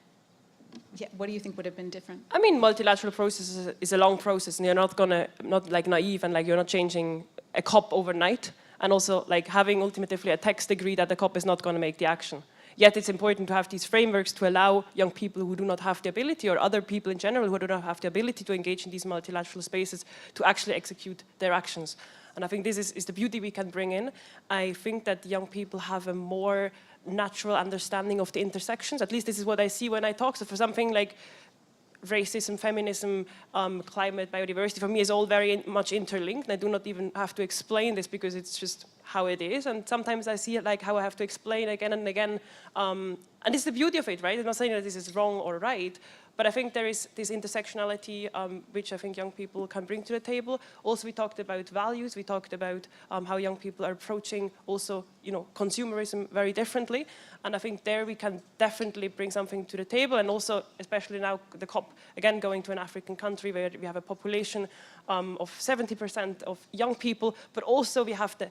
Speaker 1: Yeah, what do you think would have been different?
Speaker 21: I mean, multilateral process is a long process, and you're not like naive, and like you're not changing a COP overnight. And also, like, having ultimately a text agree that the COP is not going to make the action. Yet it's important to have these frameworks to allow young people who do not have the ability, or other people in general who do not have the ability to engage in these multilateral spaces, to actually execute their actions. And I think this is the beauty we can bring in. I think that young people have a more natural understanding of the intersections. At least this is what I see when I talk. So for something like racism, feminism, climate, biodiversity, for me is all very much interlinked. And I do not even have to explain this, because it's just how it is. And sometimes I see it like how I have to explain again and again. And it's the beauty of it, right? I'm not saying that this is wrong or right, but I think there is this intersectionality which I think young people can bring to the table. Also, we talked about values. We talked about how young people are approaching also, consumerism very differently. And I think there we can definitely bring something to the table. And also, especially now, the COP, again, going to an African country where we have a population of 70% of young people, but also we have the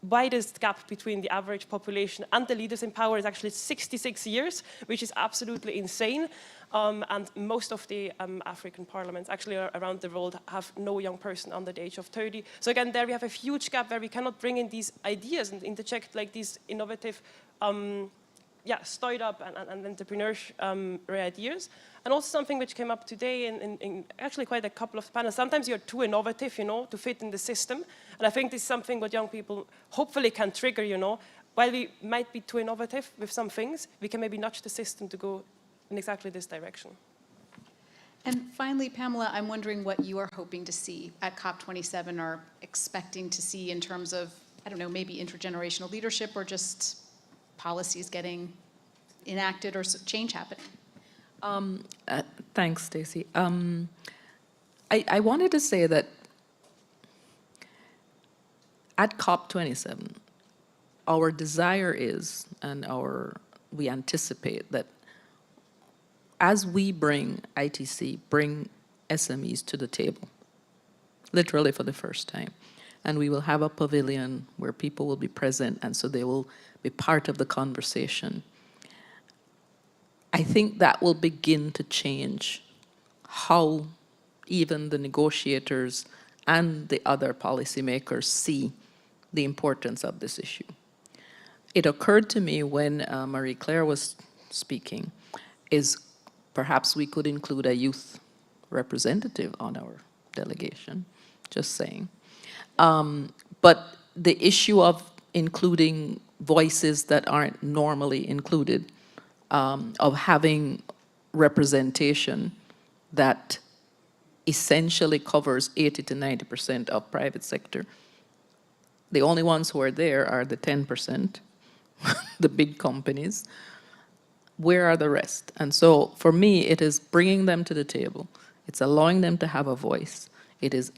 Speaker 21: widest gap between the average population and the leaders in power is actually 66 years, which is absolutely insane. And most of the African parliaments actually around the world have no young person under the age of 30. So again, there we have a huge gap where we cannot bring in these ideas and interject like these innovative startup and entrepreneurial ideas. And also something which came up today in actually quite a couple of panels. Sometimes you're too innovative, to fit in the system. And I think this is something what young people hopefully can trigger, While we might be too innovative with some things, we can maybe nudge the system to go in exactly this direction.
Speaker 1: And finally, Pamela, I'm wondering what you are hoping to see at COP27, or expecting to see in terms of, I don't know, maybe intergenerational leadership, or just policies getting enacted or change happening.
Speaker 2: Thanks, Stacey. I wanted to say that at COP27, our desire is, and we anticipate that as we bring SMEs to the table, literally for the first time, and we will have a pavilion where people will be present, and so they will be part of the conversation. I think that will begin to change how even the negotiators and the other policymakers see the importance of this issue. It occurred to me when Marie-Claire was speaking, is perhaps we could include a youth representative on our delegation, just saying. But the issue of including voices that aren't normally included, of having representation that essentially covers 80 to 90% of private sector. The only ones who are there are the 10%, the big companies. Where are the rest? And so for me, it is bringing them to the table. It's allowing them to have a voice. It is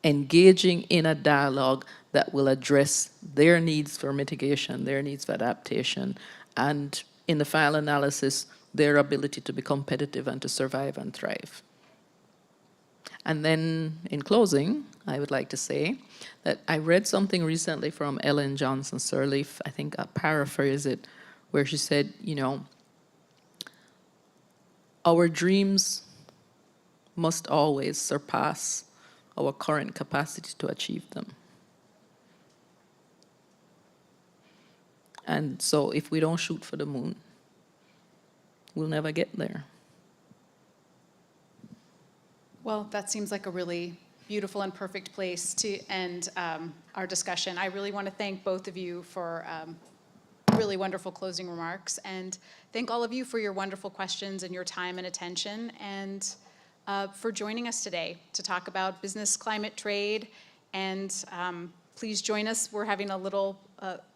Speaker 2: engaging in a dialogue that will address their needs for mitigation, their needs for adaptation, and in the final analysis, their ability to be competitive and to survive and thrive. And then in closing, I would like to say that I read something recently from Ellen Johnson Sirleaf, I think I'll paraphrase it, where she said, you know, our dreams must always surpass our current capacity to achieve them. And so if we don't shoot for the moon, we'll never get there.
Speaker 1: Well, that seems like a really beautiful and perfect place to end our discussion. I really want to thank both of you for really wonderful closing remarks, and thank all of you for your wonderful questions and your time and attention, and for joining us today to talk about business, climate, trade, and please join us. We're having a little,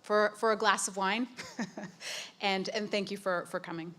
Speaker 1: for a glass of wine, and thank you for coming.